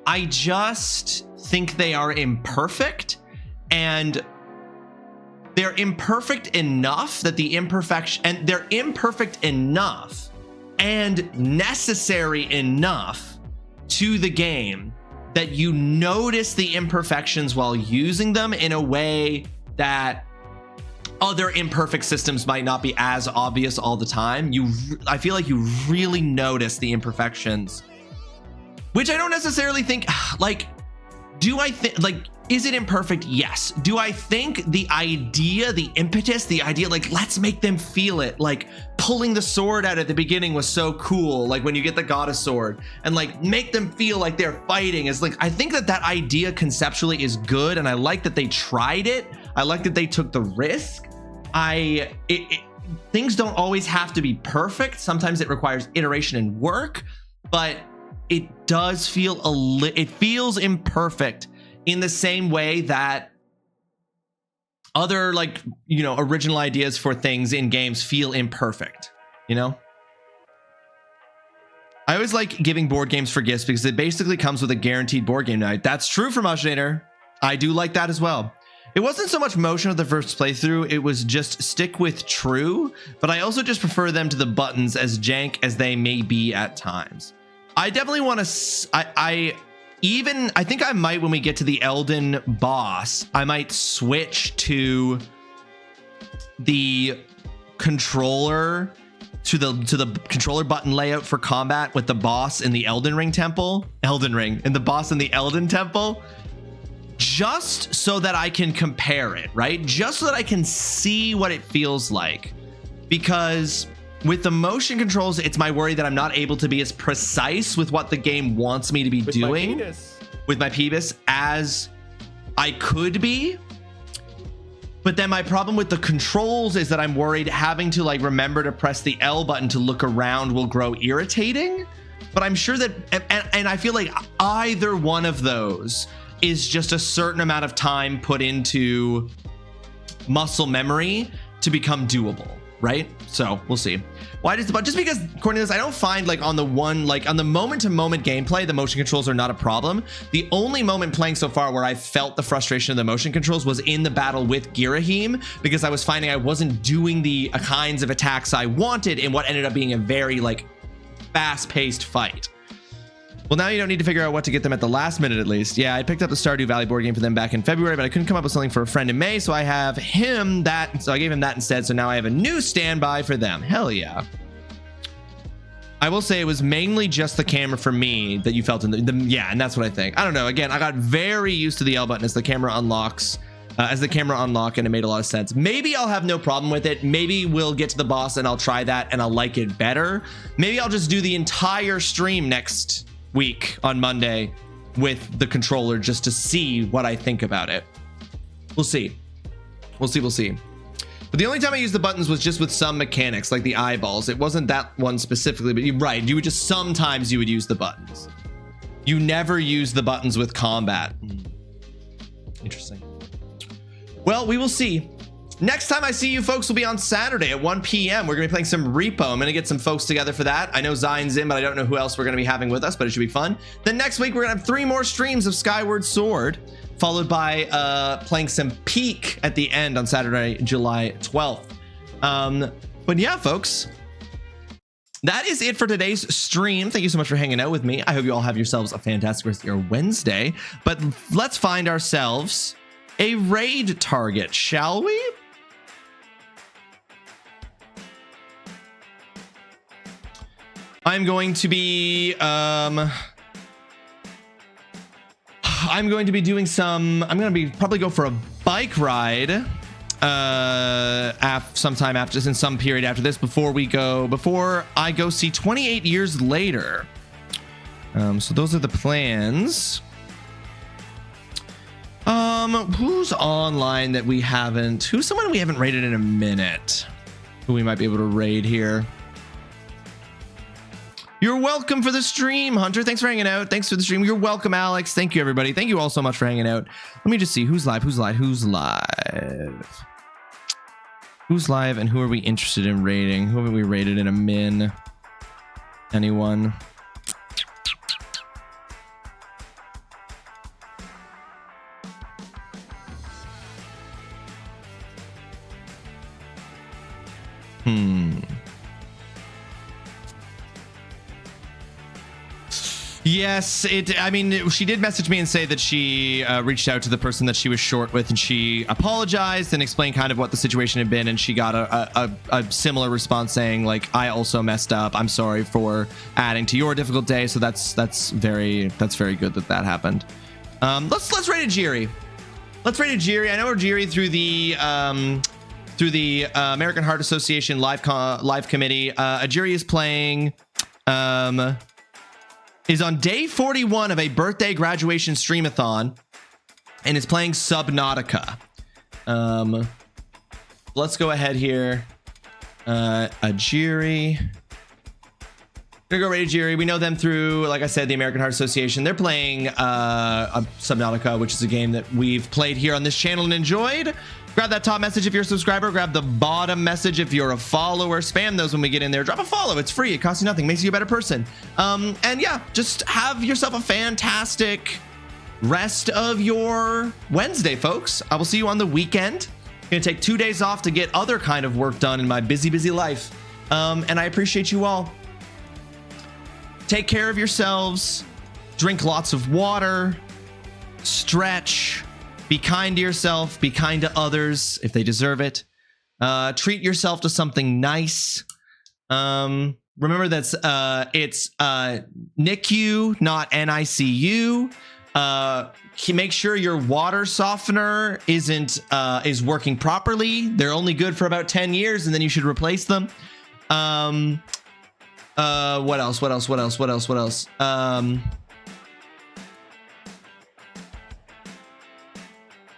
I just think they are imperfect, and they're imperfect enough that they're imperfect enough and necessary enough to the game that you notice the imperfections while using them in a way that other imperfect systems might not be as obvious all the time. I feel like you really notice the imperfections, which I don't necessarily think, like, is it imperfect? Yes. Do I think the idea, the impetus, like, let's make them feel it, like pulling the sword out at the beginning was so cool, like when you get the goddess sword, and like make them feel like they're fighting, is like, I think that idea conceptually is good, and I like that they tried it. I like that they took the risk. Things don't always have to be perfect. Sometimes it requires iteration and work, but it does feel it feels imperfect in the same way that other, like, you know, original ideas for things in games feel imperfect, you know? I always like giving board games for gifts because it basically comes with a guaranteed board game night. That's true for Motionator. I do like that as well. It wasn't so much motion of the first playthrough, it was just stick with true, but I also just prefer them to the buttons, as jank as they may be at times. I definitely want to, even I think I might, when we get to the Elden boss, I might switch to the controller, to the controller button layout for combat with the boss in the Elden Ring temple, and the boss in the Elden temple, just so that I can compare it, right? Just so that I can see what it feels like. Because with the motion controls, it's my worry that I'm not able to be as precise with what the game wants me to be doing with my penis as I could be. But then my problem with the controls is that I'm worried having to like remember to press the L button to look around will grow irritating. But I'm sure that, and I feel like either one of those is just a certain amount of time put into muscle memory to become doable, right? So we'll see. Why does the just because according to this, I don't find like on the moment-to-moment gameplay, the motion controls are not a problem. The only moment playing so far where I felt the frustration of the motion controls was in the battle with Ghirahim, because I was finding I wasn't doing the kinds of attacks I wanted in what ended up being a very like fast-paced fight. Well, now you don't need to figure out what to get them at the last minute, at least. Yeah, I picked up the Stardew Valley board game for them back in February, but I couldn't come up with something for a friend in May, so I have him that. So I gave him that instead. So now I have a new standby for them. Hell yeah. I will say it was mainly just the camera for me that you felt in the yeah, and that's what I think. I don't know. Again, I got very used to the L button as the camera unlocks. And it made a lot of sense. Maybe I'll have no problem with it. Maybe we'll get to the boss and I'll try that and I'll like it better. Maybe I'll just do the entire stream next week on Monday with the controller just to see what I think about it. We'll see. We'll see. But the only time I used the buttons was just with some mechanics, like the eyeballs. It wasn't that one specifically, but you're right. You would just sometimes you would use the buttons. You never use the buttons with combat. Interesting. Well, we will see. Next time I see you folks will be on Saturday at 1 p.m. We're going to be playing some Repo. I'm going to get some folks together for that. I know Zion's in, but I don't know who else we're going to be having with us, but it should be fun. Then next week, we're going to have 3 more streams of Skyward Sword, followed by playing some Peak at the end on Saturday, July 12th. But yeah, folks, that is it for today's stream. Thank you so much for hanging out with me. I hope you all have yourselves a fantastic rest of your Wednesday. But let's find ourselves a raid target, shall we? I'm going to be doing some, probably go for a bike ride sometime after this, in some period after this, before I go see 28 Years Later. So those are the plans. Who's online that who's someone we haven't raided in a minute who we might be able to raid here? You're welcome for the stream, Hunter. Thanks for hanging out. Thanks for the stream. You're welcome, Alex. Thank you, everybody. Thank you all so much for hanging out. Let me just see who's live, and who are we interested in raiding? Who have we raided in a min? Anyone? Yes, she did message me and say that she reached out to the person that she was short with, and she apologized and explained kind of what the situation had been, and she got a similar response saying, like, I also messed up. I'm sorry for adding to your difficult day. So that's very good that happened. Let's raid a Jiri. Let's raid a Jiri. I know a Jiri through the American Heart Association live committee. Ajiri is playing is on day 41 of a birthday graduation streamathon and is playing Subnautica. Let's go ahead here. Ajiri. Gonna go raid Ajiri. We know them through, like I said, the American Heart Association. They're playing Subnautica, which is a game that we've played here on this channel and enjoyed. Grab that top message if you're a subscriber. Grab the bottom message if you're a follower. Spam those when we get in there. Drop a follow. It's free. It costs you nothing. Makes you a better person. And yeah, just have yourself a fantastic rest of your Wednesday, folks. I will see you on the weekend. I'm gonna take 2 days off to get other kind of work done in my busy life. And I appreciate you all. Take care of yourselves. drink lots of water, stretch, be kind to yourself, be kind to others if they deserve it. Treat yourself to something nice. Remember that's it's NICU, not NICU. Make sure your water softener is working properly. They're only good for about 10 years, and then you should replace them. What else?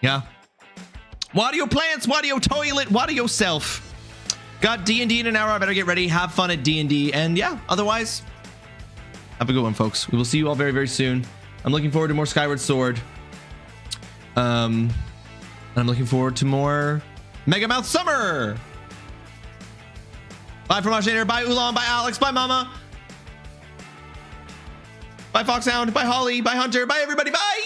Yeah. Water your plants, water your toilet, water yourself. Got D&D in an hour. I better get ready. Have fun at D&D. And yeah, otherwise, have a good one, folks. We will see you all very, very soon. I'm looking forward to more Skyward Sword. And I'm looking forward to more Mega Mouth Summer. Bye from Ashnader. Bye Ulan. Bye Alex. Bye Mama. Bye Foxhound. Bye Holly. Bye Hunter. Bye everybody. Bye.